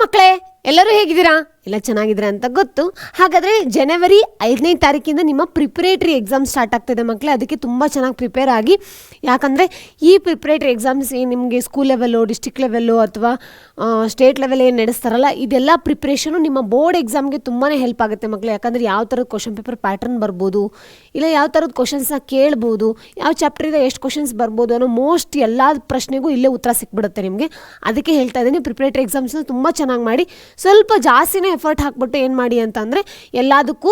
ಮಕ್ಕಳೇ, ಎಲ್ಲರೂ ಹೇಗಿದ್ದೀರಾ? ಎಲ್ಲ ಚೆನ್ನಾಗಿದ್ದೀರಾ ಅಂತ ಗೊತ್ತು. ಹಾಗಾದರೆ ಜನವರಿ 5ನೇ ತಾರೀಕಿಂದ ನಿಮ್ಮ ಪ್ರಿಪ್ರೇಟರಿ ಎಕ್ಸಾಮ್ ಸ್ಟಾರ್ಟ್ ಆಗ್ತಾಯಿದೆ ಮಕ್ಕಳೇ. ಅದಕ್ಕೆ ತುಂಬ ಚೆನ್ನಾಗಿ ಪ್ರಿಪೇರ್ ಆಗಿ. ಯಾಕಂದರೆ ಈ ಪ್ರಿಪ್ರೇಟರಿ ಎಕ್ಸಾಮ್ಸ್ ನಿಮಗೆ ಸ್ಕೂಲ್ ಲೆವೆಲ್ಲು, ಡಿಸ್ಟಿಕ್ ಲೆವೆಲ್ಲು ಅಥವಾ ಸ್ಟೇಟ್ ಲೆವೆಲ್ ಏನು ನಡೆಸ್ತಾರಲ್ಲ, ಇದೆಲ್ಲ ಪ್ರಿಪ್ರೇಷನು ನಿಮ್ಮ ಬೋರ್ಡ್ ಎಕ್ಸಾಮ್ಗೆ ತುಂಬಾ ಹೆಲ್ಪ್ ಆಗುತ್ತೆ ಮಕ್ಕಳೇ. ಯಾಕಂದರೆ ಯಾವ ಥರದ ಕ್ವಶನ್ ಪೇಪರ್ ಪ್ಯಾಟರ್ನ್ ಬರ್ಬೋದು, ಇಲ್ಲ ಯಾವ ಥರದ ಕ್ವಶನ್ಸ್ನ ಕೇಳ್ಬೋದು, ಯಾವ ಚಾಪ್ಟ್ರಿಂದ ಎಷ್ಟು ಕ್ವಶನ್ಸ್ ಬರ್ಬೋದು ಅನ್ನೋ ಮೋಸ್ಟ್ ಎಲ್ಲ ಪ್ರಶ್ನೆಗೂ ಇಲ್ಲೇ ಉತ್ತರ ಸಿಕ್ಬಿಡುತ್ತೆ ನಿಮಗೆ. ಅದಕ್ಕೆ ಹೇಳ್ತಾ ಇದ್ದೀನಿ, ಪ್ರಿಪ್ರೇಟರಿ ಎಕ್ಸಾಮ್ಸ್ನ ತುಂಬ ಚೆನ್ನಾಗಿ ಮಾಡಿ, ಸ್ವಲ್ಪ ಜಾಸ್ತಿನೇ ಎಫರ್ಟ್ ಹಾಕ್ಬಿಟ್ಟು ಏನು ಮಾಡಿ ಅಂತಂದರೆ ಎಲ್ಲದಕ್ಕೂ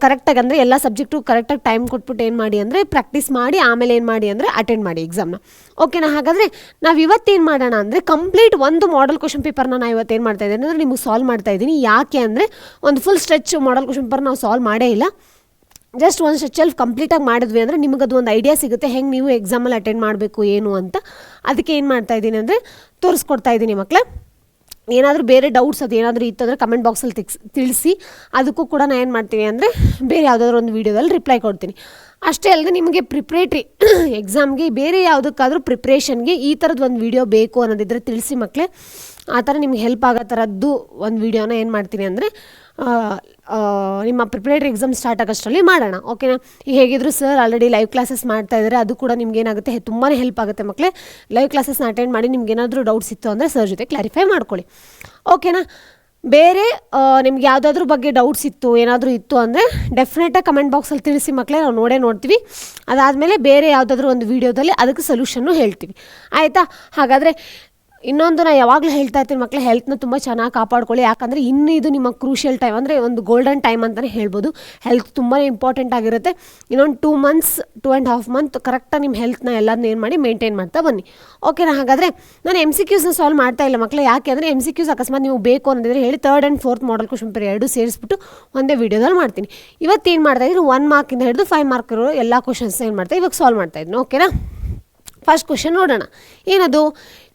ಕರೆಕ್ಟಾಗಿ, ಅಂದರೆ ಎಲ್ಲ ಸಬ್ಜೆಕ್ಟು ಕರೆಕ್ಟಾಗಿ ಟೈಮ್ ಕೊಟ್ಬಿಟ್ಟು ಏನು ಮಾಡಿ ಅಂದರೆ ಪ್ರಾಕ್ಟೀಸ್ ಮಾಡಿ, ಆಮೇಲೆ ಏನು ಮಾಡಿ ಅಂದರೆ ಅಟೆಂಡ್ ಮಾಡಿ ಎಕ್ಸಾಮ್ನ. ಓಕೆನಾ? ಹಾಗಾದರೆ ನಾವು ಇವತ್ತೇನು ಮಾಡೋಣ ಅಂದರೆ ಕಂಪ್ಲೀಟ್ ಒಂದು ಮಾಡೆಲ್ ಕ್ವಶನ್ ಪೇಪರ್ನ ನಾನು ಇವತ್ತೇನು ಮಾಡ್ತಾ ಇದ್ದೀನಿ ಅಂದರೆ ನಿಮಗೆ ಸಾಲ್ವ್ ಮಾಡ್ತಾ ಇದ್ದೀನಿ. ಯಾಕೆ ಅಂದರೆ ಒಂದು full stretch model question paper ನಾವು ಸಾಲ್ವ್ ಮಾಡೇ ಇಲ್ಲ. ಜಸ್ಟ್ ಒಂದು ಸ್ಟ್ರೆಚಲ್ಲಿ ಕಂಪ್ಲೀಟಾಗಿ ಮಾಡಿದ್ವಿ ಅಂದರೆ ನಿಮಗದು ಒಂದು ಐಡಿಯಾ ಸಿಗುತ್ತೆ ಹೆಂಗೆ ನೀವು ಎಕ್ಸಾಮಲ್ಲಿ ಅಟೆಂಡ್ ಮಾಡಬೇಕು ಏನು ಅಂತ. ಅದಕ್ಕೆ ಏನು ಮಾಡ್ತಾ ಇದ್ದೀನಿ ಅಂದರೆ ತೋರಿಸ್ಕೊಡ್ತಾ ಇದ್ದೀನಿ ಮಕ್ಕಳೇ. ಏನಾದರೂ ಬೇರೆ ಡೌಟ್ಸ್ ಅದು ಏನಾದರೂ ಇತ್ತಂದರೆ ಕಮೆಂಟ್ ಬಾಕ್ಸಲ್ಲಿ ತಿಳಿಸಿ. ಅದಕ್ಕೂ ಕೂಡ ನಾನು ಏನು ಮಾಡ್ತೀನಿ ಅಂದರೆ ಬೇರೆ ಯಾವುದಾದ್ರೂ ಒಂದು ವೀಡಿಯೋದಲ್ಲಿ ರಿಪ್ಲೈ ಕೊಡ್ತೀನಿ. ಅಷ್ಟೇ ಅಲ್ಲದೆ ನಿಮಗೆ ಪ್ರಿಪ್ರೇಟ್ರಿ ಎಕ್ಸಾಮ್ಗೆ ಬೇರೆ ಯಾವುದಕ್ಕಾದರೂ ಪ್ರಿಪ್ರೇಷನ್ಗೆ ಈ ಥರದ್ದು ಒಂದು ವೀಡಿಯೋ ಬೇಕು ಅನ್ನೋದಿದ್ದರೆ ತಿಳಿಸಿ ಮಕ್ಕಳೇ. ಆ ಥರ ನಿಮ್ಗೆ ಹೆಲ್ಪ್ ಆಗೋ ಥರದ್ದು ಒಂದು ವೀಡಿಯೋನ ಏನು ಮಾಡ್ತೀನಿ ಅಂದರೆ ನಿಮ್ಮ ಪ್ರಿಪ್ರೇಟರಿ ಎಕ್ಸಾಮ್ ಸ್ಟಾರ್ಟ್ ಆಗೋಷ್ಟರಲ್ಲಿ ಮಾಡೋಣ. ಓಕೆನಾ? ಈಗ ಹೇಗಿದ್ರು ಸರ್ ಆಲ್ರೆಡಿ ಲೈವ್ ಕ್ಲಾಸಸ್ ಮಾಡ್ತಾ ಇದ್ದಾರೆ, ಅದು ಕೂಡ ನಿಮ್ಗೆ ಏನಾಗುತ್ತೆ ತುಂಬಾ ಹೆಲ್ಪ್ ಆಗುತ್ತೆ ಮಕ್ಕಳೇ. ಲೈವ್ ಕ್ಲಾಸಸ್ನ ಅಟೆಂಡ್ ಮಾಡಿ ನಿಮ್ಗೆ ಏನಾದರೂ ಡೌಟ್ಸ್ ಇತ್ತು ಅಂದರೆ ಸರ್ ಜೊತೆ ಕ್ಲಾರಿಫೈ ಮಾಡ್ಕೊಳ್ಳಿ. ಓಕೆನಾ? ಬೇರೆ ನಿಮ್ಗೆ ಯಾವುದಾದ್ರೂ ಬಗ್ಗೆ ಡೌಟ್ಸ್ ಇತ್ತು, ಏನಾದರೂ ಇತ್ತು ಅಂದರೆ ಡೆಫಿನೆಟಾಗಿ ಕಮೆಂಟ್ ಬಾಕ್ಸಲ್ಲಿ ತಿಳಿಸಿ ಮಕ್ಕಳೇ, ನಾವು ನೋಡ್ತೀವಿ. ಅದಾದಮೇಲೆ ಬೇರೆ ಯಾವುದಾದ್ರೂ ಒಂದು ವೀಡಿಯೋದಲ್ಲಿ ಅದಕ್ಕೆ ಸೊಲ್ಯೂಷನ್ನು ಹೇಳ್ತೀವಿ. ಆಯಿತಾ? ಹಾಗಾದರೆ ಇನ್ನೊಂದು ನಾನು ಯಾವಾಗಲೂ ಹೇಳ್ತಾ ಇರ್ತೀನಿ ಮಕ್ಕಳೇ, ಹೆಲ್ತ್ನ ತುಂಬ ಚೆನ್ನಾಗಿ ಕಾಪಾಡ್ಕೊಳ್ಳಿ. ಯಾಕಂದರೆ ಇನ್ನು ಇದು ನಿಮ್ಮ ಕ್ರೂಷಿಯಲ್ ಟೈಮ್, ಅಂದರೆ ಒಂದು ಗೋಲ್ಡನ್ ಟೈಮ್ ಅಂತಲೇ ಹೇಳ್ಬೋದು. ಹೆಲ್ತ್ ತುಂಬಾ ಇಂಪಾರ್ಟೆಂಟ್ ಆಗಿರುತ್ತೆ. ಇನ್ನೊಂದು 2 months 2.5 months ಕರೆಕ್ಟಾಗಿ ನಿಮ್ಮ ಹೆಲ್ತ್ನ ಎಲ್ಲದನ್ನ ಏನು ಮಾಡಿ ಮೇಂಟೈನ್ ಮಾಡ್ತಾ ಬನ್ನಿ. ಓಕೆನಾ? ಹಾಗಾದರೆ ನಾನು MCQಸ್ನ ಸಾಲ್ವ್ ಮಾಡ್ತಾ ಇಲ್ಲ ಮಕ್ಕಳೇ. ಯಾಕೆ ಅಂದರೆ MCQs ಅಕಸ್ಮಾತ್ ನೀವು ಬೇಕು ಅನ್ನೋದಿದ್ರೆ ಹೇಳಿ 3rd and 4th model question paper ಎರಡೂ ಸೇರಿಸ್ಬಿಟ್ಟು ಒಂದೇ ವೀಡಿಯೋದಲ್ಲಿ ಮಾಡ್ತೀನಿ. ಇವತ್ತೇನು ಮಾಡ್ತಾ ಇದ್ದೀನಿ, 1 ಮಾರ್ಕಿಂದ ಹಿಡಿದು 5 ಮಾರ್ಕ್ ಇರೋ ಎಲ್ಲ ಕ್ವಶನ್ಸ್ನ ಏನು ಮಾಡ್ತಾ ಇವಾಗ ಸಾಲ್ವ್ ಮಾಡ್ತಾ ಇದ್ದೀನಿ. ಓಕೆನಾ? ಫಸ್ಟ್ ಕ್ವಶನ್ ನೋಡೋಣ. ಏನದು?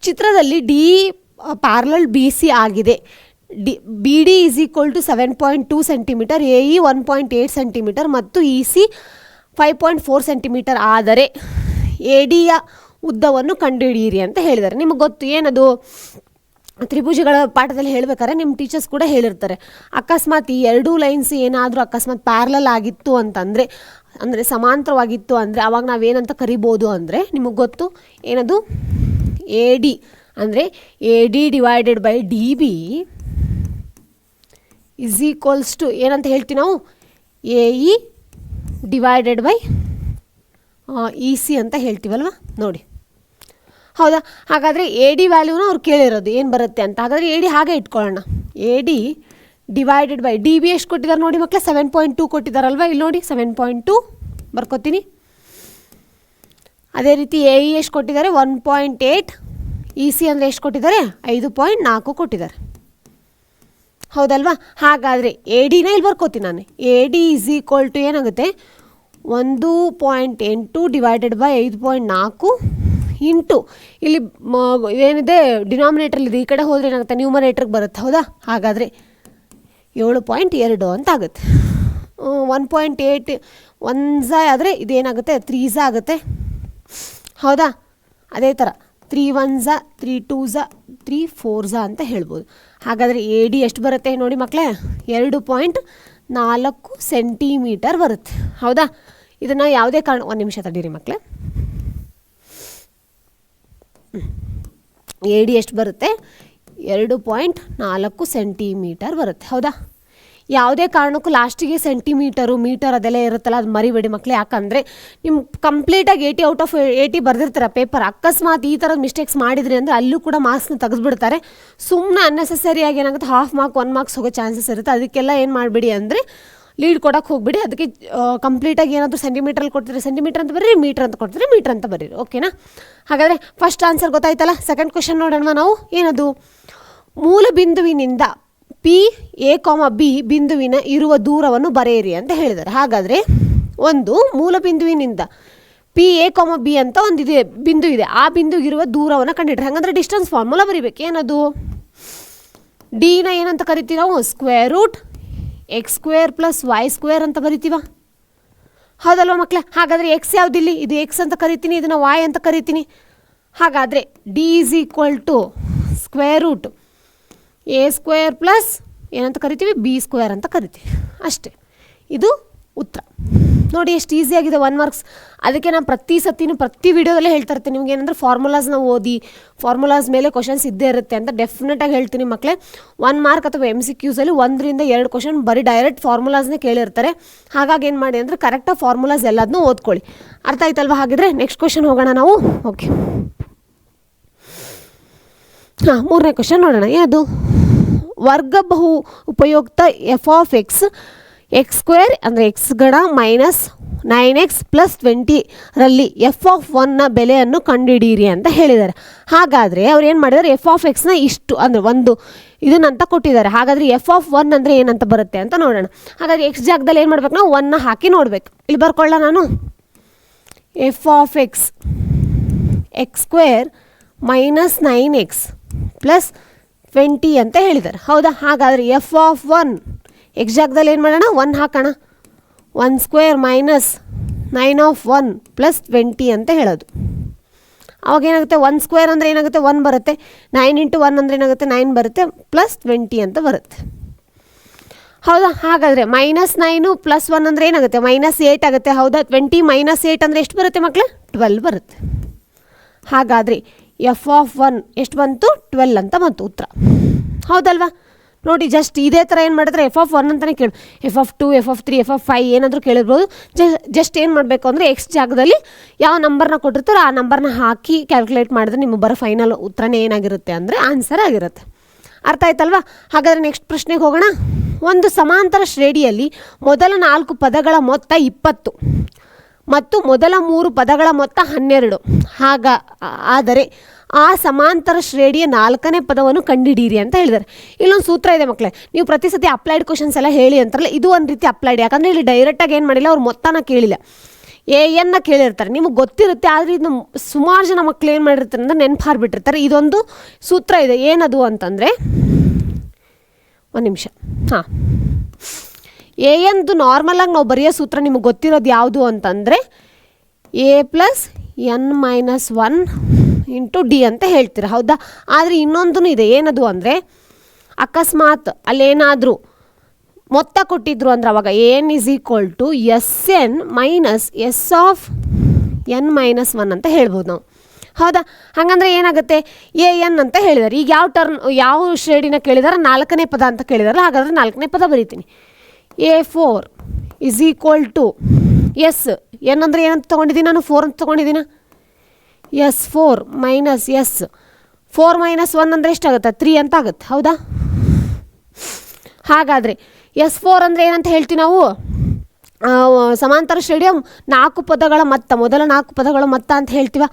ಚಿತ್ರದಲ್ಲಿ ಡಿ ಪ್ಯಾರಲಲ್ BC ಆಗಿದೆ. BD is equal to 7.2 centimetre, AE 1.8 centimetre ಮತ್ತು EC 5.4 ಸೆಂಟಿಮೀಟರ್ ಆದರೆ ADಯ ಉದ್ದವನ್ನು ಕಂಡುಹಿಡಿಯಿರಿ ಅಂತ ಹೇಳಿದ್ದಾರೆ. ನಿಮಗೆ ಗೊತ್ತು ಏನದು? ತ್ರಿಭುಜಗಳ ಪಾಠದಲ್ಲಿ ಹೇಳ್ಬೇಕಾದ್ರೆ ನಿಮ್ಮ ಟೀಚರ್ಸ್ ಕೂಡ ಹೇಳಿರ್ತಾರೆ. ಅಕಸ್ಮಾತ್ ಈ 2 ಲೈನ್ಸ್ ಏನಾದರೂ ಅಕಸ್ಮಾತ್ ಪ್ಯಾರಲಲ್ ಆಗಿತ್ತು ಅಂತಂದರೆ, ಅಂದರೆ ಸಮಾಂತರವಾಗಿತ್ತು ಅಂದರೆ ಆವಾಗ ನಾವೇನಂತ ಕರಿಬೋದು ಅಂದರೆ ನಿಮಗೆ ಗೊತ್ತು ಏನದು? AD ಅಂದರೆ AD divided by DB is equals to ಏನಂತ ಹೇಳ್ತೀವಿ ನಾವು? AE ಡಿವೈಡೆಡ್ ಬೈ EC ಅಂತ ಹೇಳ್ತೀವಲ್ವ ನೋಡಿ. ಹೌದಾ? ಹಾಗಾದರೆ AD ವ್ಯಾಲ್ಯೂನ ಅವ್ರು ಕೇಳಿರೋದು ಏನು ಬರುತ್ತೆ ಅಂತ. ಹಾಗಾದರೆ AD ಹಾಗೆ ಇಟ್ಕೊಳ್ಳೋಣ. AD ಡಿವೈಡೆಡ್ ಬೈ DB ಎಷ್ಟು ಕೊಟ್ಟಿದ್ದಾರೆ ನೋಡಿ ಮಕ್ಕಳೇ? 7.2 ಕೊಟ್ಟಿದ್ದಾರಲ್ವ, ಇಲ್ಲಿ ನೋಡಿ 7.2 ಬರ್ಕೋತೀನಿ. ಅದೇ ರೀತಿ AE ಎಷ್ಟು ಕೊಟ್ಟಿದ್ದಾರೆ? 1.8. EC ಅಂದರೆ ಎಷ್ಟು ಕೊಟ್ಟಿದ್ದಾರೆ? 5.4 ಕೊಟ್ಟಿದ್ದಾರೆ. ಹೌದಲ್ವಾ? ಹಾಗಾದರೆ ADನ ಇಲ್ಲಿ ಬರ್ಕೋತೀನಿ ನಾನು. AD ಈಸ್ ಈಕ್ವಲ್ ಟು ಏನಾಗುತ್ತೆ? 1.8 ಡಿವೈಡೆಡ್ ಬೈ 5.4 ಇಂಟು ಇಲ್ಲಿ ಏನಿದೆ ಡಿನಾಮಿನೇಟ್ರಲ್ಲಿದೆ, ಈ ಕಡೆ ಹೋದರೆ ಏನಾಗುತ್ತೆ? ನ್ಯೂಮರೇಟ್ರಿಗೆ ಬರುತ್ತೆ. ಹೌದಾ? ಹಾಗಾದರೆ 7.2 ಅಂತ ಆಗುತ್ತೆ. 1.8 1 ಆದರೆ ಇದೇನಾಗುತ್ತೆ? 3 ಆಗುತ್ತೆ. ಹೌದಾ? ಅದೇ ಥರ 3 1 3 2 3 4 ಅಂತ ಹೇಳ್ಬೋದು. ಹಾಗಾದರೆ AD ಎಷ್ಟು ಬರುತ್ತೆ ನೋಡಿ ಮಕ್ಕಳೇ? 2.4 ಸೆಂಟಿಮೀಟರ್ ಬರುತ್ತೆ. ಹೌದಾ? ಇದನ್ನು ಯಾವುದೇ ಕಾರಣ, 1 ನಿಮಿಷ ತಡೀರಿ ಮಕ್ಕಳೇ. AD ಎಷ್ಟು ಬರುತ್ತೆ? 2.4 ಸೆಂಟಿಮೀಟರ್ ಬರುತ್ತೆ. ಹೌದಾ? ಯಾವುದೇ ಕಾರಣಕ್ಕೂ ಲಾಸ್ಟಿಗೆ ಸೆಂಟಿಮೀಟರು ಮೀಟರ್ ಅದೆಲ್ಲ ಇರುತ್ತಲ್ಲ, ಅದು ಮರಿಬೇಡಿ ಮಕ್ಕಳೇ. ಯಾಕಂದರೆ ನಿಮ್ಮ ಕಂಪ್ಲೀಟಾಗಿ 80 ಔಟ್ ಆಫ್ 80 ಬರೆದಿರ್ತಾರೆ ಪೇಪರ್. ಅಕಸ್ಮಾತ್ ಈ ಥರದ ಮಿಸ್ಟೇಕ್ಸ್ ಮಾಡಿದ್ರಿ ಅಂದರೆ ಅಲ್ಲೂ ಕೂಡ ಮಾರ್ಕ್ಸ್ನ ತೆಗೆದುಬಿಡ್ತಾರೆ. ಸುಮ್ಮನೆ ಅನ್ನೆಸೆಸರಿಯಾಗಿ ಏನಾಗುತ್ತೆ 1/2 ಮಾರ್ಕ್ 1 ಮಾರ್ಕ್ಸ್ ಹೋಗೋ ಚಾನ್ಸಸ್ ಇರುತ್ತೆ. ಅದಕ್ಕೆಲ್ಲ ಏನು ಮಾಡಬೇಡಿ ಅಂದರೆ ಲೀಡ್ ಕೊಡೋಕ್ಕೆ ಹೋಗ್ಬಿಡಿ. ಅದಕ್ಕೆ ಕಂಪ್ಲೀಟಾಗಿ ಏನಾದರೂ ಸೆಂಟಿಮೀಟ್ರಲ್ಲಿ ಕೊಡ್ತೀರಿ ಸೆಂಟಿಮೀಟರ್ ಅಂತ ಬರೀರಿ, ಮೀಟ್ರ್ ಅಂತ ಕೊಡ್ತೀರಿ ಮೀಟ್ರ್ ಅಂತ ಬರೀರಿ. ಓಕೆನಾ? ಹಾಗಾದರೆ ಫಸ್ಟ್ ಆನ್ಸರ್ ಗೊತ್ತಾಯ್ತಲ್ಲ. ಸೆಕೆಂಡ್ ಕ್ವಶನ್ ನೋಡೋಣ ನಾವು. ಏನದು? ಮೂಲ ಬಿಂದುವಿನಿಂದ PA, B ಬಿಂದುವಿನ ಇರುವ ದೂರವನ್ನು ಬರೆಯಿರಿ ಅಂತ ಹೇಳಿದ್ದಾರೆ. ಹಾಗಾದರೆ ಒಂದು ಮೂಲ ಬಿಂದುವಿನಿಂದ PA, B ಅಂತ ಒಂದಿದೆ ಬಿಂದು ಇದೆ. ಆ ಬಿಂದುಗಿರುವ ದೂರವನ್ನು ಕಂಡಿಡ್ರಿ. ಹಾಗಂದ್ರೆ ಡಿಸ್ಟೆನ್ಸ್ ಫಾರ್ಮುಲಾ ಬರೀಬೇಕು. ಏನದು? ಡಿನ ಏನಂತ ಕರಿತೀವಿ ನಾವು? √x² + y² ಅಂತ ಬರಿತೀವ. ಹೌದಲ್ವ ಮಕ್ಕಳೇ? ಹಾಗಾದರೆ ಎಕ್ಸ್ ಯಾವುದಿಲ್ಲಿ? ಇದು ಎಕ್ಸ್ ಅಂತ ಕರಿತೀನಿ, ಇದನ್ನು y ಅಂತ ಕರಿತೀನಿ. ಹಾಗಾದರೆ D is equal to √, A square plus ಏನಂತ ಕರಿತೀವಿ ಬಿ ಸ್ಕ್ವೇರ್ ಅಂತ ಕರಿತೀವಿ ಅಷ್ಟೇ. ಇದು ಉತ್ತರ. ನೋಡಿ ಎಷ್ಟು ಈಸಿಯಾಗಿದೆ 1 ಮಾರ್ಕ್ಸ್. ಅದಕ್ಕೆ ನಾನು ಪ್ರತಿ ಸತಿನೂ ಪ್ರತಿ ವಿಡಿಯೋದಲ್ಲೇ ಹೇಳ್ತಾ ಇರ್ತೀನಿ ನಿಮ್ಗೆ ಏನಂದರೆ ಫಾರ್ಮುಲಾಸ್ನ ಓದಿ, ಫಾರ್ಮುಲಾಸ್ ಮೇಲೆ ಕ್ವಶನ್ಸ್ ಇದ್ದೇ ಇರುತ್ತೆ ಅಂತ ಡೆಫಿನೆಟಾಗಿ ಹೇಳ್ತೀನಿ ಮಕ್ಕಳೇ. 1 ಮಾರ್ಕ್ ಅಥವಾ MCQಸಲ್ಲಿ 1 ರಿಂದ 2 ಕ್ವಶನ್ ಬರೀ ಡೈರೆಕ್ಟ್ ಫಾರ್ಮುಲಾಸ್ನೇ ಕೇಳಿರ್ತಾರೆ. ಹಾಗಾಗಿ ಏನು ಮಾಡಿ ಅಂದರೆ ಕರೆಕ್ಟಾಗಿ ಫಾರ್ಮುಲಾಸ್ ಎಲ್ಲದನ್ನೂ ಓದ್ಕೊಳ್ಳಿ. ಅರ್ಥ ಆಯ್ತಲ್ವ? ಹಾಗಿದ್ರೆ ನೆಕ್ಸ್ಟ್ ಕ್ವಶನ್ ಹೋಗೋಣ ನಾವು. ಓಕೆ, ಹಾಂ, 3ನೇ ಕ್ವಶನ್ ನೋಡೋಣ. ಏನದು? ವರ್ಗ ಬಹು ಉಪಯುಕ್ತ F of X X square ಅಂದರೆ ಎಕ್ಸ್ ಗಣ ಮೈನಸ್ 9x ಪ್ಲಸ್ 20 ರಲ್ಲಿ ಎಫ್ ಆಫ್ 1ನ ಬೆಲೆಯನ್ನು ಕಂಡುಹಿಡಿಯಿರಿ ಅಂತ ಹೇಳಿದ್ದಾರೆ. ಹಾಗಾದರೆ ಅವ್ರು ಏನು ಮಾಡಿದ್ದಾರೆ, ಎಫ್ ಆಫ್ ಎಕ್ಸ್ನ ಇಷ್ಟು ಅಂದರೆ ಒಂದು ಇದನ್ನಂತ ಕೊಟ್ಟಿದ್ದಾರೆ. ಹಾಗಾದರೆ ಎಫ್ ಆಫ್ 1 ಅಂದರೆ ಏನಂತ ಬರುತ್ತೆ ಅಂತ ನೋಡೋಣ. ಹಾಗಾದರೆ ಎಕ್ಸ್ ಜಾಗದಲ್ಲಿ ಏನು ಮಾಡ್ಬೇಕು, ನಾವು 1ನ ಹಾಕಿ ನೋಡಬೇಕು. ಇಲ್ಲಿ ಬರ್ಕೊಳ್ಳ ನಾನು. F of X X square minus 9x plus 20 ಅಂತ ಹೇಳಿದ್ದಾರೆ. ಹೌದಾ? ಹಾಗಾದರೆ ಎಫ್ ಆಫ್ 1 ಎಕ್ಸ್ ಜಾಗದಲ್ಲಿ ಏನು ಮಾಡೋಣ, 1 ಹಾಕೋಣ. 1 ಸ್ಕ್ವೇರ್ ಮೈನಸ್ 9 ಆಫ್ 1 ಪ್ಲಸ್ 20 ಅಂತ ಹೇಳೋದು. ಅವಾಗ ಏನಾಗುತ್ತೆ, 1 ಸ್ಕ್ವೇರ್ ಅಂದರೆ ಏನಾಗುತ್ತೆ, 1 ಬರುತ್ತೆ. 9 ಇಂಟು 1 ಅಂದರೆ ಏನಾಗುತ್ತೆ, 9 ಬರುತ್ತೆ. ಪ್ಲಸ್ 20 ಅಂತ ಬರುತ್ತೆ. ಹೌದಾ? ಹಾಗಾದರೆ -9 ಪ್ಲಸ್ 1 ಅಂದರೆ ಏನಾಗುತ್ತೆ, -8 ಆಗುತ್ತೆ. ಹೌದಾ? 20 -8 ಅಂದರೆ ಎಷ್ಟು ಬರುತ್ತೆ ಮಕ್ಕಳೇ, 12 ಬರುತ್ತೆ. ಹಾಗಾದರೆ ಎಫ್ ಆಫ್ 1 ಎಷ್ಟು ಬಂತು, 12 ಅಂತ ಬಂತು ಉತ್ತರ. ಹೌದಲ್ವಾ? ನೋಡಿ, ಜಸ್ಟ್ ಇದೇ ಥರ ಏನು ಮಾಡಿದ್ರೆ ಎಫ್ ಆಫ್ 1 ಅಂತಲೇ ಕೇಳು. F of 2, F of 3, F of 5 ಏನಾದರೂ ಕೇಳಿರ್ಬೋದು. ಜಸ್ಟ್ ಏನು ಮಾಡಬೇಕು ಅಂದರೆ ಎಕ್ಸ್ ಜಾಗದಲ್ಲಿ ಯಾವ ನಂಬರ್ನ ಕೊಟ್ಟಿರ್ತಾರೋ ಆ ನಂಬರ್ನ ಹಾಕಿ ಕ್ಯಾಲ್ಕುಲೇಟ್ ಮಾಡಿದ್ರೆ ನಿಮಗೆ ಬರೋ ಫೈನಲ್ ಉತ್ತರನೇ ಏನಾಗಿರುತ್ತೆ ಅಂದರೆ ಆನ್ಸರ್ ಆಗಿರುತ್ತೆ. ಅರ್ಥ ಆಯ್ತಲ್ವಾ? ಹಾಗಾದರೆ ನೆಕ್ಸ್ಟ್ ಪ್ರಶ್ನೆಗೆ ಹೋಗೋಣ. ಒಂದು ಸಮಾಂತರ ಶ್ರೇಣಿಯಲ್ಲಿ ಮೊದಲ 4 ಪದಗಳ ಮೊತ್ತ 20 ಮತ್ತು ಮೊದಲ 3 ಪದಗಳ ಮೊತ್ತ 12. ಆದರೆ ಆ ಸಮಾಂತರ ಶ್ರೇಣಿಯ 4ನೇ ಪದವನ್ನು ಕಂಡುಹಿಡಿಯಿರಿ ಅಂತ ಹೇಳಿದ್ದಾರೆ. ಇಲ್ಲೊಂದು ಸೂತ್ರ ಇದೆ ಮಕ್ಕಳೇ. ನೀವು ಪ್ರತಿ ಸತಿ ಅಪ್ಲೈಡ್ ಕ್ವಶನ್ಸ್ ಎಲ್ಲ ಹೇಳಿ ಅಂತಾರಲ್ಲ, ಇದು ಒಂದು ರೀತಿ ಅಪ್ಲೈಡ್. ಯಾಕಂದರೆ ಇಲ್ಲಿ ಡೈರೆಕ್ಟಾಗಿ ಏನು ಮಾಡಿಲ್ಲ, ಅವ್ರು ಮೊತ್ತನ ಕೇಳಿಲ್ಲ, ಎನ್ನ ಕೇಳಿರ್ತಾರೆ. ನಿಮಗೆ ಗೊತ್ತಿರುತ್ತೆ, ಆದರೆ ಇದನ್ನು ಸುಮಾರು ಜನ ಮಕ್ಕಳು ಏನು ಮಾಡಿರ್ತಾರೆ ಅಂದರೆ ನೆನಪು ಹಾರ್ಬಿಟ್ಟಿರ್ತಾರೆ. ಇದೊಂದು ಸೂತ್ರ ಇದೆ. ಏನದು ಅಂತಂದರೆ, ಒಂದು ನಿಮಿಷ. ಹಾಂ, ಎಂದು ನಾರ್ಮಲಾಗಿ ನಾವು ಬರೆಯೋ ಸೂತ್ರ ನಿಮಗೆ ಗೊತ್ತಿರೋದು ಯಾವುದು ಅಂತಂದರೆ a plus n minus 1 into D ಅಂತ ಹೇಳ್ತೀರ. ಹೌದಾ? ಆದರೆ ಇನ್ನೊಂದು ಇದೆ. ಏನದು ಅಂದರೆ, ಅಕಸ್ಮಾತ್ ಅಲ್ಲೇನಾದರೂ ಮೊತ್ತ ಕೊಟ್ಟಿದ್ರು ಅಂದ್ರೆ ಅವಾಗ n is equal to SN minus S of n minus 1 ಅಂತ ಹೇಳ್ಬೋದು ನಾವು. ಹೌದಾ? ಹಾಗಂದ್ರೆ ಏನಾಗುತ್ತೆ, ಎನ್ ಅಂತ ಹೇಳಿದ್ದಾರೆ. ಈಗ ಯಾವ ಶ್ರೇಣಿನ ಕೇಳಿದಾರೆ, 4ನೇ ಪದ ಅಂತ ಕೇಳಿದಾರಲ್ಲ. ಹಾಗಾದರೆ 4ನೇ ಪದ ಬರೀತೀನಿ. A4 is equal to S. N ಅಂದರೆ ಏನಂತ ತೊಗೊಂಡಿದ್ದೀನಿ ನಾನು, 4 ಅಂತ ತೊಗೊಂಡಿದ್ದೀನ. S4 minus S. 4 ಮೈನಸ್ 1 ಅಂದರೆ ಎಷ್ಟಾಗುತ್ತೆ, 3 ಅಂತ ಆಗುತ್ತೆ. ಹೌದಾ? ಹಾಗಾದರೆ S4 ಅಂದರೆ ಏನಂತ ಹೇಳ್ತೀವಿ ನಾವು, ಸಮಾಂತರ ಶ್ರೇಣಿಯ 4 ಪದಗಳ ಮೊತ್ತ, ಮೊದಲ 4 ಪದಗಳ ಮೊತ್ತ ಅಂತ ಹೇಳ್ತೀವ.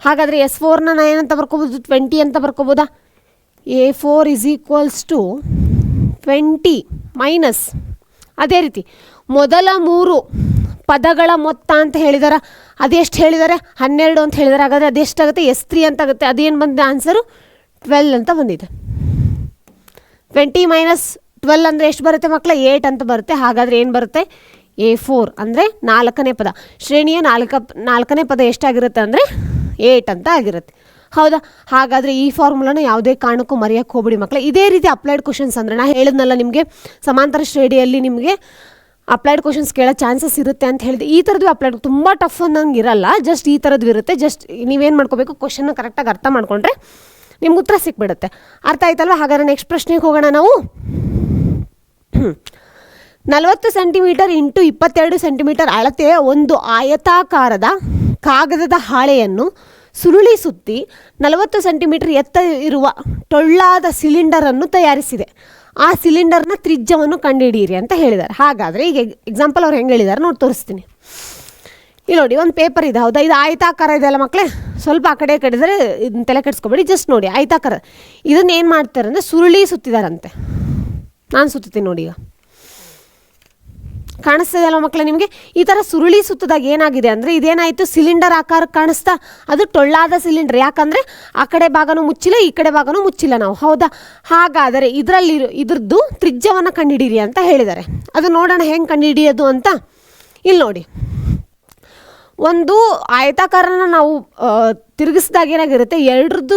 ಹಾಗಾದರೆ S4ನ ನಾನು ಏನಂತ ಬರ್ಕೋಬೋದು, 20 ಅಂತ ಬರ್ಕೋಬೋದಾ. A4 is equals to 20 minus, ಅದೇ ರೀತಿ ಮೊದಲ 3 ಪದಗಳ ಮೊತ್ತ ಅಂತ ಹೇಳಿದಾರೆ. ಅದೆಷ್ಟು ಹೇಳಿದ್ದಾರೆ, 12 ಅಂತ ಹೇಳಿದ್ದಾರೆ. ಹಾಗಾದರೆ ಅದೆಷ್ಟಾಗುತ್ತೆ, S3 ಅಂತ ಆಗುತ್ತೆ. ಅದೇನು ಬಂದಿದೆ ಆನ್ಸರು, 12 ಅಂತ ಬಂದಿದೆ. 20 ಮೈನಸ್ 12 ಅಂದರೆ ಎಷ್ಟು ಬರುತ್ತೆ ಮಕ್ಕಳ, 8 ಅಂತ ಬರುತ್ತೆ. ಹಾಗಾದರೆ ಏನು ಬರುತ್ತೆ, A4 ಅಂದರೆ 4ನೇ ಪದ. ಶ್ರೇಣಿಯ 4ನೇ ಪದ ಎಷ್ಟಾಗಿರುತ್ತೆ ಅಂದರೆ 8 ಅಂತ ಆಗಿರುತ್ತೆ. ಹೌದಾ? ಹಾಗಾದರೆ ಈ ಫಾರ್ಮುಲಾನ ಯಾವುದೇ ಕಾರಣಕ್ಕೂ ಮರೆಯೋಕ್ಕೆ ಹೋಗ್ಬಿಡಿ ಮಕ್ಕಳೇ. ಇದೇ ರೀತಿ ಅಪ್ಲೈಡ್ ಕ್ವಶನ್ಸ್ ಅಂದರೆ ನಾನು ಹೇಳಿದ್ನಲ್ಲ ನಿಮಗೆ, ಸಮಾಂತರ ಶ್ರೇಣಿಯಲ್ಲಿ ನಿಮಗೆ ಅಪ್ಲೈಡ್ ಕ್ವಶನ್ಸ್ ಕೇಳೋ ಚಾನ್ಸಸ್ ಇರುತ್ತೆ ಅಂತ ಹೇಳಿದೆ. ಈ ಥರದ್ದು ಅಪ್ಲೈಡ್ ತುಂಬ ಟಫ್ ಅನ್ನಂಗೆ ಇರಲ್ಲ, ಜಸ್ಟ್ ಈ ಥರದ್ದು ಇರುತ್ತೆ. ಜಸ್ಟ್ ನೀವೇನು ಮಾಡ್ಕೋಬೇಕು, ಕ್ವಶನ್ನ ಕರೆಕ್ಟಾಗಿ ಅರ್ಥ ಮಾಡಿಕೊಂಡ್ರೆ ನಿಮ್ಗೆ ಉತ್ತರ ಸಿಕ್ಬಿಡುತ್ತೆ. ಅರ್ಥ ಆಯ್ತಲ್ವ? ಹಾಗಾದರೆ ನೆಕ್ಸ್ಟ್ ಪ್ರಶ್ನೆಗೆ ಹೋಗೋಣ ನಾವು. 40 ಸೆಂಟಿಮೀಟರ್ ಇಂಟು 22 ಸೆಂಟಿಮೀಟರ್ ಅಳತೆಯ ಒಂದು ಆಯತಾಕಾರದ ಕಾಗದದ ಹಾಳೆಯನ್ನು ಸುರುಳಿ ಸುತ್ತಿ 40 ಸೆಂಟಿಮೀಟರ್ ಎತ್ತರ ಇರುವ ಟೊಳ್ಳಾದ ಸಿಲಿಂಡರನ್ನು ತಯಾರಿಸಿದೆ. ಆ ಸಿಲಿಂಡರ್ನ ತ್ರಿಜ್ಯವನ್ನು ಕಂಡುಹಿಡಿಯಿರಿ ಅಂತ ಹೇಳಿದ್ದಾರೆ. ಹಾಗಾದರೆ ಈಗ ಎಕ್ಸಾಂಪಲ್ ಅವ್ರು ಹೆಂಗೆ ಹೇಳಿದ್ದಾರೆ ನೋಡಿ ತೋರಿಸ್ತೀನಿ. ಇಲ್ಲಿ ನೋಡಿ, ಒಂದು ಪೇಪರ್ ಇದೆ. ಹೌದಾ? ಇದು ಆಯತಾಕಾರ ಇದೆ ಅಲ್ಲ ಮಕ್ಕಳೇ, ಸ್ವಲ್ಪ ಆ ಕಡೆ ಕಡಿದ್ರೆ ಇದನ್ನ ತಲೆ ಕೆಡಿಸ್ಕೊಬೇಡಿ. ಜಸ್ಟ್ ನೋಡಿ, ಆಯತಾಕಾರ. ಇದನ್ನು ಏನು ಮಾಡ್ತಾರೆ ಅಂದರೆ ಸುರುಳಿ ಸುತ್ತಿದಾರಂತೆ. ನಾನು ಸುತ್ತೀನಿ ನೋಡಿ. ಈಗ ಕಾಣಿಸ್ತಿದೆ ಅಲ್ವ ಮಕ್ಕಳೇ ನಿಮಗೆ? ಈ ಥರ ಸುರುಳಿ ಸುತ್ತದಾಗ ಏನಾಗಿದೆ ಅಂದರೆ, ಇದೇನಾಯಿತು, ಸಿಲಿಂಡರ್ ಆಕಾರ ಕಾಣಿಸ್ತಾ, ಅದು ಟೊಳ್ಳಾದ ಸಿಲಿಂಡರ್. ಯಾಕಂದರೆ ಆ ಕಡೆ ಭಾಗನೂ ಮುಚ್ಚಿಲ್ಲ, ಈ ಕಡೆ ಭಾಗನೂ ಮುಚ್ಚಿಲ್ಲ ನಾವು. ಹೌದಾ? ಹಾಗಾದರೆ ಇದ್ರದ್ದು ತ್ರಿಜ್ಯವನ್ನು ಕಂಡುಹಿಡೀರಿ ಅಂತ ಹೇಳಿದ್ದಾರೆ. ಅದು ನೋಡೋಣ ಹೆಂಗೆ ಕಂಡುಹಿಡಿಯೋದು ಅಂತ. ಇಲ್ಲಿ ನೋಡಿ, ಒಂದು ಆಯತಾಕಾರನ ನಾವು ತಿರುಗಿಸಿದಾಗ ಏನಾಗಿರುತ್ತೆ, ಎರಡರದ್ದು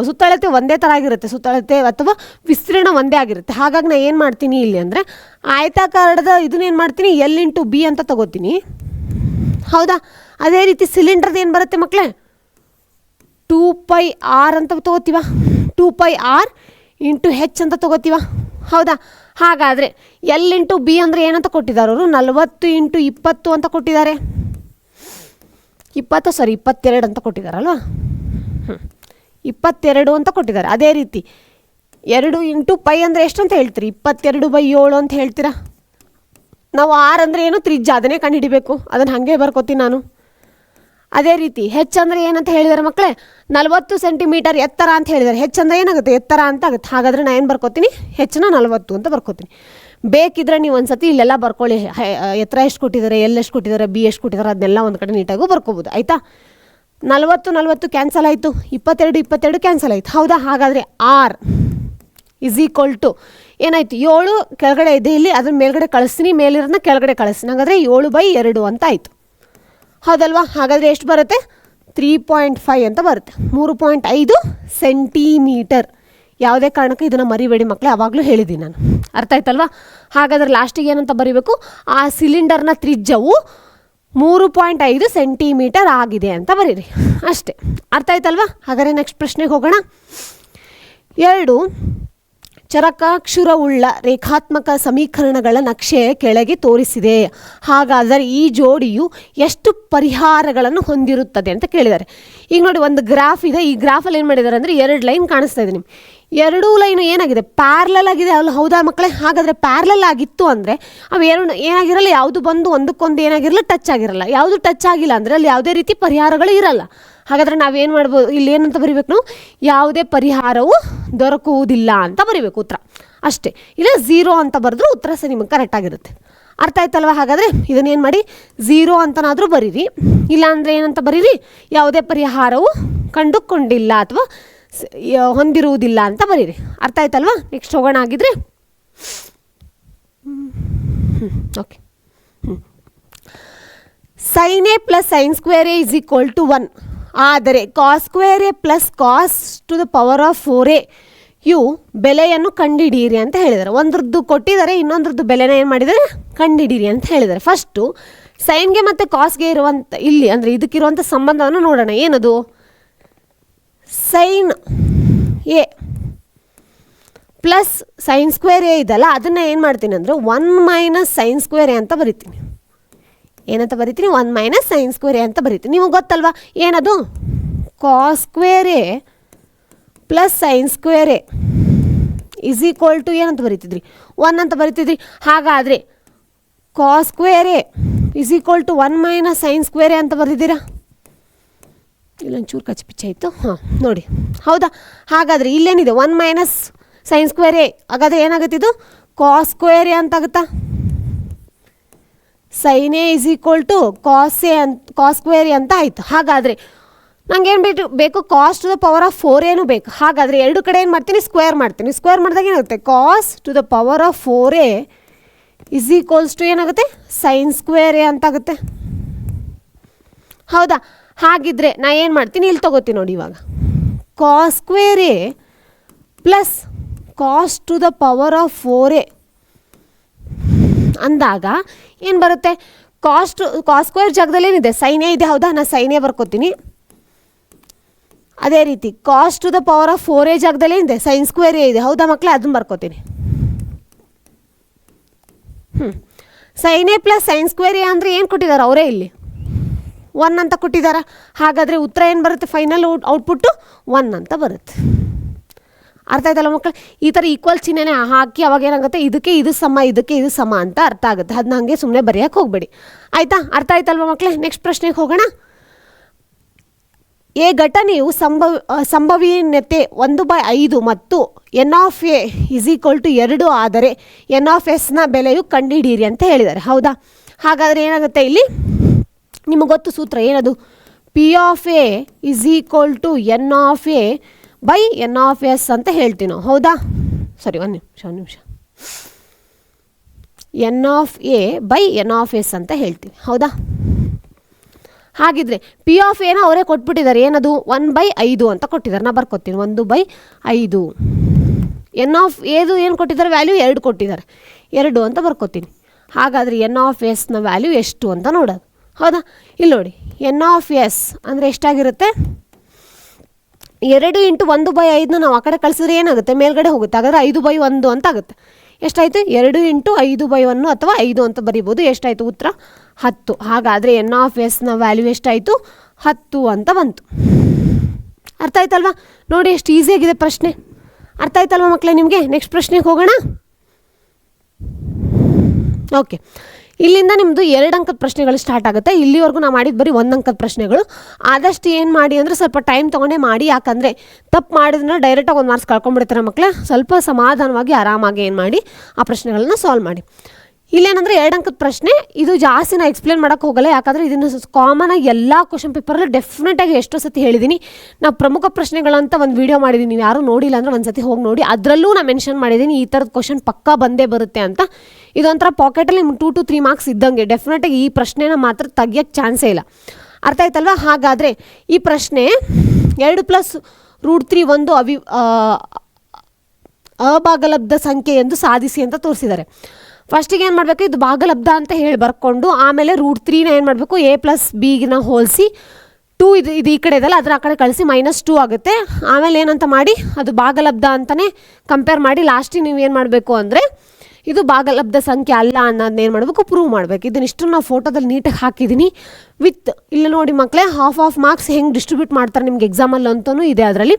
ಸುತ್ತಳತೆ ಒಂದೇ ಥರ ಆಗಿರುತ್ತೆ, ಸುತ್ತಳತೆ ಅಥವಾ ವಿಸ್ತೀರ್ಣ ಒಂದೇ ಆಗಿರುತ್ತೆ. ಹಾಗಾಗಿ ನಾನು ಏನು ಮಾಡ್ತೀನಿ ಇಲ್ಲಿ ಅಂದರೆ ಆಯತಾಕಾರದ ಇದನ್ನೇನು ಮಾಡ್ತೀನಿ, L/B ಅಂತ ತಗೋತೀನಿ. ಹೌದಾ, ಅದೇ ರೀತಿ ಸಿಲಿಂಡ್ರದ್ದು ಏನು ಬರುತ್ತೆ ಮಕ್ಕಳೇ, 2πr ಅಂತ ತಗೋತೀವ, 2πr × H ಅಂತ ತಗೋತೀವ. ಹೌದಾ, ಹಾಗಾದರೆ L/B ಅಂದರೆ ಏನಂತ ಕೊಟ್ಟಿದ್ದಾರೆ ಅವರು, 40 × 20 ಅಂತ ಕೊಟ್ಟಿದ್ದಾರೆ. 22 ಅಂತ ಕೊಟ್ಟಿದ್ದಾರಲ್ವ, 22 ಅಂತ ಕೊಟ್ಟಿದ್ದಾರೆ. ಅದೇ ರೀತಿ 2 × π ಅಂದರೆ ಎಷ್ಟು ಅಂತ ಹೇಳ್ತೀರಿ, 22/7 ಅಂತ ಹೇಳ್ತೀರಾ. ನಾವು r ಅಂದರೆ ಏನು, ತ್ರಿಜ್ಯ, ಅದನ್ನೇ ಕಂಡುಹಿಡಿಬೇಕು, ಅದನ್ನು ಹಾಗೆ ಬರ್ಕೋತೀನಿ ನಾನು. ಅದೇ ರೀತಿ ಹೆಚ್ಚು ಅಂದರೆ ಏನಂತ ಹೇಳಿದ್ದಾರೆ ಮಕ್ಕಳೇ, 40 ಸೆಂಟಿಮೀಟರ್ ಎತ್ತರ ಅಂತ ಹೇಳಿದ್ದಾರೆ. ಹೆಚ್ಚು ಅಂದರೆ ಏನಾಗುತ್ತೆ, ಎತ್ತರ ಅಂತ ಆಗುತ್ತೆ. ಹಾಗಾದರೆ ನಾನು ಏನು ಬರ್ಕೋತೀನಿ, ಹೆಚ್ಚಿನ 40 ಅಂತ ಬರ್ಕೋತೀನಿ. ಬೇಕಿದ್ರೆ ನೀವು ಒಂದು ಸತಿ ಇಲ್ಲೆಲ್ಲ ಬರ್ಕೊಳ್ಳಿ, ಎತ್ತರ ಎಷ್ಟು ಕೊಟ್ಟಿದ್ದಾರೆ, ಎಲ್ ಎಷ್ಟು ಕೊಟ್ಟಿದ್ದಾರೆ, ಬಿ ಎಷ್ಟು ಕೊಟ್ಟಿದ್ದಾರೆ, ಅದನ್ನೆಲ್ಲ ಒಂದು ಕಡೆ ನೀಟಾಗೂ ಬರ್ಕೋಬೋದು. ಆಯಿತಾ, 40 ಕ್ಯಾನ್ಸಲ್ ಆಯಿತು, 22 ಕ್ಯಾನ್ಸಲ್ ಆಯಿತು. ಹೌದಾ, ಹಾಗಾದರೆ r = ಏನಾಯಿತು, 7 ಕೆಳಗಡೆ ಇದೆ ಇಲ್ಲಿ, ಅದ್ರ ಮೇಲ್ಗಡೆ ಕಳಿಸ್ತೀನಿ, ಮೇಲಿರೋದನ್ನ ಕೆಳಗಡೆ ಕಳಿಸ್ತೀನಿ. ಹಾಗಾದರೆ 7/2 ಅಂತ ಆಯಿತು. ಹೌದಲ್ವಾ, ಹಾಗಾದರೆ ಎಷ್ಟು ಬರುತ್ತೆ, 3.5 ಅಂತ ಬರುತ್ತೆ, 3.5 ಸೆಂಟಿಮೀಟರ್. ಯಾವುದೇ ಕಾರಣಕ್ಕೂ ಇದನ್ನು ಮರಿಬೇಡಿ ಮಕ್ಕಳೇ, ಆವಾಗಲೂ ಹೇಳಿದ್ದೀನಿ ನಾನು, ಅರ್ಥ ಆಯ್ತಲ್ವಾ. ಹಾಗಾದರೆ ಲಾಸ್ಟಿಗೆ ಏನಂತ ಬರೀಬೇಕು, ಆ ಸಿಲಿಂಡರ್ನ ತ್ರಿಜ್ಯವು 3.5 ಸೆಂಟಿಮೀಟರ್ ಆಗಿದೆ ಅಂತ ಬರೀರಿ, ಅಷ್ಟೇ. ಅರ್ಥ ಆಯ್ತಲ್ವಾ. ಹಾಗಾದರೆ ನೆಕ್ಸ್ಟ್ ಪ್ರಶ್ನೆಗೆ ಹೋಗೋಣ. 2 ಚರಕಾಕ್ಷುರವುಳ್ಳ ರೇಖಾತ್ಮಕ ಸಮೀಕರಣಗಳ ನಕ್ಷೆ ಕೆಳಗೆ ತೋರಿಸಿದೆ. ಹಾಗಾದರೆ ಈ ಜೋಡಿಯು ಎಷ್ಟು ಪರಿಹಾರಗಳನ್ನು ಹೊಂದಿರುತ್ತದೆ ಅಂತ ಕೇಳಿದ್ದಾರೆ. ಈಗ ನೋಡಿ, ಒಂದು ಗ್ರಾಫ್ ಇದೆ, ಈ ಗ್ರಾಫಲ್ಲಿ ಏನು ಮಾಡಿದ್ದಾರೆ ಅಂದರೆ 2 ಲೈನ್ ಕಾಣಿಸ್ತಾ ಇದೆ ನಿಮ್ಗೆ. 2 ಲೈನು ಏನಾಗಿದೆ, ಪ್ಯಾರ್ಲಲ್ ಆಗಿದೆ ಅಲ್ಲ, ಹೌದಾ ಮಕ್ಕಳೇ. ಹಾಗಾದರೆ ಪ್ಯಾರ್ಲಲ್ ಆಗಿತ್ತು ಅಂದರೆ ಅವು ಏನಾಗಿರಲ್ಲ, ಯಾವುದು ಬಂದು ಒಂದಕ್ಕೊಂದು ಏನಾಗಿರಲ್ಲ, ಟಚ್ ಆಗಿರಲ್ಲ. ಯಾವುದು ಟಚ್ ಆಗಿಲ್ಲ ಅಂದರೆ ಅಲ್ಲಿ ಯಾವುದೇ ರೀತಿ ಪರಿಹಾರಗಳು ಇರಲ್ಲ. ಹಾಗಾದರೆ ನಾವೇನು ಮಾಡ್ಬೋದು, ಇಲ್ಲಿ ಏನಂತ ಬರಿಬೇಕು ನಾವು, ಯಾವುದೇ ಪರಿಹಾರವು ದೊರಕುವುದಿಲ್ಲ ಅಂತ ಬರಿಬೇಕು ಉತ್ತರ, ಅಷ್ಟೇ. ಇಲ್ಲ 0 ಅಂತ ಬರೆದ್ರೂ ಉತ್ತರ ಸಹ ನಿಮಗೆ ಕರೆಕ್ಟಾಗಿರುತ್ತೆ. ಅರ್ಥ ಆಯ್ತಲ್ವ. ಹಾಗಾದರೆ ಇದನ್ನೇನು ಮಾಡಿ 0 ಅಂತನಾದರೂ ಬರೀರಿ, ಇಲ್ಲಾಂದರೆ ಏನಂತ ಬರೀರಿ, ಯಾವುದೇ ಪರಿಹಾರವು ಕಂಡುಕೊಂಡಿಲ್ಲ ಅಥವಾ ಹೊಂದಿರುವುದಿಲ್ಲ ಅಂತ ಬರೀರಿ. ಅರ್ಥ ಆಯ್ತಲ್ವಾ. ನೆಕ್ಸ್ಟ್ ಹೋಗೋಣ. ಆಗಿದ್ರೆ okay, sin a + sin² a = 1. ಆದರೆ cos² a + cos to the power of 4a ಇವು ಬೆಲೆಯನ್ನು ಕಂಡುಹಿಡಿಯಿರಿ ಅಂತ ಹೇಳಿದ್ದಾರೆ. ಒಂದ್ರದ್ದು ಕೊಟ್ಟಿದ್ದಾರೆ, ಇನ್ನೊಂದ್ರದ್ದು ಬೆಲೆನ ಏನು ಮಾಡಿದ್ದಾರೆ, ಕಂಡುಹಿಡಿಯಿರಿ ಅಂತ ಹೇಳಿದ್ದಾರೆ. ಫಸ್ಟು ಸೈನ್ಗೆ ಮತ್ತು ಕಾಸ್ಗೆ ಇರುವಂಥ ಇಲ್ಲಿ ಅಂದರೆ ಇದಕ್ಕಿರುವಂಥ ಸಂಬಂಧವನ್ನು ನೋಡೋಣ. ಏನದು, sin a plus sin² a ಇದಲ್ಲ, ಅದನ್ನು ಏನು ಮಾಡ್ತೀನಿ ಅಂದರೆ 1 - sin² a ಅಂತ ಬರಿತೀನಿ. ಏನಂತ ಬರಿತೀನಿ, 1 - sin² a ಅಂತ ಬರಿತೀನಿ. ನಿಮಗೆ ಗೊತ್ತಲ್ವಾ ಏನದು, cos² a + sin² a = ಏನಂತ ಬರಿತಿದ್ರಿ, 1 ಅಂತ ಬರಿತಿದ್ರಿ. ಹಾಗಾದರೆ cos² a = 1 - sin² a ಅಂತ ಬರೆದಿದ್ದೀರಾ. ಇಲ್ಲೊಂಚೂರು ಕಚ್ಪಿಚ್ಚ ಆಯಿತು. ಹಾಂ ನೋಡಿ, ಹೌದಾ. ಹಾಗಾದರೆ ಇಲ್ಲೇನಿದೆ, 1 - sin² a. ಹಾಗಾದರೆ ಏನಾಗುತ್ತೆ, ಇದು cos² a ಅಂತಾಗುತ್ತಾ. sin a = cos² a ಅಂತ ಆಯಿತು. ಹಾಗಾದರೆ ನಂಗೇನು ಬೇಕು, cos to the power of 4a ಬೇಕು. ಹಾಗಾದರೆ ಎರಡು ಕಡೆ ಏನು ಮಾಡ್ತೀನಿ, ಸ್ಕ್ವೇರ್ ಮಾಡ್ತೀನಿ. ಸ್ಕ್ವೇರ್ ಮಾಡಿದಾಗ ಏನಾಗುತ್ತೆ, cos to the power of 4a = ಏನಾಗುತ್ತೆ, sin² a ಅಂತಾಗುತ್ತೆ. ಹೌದಾ. ಹಾಗಿದ್ರೆ ನಾ ಏನು ಮಾಡ್ತೀನಿ, ಇಲ್ಲಿ ತೊಗೋತೀನಿ ನೋಡಿ. ಇವಾಗ cos² a + cos to the power of 4a ಅಂದಾಗ ಏನು ಬರುತ್ತೆ, cos² ಜಾಗದಲ್ಲಿ ಏನಿದೆ, sin a ಇದೆ, ಹೌದಾ. ನಾನು sin a ಬರ್ಕೋತೀನಿ. ಅದೇ ರೀತಿ cos to the power of 4a ಜಾಗದಲ್ಲಿ ಏನಿದೆ, sin² a ಇದೆ, ಹೌದಾ ಮಕ್ಕಳೇ, ಅದನ್ನು ಬರ್ಕೋತೀನಿ. sin a + sin² a ಅಂದರೆ ಏನು ಕೊಟ್ಟಿದ್ದಾರೆ ಅವರೇ, ಇಲ್ಲಿ 1 ಅಂತ ಕೊಟ್ಟಿದ್ದಾರೆ. ಹಾಗಾದರೆ ಉತ್ತರ ಏನು ಬರುತ್ತೆ, ಫೈನಲ್ ಔಟ್ಪುಟ್ಟು 1 ಅಂತ ಬರುತ್ತೆ. ಅರ್ಥ ಆಯ್ತಲ್ಲ ಮಕ್ಕಳು. ಈ ಥರ ಈಕ್ವಲ್ ಚಿಹ್ನೆನೇ ಹಾಕಿ ಅವಾಗ ಏನಾಗುತ್ತೆ, ಇದಕ್ಕೆ ಇದು ಸಮ, ಇದಕ್ಕೆ ಇದು ಸಮ ಅಂತ ಅರ್ಥ ಆಗುತ್ತೆ. ಅದನ್ನ ಹಾಗೆ ಸುಮ್ಮನೆ ಬರೆಯೋಕ್ಕೆ ಹೋಗಬೇಡಿ, ಆಯಿತಾ. ಅರ್ಥ ಆಯ್ತಲ್ವ ಮಕ್ಕಳೇ. ನೆಕ್ಸ್ಟ್ ಪ್ರಶ್ನೆಗೆ ಹೋಗೋಣ. ಎ ಘಟನೆಯು ಸಂಭವನೀಯತೆ 1/5 ಮತ್ತು n(a) = 2 ಆದರೆ n(s) ನ ಬೆಲೆಯು ಕಂಡುಹಿಡಿಯಿರಿ ಅಂತ ಹೇಳಿದ್ದಾರೆ, ಹೌದಾ. ಹಾಗಾದರೆ ಏನಾಗುತ್ತೆ, ಇಲ್ಲಿ ನಿಮಗೆ ಗೊತ್ತು ಸೂತ್ರ ಏನದು, P(a) = n(a/n(s) ಅಂತ ಹೇಳ್ತೀವಿ ನಾವು, ಹೌದಾ. ಸರಿ, ಒಂದು ನಿಮಿಷ n(a/n(s) ಅಂತ ಹೇಳ್ತೀವಿ, ಹೌದಾ. ಹಾಗಿದ್ರೆ ಪಿ ಆಫ್ ಏನೋ ಅವರೇ ಕೊಟ್ಬಿಟ್ಟಿದ್ದಾರೆ, ಏನದು 1/5 ಅಂತ ಕೊಟ್ಟಿದ್ದಾರೆ. ನಾ ಬರ್ಕೊತೀನಿ 1/5. ಎನ್ ಆಫ್ ಏದು ಏನು ಕೊಟ್ಟಿದ್ದಾರೆ, ವ್ಯಾಲ್ಯೂ 2 ಕೊಟ್ಟಿದ್ದಾರೆ, 2 ಅಂತ ಬರ್ಕೊತೀನಿ. ಹಾಗಾದರೆ ಎನ್ ಆಫ್ ಎಸ್ನ ವ್ಯಾಲ್ಯೂ ಎಷ್ಟು ಅಂತ ನೋಡೋದು. ಹೌದಾ, ಇಲ್ಲಿ ನೋಡಿ, ಎನ್ ಆಫ್ ಎಸ್ ಅಂದರೆ ಎಷ್ಟಾಗಿರುತ್ತೆ, 2 × 1/5ನ ನಾವು ಆ ಕಡೆ ಕಳಿಸಿದ್ರೆ ಏನಾಗುತ್ತೆ, ಮೇಲ್ಗಡೆ ಹೋಗುತ್ತೆ. ಹಾಗಾದರೆ 5/1 ಅಂತ ಆಗುತ್ತೆ. ಎಷ್ಟಾಯಿತು, 2 × 5/1 ಅಥವಾ 5 ಅಂತ ಬರಿಬೋದು. ಎಷ್ಟಾಯಿತು ಉತ್ತರ, 10. ಹಾಗಾದರೆ ಎನ್ ಆಫ್ ಎಸ್ನ ವ್ಯಾಲ್ಯೂ ಎಷ್ಟಾಯಿತು, 10 ಅಂತ ಬಂತು. ಅರ್ಥ ಆಯ್ತಲ್ವಾ? ನೋಡಿ ಎಷ್ಟು ಈಸಿಯಾಗಿದೆ ಪ್ರಶ್ನೆ. ಅರ್ಥ ಆಯ್ತಲ್ವ ಮಕ್ಕಳೇ ನಿಮಗೆ? ನೆಕ್ಸ್ಟ್ ಪ್ರಶ್ನೆಗೆ ಹೋಗೋಣ. ಓಕೆ, ಇಲ್ಲಿಂದ ನಿಮ್ಮದು 2 ಅಂಕದ ಪ್ರಶ್ನೆಗಳು ಸ್ಟಾರ್ಟ್ ಆಗುತ್ತೆ. ಇಲ್ಲಿವರೆಗೂ ನಾವು ಮಾಡಿದ್ದು ಬರೀ 1 ಅಂಕದ ಪ್ರಶ್ನೆಗಳು. ಆದಷ್ಟು ಏನು ಮಾಡಿ ಅಂದರೆ ಸ್ವಲ್ಪ ಟೈಮ್ ತೊಗೊಂಡೇ ಮಾಡಿ. ಯಾಕಂದರೆ ತಪ್ಪು ಮಾಡಿದ್ರೆ ಡೈರೆಕ್ಟಾಗಿ 1 ಮಾರ್ಕ್ಸ್ ಕಳ್ಕೊಂಡ್ಬಿಡ್ತಾರೆ ಮಕ್ಕಳೇ. ಸ್ವಲ್ಪ ಸಮಾಧಾನವಾಗಿ ಆರಾಮಾಗಿ ಏನು ಮಾಡಿ ಆ ಪ್ರಶ್ನೆಗಳನ್ನ ಸಾಲ್ವ್ ಮಾಡಿ. ಇಲ್ಲೇನಂದರೆ 2 ಅಂಕದ ಪ್ರಶ್ನೆ, ಇದು ಜಾಸ್ತಿ ನಾನು ಎಕ್ಸ್ಪ್ಲೇನ್ ಮಾಡೋಕ್ಕೆ ಹೋಗಲ್ಲ. ಯಾಕಂದರೆ ಇದನ್ನು ಕಾಮನಾಗಿ ಎಲ್ಲ ಕ್ವಶನ್ ಪೇಪರಲ್ಲಿ ಡೆಫಿನೆಟಾಗಿ ಎಷ್ಟೋ ಸತಿ ಹೇಳಿದ್ದೀನಿ. ನಾವು ಪ್ರಮುಖ ಪ್ರಶ್ನೆಗಳಂತ ಒಂದು ವೀಡಿಯೋ ಮಾಡಿದ್ದೀನಿ, ನೀವು ಯಾರೂ ನೋಡಿಲ್ಲ ಅಂದರೆ ಒಂದು ಸತಿ ಹೋಗಿ ನೋಡಿ. ಅದರಲ್ಲೂ ನಾನು ಮೆನ್ಷನ್ ಮಾಡಿದ್ದೀನಿ ಈ ಥರದ ಕ್ವಶನ್ ಪಕ್ಕಾ ಬಂದೇ ಬರುತ್ತೆ ಅಂತ. ಇದೊಂಥರ ಪಾಕೆಟಲ್ಲಿ 2 to 3 ಮಾರ್ಕ್ಸ್ ಇದ್ದಂಗೆ. ಡೆಫಿನೆಟಾಗಿ ಈ ಪ್ರಶ್ನೆನ ಮಾತ್ರ ತೆಗಿಯೋಕ್ಕೆ ಚಾನ್ಸೇ ಇಲ್ಲ. ಅರ್ಥ ಆಯ್ತಲ್ವ? ಹಾಗಾದರೆ ಈ ಪ್ರಶ್ನೆ 2 + √3 ಒಂದು ಅಭಾಗಲಬ್ಧ ಸಂಖ್ಯೆ ಎಂದು ಸಾಧಿಸಿ ಅಂತ ತೋರಿಸಿದ್ದಾರೆ. ಫಸ್ಟಿಗೆ ಏನು ಮಾಡಬೇಕು, ಇದು ಭಾಗಲಬ್ಧ ಅಂತ ಹೇಳಿ ಬರ್ಕೊಂಡು ಆಮೇಲೆ √3ನ ಏನು ಮಾಡಬೇಕು, a + bನ ಹೋಲಿಸಿ 2 ಇದು ಈ ಕಡೆ ಇದೆಲ್ಲ ಅದರ ಆ ಕಡೆ ಕಳಿಸಿ -2 ಆಗುತ್ತೆ. ಆಮೇಲೆ ಏನಂತ ಮಾಡಿ ಅದು ಭಾಗಲಬ್ಧ ಅಂತಲೇ ಕಂಪೇರ್ ಮಾಡಿ ಲಾಸ್ಟಿಗೆ ನೀವು ಏನು ಮಾಡಬೇಕು ಅಂದರೆ ಇದು ಭಾಗಲಬ್ಧ ಸಂಖ್ಯೆ ಅಲ್ಲ ಅನ್ನೋದನ್ನ ಏನು ಮಾಡಬೇಕು, ಪ್ರೂವ್ ಮಾಡಬೇಕು. ಇದನ್ನಿಷ್ಟು ನಾವು ಫೋಟೋದಲ್ಲಿ ನೀಟಾಗಿ ಹಾಕಿದ್ದೀನಿ ವಿತ್ ಇಲ್ಲಿ ನೋಡಿ ಮಕ್ಕಳೇ, ಹಾಫ್ ಮಾರ್ಕ್ಸ್ ಹೆಂಗೆ ಡಿಸ್ಟ್ರಿಬ್ಯೂಟ್ ಮಾಡ್ತಾರೆ ನಿಮ್ಗೆ ಎಕ್ಸಾಮಲ್ಲಿ ಅಂತಲೂ ಇದೆ ಅದರಲ್ಲಿ.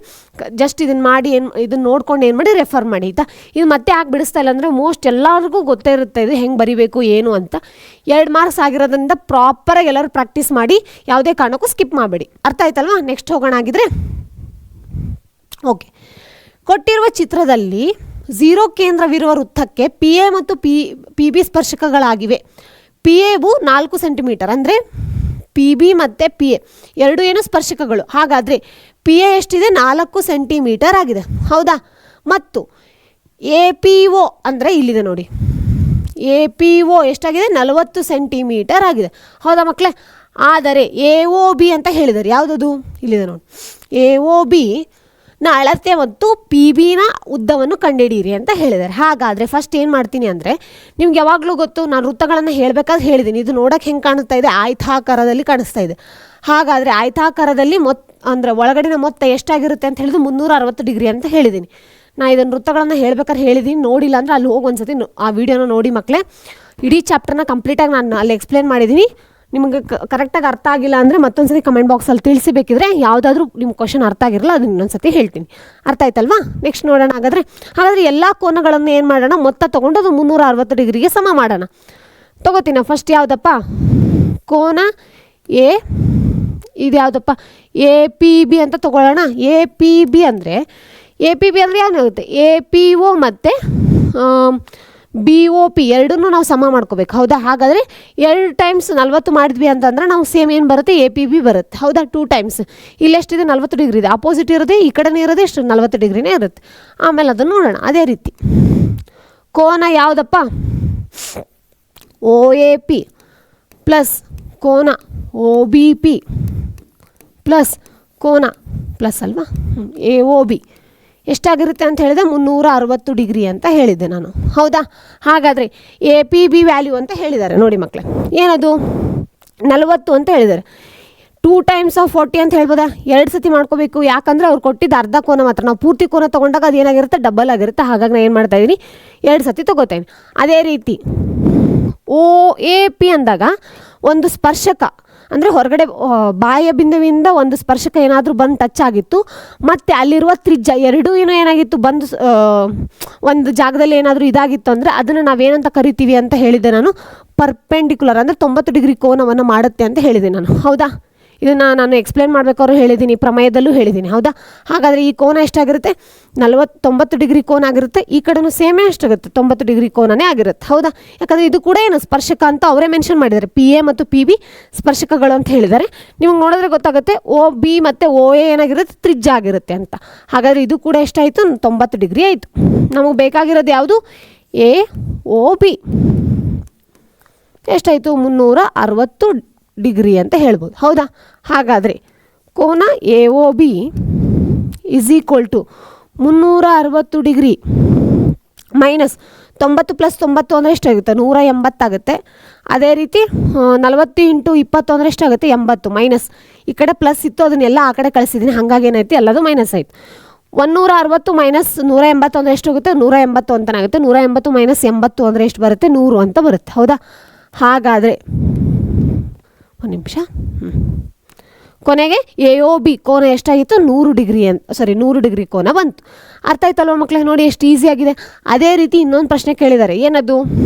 ಜಸ್ಟ್ ಇದನ್ನು ಮಾಡಿ ಇದನ್ನು ನೋಡ್ಕೊಂಡು ಏನು ಮಾಡಿ ರೆಫರ್ ಮಾಡಿ ಆಯಿತಾ. ಇದು ಮತ್ತೆ ಯಾಕೆ ಬಿಡಿಸ್ತಾ ಇಲ್ಲ ಅಂದರೆ ಮೋಸ್ಟ್ ಎಲ್ಲರಿಗೂ ಗೊತ್ತೇ ಇರುತ್ತೆ ಇದು ಹೆಂಗೆ ಬರಿಬೇಕು ಏನು ಅಂತ. 2 ಮಾರ್ಕ್ಸ್ ಆಗಿರೋದ್ರಿಂದ ಪ್ರಾಪರಾಗಿ ಎಲ್ಲರೂ ಪ್ರಾಕ್ಟೀಸ್ ಮಾಡಿ, ಯಾವುದೇ ಕಾರಣಕ್ಕೂ ಸ್ಕಿಪ್ ಮಾಡಬೇಡಿ. ಅರ್ಥ ಆಯ್ತಲ್ವಾ? ನೆಕ್ಸ್ಟ್ ಹೋಗೋಣ ಆಗಿದ್ರೆ. ಓಕೆ, ಕೊಟ್ಟಿರುವ ಚಿತ್ರದಲ್ಲಿ 0 ಕೇಂದ್ರವಿರುವ ವೃತ್ತಕ್ಕೆ ಪಿ ಎ ಮತ್ತು ಪಿ ಬಿ ಸ್ಪರ್ಶಕಗಳಾಗಿವೆ. ಪಿ ಎವು 4 ಸೆಂಟಿಮೀಟರ್, ಅಂದರೆ ಪಿ ಬಿ ಮತ್ತು ಪಿ ಎ ಎರಡು ಏನು ಸ್ಪರ್ಶಕಗಳು. ಹಾಗಾದರೆ ಪಿ ಎ ಎಷ್ಟಿದೆ, 4 ಸೆಂಟಿಮೀಟರ್ ಆಗಿದೆ. ಹೌದಾ? ಮತ್ತು ಎ ಪಿ ಒ ಅಂದರೆ ಇಲ್ಲಿದೆ ನೋಡಿ, ಎ ಪಿ ಒ ಎಷ್ಟಾಗಿದೆ, 40 ಸೆಂಟಿಮೀಟರ್ ಆಗಿದೆ. ಹೌದಾ ಮಕ್ಕಳೇ? ಆದರೆ ಎ ಒ ಬಿ ಅಂತ ಹೇಳಿದ್ದಾರೆ. ಯಾವುದದು? ಇಲ್ಲಿದೆ ನೋಡಿ, ಎ ಒ ಬಿ ಅಳತೆ ಮತ್ತು ಪಿ ಬಿನ ಉದ್ದವನ್ನು ಕಂಡುಹಿಡಿಯಿರಿ ಅಂತ ಹೇಳಿದ್ದಾರೆ. ಹಾಗಾದರೆ ಫಸ್ಟ್ ಏನು ಮಾಡ್ತೀನಿ ಅಂದರೆ, ನಿಮ್ಗೆ ಯಾವಾಗಲೂ ಗೊತ್ತು, ನಾನು ವೃತ್ತಗಳನ್ನು ಹೇಳಬೇಕಾದ್ರೆ ಹೇಳಿದ್ದೀನಿ. ಇದು ನೋಡೋಕ್ಕೆ ಹೆಂಗೆ ಕಾಣಿಸ್ತಾ ಇದೆ, ಆಯತಾಕಾರದಲ್ಲಿ ಕಾಣಿಸ್ತಾ ಇದೆ. ಹಾಗಾದರೆ ಆಯತಾಕಾರದಲ್ಲಿ ಅಂದರೆ ಒಳಗಡಿನ ಮೊತ್ತ ಎಷ್ಟಾಗಿರುತ್ತೆ ಅಂತ ಹೇಳಿದ್ರು 360 ಡಿಗ್ರಿ ಅಂತ ಹೇಳಿದ್ದೀನಿ. ನಾನು ಇದನ್ನು ವೃತ್ತಗಳನ್ನು ಹೇಳಬೇಕಾದ್ರೆ ಹೇಳಿದ್ದೀನಿ. ನೋಡಿಲ್ಲ ಅಂದರೆ ಅಲ್ಲಿ ಹೋಗಿ ಒಂದ್ಸತಿ ಆ ವಿಡಿಯೋನ ನೋಡಿ ಮಕ್ಕಳೇ. ಇಡೀ ಚಾಪ್ಟರ್ನ ಕಂಪ್ಲೀಟಾಗಿ ನಾನು ಅಲ್ಲಿ ಎಕ್ಸ್ಪ್ಲೇನ್ ಮಾಡಿದ್ದೀನಿ. ನಿಮಗೆ ಕರೆಕ್ಟಾಗಿ ಅರ್ಥ ಆಗಿಲ್ಲ ಅಂದರೆ ಮತ್ತೊಂದು ಸತಿ ಕಮೆಂಟ್ ಬಾಕ್ಸಲ್ಲಿ ತಿಳಿಸಿಬೇಕಿದ್ರೆ, ಯಾವುದಾದ್ರೂ ನಿಮ್ಮ ಕ್ವಶನ್ ಅರ್ಥ ಆಗಿರಲ್ಲ ಅದನ್ನ ಇನ್ನೊಂದು ಸತಿ ಹೇಳ್ತೀನಿ. ಅರ್ಥ ಆಯ್ತಲ್ವಾ? ನೆಕ್ಸ್ಟ್ ನೋಡೋಣ. ಹಾಗಾದರೆ ಎಲ್ಲ ಕೋನಗಳನ್ನು ಏನು ಮಾಡೋಣ, ಮೊತ್ತ ತೊಗೊಂಡು ಅದು 360 ಡಿಗ್ರಿಗೆ ಸಮ ಮಾಡೋಣ. ತೊಗೋತೀನ ಫಸ್ಟ್ ಯಾವುದಪ್ಪ, ಕೋನ ಎ, ಇದು ಯಾವುದಪ್ಪ, ಎ ಪಿ ಬಿ ಅಂತ ತೊಗೊಳ್ಳೋಣ. ಎ ಪಿ ಬಿ ಅಂದರೆ ಏನಾಗುತ್ತೆ, ಎ ಪಿ ಒ ಮತ್ತು ಬಿ ಒ ಪಿ ಎರಡನ್ನೂ ನಾವು ಸಮ ಮಾಡ್ಕೋಬೇಕು. ಹೌದಾ? ಹಾಗಾದರೆ 2 ಟೈಮ್ಸ್ 40 ಮಾಡಿದ್ವಿ ಅಂತಂದ್ರೆ ನಾವು ಸೇಮ್ ಏನು ಬರುತ್ತೆ, ಎ ಪಿ ಬಿ ಬರುತ್ತೆ. ಹೌದಾ? 2 ಟೈಮ್ಸ್ ಇಲ್ಲೆಷ್ಟಿದೆ, 40 ಡಿಗ್ರಿ ಇದೆ. ಅಪೋಸಿಟ್ ಇರೋದೇ ಈ ಕಡೆನೇ ಇರೋದೇ ಎಷ್ಟು, 40 ಡಿಗ್ರಿನೇ ಇರುತ್ತೆ. ಆಮೇಲೆ ಅದನ್ನು ನೋಡೋಣ. ಅದೇ ರೀತಿ ಕೋನ ಯಾವುದಪ್ಪ, ಒ ಎ ಪಿ ಪ್ಲಸ್ ಕೋನ ಒ ಬಿ ಪಿ ಪ್ಲಸ್ ಕೋನ ಪ್ಲಸ್ ಅಲ್ವಾ ಎ ಒ ಬಿ ಎಷ್ಟಾಗಿರುತ್ತೆ ಅಂತ ಹೇಳಿದೆ, 360 ಡಿಗ್ರಿ ಅಂತ ಹೇಳಿದ್ದೆ ನಾನು. ಹೌದಾ? ಹಾಗಾದರೆ ಎ ಪಿ ಬಿ ವ್ಯಾಲ್ಯೂ ಅಂತ ಹೇಳಿದ್ದಾರೆ ನೋಡಿ ಮಕ್ಕಳೇ. ಏನದು, 40 ಅಂತ ಹೇಳಿದ್ದಾರೆ. 2 ಟೈಮ್ಸ್ ಆಫ್ 40 ಅಂತ ಹೇಳ್ಬೋದಾ? 2 ಸತಿ ಮಾಡ್ಕೋಬೇಕು. ಯಾಕಂದರೆ ಅವ್ರು ಕೊಟ್ಟಿದ್ದು ಅರ್ಧ ಕೋನ ಮಾತ್ರ. ನಾವು ಪೂರ್ತಿ ಕೋನ ತೊಗೊಂಡಾಗ ಅದು ಏನಾಗಿರುತ್ತೆ, ಡಬಲ್ ಆಗಿರುತ್ತೆ. ಹಾಗಾಗಿ ನಾನು ಏನು ಮಾಡ್ತಾಯಿದ್ದೀನಿ, 2 ಸತಿ ತೊಗೋತೇನೆ. ಅದೇ ರೀತಿ ಒ ಎ ಪಿ ಅಂದಾಗ ಒಂದು ಸ್ಪರ್ಶಕ ಅಂದರೆ ಹೊರಗಡೆ ಬಾಹ್ಯ ಬಿಂದುವಿಂದ ಒಂದು ಸ್ಪರ್ಶಕ ಏನಾದರೂ ಬಂದು ಟಚ್ ಆಗಿತ್ತು, ಮತ್ತು ಅಲ್ಲಿರುವ ತ್ರಿಜ್ಯ ಎರಡೂ ಏನಾಗಿತ್ತು, ಬಂದು ಒಂದು ಜಾಗದಲ್ಲಿ ಏನಾದರೂ ಇದಾಗಿತ್ತು ಅಂದರೆ ಅದನ್ನು ನಾವೇನಂತ ಕರಿತೀವಿ ಅಂತ ಹೇಳಿದ್ದೆ ನಾನು, ಪರ್ಪೆಂಡಿಕ್ಯುಲರ್ ಅಂದರೆ 90 ಡಿಗ್ರಿ ಕೋನವನ್ನು ಮಾಡುತ್ತೆ ಅಂತ ಹೇಳಿದೆ ನಾನು. ಹೌದಾ? ಇದನ್ನು ನಾನು ಎಕ್ಸ್ಪ್ಲೇನ್ ಮಾಡಬೇಕಾದ್ರೂ ಹೇಳಿದ್ದೀನಿ, ಪ್ರಮೇಯದಲ್ಲೂ ಹೇಳಿದ್ದೀನಿ. ಹೌದಾ? ಹಾಗಾದರೆ ಈ ಕೋನ ಎಷ್ಟಾಗಿರುತ್ತೆ, 90 ಡಿಗ್ರಿ ಕೋನ ಆಗಿರುತ್ತೆ. ಈ ಕಡೆನೂ ಸೇಮೇ ಎಷ್ಟಾಗುತ್ತೆ, 90 ಡಿಗ್ರಿ ಕೋನನೇ ಆಗಿರುತ್ತೆ. ಹೌದಾ? ಯಾಕಂದರೆ ಇದು ಕೂಡ ಏನು ಸ್ಪರ್ಶಕ ಅಂತ ಅವರೇ ಮೆನ್ಷನ್ ಮಾಡಿದ್ದಾರೆ. ಪಿ ಎ ಮತ್ತು ಪಿ ಬಿ ಸ್ಪರ್ಶಕಗಳು ಅಂತ ಹೇಳಿದ್ದಾರೆ. ನಿಮಗೆ ನೋಡಿದ್ರೆ ಗೊತ್ತಾಗುತ್ತೆ, ಒ ಬಿ ಮತ್ತು ಒ ಎ ಏನಾಗಿರುತ್ತೆ, ತ್ರಿಜ್ಯ ಆಗಿರುತ್ತೆ ಅಂತ. ಹಾಗಾದರೆ ಇದು ಕೂಡ ಎಷ್ಟಾಯಿತು, 90 ಡಿಗ್ರಿ ಆಯಿತು. ನಮಗೆ ಬೇಕಾಗಿರೋದು ಯಾವುದು, ಎ ಒ ಬಿ ಎಷ್ಟಾಯಿತು, 360 ಡಿಗ್ರಿ ಅಂತ ಹೇಳ್ಬೋದು. ಹೌದಾ? ಹಾಗಾದರೆ ಕೋನ A O B is equal to 360 degree minus 90 + 90 ಅಂದರೆ ಎಷ್ಟಾಗುತ್ತೆ? 180 ಆಗುತ್ತೆ. ಅದೇ ರೀತಿ 40 × 20 ಅಂದರೆ ಎಷ್ಟಾಗುತ್ತೆ? 80 ಮೈನಸ್ ಈ ಕಡೆ ಪ್ಲಸ್ ಇತ್ತು, ಅದನ್ನೆಲ್ಲ ಆ ಕಡೆ ಕಳಿಸಿದ್ದೀನಿ, ಹಾಗಾಗಿ ಏನಾಯ್ತು ಎಲ್ಲದು ಮೈನಸ್ ಆಯಿತು. 160 ಮೈನಸ್ 180 ಅಂದರೆ ಎಷ್ಟು ಹೋಗುತ್ತೆ? 180 ಅಂತಲೇ ಆಗುತ್ತೆ. 180 ಮೈನಸ್ 80 ಅಂದರೆ ಎಷ್ಟು ಬರುತ್ತೆ? 100 ಅಂತ ಬರುತ್ತೆ. ಹೌದಾ? ಹಾಗಾದರೆ ಒಂದು ನಿಮಿಷ, ಕೊನೆಗೆ ಎ ಒ ಬಿ ಕೋನ ಎಷ್ಟಾಗಿತ್ತು? 100 ಡಿಗ್ರಿ ಕೋನ ಬಂತು. ಅರ್ಥ ಆಯ್ತಲ್ವ ಮಕ್ಕಳೇ? ನೋಡಿ ಎಷ್ಟು ಈಸಿಯಾಗಿದೆ. ಅದೇ ರೀತಿ ಇನ್ನೊಂದು ಪ್ರಶ್ನೆ ಕೇಳಿದ್ದಾರೆ. ಏನದು?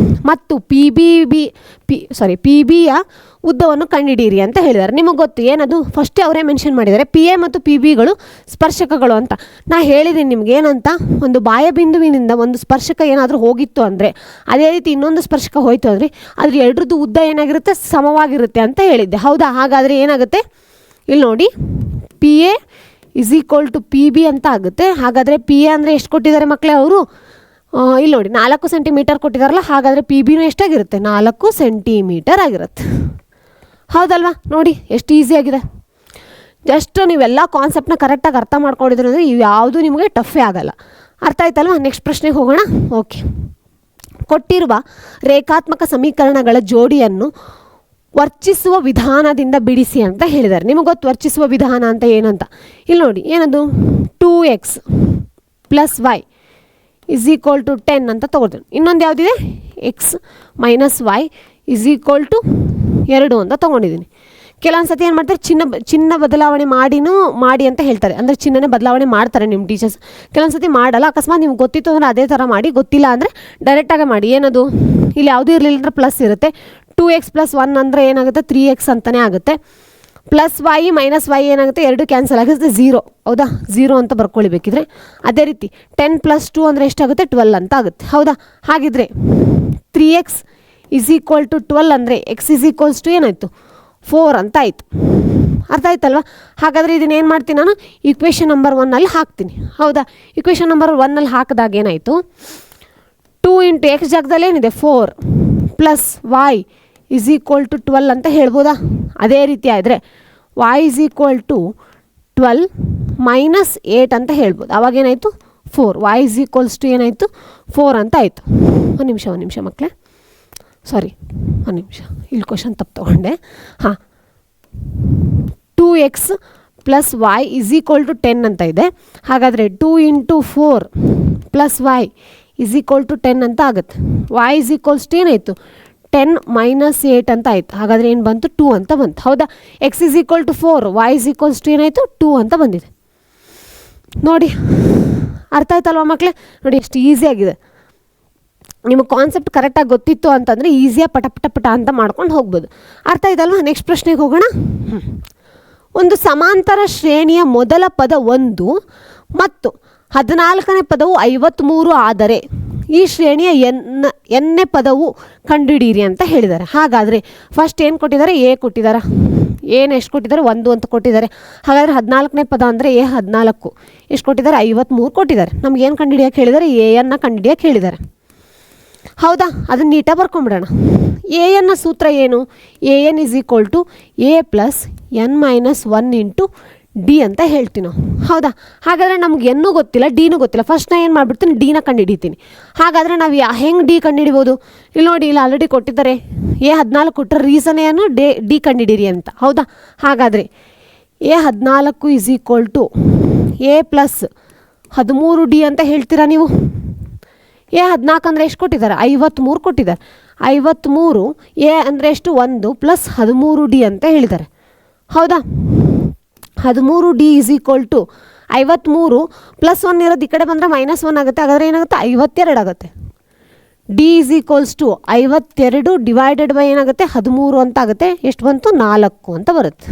ಮತ್ತು ಪಿ ಬಿಯ ಉದ್ದವನ್ನು ಕಂಡುಹಿಡಿಯಿರಿ ಅಂತ ಹೇಳಿದ್ದಾರೆ. ನಿಮಗೆ ಗೊತ್ತು ಏನದು? ಫಸ್ಟೇ ಅವರೇ ಮೆನ್ಷನ್ ಮಾಡಿದ್ದಾರೆ, ಪಿ ಎ ಮತ್ತು ಪಿ ಬಿಗಳು ಸ್ಪರ್ಶಕಗಳು ಅಂತ. ನಾ ಹೇಳಿದ್ದೀನಿ ನಿಮ್ಗೆ ಏನಂತ, ಒಂದು ಬಾಯ ಬಿಂದುವಿನಿಂದ ಒಂದು ಸ್ಪರ್ಶಕ ಏನಾದರೂ ಹೋಗಿತ್ತು ಅಂದರೆ, ಅದೇ ರೀತಿ ಇನ್ನೊಂದು ಸ್ಪರ್ಶಕ ಹೋಯಿತು ಅಂದರೆ ಅದ್ರ ಎರಡರದ್ದು ಉದ್ದ ಏನಾಗಿರುತ್ತೆ? ಸಮವಾಗಿರುತ್ತೆ ಅಂತ ಹೇಳಿದ್ದೆ. ಹೌದಾ? ಹಾಗಾದರೆ ಏನಾಗುತ್ತೆ? ಇಲ್ಲಿ ನೋಡಿ, P A is equal to P B ಅಂತ ಆಗುತ್ತೆ. ಹಾಗಾದರೆ ಪಿ ಎ ಅಂದರೆ ಎಷ್ಟು ಕೊಟ್ಟಿದ್ದಾರೆ ಮಕ್ಕಳೇ ಅವರು? ಇಲ್ಲಿ ನೋಡಿ 4 ಸೆಂಟಿಮೀಟರ್ ಕೊಟ್ಟಿದ್ದಾರಲ್ಲ, ಹಾಗಾದರೆ ಪಿ ಬಿನೂ ಎಷ್ಟಾಗಿರುತ್ತೆ? 4 ಸೆಂಟಿಮೀಟರ್ ಆಗಿರುತ್ತೆ. ಹೌದಲ್ವಾ? ನೋಡಿ ಎಷ್ಟು ಈಸಿಯಾಗಿದೆ. ಜಸ್ಟ್ ನೀವೆಲ್ಲ ಕಾನ್ಸೆಪ್ಟನ್ನ ಕರೆಕ್ಟಾಗಿ ಅರ್ಥ ಮಾಡ್ಕೊಂಡಿದ್ರೆ ಅಂದರೆ ಯಾವುದು ನಿಮಗೆ ಟಫೇ ಆಗಲ್ಲ. ಅರ್ಥ ಆಯ್ತಲ್ವಾ? ನೆಕ್ಸ್ಟ್ ಪ್ರಶ್ನೆಗೆ ಹೋಗೋಣ. ಓಕೆ, ಕೊಟ್ಟಿರುವ ರೇಖಾತ್ಮಕ ಸಮೀಕರಣಗಳ ಜೋಡಿಯನ್ನು ವರ್ಚಿಸುವ ವಿಧಾನದಿಂದ ಬಿಡಿಸಿ ಅಂತ ಹೇಳಿದ್ದಾರೆ. ನಿಮಗೆ ಗೊತ್ತು ವರ್ಚಿಸುವ ವಿಧಾನ ಅಂತ ಏನಂತ. ಇಲ್ಲಿ ನೋಡಿ, ಏನದು? 2x + y is equal to 10 ಅಂತ ತೊಗೊಳ್ತೀನಿ. ಇನ್ನೊಂದು ಯಾವುದಿದೆ? x - y is equal to 2 ಅಂತ ತೊಗೊಂಡಿದ್ದೀನಿ. ಕೆಲವೊಂದು ಸತಿ ಏನು ಮಾಡ್ತಾರೆ, ಚಿನ್ನ ಬದಲಾವಣೆ ಮಾಡಿ ಅಂತ ಹೇಳ್ತಾರೆ. ಅಂದರೆ ಚಿನ್ನನೇ ಬದಲಾವಣೆ ಮಾಡ್ತಾರೆ ನಿಮ್ಮ ಟೀಚರ್ಸ್. ಕೆಲವೊಂದು ಸತಿ ಮಾಡಲ್ಲ. ಅಕಸ್ಮಾತ್ ನಿಮ್ಗೆ ಗೊತ್ತಿತ್ತು ಅಂದರೆ ಅದೇ ಥರ ಮಾಡಿ, ಗೊತ್ತಿಲ್ಲ ಅಂದರೆ ಡೈರೆಕ್ಟಾಗಿ ಮಾಡಿ. ಏನದು? ಇಲ್ಲಿ ಯಾವುದೂ ಇರಲಿಲ್ಲ ಅಂದರೆ ಪ್ಲಸ್ ಇರುತ್ತೆ. 2x + 1 ಅಂದರೆ ಏನಾಗುತ್ತೆ? 3x ಅಂತಲೇ ಆಗುತ್ತೆ. ಪ್ಲಸ್ y - y ಏನಾಗುತ್ತೆ? 2 ಕ್ಯಾನ್ಸಲ್ ಆಗುತ್ತೆ, 0. ಹೌದಾ? 0 ಅಂತ ಬರ್ಕೊಳ್ಬೇಕಿದ್ರೆ. ಅದೇ ರೀತಿ 10 + 2 ಅಂದರೆ ಎಷ್ಟಾಗುತ್ತೆ? 12 ಅಂತ ಆಗುತ್ತೆ. ಹೌದಾ? ಹಾಗಿದ್ರೆ 3x ಇಸ್ ಈಕ್ವಲ್ ಟು 12 ಅಂದರೆ x ಇಸ್ ಈಕ್ವಲ್ಸ್ ಟು ಏನಾಯಿತು? 4 ಅಂತ ಆಯಿತು. ಅರ್ಥ ಆಯ್ತಲ್ವ? ಹಾಗಾದರೆ ಇದನ್ನೇನು ಮಾಡ್ತೀನಿ ನಾನು? ಇಕ್ವೇಷನ್ ನಂಬರ್ 1 ಹಾಕ್ತೀನಿ. ಹೌದಾ? ಇಕ್ವೇಷನ್ ನಂಬರ್ 1 ಹಾಕಿದಾಗ ಏನಾಯಿತು? 2 × x ಜಾಗದಲ್ಲಿ ಏನಿದೆ? 4 + y ಇಸ್ ಈಕ್ವಲ್ ಟು 12 ಅಂತ ಹೇಳ್ಬೋದಾ? ಅದೇ ರೀತಿ ಆದರೆ y ಇಸ್ ಈಕ್ವಲ್ ಟು 12 - 8 ಅಂತ ಹೇಳ್ಬೋದು. ಅವಾಗೇನಾಯಿತು? 4. y ಇಸ್ ಈಕ್ವಲ್ಸ್ ಟು ಏನಾಯಿತು? 4 ಅಂತ ಆಯಿತು. ಒಂದು ನಿಮಿಷ ಮಕ್ಕಳೇ, ಸಾರಿ, ಒಂದು ನಿಮಿಷ, ಇಲ್ಲಿ ಕ್ವಶನ್ ತಪ್ಪು ತೊಗೊಂಡೆ. ಹಾಂ, 2x + y is equal to 10 ಅಂತ ಇದೆ. ಹಾಗಾದರೆ 2 × 4 + y ಇಸ್ ಈಕ್ವಲ್ ಟು 10 ಅಂತ ಆಗುತ್ತೆ. y ಇಸ್ ಈಕ್ವಲ್ಸ್ ಟು ಏನಾಯಿತು? 10 - 8 ಅಂತ ಆಯಿತು. ಹಾಗಾದರೆ ಏನು ಬಂತು? 2 ಅಂತ ಬಂತು. ಹೌದಾ? x is equal to 4, y is equals to ಏನಾಯಿತು? 2 ಅಂತ ಬಂದಿದೆ. ನೋಡಿ, ಅರ್ಥ ಆಯ್ತಲ್ವ ಮಕ್ಕಳೇ? ನೋಡಿ ಎಷ್ಟು ಈಸಿಯಾಗಿದೆ. ನಿಮಗೆ ಕಾನ್ಸೆಪ್ಟ್ ಕರೆಕ್ಟಾಗಿ ಗೊತ್ತಿತ್ತು ಅಂತಂದರೆ ಈಸಿಯಾಗಿ ಪಟ ಅಂತ ಮಾಡ್ಕೊಂಡು ಹೋಗ್ಬೋದು. ಅರ್ಥ ಆಯ್ತಲ್ವ? ನೆಕ್ಸ್ಟ್ ಪ್ರಶ್ನೆಗೆ ಹೋಗೋಣ. ಒಂದು ಸಮಾಂತರ ಶ್ರೇಣಿಯ ಮೊದಲ ಪದ 1 ಮತ್ತು 14ನೇ ಪದವು 53 ಆದರೆ ಈ ಶ್ರೇಣಿಯ ಎನ್ನೇ ಪದವು ಕಂಡುಹಿಡಿಯಿರಿ ಅಂತ ಹೇಳಿದ್ದಾರೆ. ಹಾಗಾದರೆ ಫಸ್ಟ್ ಏನು ಕೊಟ್ಟಿದ್ದಾರೆ? ಎ ಕೊಟ್ಟಿದ್ದಾರೆ. ಏನು ಎಷ್ಟು ಕೊಟ್ಟಿದ್ದಾರೆ? 1 ಅಂತ ಕೊಟ್ಟಿದ್ದಾರೆ. ಹಾಗಾದರೆ 14ನೇ ಪದ ಅಂದರೆ ಎ 14. ಎಷ್ಟು ಕೊಟ್ಟಿದ್ದಾರೆ? 53 ಕೊಟ್ಟಿದ್ದಾರೆ. ನಮ್ಗೆ ಏನು ಕಂಡುಹಿಡಿಯೋಕೆ ಹೇಳಿದ್ದಾರೆ? ಎಯನ್ನು ಕಂಡುಹಿಡಿಯೋಕೆ ಹೇಳಿದ್ದಾರೆ. ಹೌದಾ? ಅದನ್ನು ನೀಟಾಗಿ ಬರ್ಕೊಂಬಿಡೋಣ. ಎನ್ನ ಸೂತ್ರ ಏನು? N is equal to A plus n - 1 into D ಅಂತ ಹೇಳ್ತೀವಿ ನಾವು. ಹೌದಾ? ಹಾಗಾದರೆ ನಮ್ಗೆ ಇನ್ನೂ ಗೊತ್ತಿಲ್ಲ, ಡಿನೂ ಗೊತ್ತಿಲ್ಲ. ಫಸ್ಟ್ ನಾನು ಏನು ಮಾಡಿಬಿಡ್ತೀನಿ? ಡಿನ ಕಂಡುಹಿಡಿತೀನಿ. ಹಾಗಾದರೆ ನಾವು ಹೆಂಗೆ ಡಿ ಕಂಡುಹಿಡಿಬೋದು? ಇಲ್ಲಿ ನೋಡಿ, ಇಲ್ಲಿ ಆಲ್ರೆಡಿ ಕೊಟ್ಟಿದ್ದಾರೆ. ಎ 14 ಕೊಟ್ಟರೆ ರೀಸನ್ ಏನು? ಡಿ ಕಂಡುಹಿಡಿರಿ ಅಂತ. ಹೌದಾ? ಹಾಗಾದರೆ A 14 is equal to A plus 13 D ಅಂತ ಹೇಳ್ತೀರಾ ನೀವು? ಎ 14 ಅಂದರೆ ಎಷ್ಟು ಕೊಟ್ಟಿದ್ದಾರೆ? 53 ಕೊಟ್ಟಿದ್ದಾರೆ. 53 ಎ ಅಂದರೆ ಎಷ್ಟು? 1 + 13 ಡಿ ಅಂತ ಹೇಳಿದ್ದಾರೆ. ಹೌದಾ? 13 ಡಿ ಇಸ್ ಈಕ್ವಲ್ ಟು 53 + 1 ಇರೋದು ಈ ಕಡೆ ಬಂದರೆ -1 ಆಗುತ್ತೆ. ಹಾಗಾದರೆ ಏನಾಗುತ್ತೆ? 52 ಆಗುತ್ತೆ. D is equals to 52 divided by ಏನಾಗುತ್ತೆ? 13 ಅಂತ ಆಗುತ್ತೆ. ಎಷ್ಟು ಬಂತು? 4 ಅಂತ ಬರುತ್ತೆ.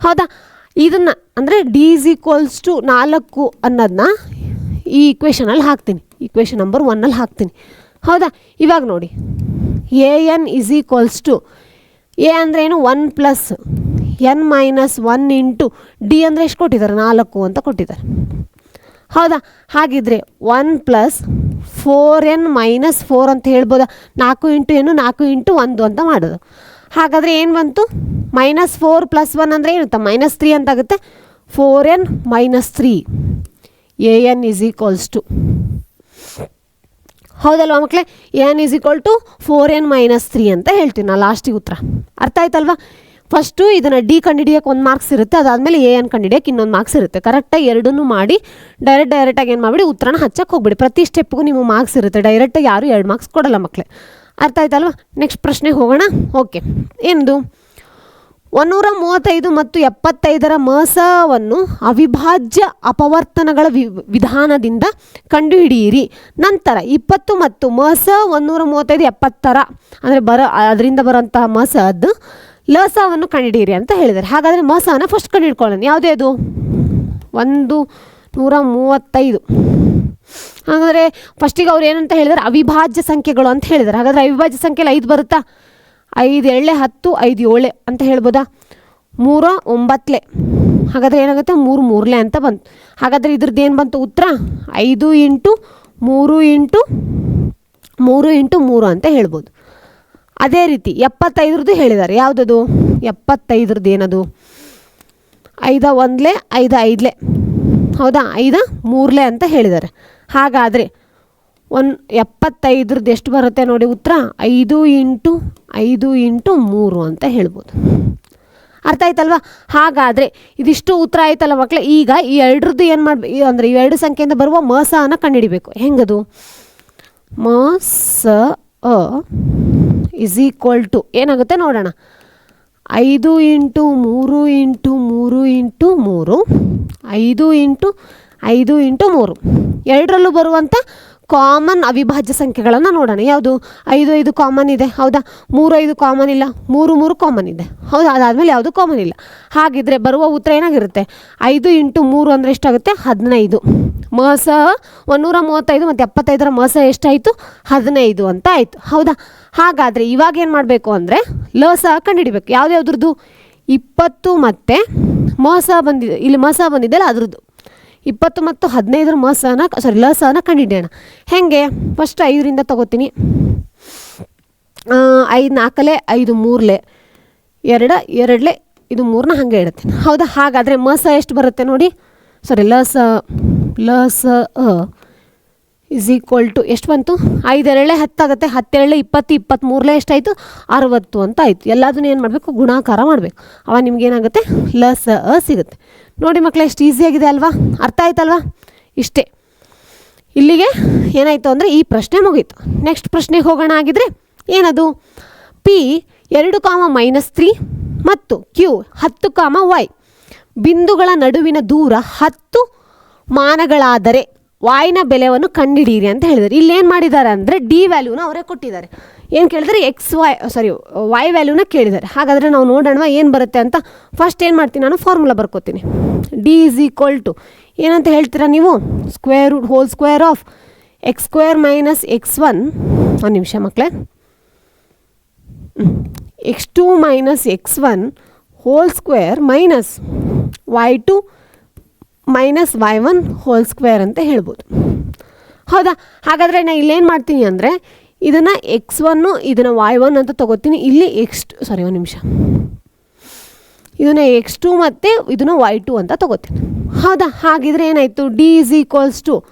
ಹೌದಾ? ಇದನ್ನು ಅಂದರೆ ಡಿ ಇಸ್ ಈಕ್ವಲ್ಸ್ ಟು 4 ಅನ್ನೋದನ್ನ ಈ ಇಕ್ವೇಷನಲ್ಲಿ ಹಾಕ್ತೀನಿ. ಇಕ್ವೇಷನ್ ನಂಬರ್ 1 ಹಾಕ್ತೀನಿ. ಹೌದಾ? ಇವಾಗ ನೋಡಿ, A N is equals to A ಅಂದರೆ ಏನು? 1 + n - 1 ಇಂಟು ಡಿ ಅಂದರೆ ಎಷ್ಟು ಕೊಟ್ಟಿದ್ದಾರೆ? 4 ಅಂತ ಕೊಟ್ಟಿದ್ದಾರೆ. ಹೌದಾ? ಹಾಗಿದ್ರೆ 1 + 4n - 4 ಅಂತ ಹೇಳ್ಬೋದಾ? 4 × n 4 × 1 ಅಂತ ಮಾಡೋದು. ಹಾಗಾದರೆ ಏನು ಬಂತು? -4 + 1 ಅಂದರೆ ಏನಿರುತ್ತೆ -3 ಅಂತ ಆಗುತ್ತೆ. 4n - 3 an = ಹೌದಲ್ವಾ ಮಕ್ಕಳೇ, an = 4n - 3 ಅಂತ ಹೇಳ್ತೀನಿ ನಾನು ಲಾಸ್ಟಿಗೆ ಉತ್ತರ. ಅರ್ಥ ಆಯ್ತಲ್ವಾ? ಫಸ್ಟು ಇದನ್ನು ಡಿ ಕಂಡುಹಿಡಿಯೋಕೆ 1 ಮಾರ್ಕ್ಸ್ ಇರುತ್ತೆ, ಅದಾದಮೇಲೆ ಎ ಎನ್ ಕಂಡುಹಿಡಿಯೋಕೆ ಇನ್ನೊಂದು ಮಾರ್ಕ್ಸ್ ಇರುತ್ತೆ. ಕರೆಕ್ಟಾಗಿ ಎರಡನ್ನೂ ಮಾಡಿ ಡೈರೆಕ್ಟಾಗಿ ಏನು ಮಾಡಿಬಿಡಿ, ಉತ್ತರನ ಹಚ್ಚಕ್ಕೆ ಹೋಗ್ಬಿಡಿ. ಪ್ರತಿ ಸ್ಟೆಪ್ಗೂ ನಿಮಗೆ ಮಾರ್ಕ್ಸ್ ಇರುತ್ತೆ, ಡೈರೆಕ್ಟಾಗಿ ಯಾರು 2 ಮಾರ್ಕ್ಸ್ ಕೊಡಲ್ಲ ಮಕ್ಕಳೇ. ಅರ್ಥ ಆಯ್ತಲ್ವಾ? ನೆಕ್ಸ್ಟ್ ಪ್ರಶ್ನೆಗೆ ಹೋಗೋಣ. ಓಕೆ, ಏನದು? 135 ಮತ್ತು 75ರ ಮಸವನ್ನು ಅವಿಭಾಜ್ಯ ಅಪವರ್ತನಗಳ ವಿಧಾನದಿಂದ ಕಂಡುಹಿಡಿಯಿರಿ. ನಂತರ 20 ಮತ್ತು ಮಸ 135 70ರ ಅಂದರೆ ಅದರಿಂದ ಬರೋಂತಹ ಮಸದ್ದು ಲಸವನ್ನು ಕಂಡುಹಿಡಿಯಿರಿ ಅಂತ ಹೇಳಿದ್ದಾರೆ. ಹಾಗಾದರೆ ಮಸನ ಫಸ್ಟ್ ಕಂಡುಹಿಡ್ಕೊಳ್ಳೋಣ. ಯಾವುದೇ ಅದು? 135. ಹಾಗಾದರೆ ಫಸ್ಟಿಗೆ ಅವ್ರು ಏನಂತ ಹೇಳಿದ್ದಾರೆ? ಅವಿಭಾಜ್ಯ ಸಂಖ್ಯೆಗಳು ಅಂತ ಹೇಳಿದ್ದಾರೆ. ಹಾಗಾದರೆ ಅವಿಭಾಜ್ಯ ಸಂಖ್ಯೆಯಲ್ಲಿ 5 ಬರುತ್ತಾ? 5 ಎಳ್ಳೆ 10, 5 7 ಅಂತ ಹೇಳ್ಬೋದಾ? 3 9. ಹಾಗಾದರೆ ಏನಾಗುತ್ತೆ? 3 3 ಅಂತ ಬಂತು. ಹಾಗಾದರೆ ಇದ್ರದ್ದು ಏನು ಬಂತು ಉತ್ತರ? 5 × 3 × 3 ಅಂತ ಹೇಳ್ಬೋದು. ಅದೇ ರೀತಿ 75ರದ್ದು ಹೇಳಿದ್ದಾರೆ. ಯಾವುದದು? 75ರದ್ದು ಏನದು? 5 1 5 5 ಹೌದಾ? 5 3 ಅಂತ ಹೇಳಿದ್ದಾರೆ. ಹಾಗಾದರೆ 75ರದ್ದು ಎಷ್ಟು ಬರುತ್ತೆ ನೋಡಿ ಉತ್ತರ? 5 × 5 × 3 ಅಂತ ಹೇಳ್ಬೋದು. ಅರ್ಥ ಆಯ್ತಲ್ವಾ? ಹಾಗಾದರೆ ಇದಿಷ್ಟು ಉತ್ತರ ಆಯ್ತಲ್ಲ ಮಕ್ಕಳೇ. ಈಗ ಈ ಎರಡರದ್ದು ಏನು ಮಾಡಬೇಕು ಅಂದರೆ, ಈ ಎರಡು ಸಂಖ್ಯೆಯಿಂದ ಬರುವ ಮಸನ ಕಂಡುಹಿಡಿಬೇಕು. ಹೆಂಗದು? ಮಸ = ಏನಾಗುತ್ತೆ ನೋಡೋಣ. 5 × 3 × 3 × 3 5 × 5 × 3 ಎರಡರಲ್ಲೂ ಬರುವಂಥ ಕಾಮನ್ ಅವಿಭಾಜ್ಯ ಸಂಖ್ಯೆಗಳನ್ನು ನೋಡೋಣ. ಯಾವುದು? 5 5 ಕಾಮನ್ ಇದೆ, ಹೌದಾ? 3 5 ಕಾಮನ್ ಇಲ್ಲ, 3 3 ಕಾಮನ್ ಇದೆ, ಹೌದಾ? ಅದಾದಮೇಲೆ ಯಾವುದು ಕಾಮನ್ ಇಲ್ಲ. ಹಾಗಿದ್ರೆ ಬರುವ ಉತ್ತರ ಏನಾಗಿರುತ್ತೆ? 5 × 3 ಅಂದರೆ ಎಷ್ಟಾಗುತ್ತೆ? 15. ಮಸ 135 ಮತ್ತು 75ರ ಮಸ ಎಷ್ಟಾಯಿತು? 15 ಅಂತ ಆಯಿತು, ಹೌದಾ? ಹಾಗಾದರೆ ಇವಾಗ ಏನು ಮಾಡಬೇಕು ಅಂದರೆ ಲಸ ಕಂಡುಹಿಡಿಬೇಕು. ಯಾವುದ್ರದ್ದು? 20 ಮತ್ತು ಮಸ ಬಂದಿದೆ, ಇಲ್ಲಿ ಮಸ ಬಂದಿದೆ ಅಲ್ಲ ಅದ್ರದ್ದು. 20 ಮತ್ತು 15ರ ಲಸನ ಕಂಡುಹಿಡಿಯೋಣ. ಹೇಗೆ? ಫಸ್ಟ್ 5ರಿಂದ ತಗೋತೀನಿ. 5 4 5 3 2 2 ಇದು 3ನ ಹಾಗೆ ಇಡುತ್ತೀನಿ, ಹೌದಾ? ಹಾಗಾದರೆ ಮಸ ಎಷ್ಟು ಬರುತ್ತೆ ನೋಡಿ? ಲಸ ಎಷ್ಟು ಬಂತು? 5 2 10 ಆಗುತ್ತೆ. 10 2 20 23 ಎಷ್ಟಾಯಿತು? 60 ಅಂತ ಆಯಿತು. ಎಲ್ಲದನ್ನೂ ಏನು ಮಾಡಬೇಕು? ಗುಣಾಕಾರ ಮಾಡಬೇಕು. ಅವಾಗ ನಿಮಗೇನಾಗುತ್ತೆ? ಲಸ ಸಿಗುತ್ತೆ. ನೋಡಿ ಮಕ್ಕಳೇ, ಎಷ್ಟು ಈಸಿಯಾಗಿದೆ ಅಲ್ವಾ? ಅರ್ಥ ಆಯ್ತಲ್ವಾ? ಇಷ್ಟೇ. ಇಲ್ಲಿಗೆ ಏನಾಯಿತು ಅಂದರೆ ಈ ಪ್ರಶ್ನೆ ಮುಗೀತು. ನೆಕ್ಸ್ಟ್ ಪ್ರಶ್ನೆಗೆ ಹೋಗೋಣ. ಆಗಿದ್ರೆ ಏನದು? P 2, -3 ಮತ್ತು Q 10, y ಬಿಂದುಗಳ ನಡುವಿನ ದೂರ 10 ಮಾನಗಳಾದರೆ ವಾಯ್ನ ಬೆಲೆಯನ್ನು ಕಂಡುಹಿಡಿಯಿರಿ ಅಂತ ಹೇಳಿದ್ದಾರೆ. ಇಲ್ಲಿ ಏನು ಮಾಡಿದ್ದಾರೆ ಅಂದರೆ ಡಿ ವ್ಯಾಲ್ಯೂನ ಅವರೇ ಕೊಟ್ಟಿದ್ದಾರೆ. ಏನು ಕೇಳಿದರೆ ವೈ ವ್ಯಾಲ್ಯೂನ ಕೇಳಿದ್ದಾರೆ. ಹಾಗಾದರೆ ನಾವು ನೋಡೋಣ ಏನು ಬರುತ್ತೆ ಅಂತ. ಫಸ್ಟ್ ಏನು ಮಾಡ್ತೀನಿ ನಾನು? ಫಾರ್ಮುಲಾ ಬರ್ಕೋತೀನಿ. ಡಿ = ಏನಂತ ಹೇಳ್ತೀರಾ ನೀವು? √² ಆಫ್ x² - x1. ಒಂದು ನಿಮಿಷ ಮಕ್ಕಳೇ. x2 - x1 2 minus y2 - y1 2 ಅಂತ ಹೇಳ್ಬೋದು, ಹೌದಾ? ಹಾಗಾದರೆ ನಾನು ಇಲ್ಲೇನು ಮಾಡ್ತೀನಿ ಅಂದರೆ ಇದನ್ನು x1 ಇದನ್ನು y1 ಅಂತ ತೊಗೋತೀನಿ. ಇಲ್ಲಿ ಒಂದು ನಿಮಿಷ, ಇದನ್ನು x2 ಮತ್ತು ಇದನ್ನು y2 ಅಂತ ತೊಗೋತೀನಿ, ಹೌದಾ? ಹಾಗಿದ್ರೆ ಏನಾಯಿತು? ಡಿ =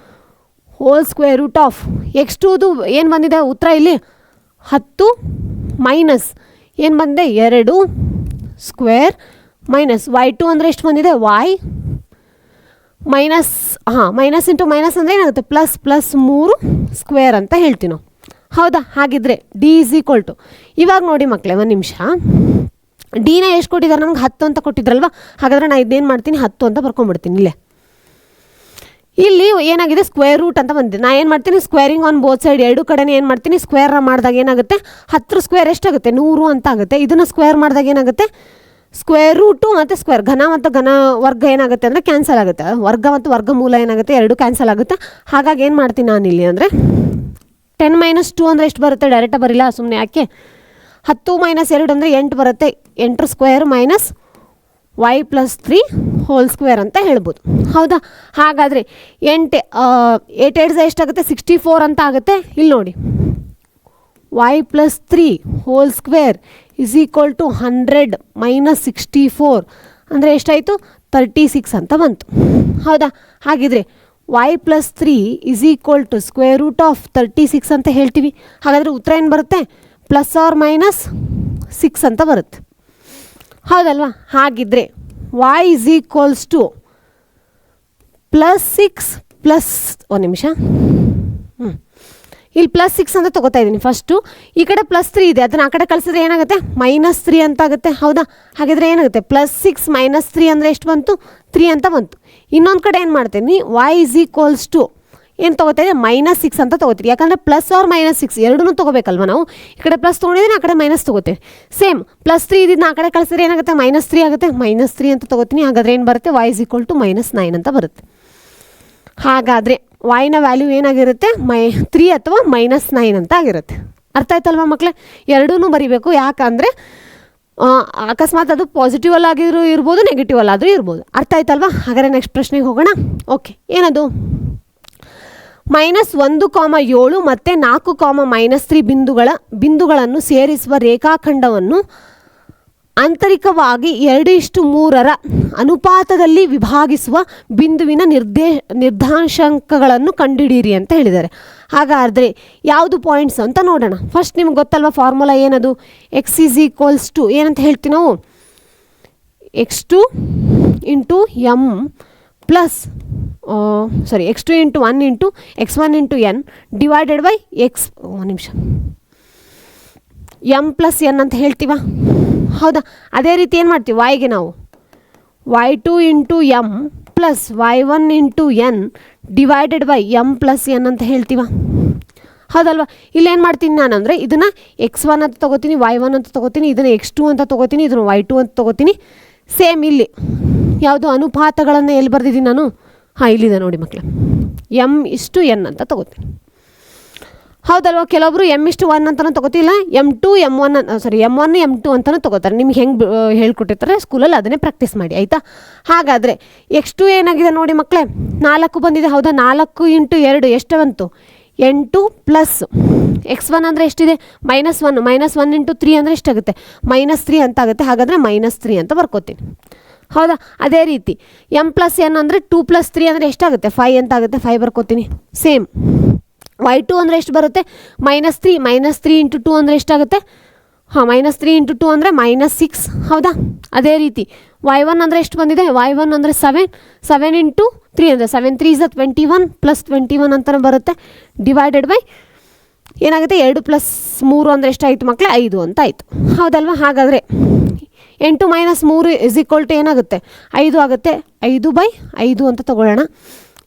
√² ಆಫ್ x2ದು ಏನು ಬಂದಿದೆ ಉತ್ತರ ಇಲ್ಲಿ? 10 ಮೈನಸ್ ಏನು ಬಂದಿದೆ? 2 ಸ್ಕ್ವೇರ್ ಮೈನಸ್ y2 ಅಂದರೆ ಎಷ್ಟು ಬಂದಿದೆ? y minus minus into minus ಅಂದರೆ ಏನಾಗುತ್ತೆ? ಪ್ಲಸ್ 3 ಸ್ಕ್ವೇರ್ ಅಂತ ಹೇಳ್ತೀವಿ ನಾವು, ಹೌದಾ? ಹಾಗಿದ್ರೆ ಡಿ = ಇವಾಗ ನೋಡಿ ಮಕ್ಕಳೇ, ಒಂದು ನಿಮಿಷ. ಡಿನ ಎಷ್ಟು ಕೊಟ್ಟಿದ್ದಾರೆ? ನಮ್ಗೆ 10 ಅಂತ ಕೊಟ್ಟಿದ್ರಲ್ವ? ಹಾಗಾದರೆ ನಾನು ಇದೇನು ಮಾಡ್ತೀನಿ? 10 ಅಂತ ಬರ್ಕೊಂಡ್ಬಿಡ್ತೀನಿ. ಇಲ್ಲಿ ಏನಾಗಿದೆ? ಸ್ಕ್ವೇರ್ ರೂಟ್ ಅಂತ ಬಂದಿದೆ. ನಾನು ಏನು ಮಾಡ್ತೀನಿ? ಸ್ಕ್ವೇರಿಂಗ್ ಆನ್ ಬೋತ್ ಸೈಡ್, ಎರಡು ಕಡೆನೇ ಏನು ಮಾಡ್ತೀನಿ? ಸ್ಕ್ವೇರ್ ಮಾಡಿದಾಗ ಏನಾಗುತ್ತೆ? 10 ಸ್ಕ್ವೇರ್ ಎಷ್ಟಾಗುತ್ತೆ? 100 ಅಂತ ಆಗುತ್ತೆ. ಇದನ್ನು ಸ್ಕ್ವೇರ್ ಮಾಡಿದಾಗ ಏನಾಗುತ್ತೆ? ಸ್ಕ್ವೇರ್ ರೂಟು ಮತ್ತು ಸ್ಕ್ವೇರ್, ಘನ ಮತ್ತು ಘನ ವರ್ಗ ಏನಾಗುತ್ತೆ ಅಂದರೆ ಕ್ಯಾನ್ಸಲ್ ಆಗುತ್ತೆ. ವರ್ಗ ಮತ್ತು ವರ್ಗಮೂಲ ಏನಾಗುತ್ತೆ? ಎರಡು ಕ್ಯಾನ್ಸಲ್ ಆಗುತ್ತೆ. ಹಾಗಾಗಿ ಏನು ಮಾಡ್ತೀನಿ ನಾನು ಇಲ್ಲಿ ಅಂದರೆ 10 - 2 ಅಂದರೆ ಎಷ್ಟು ಬರುತ್ತೆ? ಡೈರೆಕ್ಟಾಗಿ ಬರಿಲ್ಲ, ಸುಮ್ಮನೆ ಯಾಕೆ? 10 - 2 ಅಂದರೆ 8 ಬರುತ್ತೆ. 8 ಸ್ಕ್ವೇರ್ ಮೈನಸ್ y + 3 2 ಅಂತ ಹೇಳ್ಬೋದು, ಹೌದಾ? ಹಾಗಾದರೆ 8 8 ಎಷ್ಟಾಗುತ್ತೆ? 64 ಅಂತ ಆಗುತ್ತೆ. ಇಲ್ಲಿ ನೋಡಿ y+3² = 100 - 64 ಅಂದರೆ ಎಷ್ಟಾಯಿತು 36 ಅಂತ ಬಂತು. ಹೌದಾ? ಹಾಗಿದ್ರೆ y+3 = √36 ಅಂತ ಹೇಳ್ತೀವಿ. ಹಾಗಾದರೆ ಉತ್ತರ ಏನು ಬರುತ್ತೆ? +or - 6 ಅಂತ ಬರುತ್ತೆ. ಹೌದಲ್ವಾ? ಹಾಗಿದ್ರೆ y = +6 ಒಂದು ನಿಮಿಷ, ಇಲ್ಲಿ +6 ಅಂತ ತೊಗೋತಾ ಇದ್ದೀನಿ. ಫಸ್ಟು ಈ ಕಡೆ +3 ಇದೆ, ಅದನ್ನು ಆ ಕಡೆ ಕಳಿಸಿದ್ರೆ ಏನಾಗುತ್ತೆ? -3 ಅಂತ ಆಗುತ್ತೆ. ಹೌದಾ? ಹಾಗಿದ್ರೆ ಏನಾಗುತ್ತೆ? +6 - 3 ಅಂದರೆ ಎಷ್ಟು ಬಂತು? 3 ಅಂತ ಬಂತು. ಇನ್ನೊಂದು ಕಡೆ ಏನು ಮಾಡ್ತೀನಿ? y = ಏನು ತೊಗೋತಾ ಇದೆ? -6 ಅಂತ ತೊಗೋತೀರಿ. ಯಾಕಂದರೆ +or - ಎರಡೂ ತೊಗೋಬೇಕಲ್ವ ನಾವು. ಈ ಕಡೆ ಪ್ಲಸ್ ತೊಗೊಂಡಿದ್ದೀನಿ, ಆ ಕಡೆ ಮೈನಸ್ ತೊಗೋತೀವಿ. ಸೇಮ್ +3 ಇದನ್ನು ಆ ಕಡೆ ಕಳಿಸಿದ್ರೆ ಏನಾಗುತ್ತೆ? -3 ಆಗುತ್ತೆ. -3 ಅಂತ ತೊಗೋತೀನಿ. ಹಾಗಾದರೆ ಏನು ಬರುತ್ತೆ? y = -9 ಅಂತ ಬರುತ್ತೆ. ಹಾಗಾದರೆ y ನ ವ್ಯಾಲ್ಯೂ ಏನಾಗಿರುತ್ತೆ? 3 ಅಥವಾ -9 ಅಂತ ಆಗಿರುತ್ತೆ. ಅರ್ಥ ಆಯ್ತಲ್ವ ಮಕ್ಕಳೇ? ಎರಡೂ ಬರಿಬೇಕು. ಯಾಕಂದರೆ ಅಕಸ್ಮಾತ್ ಅದು ಪಾಸಿಟಿವ್ ಅಲ್ಲಾಗಿರೋ ಇರ್ಬೋದು, ನೆಗೆಟಿವ್ ಅಲ್ಲಾದರೂ ಇರ್ಬೋದು. ಅರ್ಥ ಆಯ್ತಲ್ವಾ? ಹಾಗಾದರೆ ನೆಕ್ಸ್ಟ್ ಪ್ರಶ್ನೆಗೆ ಹೋಗೋಣ. ಓಕೆ, ಏನದು? -1,7 ಮತ್ತು 4,-3 ಬಿಂದುಗಳನ್ನು ಸೇರಿಸುವ ರೇಖಾಖಂಡವನ್ನು ಆಂತರಿಕವಾಗಿ 2:3 ಅನುಪಾತದಲ್ಲಿ ವಿಭಾಗಿಸುವ ಬಿಂದುವಿನ ನಿರ್ದೇಶಾಂಕಗಳನ್ನು ಕಂಡುಹಿಡಿಯಿರಿ ಅಂತ ಹೇಳಿದ್ದಾರೆ. ಹಾಗಾದರೆ ಯಾವುದು ಪಾಯಿಂಟ್ಸ್ ಅಂತ ನೋಡೋಣ. ಫಸ್ಟ್ ನಿಮ್ಗೆ ಗೊತ್ತಲ್ವ ಫಾರ್ಮುಲಾ ಏನದು? x = ಏನಂತ ಹೇಳ್ತೀವಿ ನಾವು? x2 × m plus x2 × 1 × x1 × n divided by ಒಂದು ನಿಮಿಷ m + n ಅಂತ ಹೇಳ್ತೀವ. ಹೌದಾ? ಅದೇ ರೀತಿ ಏನು ಮಾಡ್ತೀವಿ? yಗೆ ನಾವು y2 × m plus y1 × n divided by m + n ಅಂತ ಹೇಳ್ತೀವ. ಹೌದಲ್ವಾ? ಇಲ್ಲಿ ಏನು ಮಾಡ್ತೀನಿ ನಾನು ಅಂದರೆ ಇದನ್ನು x1 ಅಂತ ತೊಗೋತೀನಿ, y1 ಅಂತ ತೊಗೋತೀನಿ, ಇದನ್ನು x2 ಅಂತ ತೊಗೋತೀನಿ, ಇದನ್ನು y2 ಅಂತ ತೊಗೋತೀನಿ. ಸೇಮ್ ಇಲ್ಲಿ ಯಾವುದು ಅನುಪಾತಗಳನ್ನು ಎಲ್ಲಿ ಬರೆದಿದ್ದೀನಿ ನಾನು? ಇಲ್ಲಿದೆ ನೋಡಿ ಮಕ್ಕಳೇ, m:n ಅಂತ ತೊಗೋತೀನಿ. ಹೌದಲ್ವ? ಕೆಲವೊಬ್ರು m:1 ಅಂತಲೂ ತೊಗೋತಿಲ್ಲ, m1 m2 ಅಂತಲೂ ತೊಗೋತಾರೆ. ನಿಮ್ಗೆ ಹೆಂಗೆ ಹೇಳ್ಕೊಟ್ಟಿರ್ತಾರೆ ಸ್ಕೂಲಲ್ಲಿ ಅದನ್ನೇ ಪ್ರಾಕ್ಟೀಸ್ ಮಾಡಿ, ಆಯಿತಾ? ಹಾಗಾದರೆ x2 ಏನಾಗಿದೆ ನೋಡಿ ಮಕ್ಕಳೇ? 4 ಬಂದಿದೆ. ಹೌದಾ? 4 × 2 ಎಷ್ಟು ಬಂತು? 8 ಪ್ಲಸ್ x1 ಅಂದರೆ ಎಷ್ಟಿದೆ? -1 -1 × 3 ಅಂದರೆ ಎಷ್ಟಾಗುತ್ತೆ? -3 ಅಂತ ಆಗುತ್ತೆ. ಹಾಗಾದರೆ -3 ಅಂತ ಬರ್ಕೋತೀನಿ. ಹೌದಾ? ಅದೇ ರೀತಿ m + n ಅಂದರೆ 2 + 3 ಅಂದರೆ ಎಷ್ಟಾಗುತ್ತೆ? 5 ಅಂತ ಆಗುತ್ತೆ. 5 ಬರ್ಕೋತೀನಿ. ಸೇಮ್ y2 ಅಂದರೆ ಎಷ್ಟು ಬರುತ್ತೆ? -3 -3 × 2 ಅಂದರೆ ಎಷ್ಟಾಗುತ್ತೆ? -3 × 2 ಅಂದರೆ -6. ಹೌದಾ? ಅದೇ ರೀತಿ y1 ಅಂದರೆ ಎಷ್ಟು ಬಂದಿದೆ? y1 ಅಂದರೆ 7 × 3 ಅಂದರೆ 7 3 = 21 + 21 ಅಂತಲೇ ಬರುತ್ತೆ. ಡಿವೈಡೆಡ್ ಬೈ ಏನಾಗುತ್ತೆ? 2 + 3 ಅಂದರೆ ಎಷ್ಟಾಯಿತು ಮಕ್ಕಳೇ? 5 ಅಂತ ಆಯಿತು. ಹೌದಲ್ವಾ? ಹಾಗಾದರೆ 8 - 3 = ಏನಾಗುತ್ತೆ? 5 ಆಗುತ್ತೆ. 5/5 ಅಂತ ತೊಗೊಳ್ಳೋಣ.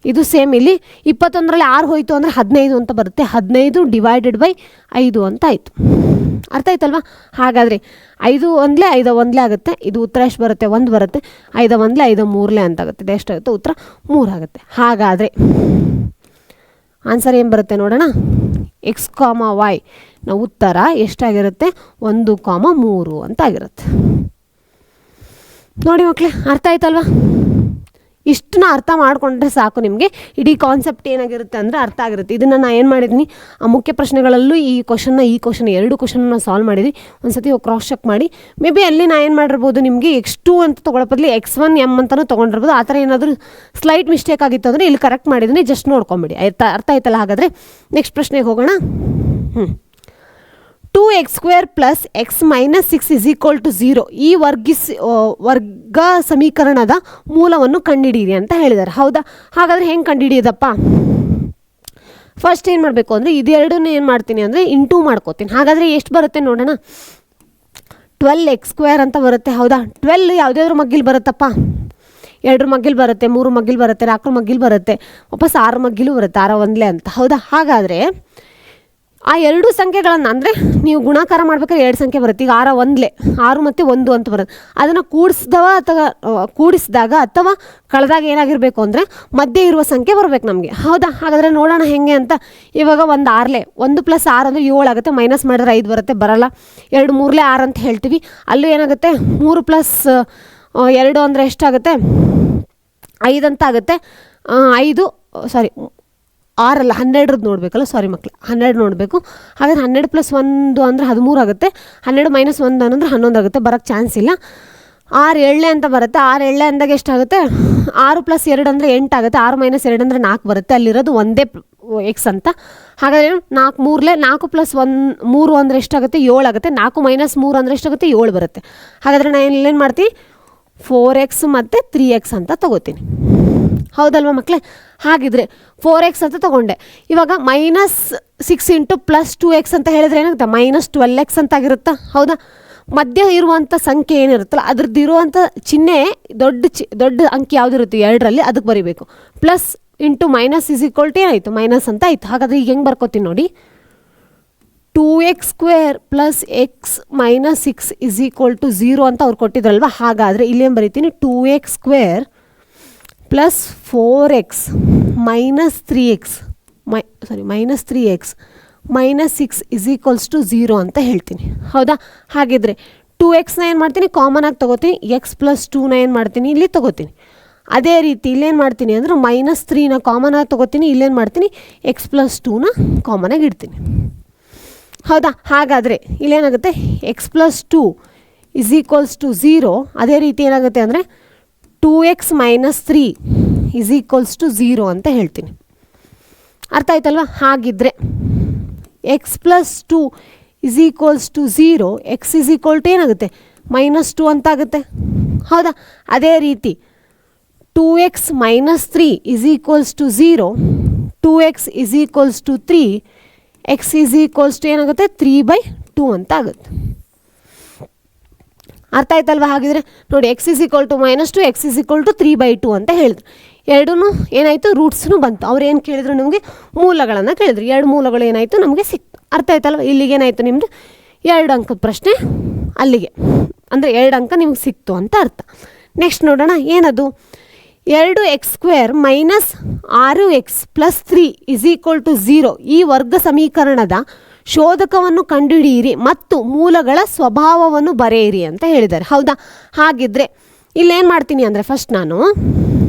ಇದು ಸೇಮ್ ಇಲ್ಲಿ 21ರಲ್ಲಿ 6 ಹೋಯಿತು ಅಂದರೆ 15 ಅಂತ ಬರುತ್ತೆ. 15 ಡಿವೈಡೆಡ್ ಬೈ 5 ಅಂತ ಆಯಿತು. ಅರ್ಥ ಆಯ್ತಲ್ವಾ? ಹಾಗಾದರೆ 5 1 5 1 ಆಗುತ್ತೆ. ಇದು ಉತ್ತರ ಎಷ್ಟು ಬರುತ್ತೆ? 1 ಬರುತ್ತೆ. 5 1 5 3 ಅಂತ ಆಗುತ್ತೆ. ಇದು ಎಷ್ಟಾಗುತ್ತೆ? ಉತ್ತರ 3 ಆಗುತ್ತೆ. ಹಾಗಾದರೆ ಆನ್ಸರ್ ಏನು ಬರುತ್ತೆ ನೋಡೋಣ. x, y ನ ಉತ್ತರ ಎಷ್ಟಾಗಿರುತ್ತೆ? 1,3 ಅಂತ ಆಗಿರುತ್ತೆ. ನೋಡಿ ಮಕ್ಕಳೇ, ಅರ್ಥ ಆಯ್ತಲ್ವಾ? ಇಷ್ಟನ್ನ ಅರ್ಥ ಮಾಡಿಕೊಂಡ್ರೆ ಸಾಕು, ನಿಮಗೆ ಇಡೀ ಕಾನ್ಸೆಪ್ಟ್ ಏನಾಗಿರುತ್ತೆ ಅಂದರೆ ಅರ್ಥ ಆಗಿರುತ್ತೆ. ಇದನ್ನು ನಾನು ಏನು ಮಾಡಿದ್ದೀನಿ, ಆ ಮುಖ್ಯ ಪ್ರಶ್ನೆಗಳಲ್ಲೂ ಈ ಕ್ವಶನ್ನ 2 ಕ್ವಶನ್ನ ಸಾಲ್ವ್ ಮಾಡಿದ್ವಿ. ಒಂದು ಸತಿ ಕ್ರಾಸ್ ಚೆಕ್ ಮಾಡಿ. ಮೇ ಬಿ ಅಲ್ಲಿ ನಾನು ಏನು ಮಾಡಿರ್ಬೋದು, ನಿಮಗೆ x2 ಅಂತ ತೊಗೊಳ್ಳೋ ಬದಲು x1 m ಅಂತಲೂ ತೊಗೊಂಡಿರ್ಬೋದು. ಆ ಥರ ಏನಾದರೂ ಸ್ಲೈಟ್ ಮಿಸ್ಟೇಕ್ ಆಗಿತ್ತು ಅಂದರೆ ಇಲ್ಲಿ ಕರೆಕ್ಟ್ ಮಾಡಿದ್ದೀನಿ, ಜಸ್ಟ್ ನೋಡ್ಕೊಂಬಿಡಿ. ಅರ್ಥ ಆಯ್ತಲ್ಲ? ಹಾಗಾದರೆ ನೆಕ್ಸ್ಟ್ ಪ್ರಶ್ನೆಗೆ ಹೋಗೋಣ. 2x² + x - 6 = 0 ಈ ವರ್ಗ ಸಮೀಕರಣದ ಮೂಲವನ್ನು ಕಂಡುಹಿಡಿಯಿರಿ ಅಂತ ಹೇಳಿದ್ದಾರೆ. ಹೌದಾ? ಹಾಗಾದರೆ ಹೆಂಗೆ ಕಂಡುಹಿಡಿಯೋದಪ್ಪ? ಫಸ್ಟ್ ಏನು ಮಾಡಬೇಕು ಅಂದರೆ ಇದೆರಡನ್ನೂ ಏನು ಮಾಡ್ತೀನಿ ಅಂದರೆ ಇಂಟು ಮಾಡ್ಕೋತೀನಿ. ಹಾಗಾದರೆ ಎಷ್ಟು ಬರುತ್ತೆ ನೋಡೋಣ. 12x² ಅಂತ ಬರುತ್ತೆ. ಹೌದಾ? 12 ಯಾವುದಾದ್ರೂ ಮಗ್ಗಿಲು ಬರುತ್ತಪ್ಪ? 2 ಮಗ್ಗಿಲು ಬರುತ್ತೆ, 3 ಮಗ್ಗಿಲು ಬರುತ್ತೆ, 4 ಮಗ್ಗಿಲು ಬರುತ್ತೆ, ವಾಪಸ್ 6 ಮಗ್ಗಿಲು ಬರುತ್ತೆ, 6 1 ಅಂತ. ಹೌದಾ? ಹಾಗಾದರೆ ಆ 2 ಸಂಖ್ಯೆಗಳನ್ನು ಅಂದರೆ ನೀವು ಗುಣಾಕಾರ ಮಾಡ್ಬೇಕಾದ್ರೆ 2 ಸಂಖ್ಯೆ ಬರುತ್ತೆ. ಈಗ 6 1 6 ಮತ್ತು 1 ಅಂತ ಬರುತ್ತೆ. ಅದನ್ನು ಕೂಡಿಸಿದಾಗ ಅಥವಾ ಕಳೆದಾಗ ಏನಾಗಿರಬೇಕು ಅಂದರೆ ಮಧ್ಯೆ ಇರುವ ಸಂಖ್ಯೆ ಬರಬೇಕು ನಮಗೆ. ಹೌದಾ? ಹಾಗಾದರೆ ನೋಡೋಣ ಹೆಂಗೆ ಅಂತ. ಇವಾಗ 1 6 1 + 6 ಅಂದರೆ 7 ಆಗುತ್ತೆ. ಮೈನಸ್ ಮಾಡಿದ್ರೆ 5 ಬರುತ್ತೆ, ಬರಲ್ಲ. 2 3 6 ಅಂತ ಹೇಳ್ತೀವಿ. ಅಲ್ಲೂ ಏನಾಗುತ್ತೆ? 3 + 2 ಅಂದರೆ ಎಷ್ಟಾಗುತ್ತೆ? 5 ಅಂತ ಆಗುತ್ತೆ. 5 6 12 ನೋಡಬೇಕಲ್ಲ, ಸಾರಿ ಮಕ್ಕಳು 12 ನೋಡಬೇಕು. ಹಾಗಾದ್ರೆ 12 + 1 ಅಂದರೆ 13 ಆಗುತ್ತೆ. 12 - 1 ಅಂದರೆ 11 ಆಗುತ್ತೆ, ಬರೋಕ್ಕೆ ಚಾನ್ಸ್ ಇಲ್ಲ. 6 7 ಅಂತ ಬರುತ್ತೆ. 6 7 ಅಂದಾಗ ಎಷ್ಟಾಗುತ್ತೆ? 6 + 2 ಅಂದರೆ 8 ಆಗುತ್ತೆ. 6 - 2 ಅಂದರೆ 4 ಬರುತ್ತೆ. ಅಲ್ಲಿರೋದು ಒಂದೇ ಎಕ್ಸ್ ಅಂತ. ಹಾಗಾದರೆ 4 3 4 + 1 3 ಅಂದರೆ ಎಷ್ಟಾಗುತ್ತೆ? 7 ಆಗುತ್ತೆ. 4 - 3 ಅಂದರೆ ಎಷ್ಟಾಗುತ್ತೆ? 7 ಬರುತ್ತೆ. ಹಾಗಾದರೆ ನಾನು ಇಲ್ಲೇನು ಮಾಡ್ತೀನಿ? 4x ಮತ್ತು 3x ಅಂತ ತೊಗೋತೀನಿ. ಹೌದಲ್ವ ಮಕ್ಕಳೇ? ಹಾಗಿದ್ರೆ 4x ಅಂತ ತೊಗೊಂಡೆ. ಇವಾಗ -6 × +2x ಅಂತ ಹೇಳಿದ್ರೆ ಏನಾಗುತ್ತೆ? -12x ಅಂತ ಆಗಿರುತ್ತಾ? ಹೌದಾ? ಮಧ್ಯ ಇರುವಂಥ ಸಂಖ್ಯೆ ಏನಿರುತ್ತಲ್ಲ ಅದ್ರದ್ದು ಇರುವಂಥ ಚಿಹ್ನೆ ದೊಡ್ಡ ಅಂಕಿ ಯಾವುದಿರುತ್ತೆ 2ರಲ್ಲಿ ಅದಕ್ಕೆ ಬರೀಬೇಕು. ಪ್ಲಸ್ ಇಂಟು ಮೈನಸ್ = ಏನಾಯಿತು? ಮೈನಸ್ ಅಂತ ಆಯಿತು. ಹಾಗಾದರೆ ಈಗ ಹೆಂಗೆ ಬರ್ಕೋತೀನಿ ನೋಡಿ. 2x² + x - 6 = 0 ಅಂತ ಅವ್ರು ಕೊಟ್ಟಿದ್ರಲ್ವ. ಹಾಗಾದರೆ ಇಲ್ಲೇನು ಬರೀತೀನಿ? 2x² + 4x - 3x -6 = 0 ಅಂತ ಹೇಳ್ತೀನಿ. ಹೌದಾ? ಹಾಗಿದ್ರೆ 2xನ ಏನು ಮಾಡ್ತೀನಿ? ಕಾಮನ್ ಆಗಿ ತೊಗೋತೀನಿ. x + 2ನ ಏನು ಮಾಡ್ತೀನಿ? ಇಲ್ಲಿ ತೊಗೋತೀನಿ. ಅದೇ ರೀತಿ ಇಲ್ಲೇನು ಮಾಡ್ತೀನಿ ಅಂದರೆ -3ನ ಕಾಮನ್ ಆಗಿ ತೊಗೋತೀನಿ. ಇಲ್ಲೇನು ಮಾಡ್ತೀನಿ? x + 2ನ ಕಾಮನ್ ಆಗಿ ಇಡ್ತೀನಿ. ಹೌದಾ? ಹಾಗಾದರೆ ಇಲ್ಲೇನಾಗುತ್ತೆ? x + 2 = 0. ಅದೇ ರೀತಿ ಏನಾಗುತ್ತೆ ಅಂದರೆ 2x - 3 = 0 ಅಂತ ಹೇಳ್ತೀನಿ. ಅರ್ಥ ಆಯ್ತಲ್ವ? ಹಾಗಿದ್ರೆ x + 2 = 0, x ಏನಾಗುತ್ತೆ? -2 ಅಂತ ಆಗುತ್ತೆ. ಹೌದಾ? ಅದೇ ರೀತಿ 2x - 3 = 0, 2x = 3, x ಏನಾಗುತ್ತೆ? 3/2 ಅಂತ ಆಗುತ್ತೆ. ಅರ್ಥ ಆಯ್ತಲ್ವ? ಹಾಗಿದ್ರೆ ನೋಡಿ, x = -2, x = 3/2 ಅಂತ ಹೇಳಿದ್ರು. ಎರಡೂ ಏನಾಯಿತು? ರೂಟ್ಸ್ನು ಬಂತು. ಅವ್ರು ಏನು ಕೇಳಿದ್ರು? ನಮಗೆ ಮೂಲಗಳನ್ನು ಕೇಳಿದ್ರು. 2 ಮೂಲಗಳು ಏನಾಯಿತು? ನಮಗೆ ಸಿಕ್ತು. ಅರ್ಥ ಆಯ್ತಲ್ವ? ಇಲ್ಲಿಗೆ ಏನಾಯಿತು ನಿಮ್ಮದು 2 ಅಂಕದ ಪ್ರಶ್ನೆ ಅಲ್ಲಿಗೆ, ಅಂದರೆ 2 ಅಂಕ ನಿಮ್ಗೆ ಸಿಕ್ತು ಅಂತ ಅರ್ಥ. ನೆಕ್ಸ್ಟ್ ನೋಡೋಣ ಏನದು? 2x² - 6x + 3 = 0 ಈ ವರ್ಗ ಸಮೀಕರಣದ ಶೋಧಕವನ್ನು ಕಂಡುಹಿಡಿಯಿರಿ ಮತ್ತು ಮೂಲಗಳ ಸ್ವಭಾವವನ್ನು ಬರೆಯಿರಿ ಅಂತ ಹೇಳಿದ್ದಾರೆ. ಹೌದಾ? ಹಾಗಿದ್ರೆ ಇಲ್ಲೇನು ಮಾಡ್ತೀನಿ ಅಂದರೆ ಫಸ್ಟ್ ನಾನು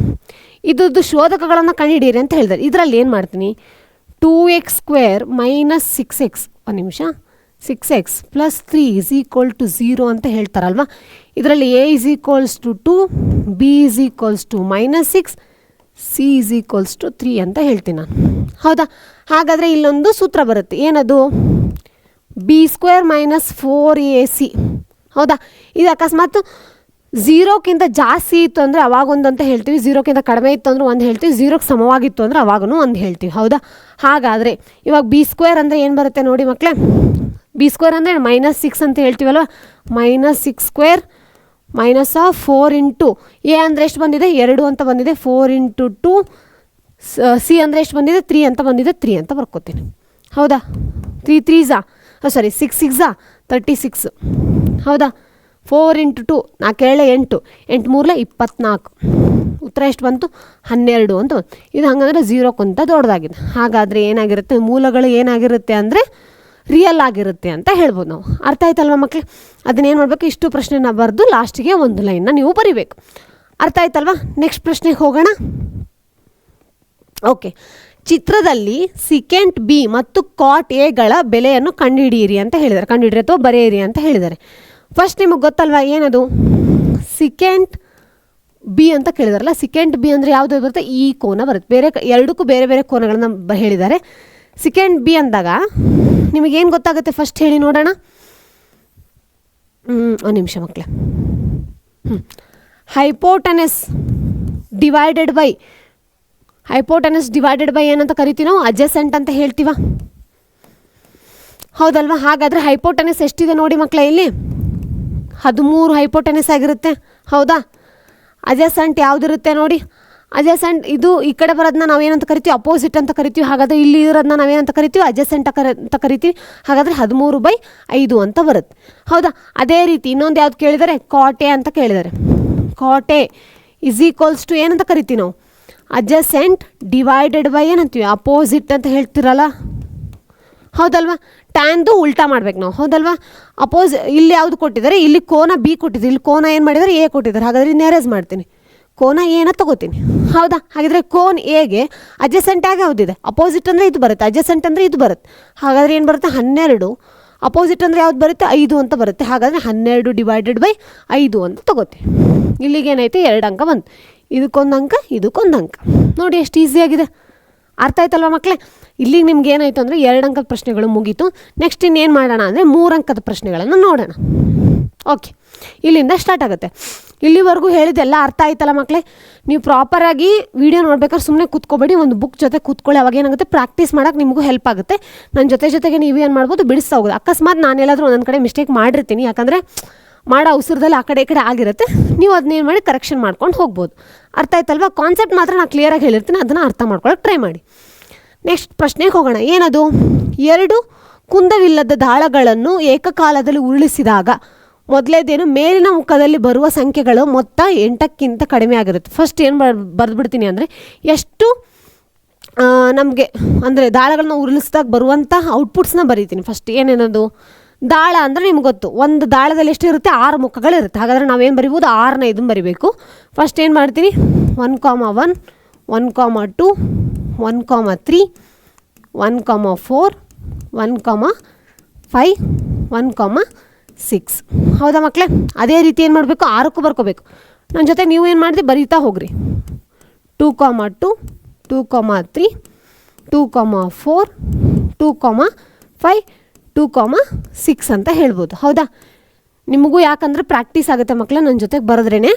ಇದ್ರದ್ದು ಶೋಧಕಗಳನ್ನು ಕಂಡುಹಿಡಿಯಿರಿ ಅಂತ ಹೇಳಿದ್ದಾರೆ. ಇದರಲ್ಲಿ ಏನು ಮಾಡ್ತೀನಿ? 2x² - 6x 6x + 3 = 0 ಅಂತ ಹೇಳ್ತಾರಲ್ವ. ಇದರಲ್ಲಿ a = 2, b = -6, c = 3 ಅಂತ ಹೇಳ್ತೀನಿ ನಾನು. ಹೌದಾ? ಹಾಗಾದರೆ ಇಲ್ಲೊಂದು ಸೂತ್ರ ಬರುತ್ತೆ. ಏನದು? b² - 4ac. ಹೌದಾ? ಇದು ಅಕಸ್ಮಾತ್ 0ಕ್ಕಿಂತ ಜಾಸ್ತಿ ಇತ್ತು ಅಂದರೆ ಅವಾಗೊಂದು ಅಂತ ಹೇಳ್ತೀವಿ, 0ಕ್ಕಿಂತ ಕಡಿಮೆ ಇತ್ತು ಅಂದರೆ 1 ಹೇಳ್ತೀವಿ, 0ಕ್ಕೆ ಸಮವಾಗಿತ್ತು ಅಂದರೆ ಅವಾಗೂ 1 ಹೇಳ್ತೀವಿ. ಹೌದಾ? ಹಾಗಾದರೆ ಇವಾಗ b² ಅಂದರೆ ಏನು ಬರುತ್ತೆ ನೋಡಿ ಮಕ್ಕಳೇ? b² ಅಂದರೆ -6 ಅಂತ ಹೇಳ್ತೀವಲ್ವ. -6² -4 ಇಂಟು a ಅಂದರೆ ಎಷ್ಟು ಬಂದಿದೆ? 2 ಅಂತ ಬಂದಿದೆ. 4 × 2, c ಅಂದರೆ ಎಷ್ಟು ಬಂದಿದೆ? 3 ಅಂತ ಬಂದಿದೆ. 3 ಅಂತ ಬರ್ಕೋತೀನಿ. ಹೌದಾ? 3 3s 6 6 36. ಹೌದಾ? 4 × 2 4 7 8 8 3 24. ಉತ್ತರ ಎಷ್ಟು ಬಂತು? 12 ಅಂತ ಬಂತು. ಇದು ಹಾಗಂದರೆ 0ಕ್ಕಿಂತ ದೊಡ್ಡದಾಗಿದೆ. ಹಾಗಾದರೆ ಏನಾಗಿರುತ್ತೆ? ಮೂಲಗಳು ಏನಾಗಿರುತ್ತೆ ಅಂದರೆ ರಿಯಲ್ ಆಗಿರುತ್ತೆ ಅಂತ ಹೇಳ್ಬೋದು ನಾವು. ಅರ್ಥ ಆಯ್ತಲ್ವ ಮಕ್ಕಳೇ? ಅದನ್ನೇನು ಮಾಡಬೇಕು? ಇಷ್ಟು ಪ್ರಶ್ನೆನ ಬರೆದು ಲಾಸ್ಟಿಗೆ ಒಂದು ಲೈನ್ನ ನೀವು ಬರಿಬೇಕು. ಅರ್ಥ ಆಯ್ತಲ್ವ? ನೆಕ್ಸ್ಟ್ ಪ್ರಶ್ನೆಗೆ ಹೋಗೋಣ. ಓಕೆ, ಚಿತ್ರದಲ್ಲಿ ಸಿಕೆಂಟ್ ಬಿ ಮತ್ತು ಕಾಟ್ ಎಗಳ ಬೆಲೆಯನ್ನು ಕಂಡುಹಿಡಿಯಿರಿ ಅಂತ ಹೇಳಿದ್ದಾರೆ. ಕಂಡುಹಿಡಿರಿ ಅಥವಾ ಬರೆಯಿರಿ ಅಂತ ಹೇಳಿದ್ದಾರೆ. ಫಸ್ಟ್ ನಿಮಗೆ ಗೊತ್ತಲ್ವಾ ಏನದು? ಸಿಕೆಂಟ್ ಬಿ ಅಂತ ಕೇಳಿದಾರಲ್ಲ. ಸಿಕೆಂಟ್ ಬಿ ಅಂದರೆ ಯಾವುದು ಬರುತ್ತೆ? ಈ ಕೋನ ಬರುತ್ತೆ. ಎರಡಕ್ಕೂ ಬೇರೆ ಬೇರೆ ಕೋನಗಳನ್ನು ಹೇಳಿದ್ದಾರೆ. ಸಿಕೆಂಟ್ ಬಿ ಅಂದಾಗ ನಿಮಗೇನು ಗೊತ್ತಾಗುತ್ತೆ? ಫಸ್ಟ್ ಹೇಳಿ ನೋಡೋಣ. ಒಂದು ನಿಮಿಷ ಮಕ್ಕಳೇ. ಹೈಪೋಟೆನಸ್ ಡಿವೈಡೆಡ್ ಬೈ ಏನಂತ ಕರಿತೀವಿ ನಾವು? ಅಡ್ಜಸೆಂಟ್ ಅಂತ ಹೇಳ್ತೀವ. ಹೌದಲ್ವಾ? ಹಾಗಾದರೆ ಹೈಪೋಟೆನಸ್ ಎಷ್ಟಿದೆ ನೋಡಿ ಮಕ್ಕಳೇ? ಇಲ್ಲಿ 13 ಹೈಪೋಟೆನಸ್ ಆಗಿರುತ್ತೆ. ಹೌದಾ? ಅಡ್ಜಸೆಂಟ್ ಯಾವುದಿರುತ್ತೆ ನೋಡಿ? ಅಡ್ಜಸೆಂಟ್ ಇದು ಈ ಕಡೆ ಬರೋದನ್ನ ನಾವೇನಂತ ಕರಿತೀವಿ? ಅಪೋಸಿಟ್ ಅಂತ ಕರಿತೀವಿ. ಹಾಗಾದರೆ ಇಲ್ಲಿ ಇರೋದನ್ನ ನಾವೇನಂತ ಕರಿತೀವಿ? ಅಡ್ಜಸೆಂಟ್ ಅಂತ ಕರಿತೀವಿ. ಹಾಗಾದರೆ 13/5 ಅಂತ ಬರುತ್ತೆ. ಹೌದಾ? ಅದೇ ರೀತಿ ಇನ್ನೊಂದು ಯಾವ್ದು ಕೇಳಿದ್ದಾರೆ? ಕಾಟೆ ಅಂತ ಕೇಳಿದ್ದಾರೆ. ಕಾಟೆ = ಏನಂತ ಕರಿತೀವಿ ನಾವು? ಅಡ್ಜಸೆಂಟ್ ಡಿವೈಡೆಡ್ ಬೈ ಏನಂತೀವಿ? ಅಪೋಸಿಟ್ ಅಂತ ಹೇಳ್ತಿರಲ್ಲ. ಹೌದಲ್ವಾ? ಟ್ಯಾನ್ದು ಉಲ್ಟಾ ಮಾಡ್ಬೇಕು ನಾವು. ಹೌದಲ್ವಾ? ಇಲ್ಲಿ ಯಾವುದು ಕೊಟ್ಟಿದ್ದಾರೆ? ಇಲ್ಲಿ ಕೋನ ಬಿ ಕೊಟ್ಟಿದ್ದಾರೆ. ಇಲ್ಲಿ ಕೋನ ಏನು ಮಾಡಿದ್ದಾರೆ? ಎ ಕೊಟ್ಟಿದ್ದಾರೆ. ಹಾಗಾದರೆ ನೇರೇಜ್ ಮಾಡ್ತೀನಿ. ಕೋನ ಎನ ತಗೋತೀನಿ. ಹೌದಾ? ಹಾಗಿದ್ರೆ ಕೋನ್ ಎಗೆ ಅಡ್ಜಸೆಂಟ್ ಆಗಿ ಯಾವುದಿದೆ? ಅಪೋಸಿಟ್ ಅಂದರೆ ಇದು ಬರುತ್ತೆ, ಅಡ್ಜಸೆಂಟ್ ಅಂದರೆ ಇದು ಬರುತ್ತೆ. ಹಾಗಾದರೆ ಏನು ಬರುತ್ತೆ? 12. ಅಪೋಸಿಟ್ ಅಂದರೆ ಯಾವ್ದು ಬರುತ್ತೆ? 5 ಅಂತ ಬರುತ್ತೆ. ಹಾಗಾದರೆ 12/5 ಅಂತ ತಗೋತೀವಿ. ಇಲ್ಲಿಗೆ ಏನೈತೆ? 2 ಅಂಕ ಬಂತು. ಇದಕ್ಕೊಂದು ಅಂಕ, ಇದಕ್ಕೊಂದು ಅಂಕ. ನೋಡಿ ಎಷ್ಟು ಈಸಿಯಾಗಿದೆ. ಅರ್ಥ ಆಯ್ತಲ್ವ ಮಕ್ಕಳೇ? ಇಲ್ಲಿಗೆ ನಿಮ್ಗೆ ಏನಾಯಿತು ಅಂದರೆ 2 ಅಂಕದ ಪ್ರಶ್ನೆಗಳು ಮುಗೀತು. ನೆಕ್ಸ್ಟ್ ಇನ್ನೇನು ಮಾಡೋಣ ಅಂದರೆ 3 ಅಂಕದ ಪ್ರಶ್ನೆಗಳನ್ನು ನೋಡೋಣ. ಓಕೆ, ಇಲ್ಲಿಂದ ಸ್ಟಾರ್ಟ್ ಆಗುತ್ತೆ. ಇಲ್ಲಿವರೆಗೂ ಹೇಳಿದ್ದೆಲ್ಲ ಅರ್ಥ ಆಯ್ತಲ್ಲ ಮಕ್ಕಳೇ? ನೀವು ಪ್ರಾಪರಾಗಿ ವಿಡಿಯೋ ನೋಡ್ಬೇಕಾದ್ರೆ ಸುಮ್ಮನೆ ಕೂತ್ಕೊಬೇಡಿ, ಒಂದು ಬುಕ್ ಜೊತೆ ಕೂತ್ಕೊಳ್ಳಿ. ಅವಾಗ ಏನಾಗುತ್ತೆ, ಪ್ರಾಕ್ಟೀಸ್ ಮಾಡೋಕೆ ನಿಮಗೂ ಹೆಲ್ಪ್ ಆಗುತ್ತೆ. ನನ್ನ ಜೊತೆಗೆ ನೀವು ಏನು ಮಾಡ್ಬೋದು, ಬಿಡಿಸ್ತಾ ಹೋಗೋದು. ಅಕಸ್ಮಾತ್ ನಾನೆಲ್ಲಾದರೂ ಒಂದೊಂದು ಕಡೆ ಮಿಸ್ಟೇಕ್ ಮಾಡಿರ್ತೀನಿ, ಯಾಕಂದರೆ ಮಾಡೋ ಅವಸರದಲ್ಲಿ ಆ ಕಡೆ ಈ ಕಡೆ ಆಗಿರುತ್ತೆ. ನೀವು ಅದನ್ನೇನು ಮಾಡಿ ಕರೆಕ್ಷನ್ ಮಾಡ್ಕೊಂಡು ಹೋಗ್ಬೋದು. ಅರ್ಥ ಆಯ್ತಲ್ವ? ಕಾನ್ಸೆಪ್ಟ್ ಮಾತ್ರ ನಾನು ಕ್ಲಿಯರಾಗಿ ಹೇಳಿರ್ತೀನಿ, ಅದನ್ನು ಅರ್ಥ ಮಾಡ್ಕೊಳ್ಳೋಕೆ ಟ್ರೈ ಮಾಡಿ. ನೆಕ್ಸ್ಟ್ ಪ್ರಶ್ನೆಗೆ ಹೋಗೋಣ. ಏನದು? 2 ಕುಂದವಿಲ್ಲದ ದಾಳಗಳನ್ನು ಏಕಕಾಲದಲ್ಲಿ ಉರುಳಿಸಿದಾಗ ಮೊದಲೇದೇನು? ಮೇಲಿನ ಮುಖದಲ್ಲಿ ಬರುವ ಸಂಖ್ಯೆಗಳು ಮೊತ್ತ 8ಕ್ಕಿಂತ ಕಡಿಮೆ ಆಗಿರುತ್ತೆ. ಫಸ್ಟ್ ಏನು ಬರೆದ್ಬಿಡ್ತೀನಿ ಅಂದರೆ ಎಷ್ಟು ನಮಗೆ ಅಂದರೆ ದಾಳಗಳನ್ನ ಉರುಳಿಸಿದಾಗ ಬರುವಂಥ ಔಟ್ಪುಟ್ಸ್ನ ಬರೀತೀನಿ. ಫಸ್ಟ್ ಏನೇನದು? ದಾಳ ಅಂದರೆ ನಿಮ್ಗೆ ಗೊತ್ತು, ಒಂದು ದಾಳದಲ್ಲಿ ಎಷ್ಟು ಇರುತ್ತೆ? 6 ಮುಖಗಳಿರುತ್ತೆ. ಹಾಗಾದರೆ ನಾವೇನು ಬರಿಬೋದು? 6ನ ಇದನ್ನು ಬರಿಬೇಕು. ಫಸ್ಟ್ ಏನು ಮಾಡ್ತೀನಿ? 1,1, 1,2, 1,3, 1,4, 1,5, 1,6. ಹೌದಾ ಮಕ್ಕಳೇ? ಅದೇ ರೀತಿ ಏನು ಮಾಡಬೇಕು? 6ಕ್ಕೂ ಬರ್ಕೋಬೇಕು. ನನ್ನ ಜೊತೆ ನೀವು ಏನು ಮಾಡಿದೆ? ಬರೀತಾ ಹೋಗ್ರಿ. 2,2, 2,3, 2,4, 2,5, 2,6 ಅಂತ ಹೇಳ್ಬೋದು. ಹೌದಾ? ನಿಮಗೂ ಯಾಕಂದರೆ ಪ್ರಾಕ್ಟೀಸ್ ಆಗುತ್ತೆ ಮಕ್ಕಳೇ, ನನ್ನ ಜೊತೆಗೆ ಬರೆದ್ರೇ.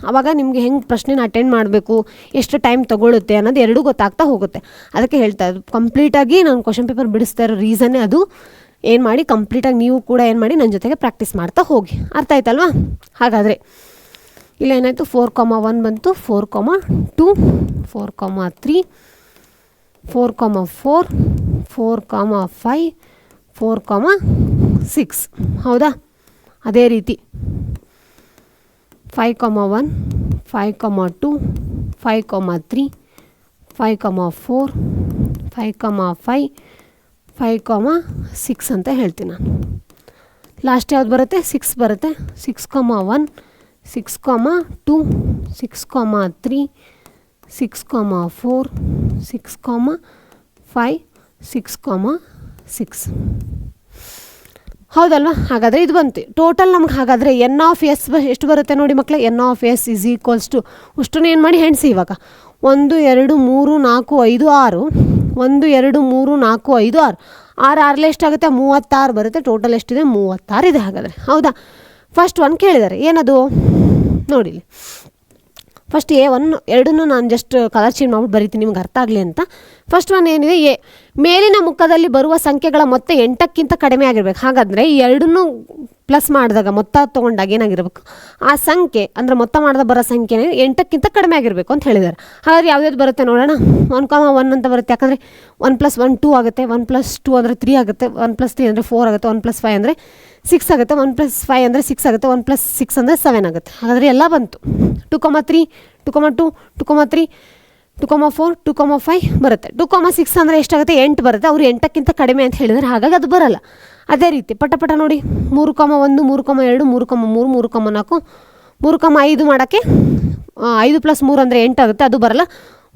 ಆವಾಗ ನಿಮಗೆ ಹೆಂಗೆ ಪ್ರಶ್ನೆನ ಅಟೆಂಡ್ ಮಾಡಬೇಕು, ಎಷ್ಟು ಟೈಮ್ ತೊಗೊಳುತ್ತೆ ಅನ್ನೋದು ಎರಡೂ ಗೊತ್ತಾಗ್ತಾ ಹೋಗುತ್ತೆ. ಅದಕ್ಕೆ ಹೇಳ್ತಾ ಇದ್ದು ಕಂಪ್ಲೀಟಾಗಿ ನಾನು ಕ್ವಶನ್ ಪೇಪರ್ ಬಿಡಿಸ್ತಾ ಇರೋ ರೀಸನ್ನೇ ಅದು. ಏನು ಮಾಡಿ, ಕಂಪ್ಲೀಟಾಗಿ ನೀವು ಕೂಡ ಏನು ಮಾಡಿ ನನ್ನ ಜೊತೆಗೆ ಪ್ರಾಕ್ಟೀಸ್ ಮಾಡ್ತಾ ಹೋಗಿ. ಅರ್ಥ ಆಯ್ತಲ್ವಾ? ಹಾಗಾದರೆ ಇಲ್ಲೇನಾಯಿತು? 4,1 ಬಂತು, 4,2, 4,3, 4,4, 4,5, 4,6. ಹೌದಾ? ಅದೇ ರೀತಿ 5,1, 5,2, 5,3, 5,4, 5,5, 5,6 ಅಂತ ಹೇಳ್ತೀನಿ ನಾನು. ಲಾಸ್ಟ್ ಯಾವ್ದು ಬರುತ್ತೆ? 6 ಬರುತ್ತೆ. 6,1, 6,2, 6,3, 6,4, 6,5, 6,6. ಹೌದಲ್ವಾ? ಹಾಗಾದರೆ ಇದು ಬಂತು ಟೋಟಲ್ ನಮ್ಗೆ. ಹಾಗಾದರೆ ಎನ್ ಆಫ್ ಎಸ್ ಎಷ್ಟು ಬರುತ್ತೆ ನೋಡಿ ಮಕ್ಕಳೇ? N of S is equals to ಅಷ್ಟನ್ನು ಏನು ಮಾಡಿ ಹೆಣಿಸಿ ಇವಾಗ. 1, 2, 3, 4, 5, 6. 1, 2, 3, 4, 5, 6. 6 6 ಎಷ್ಟಾಗುತ್ತೆ? 36 ಬರುತ್ತೆ. ಟೋಟಲ್ ಎಷ್ಟಿದೆ? 36 ಇದೆ. ಹಾಗಾದರೆ ಹೌದಾ? ಫಸ್ಟ್ 1 ಕೇಳಿದ್ದಾರೆ. ಏನದು ನೋಡಿ? ಫಸ್ಟ್ A1 ಎರಡನ್ನೂ ನಾನು ಜಸ್ಟ್ ಕಲರ್ ಚೇಂಜ್ ಮಾಡ್ಬಿಟ್ಟು ಬರೀತೀನಿ ನಿಮ್ಗೆ ಅರ್ಥ ಆಗಲಿ ಅಂತ. ಫಸ್ಟ್ 1 ಏನಿದೆ? ಎ ಮೇಲಿನ ಮುಖದಲ್ಲಿ ಬರುವ ಸಂಖ್ಯೆಗಳ ಮೊತ್ತ 8ಕ್ಕಿಂತ ಕಡಿಮೆ ಆಗಿರ್ಬೇಕು. ಹಾಗಾದರೆ ಈ ಎರಡನ್ನೂ ಪ್ಲಸ್ ಮಾಡಿದಾಗ ಮೊತ್ತ ತೊಗೊಂಡಾಗ ಏನಾಗಿರ್ಬೇಕು? ಆ ಸಂಖ್ಯೆ ಅಂದರೆ ಮೊತ್ತ ಮಾಡಿದ ಬರೋ ಸಂಖ್ಯೆ 8ಕ್ಕಿಂತ ಕಡಿಮೆ ಆಗಿರಬೇಕು ಅಂತ ಹೇಳಿದ್ದಾರೆ. ಹಾಗಾದರೆ ಯಾವ್ದು ಬರುತ್ತೆ ನೋಡೋಣ. 1,1 ಅಂತ ಬರುತ್ತೆ. ಯಾಕಂದರೆ 1 + 1 2 ಆಗುತ್ತೆ. 1 + 2 ಅಂದರೆ 3 ಆಗುತ್ತೆ. 1 + 3 ಅಂದರೆ 4 ಆಗುತ್ತೆ. 1 + 5 ಅಂದರೆ 6 ಆಗುತ್ತೆ. 1 + 5 ಅಂದರೆ 6 ಆಗುತ್ತೆ. 1 + 6 ಅಂದರೆ 7 ಆಗುತ್ತೆ. ಹಾಗಾದರೆ ಎಲ್ಲ ಬಂತು. 2,3, 2,2, 2,3, 2,4, 2,5 ಬರುತ್ತೆ. 2,6 ಅಂದರೆ ಎಷ್ಟಾಗುತ್ತೆ? 8 ಬರುತ್ತೆ. ಅವರು 8ಕ್ಕಿಂತ ಕಡಿಮೆ ಅಂತ ಹೇಳಿದರೆ, ಹಾಗಾಗಿ ಅದು ಬರಲ್ಲ. ಅದೇ ರೀತಿ ಪಟ ನೋಡಿ. 3,1, 3,2, 3,3, 3,4, 3,5 ಮಾಡೋಕ್ಕೆ 5 + 3 ಅಂದರೆ 8 ಆಗುತ್ತೆ. ಅದು ಬರಲ್ಲ.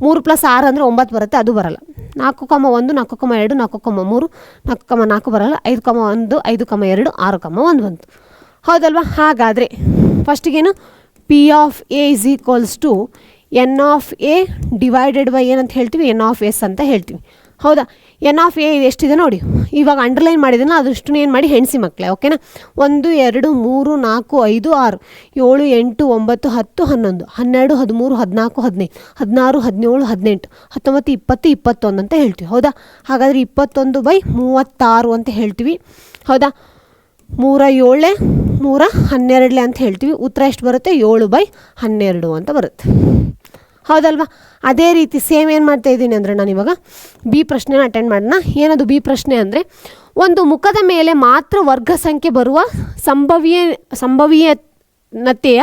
3 + 6 ಅಂದರೆ 9 ಬರುತ್ತೆ. ಅದು ಬರಲ್ಲ. 4,1, 4,2, 4,3, 4,4 ಬರಲ್ಲ. 5,1, 5,2, 6,1 ಬಂತು. ಹೌದಲ್ವಾ? ಹಾಗಾದರೆ ಫಸ್ಟಿಗೇನು? P of A is equals to N of A divided by ಏನಂತ ಹೇಳ್ತೀವಿ? ಎನ್ ಆಫ್ ಎಸ್ ಅಂತ ಹೇಳ್ತೀವಿ. ಹೌದಾ? ಎನ್ ಆಫ್ ಎ ಎಷ್ಟಿದೆ ನೋಡಿ. ಇವಾಗ ಅಂಡರ್ಲೈನ್ ಮಾಡಿದ್ದೀನಲ್ಲ, ಅದಷ್ಟು ಏನು ಮಾಡಿ ಹೆಣಿಸಿ ಮಕ್ಕಳೇ. ಓಕೆನಾ? 1, 2, 3, 4, 5, 6, 7, 8, 9, 10, 11, 12, 13, 14, 15, 16, 17, 18, 19, 20, 21 ಅಂತ ಹೇಳ್ತೀವಿ. ಹೌದಾ? ಹಾಗಾದರೆ 21/36 ಅಂತ ಹೇಳ್ತೀವಿ. ಹೌದಾ? 3 7 3 12 ಅಂತ ಹೇಳ್ತೀವಿ. ಉತ್ತರ ಎಷ್ಟು ಬರುತ್ತೆ? 7/12 ಅಂತ ಬರುತ್ತೆ. ಹೌದಲ್ವಾ? ಅದೇ ರೀತಿ ಸೇಮ್ ಏನು ಮಾಡ್ತಾ ಇದ್ದೀನಿ ಅಂದರೆ ನಾನು ಇವಾಗ ಬಿ ಪ್ರಶ್ನೆನ ಅಟೆಂಡ್ ಮಾಡೋಣ. ಏನದು ಬಿ ಪ್ರಶ್ನೆ ಅಂದರೆ, ಒಂದು ಮುಖದ ಮೇಲೆ ಮಾತ್ರ ವರ್ಗ ಸಂಖ್ಯೆ ಬರುವ ಸಂಭವೀಯತೆಯ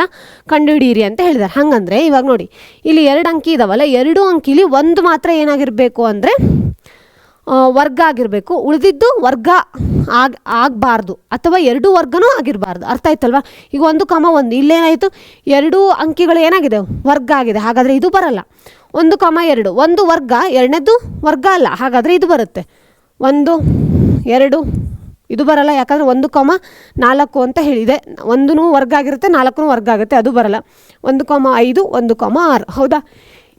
ಕಂಡುಹಿಡಿಯಿರಿ ಅಂತ ಹೇಳಿದ್ದಾರೆ. ಹಾಗಂದರೆ ಇವಾಗ ನೋಡಿ, ಇಲ್ಲಿ 2 ಅಂಕಿ ಇದಾವಲ್ಲ, 2 ಅಂಕಿಲಿ ಒಂದು ಮಾತ್ರ ಏನಾಗಿರಬೇಕು ಅಂದರೆ ವರ್ಗ ಆಗಿರಬೇಕು, ಉಳಿದಿದ್ದು ವರ್ಗ ಆಗಬಾರ್ದು ಅಥವಾ ಎರಡು ವರ್ಗನೂ ಆಗಿರಬಾರ್ದು. ಅರ್ಥ ಆಯ್ತಲ್ವಾ? ಈಗ 1,1 ಇಲ್ಲೇನಾಯಿತು, 2 ಅಂಕಿಗಳು ಏನಾಗಿದೆ, ವರ್ಗ ಆಗಿದೆ. ಹಾಗಾದರೆ ಇದು ಬರಲ್ಲ. 1,2 ಒಂದು ವರ್ಗ, ಎರಡನೇದು ವರ್ಗ ಅಲ್ಲ, ಹಾಗಾದರೆ ಇದು ಬರುತ್ತೆ. 1 2 ಇದು ಬರಲ್ಲ, ಯಾಕಂದರೆ 1,4 ಅಂತ ಹೇಳಿದೆ. 1 ವರ್ಗ ಆಗಿರುತ್ತೆ, 4 ವರ್ಗ ಆಗುತ್ತೆ, ಅದು ಬರಲ್ಲ. 1,5 1,6 ಹೌದಾ.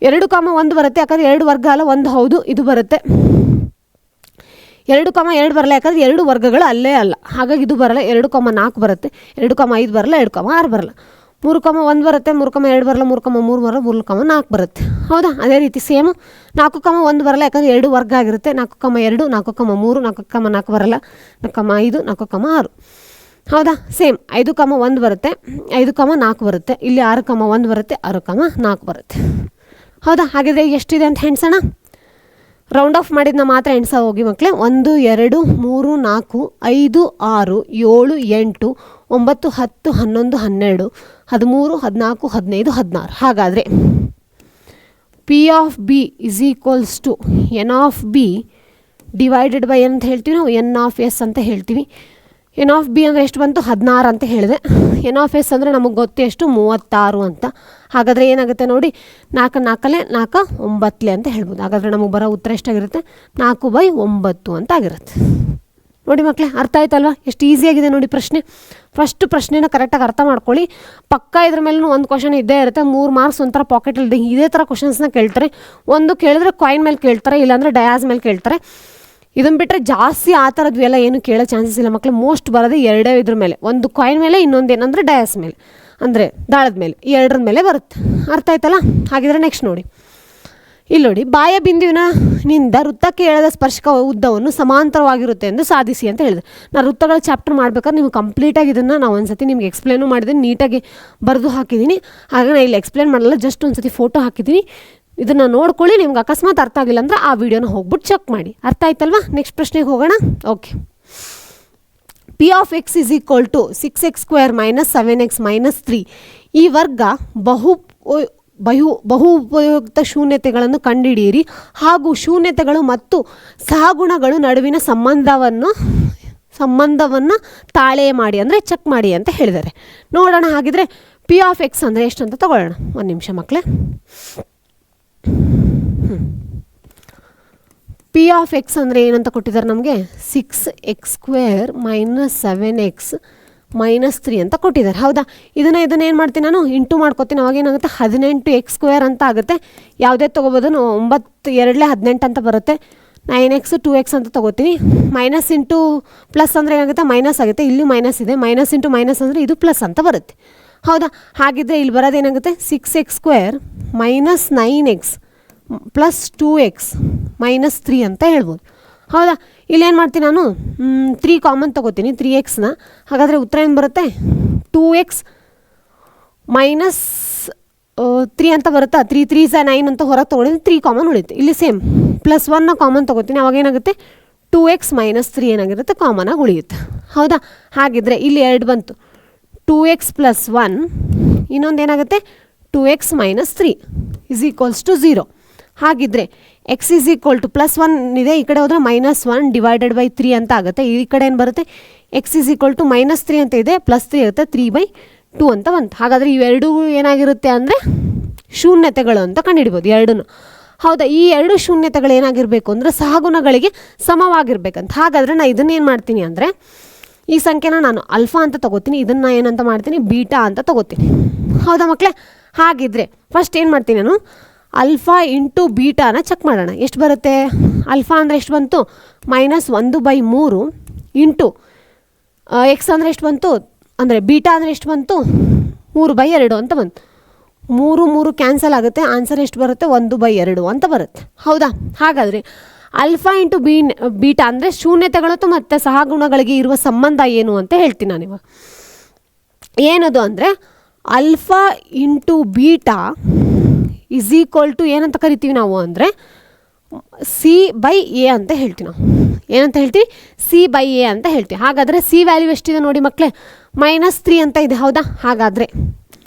2,1 ಬರುತ್ತೆ, ಯಾಕಂದರೆ 2 ವರ್ಗ ಅಲ್ಲ, 1 ಹೌದು, ಇದು ಬರುತ್ತೆ. 2,2 ಬರಲ್ಲ, ಯಾಕಂದರೆ 2 ವರ್ಗಗಳು ಅಲ್ಲೇ ಅಲ್ಲ, ಹಾಗಾಗಿ ಇದು ಬರಲ್ಲ. 2,4 ಬರುತ್ತೆ, 2,5 ಬರಲ್ಲ, 2,6 ಬರಲ್ಲ. 3,1 ಬರುತ್ತೆ, 3,2 ಬರಲ್ಲ, 3,3 ಬರಲ್ಲ, 3,4 ಬರುತ್ತೆ. ಹೌದಾ. ಅದೇ ರೀತಿ ಸೇಮು 4,1 ಬರಲ್ಲ, ಯಾಕಂದರೆ 2 ವರ್ಗ ಆಗಿರುತ್ತೆ. 4,2 4,3 4,4 ಬರಲ್ಲ, 4,5 4,6 ಹೌದಾ. ಸೇಮ್ 5,1 ಬರುತ್ತೆ, 5,4 ಬರುತ್ತೆ. ಇಲ್ಲಿ 6,1 ಬರುತ್ತೆ, 6,4 ಬರುತ್ತೆ. ಹೌದಾ. ಹಾಗಿದ್ರೆ ಎಷ್ಟಿದೆ ಅಂತ ಎಣ್ಸೋಣ. ರೌಂಡ್ ಆಫ್ ಮಾಡಿದ್ನ ಮಾತ್ರ ಎಣ್ಸ ಹೋಗಿ ಮಕ್ಕಳೇ. 1 2 3 4 5 6 7 8 9 10 11 12 13 14 15 16. ಹಾಗಾದರೆ P of B is equals to N of B divided by ಅಂತ ಹೇಳ್ತೀವಿ ನಾವು, ಎನ್ ಆಫ್ ಎಸ್ ಅಂತ ಹೇಳ್ತೀವಿ. ಎನ್ ಆಫ್ ಬಿ ಅಂದರೆ ಎಷ್ಟು ಬಂತು, 16 ಅಂತ ಹೇಳಿದೆ. ಎನ್ ಆಫ್ ಎಸ್ ಅಂದರೆ ನಮಗೆ ಗೊತ್ತು ಎಷ್ಟು, 36 ಅಂತ. ಹಾಗಾದರೆ ಏನಾಗುತ್ತೆ ನೋಡಿ, 4 4 4 9 ಅಂತ ಹೇಳ್ಬೋದು. ಹಾಗಾದರೆ ನಮಗೆ ಬರೋ ಉತ್ತರ ಎಷ್ಟಾಗಿರುತ್ತೆ, 4/9 ಅಂತ ಆಗಿರುತ್ತೆ. ನೋಡಿ ಮಕ್ಕಳೇ, ಅರ್ಥ ಆಯ್ತಲ್ವಾ? ಎಷ್ಟು ಈಸಿಯಾಗಿದೆ ನೋಡಿ ಪ್ರಶ್ನೆ. ಫಸ್ಟ್ ಪ್ರಶ್ನೆನ ಕರೆಕ್ಟಾಗಿ ಅರ್ಥ ಮಾಡ್ಕೊಳ್ಳಿ. ಪಕ್ಕ ಇದ್ರ ಮೇಲೂ ಒಂದು ಕ್ವಶನ್ ಇದ್ದೇ ಇರುತ್ತೆ. 3 ಮಾರ್ಕ್ಸ್ ಒಂಥರ ಪಾಕೆಟಲ್ಲಿ ಇದೇ ಥರ ಕ್ವಶನ್ಸ್ನ ಕೇಳ್ತಾರೆ. ಒಂದು ಕೇಳಿದ್ರೆ ಕಾಯಿನ್ ಮೇಲೆ ಕೇಳ್ತಾರೆ, ಇಲ್ಲಾಂದರೆ ಡಯಾಸ್ ಮೇಲೆ ಕೇಳ್ತಾರೆ. ಇದನ್ನು ಬಿಟ್ಟರೆ ಜಾಸ್ತಿ ಆ ಥರದ್ದು ಎಲ್ಲ ಏನು ಕೇಳೋ ಚಾನ್ಸಸ್ ಇಲ್ಲ ಮಕ್ಕಳು. ಮೋಸ್ಟ್ ಬರೋದೇ ಎರಡೇ ಇದ್ರ ಮೇಲೆ, ಒಂದು ಕಾಯಿನ್ ಮೇಲೆ, ಇನ್ನೊಂದು ಏನಂದರೆ ಡಯಾಸ್ ಮೇಲೆ, ಅಂದರೆ ದಾಳದ ಮೇಲೆ, ಈ ಎರಡರ ಮೇಲೆ ಬರುತ್ತೆ. ಅರ್ಥ ಆಯ್ತಲ್ಲ? ಹಾಗಿದ್ರೆ ನೆಕ್ಸ್ಟ್ ನೋಡಿ, ಇಲ್ಲಿ ನೋಡಿ, ಬಾಯ ಬಿಂದುವಿನಿಂದ ವೃತ್ತಕ್ಕೆ ಎಳೆದ ಸ್ಪರ್ಶಕ ಉದ್ದವನ್ನು ಸಮಾಂತರವಾಗಿರುತ್ತೆ ಎಂದು ಸಾಧಿಸಿ ಅಂತ ಹೇಳಿದೆ. ನಾನು ವೃತ್ತಗಳ ಚಾಪ್ಟರ್ ಮಾಡ್ಬೇಕಾದ್ರೆ ನಿಮ್ಗೆ ಕಂಪ್ಲೀಟಾಗಿ ಇದನ್ನು ನಾವು ಒಂದು ಸತಿ ನಿಮ್ಗೆ ಎಕ್ಸ್ಪ್ಲೇನು ಮಾಡಿದ್ದೀನಿ, ನೀಟಾಗಿ ಬರೆದು ಹಾಕಿದ್ದೀನಿ. ಹಾಗೆ ನಾನು ಇಲ್ಲಿ ಎಕ್ಸ್ಪ್ಲೇನ್ ಮಾಡಲ್ಲ, ಜಸ್ಟ್ ಒಂದು ಸತಿ ಫೋಟೋ ಹಾಕಿದ್ದೀನಿ. ಇದನ್ನು ನೋಡ್ಕೊಳ್ಳಿ. ನಿಮ್ಗೆ ಅಕಸ್ಮಾತ್ ಅರ್ಥ ಆಗಿಲ್ಲ ಅಂದರೆ ಆ ವಿಡಿಯೋನ ಹೋಗ್ಬಿಟ್ಟು ಚೆಕ್ ಮಾಡಿ. ಅರ್ಥ ಆಯ್ತಲ್ವಾ? ನೆಕ್ಸ್ಟ್ ಪ್ರಶ್ನೆಗೆ ಹೋಗೋಣ. Okay. P of X is equal to 6x² - 7x - 3 ಈ ವರ್ಗ ಬಹು ಉಪಯುಕ್ತ ಶೂನ್ಯತೆಗಳನ್ನು ಕಂಡುಹಿಡಿಯಿರಿ ಹಾಗೂ ಶೂನ್ಯತೆಗಳು ಮತ್ತು ಸಹಗುಣಗಳು ನಡುವಿನ ಸಂಬಂಧವನ್ನು ತಾಳೆ ಮಾಡಿ, ಅಂದರೆ ಚೆಕ್ ಮಾಡಿ ಅಂತ ಹೇಳಿದ್ದಾರೆ. ನೋಡೋಣ. ಹಾಗಿದ್ರೆ ಪಿ ಆಫ್ ಎಕ್ಸ್ ಅಂದರೆ ಎಷ್ಟು ಅಂತ ತಗೊಳ್ಳೋಣ. ಒಂದು ನಿಮಿಷ ಮಕ್ಕಳೇ. ಪಿ ಆಫ್ ಎಕ್ಸ್ ಅಂದರೆ ಏನಂತ ಕೊಟ್ಟಿದ್ದಾರೆ ನಮಗೆ, 6x² - 7x - 3 ಅಂತ ಕೊಟ್ಟಿದ್ದಾರೆ. ಹೌದಾ. ಇದನ್ನು ಏನು ಮಾಡ್ತೀನಿ ನಾನು, ಇಂಟು ಮಾಡ್ಕೋತೀನಿ. ಅವಾಗ ಏನಾಗುತ್ತೆ, 18x² ಅಂತ ಆಗುತ್ತೆ. ಯಾವುದೇ ತೊಗೋಬೋದು, 9 2 18 ಅಂತ ಬರುತ್ತೆ. 9x 2x ಅಂತ ತೊಗೋತೀನಿ. ಮೈನಸ್ ಇಂಟು ಪ್ಲಸ್ ಅಂದರೆ ಏನಾಗುತ್ತೆ, ಮೈನಸ್ ಆಗುತ್ತೆ. ಇಲ್ಲಿ ಮೈನಸ್ ಇದೆ, ಮೈನಸ್ ಇಂಟು ಮೈನಸ್ ಅಂದರೆ ಇದು ಪ್ಲಸ್ ಅಂತ ಬರುತ್ತೆ. ಹೌದಾ. ಹಾಗಿದ್ದರೆ ಇಲ್ಲಿ ಬರೋದೇನಾಗುತ್ತೆ, 6x² - 9x + 2x - 3 ಅಂತ ಹೇಳ್ಬೋದು. ಹೌದಾ. ಇಲ್ಲೇನು ಮಾಡ್ತೀನಿ ನಾನು, 3 ಕಾಮನ್ ತೊಗೋತೀನಿ, 3xನ. ಹಾಗಾದರೆ ಉತ್ತರ ಏನು ಬರುತ್ತೆ, 2x - 3 ಅಂತ ಬರುತ್ತಾ. 3 3 9 ಅಂತ ಹೊರಗೆ ತೊಗೊಂಡಿದ್ದು, 3 ಕಾಮನ್ ಉಳಿಯುತ್ತೆ. ಇಲ್ಲಿ ಸೇಮ್ +1ನ ಕಾಮನ್ ತೊಗೋತೀನಿ. ಅವಾಗ ಏನಾಗುತ್ತೆ, 2x - 3 ಏನಾಗಿರುತ್ತೆ, ಕಾಮನಾಗಿ ಉಳಿಯುತ್ತೆ. ಹೌದಾ. ಹಾಗಿದ್ರೆ ಇಲ್ಲಿ 2 ಬಂತು, 2x + 1, ಇನ್ನೊಂದು ಏನಾಗುತ್ತೆ, 2x - 3 = 0. ಹಾಗಿದ್ರೆ ಎಕ್ಸ್ ಇಸ್ ಈಕ್ವಲ್ ಟು +1 ಇದೆ, ಈ ಕಡೆ ಹೋದರೆ -1 ಡಿವೈಡೆಡ್ ಬೈ 3 ಅಂತ ಆಗುತ್ತೆ. ಈ ಕಡೆ ಏನು ಬರುತ್ತೆ, ಎಕ್ಸ್ ಇಸ್ ಈಕ್ವಲ್ ಟು -3 ಅಂತ ಇದೆ, +3 ಇರುತ್ತೆ, 3/2 ಅಂತ ಬಂತು. ಹಾಗಾದರೆ ಇವೆರಡೂ ಏನಾಗಿರುತ್ತೆ ಅಂದರೆ ಶೂನ್ಯತೆಗಳು ಅಂತ ಕಂಡುಹಿಡ್ಬೋದು, ಎರಡೂ. ಹೌದಾ. ಈ ಎರಡು ಶೂನ್ಯತೆಗಳು ಏನಾಗಿರಬೇಕು ಅಂದರೆ ಸಹಗುಣಗಳಿಗೆ ಸಮವಾಗಿರ್ಬೇಕಂತ. ಹಾಗಾದರೆ ನಾನು ಇದನ್ನೇನು ಮಾಡ್ತೀನಿ ಅಂದರೆ, ಈ ಸಂಖ್ಯೆನ ನಾನು ಅಲ್ಫಾ ಅಂತ ತೊಗೋತೀನಿ, ಇದನ್ನು ಏನಂತ ಮಾಡ್ತೀನಿ, ಬೀಟಾ ಅಂತ ತೊಗೋತೀನಿ. ಹೌದಾ ಮಕ್ಕಳೇ. ಹಾಗಿದ್ರೆ ಫಸ್ಟ್ ಏನು ಮಾಡ್ತೀನಿ ನಾನು, ಅಲ್ಫಾ ಇಂಟು ಬೀಟಾನ ಚೆಕ್ ಮಾಡೋಣ. ಎಷ್ಟು ಬರುತ್ತೆ, ಅಲ್ಫಾ ಅಂದರೆ ಎಷ್ಟು ಬಂತು, -1/3 ಇಂಟು ಎಕ್ಸ್ ಅಂದರೆ ಎಷ್ಟು ಬಂತು, ಅಂದರೆ ಬೀಟಾ ಅಂದರೆ ಎಷ್ಟು ಬಂತು, 3/2 ಅಂತ ಬಂತು. 3 3 ಕ್ಯಾನ್ಸಲ್ ಆಗುತ್ತೆ. ಆನ್ಸರ್ ಎಷ್ಟು ಬರುತ್ತೆ, 1/2 ಅಂತ ಬರುತ್ತೆ. ಹೌದಾ. ಹಾಗಾದರೆ ಅಲ್ಫಾ ಇಂಟು ಬೀಟಾ ಅಂದರೆ ಶೂನ್ಯತೆಗಳು ಮತ್ತು ಸಹಗುಣಗಳಿಗೆ ಇರುವ ಸಂಬಂಧ ಏನು ಅಂತ ಹೇಳ್ತೀನಿ ನಾನಿವಾಗ. ಏನದು ಅಂದರೆ alpha into beta is equal to ಏನಂತ ಕರಿತೀವಿ ನಾವು ಅಂದರೆ C/A ಅಂತ ಹೇಳ್ತೀವಿ ನಾವು. ಏನಂತ ಹೇಳ್ತೀವಿ, C/A ಅಂತ ಹೇಳ್ತೀವಿ. ಹಾಗಾದರೆ ಸಿ ವ್ಯಾಲ್ಯೂ ಎಷ್ಟಿದೆ ನೋಡಿ ಮಕ್ಕಳೇ, -3 ಅಂತ ಇದೆ. ಹೌದಾ. ಹಾಗಾದರೆ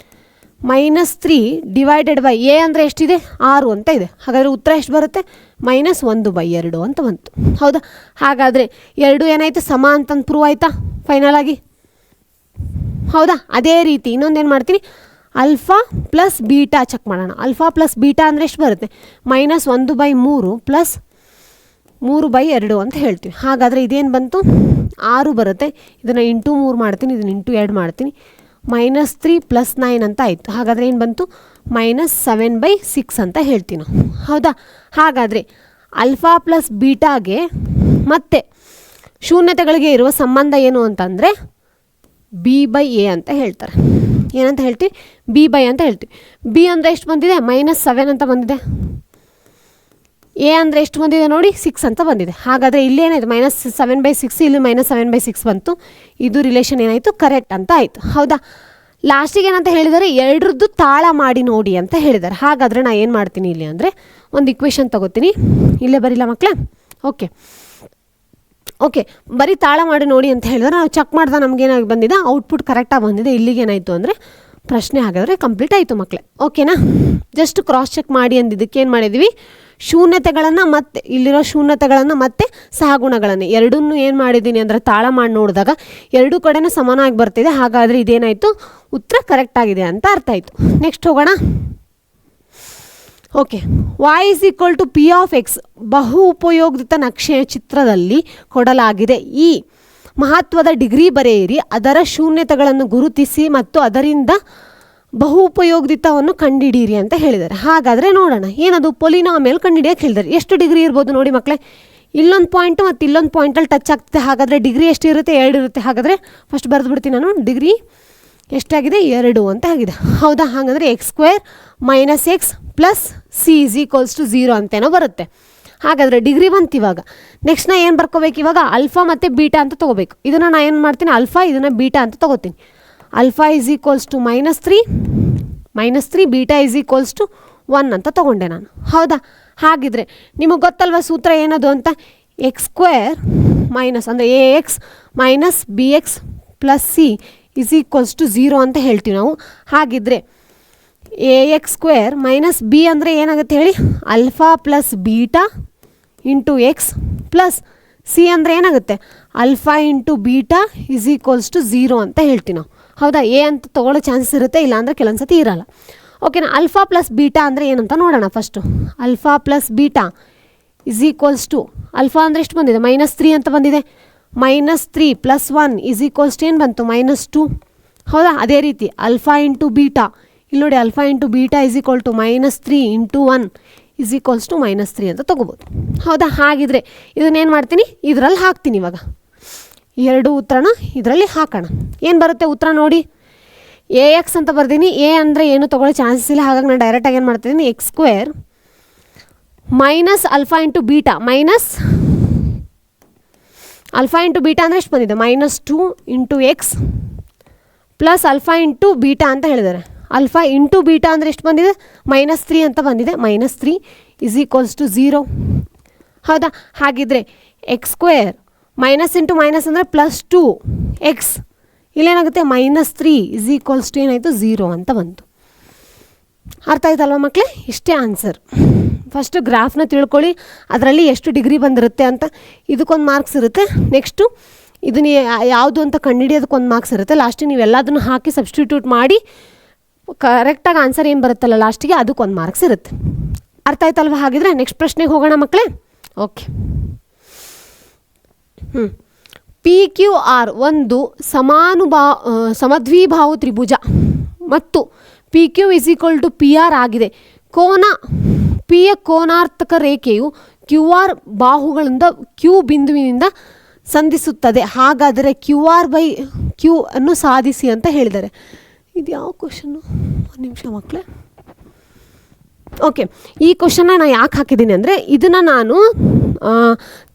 -3 ಡಿವೈಡೆಡ್ ಬೈ ಎ ಅಂದರೆ ಎಷ್ಟಿದೆ, 6 ಅಂತ ಇದೆ. ಹಾಗಾದರೆ ಉತ್ತರ ಎಷ್ಟು ಬರುತ್ತೆ, -1/2 ಅಂತ ಬಂತು. ಹೌದಾ? ಹಾಗಾದರೆ 2 ಏನಾಯಿತು ಸಮ ಅಂತಂದು ಪ್ರೂವ್ ಆಯಿತಾ ಫೈನಲ್ ಆಗಿ? ಹೌದಾ? ಅದೇ ರೀತಿ ಇನ್ನೊಂದೇನು ಮಾಡ್ತೀನಿ, ಅಲ್ಫಾ ಪ್ಲಸ್ ಬೀಟಾ ಚೆಕ್ ಮಾಡೋಣ. ಅಲ್ಫಾ ಪ್ಲಸ್ ಬೀಟಾ ಅಂದರೆ ಎಷ್ಟು ಬರುತ್ತೆ? -1/3 ಪ್ಲಸ್ 3/2 ಅಂತ ಹೇಳ್ತೀವಿ. ಹಾಗಾದರೆ ಇದೇನು ಬಂತು? 6 ಬರುತ್ತೆ. ಇದನ್ನು ಇಂಟು 3 ಮಾಡ್ತೀನಿ, ಇದನ್ನು ಇಂಟು 2 ಮಾಡ್ತೀನಿ. -3 + 9 ಅಂತ ಆಯಿತು. ಹಾಗಾದರೆ ಏನು ಬಂತು? -7/6 ಅಂತ ಹೇಳ್ತೀವಿ ನಾವು. ಹೌದಾ? ಹಾಗಾದರೆ ಅಲ್ಫಾ ಪ್ಲಸ್ ಬೀಟಾಗೆ ಮತ್ತು ಶೂನ್ಯತೆಗಳಿಗೆ ಇರುವ ಸಂಬಂಧ ಏನು ಅಂತಂದರೆ B/A ಅಂತ ಹೇಳ್ತಾರೆ. ಏನಂತ ಹೇಳ್ತೀವಿ? B/A ಅಂತ ಹೇಳ್ತೀವಿ. B ಅಂದರೆ ಎಷ್ಟು ಬಂದಿದೆ? -7 ಅಂತ ಬಂದಿದೆ. ಎ ಅಂದರೆ ಎಷ್ಟು ಬಂದಿದೆ ನೋಡಿ? 6 ಅಂತ ಬಂದಿದೆ. ಹಾಗಾದರೆ ಇಲ್ಲಿ ಏನಾಯಿತು? -7/6, ಇಲ್ಲಿ -7/6 ಬಂತು. ಇದು ರಿಲೇಷನ್ ಏನಾಯಿತು? ಕರೆಕ್ಟ್ ಅಂತ ಆಯಿತು. ಹೌದಾ? ಲಾಸ್ಟಿಗೆ ಏನಂತ ಹೇಳಿದ್ದಾರೆ? ಎರಡರದ್ದು ತಾಳ ಮಾಡಿ ನೋಡಿ ಅಂತ ಹೇಳಿದ್ದಾರೆ. ಹಾಗಾದರೆ ನಾನು ಏನು ಮಾಡ್ತೀನಿ ಇಲ್ಲಿ ಅಂದರೆ ಒಂದು ಇಕ್ವೇಷನ್ ತಗೋತೀನಿ. ಇಲ್ಲೇ ಬರಿಲ್ಲ ಮಕ್ಕಳೇ? ಓಕೆ, ಬರೀ ತಾಳ ಮಾಡಿ ನೋಡಿ ಅಂತ ಹೇಳಿದ್ರೆ ನಾವು ಚೆಕ್ ಮಾಡಿದ ನಮಗೇನಾಗಿ ಬಂದಿದೆ? ಔಟ್ಪುಟ್ ಕರೆಕ್ಟಾಗಿ ಬಂದಿದೆ. ಇಲ್ಲಿಗೇನಾಯಿತು ಅಂದರೆ ಪ್ರಶ್ನೆ ಹಾಗಾದರೆ ಕಂಪ್ಲೀಟ್ ಆಯಿತು ಮಕ್ಕಳೇ. ಓಕೆನಾ? ಜಸ್ಟ್ ಕ್ರಾಸ್ ಚೆಕ್ ಮಾಡಿ ಅಂದಿದ್ದಕ್ಕೆ ಏನು ಮಾಡಿದ್ವಿ? ಶೂನ್ಯತೆಗಳನ್ನು ಮತ್ತು ಇಲ್ಲಿರೋ ಶೂನ್ಯತೆಗಳನ್ನು ಮತ್ತು ಸಹಗುಣಗಳನ್ನು ಎರಡನ್ನೂ ಏನು ಮಾಡಿದ್ದೀನಿ ಅಂದರೆ ತಾಳ ಮಾಡಿ ನೋಡಿದಾಗ ಎರಡೂ ಕಡೆನೂ ಸಮಾನವಾಗಿ ಬರ್ತಿದೆ. ಹಾಗಾದರೆ ಇದೇನಾಯಿತು? ಉತ್ತರ ಕರೆಕ್ಟಾಗಿದೆ ಅಂತ ಅರ್ಥ ಆಯಿತು. ನೆಕ್ಸ್ಟ್ ಹೋಗೋಣ. ಓಕೆ, y = P(x) ಬಹು ಉಪಯೋಗಿತ ನಕ್ಷೆಯ ಚಿತ್ರದಲ್ಲಿ ಕೊಡಲಾಗಿದೆ. ಈ ಮಹತ್ವದ ಡಿಗ್ರಿ ಬರೆಯಿರಿ, ಅದರ ಶೂನ್ಯತೆಗಳನ್ನು ಗುರುತಿಸಿ ಮತ್ತು ಅದರಿಂದ ಬಹು ಉಪಯೋಗಿತವನ್ನು ಕಂಡುಹಿಡಿಯಿರಿ ಅಂತ ಹೇಳಿದ್ದಾರೆ. ಹಾಗಾದರೆ ನೋಡೋಣ, ಏನದು? ಪೊಲಿನಾಮಿಯಲ್ ಕಂಡುಹಿಡಿಯೋಕೆ ಹೇಳಿದ್ದಾರೆ. ಎಷ್ಟು ಡಿಗ್ರಿ ಇರ್ಬೋದು ನೋಡಿ ಮಕ್ಕಳೇ? ಇಲ್ಲೊಂದು ಪಾಯಿಂಟು ಮತ್ತು ಇಲ್ಲೊಂದು ಪಾಯಿಂಟಲ್ಲಿ ಟಚ್ ಆಗ್ತದೆ. ಹಾಗಾದರೆ ಡಿಗ್ರಿ ಎಷ್ಟು ಇರುತ್ತೆ? 2 ಇರುತ್ತೆ. ಹಾಗಾದರೆ ಫಸ್ಟ್ ಬರೆದು ಬಿಡ್ತೀನಿ ನಾನು. ಡಿಗ್ರಿ ಎಷ್ಟಾಗಿದೆ? 2 ಅಂತ ಆಗಿದೆ. ಹೌದಾ? ಹಾಗಾದರೆ x² - x + c = 0 ಅಂತೇನೋ ಬರುತ್ತೆ. ಹಾಗಾದರೆ ಡಿಗ್ರಿ ಬಂತು. ಇವಾಗ ನೆಕ್ಸ್ಟ್ ನಾ ಏನು ಬರ್ಕೋಬೇಕು? ಇವಾಗ ಅಲ್ಫಾ ಮತ್ತು ಬೀಟಾ ಅಂತ ತೊಗೋಬೇಕು. ಇದನ್ನು ನಾನು ಏನು ಮಾಡ್ತೀನಿ? ಅಲ್ಫಾ, ಇದನ್ನು ಬೀಟಾ ಅಂತ ತೊಗೋತೀನಿ. ಅಲ್ಫಾ = -3 ಬೀಟಾ = 1 ಅಂತ ತೊಗೊಂಡೆ ನಾನು. ಹೌದಾ? ಹಾಗಿದ್ರೆ ನಿಮಗೆ ಗೊತ್ತಲ್ವ ಸೂತ್ರ ಏನದು ಅಂತ? x² ಮೈನಸ್ ಅಂದರೆ ax - bx + c = 0 ಅಂತ ಹೇಳ್ತೀವಿ ನಾವು. ಹಾಗಿದ್ರೆ ax² - b ಅಂದರೆ ಏನಾಗುತ್ತೆ ಹೇಳಿ? Alpha plus beta into X plus C ಅಂದರೆ ಏನಾಗುತ್ತೆ? ಅಲ್ಫಾ ಇಂಟು ಬೀಟಾ = 0 ಅಂತ ಹೇಳ್ತೀವಿ ನಾವು. ಹೌದಾ? ಎ ಅಂತ ತೊಗೊಳ್ಳೋ ಚಾನ್ಸಸ್ ಇರುತ್ತೆ, ಇಲ್ಲಾಂದರೆ ಕೆಲವೊಂದು ಸತಿ ಇರಲ್ಲ. ಓಕೆನಾ? ಅಲ್ಫಾ ಪ್ಲಸ್ ಬೀಟಾ ಅಂದರೆ ಏನಂತ ನೋಡೋಣ first. Alpha plus beta = alpha ಅಂದರೆ ಎಷ್ಟು ಬಂದಿದೆ? -3 ಅಂತ ಬಂದಿದೆ. -3 + 1 ಏನು ಬಂತು? -2. ಹೌದಾ? ಅದೇ ರೀತಿ ಅಲ್ಫಾ ಇಂಟು ಬೀಟಾ, ಇಲ್ಲಿ ನೋಡಿ ಅಲ್ಫಾ ಇಂಟು ಬೀಟಾ = -3 ಇಂಟು 1 -3 ಅಂತ ತೊಗೋಬೋದು. ಹೌದಾ? ಹಾಗಿದ್ರೆ ಇದನ್ನೇನು ಮಾಡ್ತೀನಿ? ಇದರಲ್ಲಿ ಹಾಕ್ತೀನಿ. ಇವಾಗ ಎರಡು ಉತ್ತರನ ಇದರಲ್ಲಿ ಹಾಕೋಣ. ಏನು ಬರುತ್ತೆ ಉತ್ತರ ನೋಡಿ? ax ಅಂತ ಬರ್ತೀನಿ. ಎ ಅಂದರೆ ಏನು ತೊಗೊಳ್ಳೋ ಚಾನ್ಸಸ್ ಇಲ್ಲ. ಹಾಗಾಗಿ ನಾನು ಡೈರೆಕ್ಟಾಗಿ ಏನು ಮಾಡ್ತಿದ್ದೀನಿ? x² - alpha into beta minus alpha into beta ಅಂದರೆ ಎಷ್ಟು ಬಂದಿದೆ? -2 into X plus alpha into beta ಅಂತ ಹೇಳಿದ್ದಾರೆ. ಅಲ್ಫಾ ಇಂಟು ಬೀಟಾ ಅಂದರೆ ಎಷ್ಟು ಬಂದಿದೆ? -3 ಅಂತ ಬಂದಿದೆ. -3 = 0. ಹೌದಾ? ಹಾಗಿದ್ರೆ x² ಮೈನಸ್ ಇಂಟು ಮೈನಸ್ ಅಂದರೆ +2 ಎಕ್ಸ್, ಇಲ್ಲೇನಾಗುತ್ತೆ? -3 = ಏನಾಯಿತು? 0 ಅಂತ ಬಂತು. ಅರ್ಥ ಆಯ್ತಲ್ವ ಮಕ್ಕಳೇ? ಇಷ್ಟೇ ಆನ್ಸರ್. ಫಸ್ಟು ಗ್ರಾಫ್ನ ತಿಳ್ಕೊಳ್ಳಿ, ಅದರಲ್ಲಿ ಎಷ್ಟು ಡಿಗ್ರಿ ಬಂದಿರುತ್ತೆ ಅಂತ. ಇದಕ್ಕೊಂದು ಮಾರ್ಕ್ಸ್ ಇರುತ್ತೆ. ನೆಕ್ಸ್ಟು ಇದನ್ನ ಯಾವುದು ಅಂತ ಕಂಡುಹಿಡಿಯೋದಕ್ಕೊಂದು ಮಾರ್ಕ್ಸ್ ಇರುತ್ತೆ. ಲಾಸ್ಟಿಗೆ ನೀವು ಎಲ್ಲದನ್ನು ಹಾಕಿ ಸಬ್ಸ್ಟಿಟ್ಯೂಟ್ ಮಾಡಿ ಕರೆಕ್ಟಾಗಿ ಆನ್ಸರ್ ಏನು ಬರುತ್ತಲ್ಲ ಲಾಸ್ಟಿಗೆ, ಅದಕ್ಕೊಂದು ಮಾರ್ಕ್ಸ್ ಇರುತ್ತೆ. ಅರ್ಥ ಆಯ್ತಲ್ವ? ಹಾಗಿದ್ರೆ ನೆಕ್ಸ್ಟ್ ಪ್ರಶ್ನೆಗೆ ಹೋಗೋಣ ಮಕ್ಕಳೇ. ಓಕೆ, PQR ಒಂದು ಸಮದ್ವಿಬಾಹು ತ್ರಿಭುಜ ಮತ್ತು PQ = PR ಆಗಿದೆ. ಕೋನ P ಯ ಕೋನಾರ್ಥಕ ರೇಖೆಯು QR ಬಾಹುಗಳಿಂದ Q ಬಿಂದುವಿನಿಂದ ಸಂಧಿಸುತ್ತದೆ. ಹಾಗಾದರೆ QR/Q ಅನ್ನು ಸಾಧಿಸಿ ಅಂತ ಹೇಳಿದ್ದಾರೆ. ಇದು ಯಾವ ಕ್ವಶನ್ನು? ಒಂದು ನಿಮಿಷ ಮಕ್ಕಳೇ. ಓಕೆ, ಈ ಕ್ವಶನ್ನ ನಾನು ಯಾಕೆ ಹಾಕಿದ್ದೀನಿ ಅಂದರೆ ಇದನ್ನು ನಾನು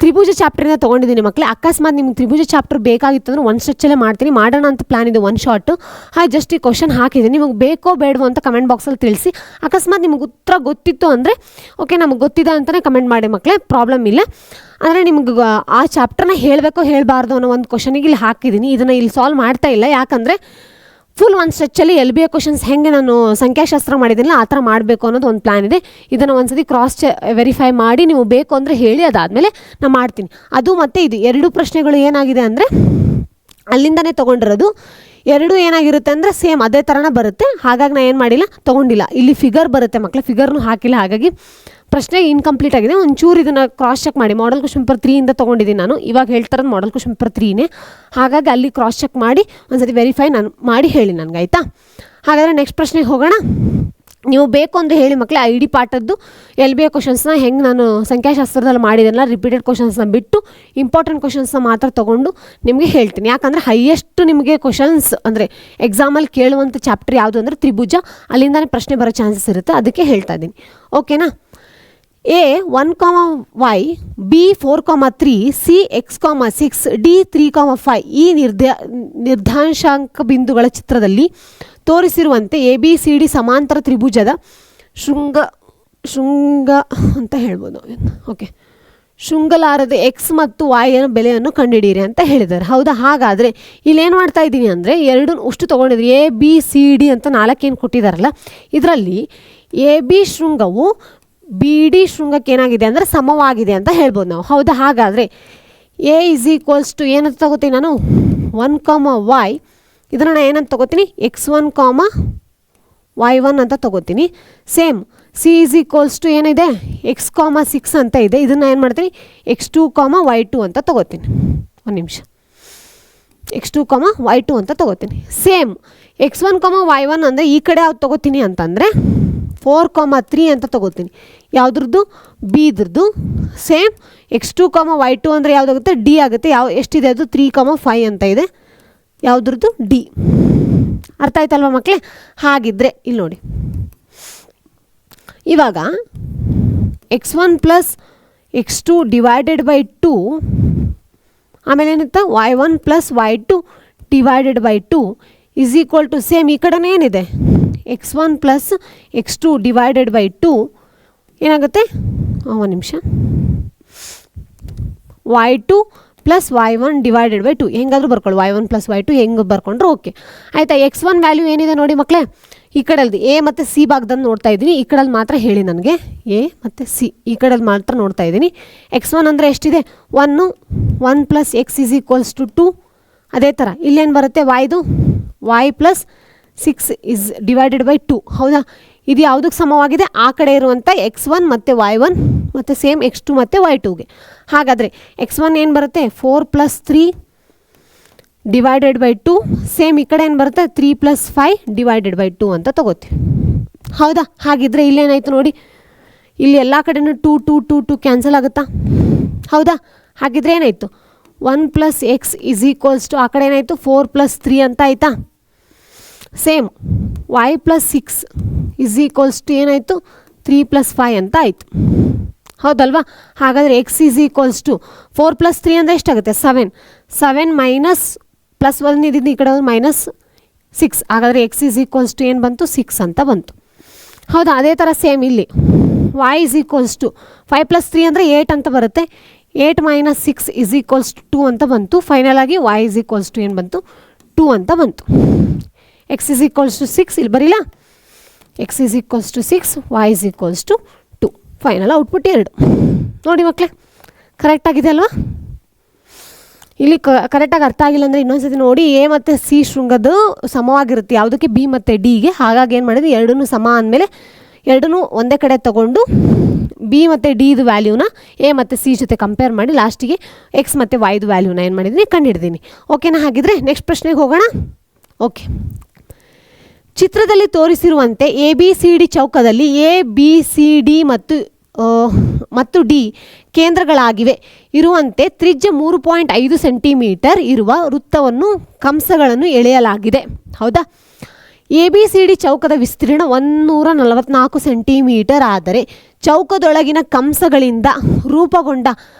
ತ್ರಿಭುಜ ಚಾಪ್ಟರಿಂದ ತೊಗೊಂಡಿದ್ದೀನಿ ಮಕ್ಕಳೇ. ಅಕಸ್ಮಾತ್ ನಿಮ್ಗೆ ತ್ರಿಭುಜ ಚಾಪ್ಟರ್ ಬೇಕಾಗಿತ್ತು ಅಂದರೆ ಒಂದು ಸ್ಟ್ರೆಚ್ಚಲ್ಲೇ ಮಾಡ್ತೀನಿ, ಮಾಡೋಣ ಅಂತ ಪ್ಲ್ಯಾನ್ ಇದೆ, ಒನ್ ಶಾರ್ಟು. ಹಾಗೆ ಜಸ್ಟ್ ಈ ಕ್ವಶನ್ ಹಾಕಿದ್ದೀನಿ. ನಿಮಗೆ ಬೇಕೋ ಬೇಡವೋ ಅಂತ ಕಮೆಂಟ್ ಬಾಕ್ಸಲ್ಲಿ ತಿಳಿಸಿ. ಅಕಸ್ಮಾತ್ ನಿಮಗೆ ಉತ್ತರ ಗೊತ್ತಿತ್ತು ಅಂದರೆ ಓಕೆ, ನಮಗೆ ಗೊತ್ತಿದೆ ಅಂತಲೇ ಕಮೆಂಟ್ ಮಾಡಿ ಮಕ್ಕಳೇ, ಪ್ರಾಬ್ಲಮ್ ಇಲ್ಲ. ಅಂದರೆ ನಿಮ್ಗೆ ಆ ಚಾಪ್ಟರ್ನ ಹೇಳಬೇಕೋ ಹೇಳಬಾರ್ದು ಅನ್ನೋ ಒಂದು ಕ್ವಶನಿಗೆ ಇಲ್ಲಿ ಹಾಕಿದ್ದೀನಿ. ಇದನ್ನು ಇಲ್ಲಿ ಸಾಲ್ವ್ ಮಾಡ್ತಾ ಇಲ್ಲ, ಯಾಕಂದರೆ ಫುಲ್ ಒಂದು ಸ್ಟ್ರೆಚ್ಚಲ್ಲಿ ಎಲ್ ಬಿ ಎ ಕ್ವಶನ್ಸ್ ಹೆಂಗೆ ನಾನು ಸಂಖ್ಯಾಶಾಸ್ತ್ರ ಮಾಡಿದ್ದೀನಲ್ಲ ಆ ಥರ ಮಾಡಬೇಕು ಅನ್ನೋದು ಒಂದು ಪ್ಲ್ಯಾನ್ ಇದೆ. ಇದನ್ನು ಒಂದ್ಸತಿ ವೆರಿಫೈ ಮಾಡಿ ನೀವು ಬೇಕು ಅಂದರೆ ಹೇಳಿ, ಅದಾದಮೇಲೆ ನಾನು ಮಾಡ್ತೀನಿ. ಅದು ಮತ್ತು ಇದು 2 ಪ್ರಶ್ನೆಗಳು ಏನಾಗಿದೆ ಅಂದರೆ ಅಲ್ಲಿಂದನೇ ತೊಗೊಂಡಿರೋದು. 2 ಏನಾಗಿರುತ್ತೆ ಅಂದರೆ ಸೇಮ್ ಅದೇ ಥರನೇ ಬರುತ್ತೆ. ಹಾಗಾಗಿ ನಾನು ಏನು ಮಾಡಿಲ್ಲ, ತೊಗೊಂಡಿಲ್ಲ. ಇಲ್ಲಿ ಫಿಗರ್ ಬರುತ್ತೆ ಮಕ್ಕಳೇ, ಫಿಗರ್ನು ಹಾಕಿಲ್ಲ. ಹಾಗಾಗಿ ಪ್ರಶ್ನೆ ಇನ್ಕಂಪ್ಲೀಟ್ ಆಗಿದೆ. ಒಂಚೂರು ಇದನ್ನು ಕ್ರಾಸ್ ಚೆಕ್ ಮಾಡಿ. ಮಾಡಲ್ ಕ್ವಶನ್ ಪೇಪರ್ 3 ತೊಗೊಂಡಿದ್ದೀನಿ ನಾನು. ಇವಾಗ ಹೇಳ್ತಾರದು ಮಾಡಲ್ ಕ್ವಶನ್ ಪೇಪರ್ 3ನೇ. ಹಾಗಾಗಿ ಅಲ್ಲಿ ಕ್ರಾಸ್ ಚೆಕ್ ಮಾಡಿ ಒಂದ್ಸತಿ ವೆರಿಫೈ ನಾನು ಮಾಡಿ ಹೇಳಿ ನನಗೆ, ಆಯಿತಾ? ಹಾಗಾದರೆ ನೆಕ್ಸ್ಟ್ ಪ್ರಶ್ನೆಗೆ ಹೋಗೋಣ. ನೀವು ಬೇಕು ಅಂದರೆ ಹೇಳಿ ಮಕ್ಕಳೇ, ಐ ಡಿ ಪಾಠದ್ದು ಎಲ್ ಬಿ ಎ ಕ್ವಶನ್ಸ್ನ ಹೆಂಗೆ ನಾನು ಸಂಖ್ಯಾಶಾಸ್ತ್ರದಲ್ಲಿ ಮಾಡಿದೆನಲ್ಲ, ರಿಪೀಟೆಡ್ ಕ್ವಶನ್ಸ್ನ ಬಿಟ್ಟು ಇಂಪಾರ್ಟೆಂಟ್ ಕ್ವಶನ್ಸ್ನ ಮಾತ್ರ ತೊಗೊಂಡು ನಿಮಗೆ ಹೇಳ್ತೀನಿ. ಯಾಕಂದರೆ ಹೈಯೆಸ್ಟ್ ನಿಮಗೆ ಕ್ವಶನ್ಸ್ ಅಂದರೆ ಎಕ್ಸಾಮಲ್ಲಿ ಕೇಳುವಂಥ ಚಾಪ್ಟರ್ ಯಾವುದು ಅಂದರೆ ತ್ರಿಭುಜ. ಅಲ್ಲಿಂದನೇ ಪ್ರಶ್ನೆ ಬರೋ ಚಾನ್ಸಸ್ ಇರುತ್ತೆ, ಅದಕ್ಕೆ ಹೇಳ್ತಾ ಇದ್ದೀನಿ. ಓಕೆನಾ? A 1, Y, B 4, 3, C X, 6, D 3, 5 ಈ ನಿರ್ಧಾಂಶಾಂಕ ಬಿಂದುಗಳ ಚಿತ್ರದಲ್ಲಿ ತೋರಿಸಿರುವಂತೆ ABCD ಸಮಾಂತರ ತ್ರಿಭುಜದ ಶೃಂಗ ಅಂತ ಹೇಳ್ಬೋದು. ಓಕೆ, ಶೃಂಗಲಾರದ ಎಕ್ಸ್ ಮತ್ತು ವಾಯ್ನ ಬೆಲೆಯನ್ನು ಕಂಡುಹಿಡಿಯಿರಿ ಅಂತ ಹೇಳಿದ್ದಾರೆ. ಹೌದಾ? ಹಾಗಾದರೆ ಇಲ್ಲೇನು ಮಾಡ್ತಾ ಇದ್ದೀನಿ ಅಂದರೆ 2 ಅಷ್ಟು ತೊಗೊಂಡಿದ್ರಿ. ABCD ಅಂತ 4 ಏನು ಕೊಟ್ಟಿದ್ದಾರಲ್ಲ, ಇದರಲ್ಲಿ AB ಶೃಂಗವು BD ಶೃಂಗಕ್ಕೆ ಏನಾಗಿದೆ ಅಂದರೆ ಸಮವಾಗಿದೆ ಅಂತ ಹೇಳ್ಬೋದು ನಾವು. ಹೌದಾ? ಹಾಗಾದರೆ A = ಏನಂತ ತಗೋತೀನಿ ನಾನು, 1, Y. ಇದನ್ನು ನಾನು ಏನಂತ ತಗೋತೀನಿ, X1, Y1 ಅಂತ ತಗೋತೀನಿ. ಸೇಮ್ C = ಏನಿದೆ, X, 6 ಅಂತ ಇದೆ. ಇದನ್ನು ಏನು ಮಾಡ್ತೀನಿ, X2, Y2 ಅಂತ ತಗೋತೀನಿ. ಒಂದು ನಿಮಿಷ, X2, Y2 ಅಂತ ತಗೋತೀನಿ. ಸೇಮ್ X1, Y1 ಅಂದರೆ ಈ ಕಡೆ ಯಾವ್ದು ತಗೋತೀನಿ ಅಂತಂದರೆ 4, 3 ಅಂತ ತಗೋತೀನಿ. ಯಾವುದ್ರದ್ದು? ಬಿ ಇದ್ರದ್ದು. ಸೇಮ್ X2, Y2 ಅಂದರೆ ಯಾವುದಾಗುತ್ತೆ, ಡಿ ಆಗುತ್ತೆ. ಎಷ್ಟಿದೆ ಅದು? 3, 5 ಅಂತ ಇದೆ. ಯಾವುದ್ರದ್ದು? ಡಿ. ಅರ್ಥ ಆಯ್ತಲ್ವ ಮಕ್ಕಳೇ? ಹಾಗಿದ್ರೆ ಇಲ್ಲಿ ನೋಡಿ, ಇವಾಗ X1 + X2 / 2, ಆಮೇಲೆ ಏನಿತ್ತು, Y1 + Y2 / 2 = ಸೇಮ್ ಈ ಕಡೆನೇ ಏನಿದೆ, X1 + X2 / 2 ಏನಾಗುತ್ತೆ, ಒಂದು ನಿಮಿಷ, Y2 + Y1 / 2 ಹೆಂಗಾದರೂ ಬರ್ಕೊಳ್ಳಿ. Y1 + Y2 ಹೆಂಗೆ ಬರ್ಕೊಂಡ್ರು ಓಕೆ ಆಯಿತಾ. X1 ವ್ಯಾಲ್ಯೂ ಏನಿದೆ ನೋಡಿ ಮಕ್ಕಳೇ, ಈ ಕಡೆಯಲ್ಲಿ ಎ ಮತ್ತು ಸಿ ಭಾಗದಲ್ಲಿ ನೋಡ್ತಾ ಇದ್ದೀನಿ. ಈ ಕಡೆಯಲ್ಲಿ ಮಾತ್ರ ಹೇಳಿ ನನಗೆ, ಎ ಮತ್ತು ಸಿ ಈ ಕಡೆಯಲ್ಲಿ ಮಾತ್ರ ನೋಡ್ತಾ ಇದ್ದೀನಿ. X1 ಅಂದರೆ ಎಷ್ಟಿದೆ, 1 + X = 2. ಅದೇ ಥರ ಇಲ್ಲೇನು ಬರುತ್ತೆ, Y + 6 / 2. ಹೌದಾ? ಇದು ಯಾವುದಕ್ಕೆ ಸಮವಾಗಿದೆ, ಆ ಕಡೆ ಇರುವಂಥ X1 ಮತ್ತು Y1 ಮತ್ತು ಸೇಮ್ X2 ಮತ್ತು Y2ಗೆ. ಹಾಗಾದರೆ X1 ಏನು ಬರುತ್ತೆ, 4 + 3 / 2. ಸೇಮ್ ಈ ಕಡೆ ಏನು ಬರುತ್ತೆ, 3 + 5 / 2 ಅಂತ ತಗೋತೀವಿ. ಹೌದಾ? ಹಾಗಿದ್ರೆ ಇಲ್ಲೇನಾಯಿತು ನೋಡಿ, ಇಲ್ಲಿ ಎಲ್ಲ ಕಡೆನೂ 2, 2, 2, 2 ಕ್ಯಾನ್ಸಲ್ ಆಗುತ್ತಾ? ಹೌದಾ? ಹಾಗಿದ್ರೆ ಏನಾಯಿತು, 1 + X = ಆ ಕಡೆ ಏನಾಯಿತು, 4 + 3 ಅಂತ ಆಯಿತಾ. ಸೇಮ್ Y + 6 = ಏನಾಯಿತು, 3 + 5 ಅಂತ ಆಯಿತು. ಹೌದಲ್ವಾ? ಹಾಗಾದರೆ X = 4 + 3 ಅಂದರೆ ಎಷ್ಟಾಗುತ್ತೆ, 7. 7 +1 ಇದ್ದಿದ್ದು ಈ ಕಡೆ -6. ಹಾಗಾದರೆ X = ಏನು ಬಂತು, 6 ಅಂತ ಬಂತು. ಹೌದಾ? ಅದೇ ಥರ ಸೇಮ್ ಇಲ್ಲಿ Y = 5 + 3 ಅಂದರೆ 8 ಅಂತ ಬರುತ್ತೆ. 8 - 6 = 2 ಅಂತ ಬಂತು. ಫೈನಲ್ ಆಗಿ Y = ಏನು ಬಂತು, 2 ಅಂತ ಬಂತು. X = 6 ಇಲ್ಲಿ ಬರೀಲ್ಲ, X = 6, Y = 2. Final output 2. ನೋಡಿ ಮಕ್ಕಳೇ, ಕರೆಕ್ಟಾಗಿದೆ ಅಲ್ವಾ? ಇಲ್ಲಿ ಕರೆಕ್ಟಾಗಿ ಅರ್ಥ ಆಗಿಲ್ಲ ಅಂದರೆ ಇನ್ನೊಂದ್ಸತಿ ನೋಡಿ. ಎ ಮತ್ತು ಸಿ ಶೃಂಗದ ಸಮವಾಗಿರುತ್ತೆ ಯಾವುದಕ್ಕೆ, ಬಿ ಮತ್ತು ಡಿಗೆ. ಹಾಗಾಗಿ ಏನು ಮಾಡಿದ್ವಿ, 2 ಸಮ ಅಂದಮೇಲೆ 2 ಒಂದೇ ಕಡೆ ತೊಗೊಂಡು ಬಿ ಮತ್ತು ಡಿದು ವ್ಯಾಲ್ಯೂನ ಎ ಮತ್ತು ಸಿ ಜೊತೆ ಕಂಪೇರ್ ಮಾಡಿ ಲಾಸ್ಟಿಗೆ ಎಕ್ಸ್ ಮತ್ತು ವೈದು ವ್ಯಾಲ್ಯೂನ ಏನು ಮಾಡಿದ್ದೀನಿ, ಕಂಡುಹಿಡ್ದೀನಿ. ಓಕೆನಾ? ಹಾಗಿದ್ರೆ ನೆಕ್ಸ್ಟ್ ಪ್ರಶ್ನೆಗೆ ಹೋಗೋಣ. ಓಕೆ, ಚಿತ್ರದಲ್ಲಿ ತೋರಿಸಿರುವಂತೆ ABCD ಚೌಕದಲ್ಲಿ ABCD ಮತ್ತು ಡಿ ಕೇಂದ್ರಗಳಾಗಿವೆ ಇರುವಂತೆ ತ್ರಿಜ್ಯ 3.5 ಸೆಂಟಿಮೀಟರ್ ಇರುವ ವೃತ್ತವನ್ನು ಕಂಸಗಳನ್ನು ಎಳೆಯಲಾಗಿದೆ. ಹೌದಾ? ABCD ಚೌಕದ ವಿಸ್ತೀರ್ಣ 144 ಸೆಂಟಿಮೀಟರ್ ಆದರೆ ಚೌಕದೊಳಗಿನ ಕಂಸಗಳಿಂದ ರೂಪುಗೊಂಡ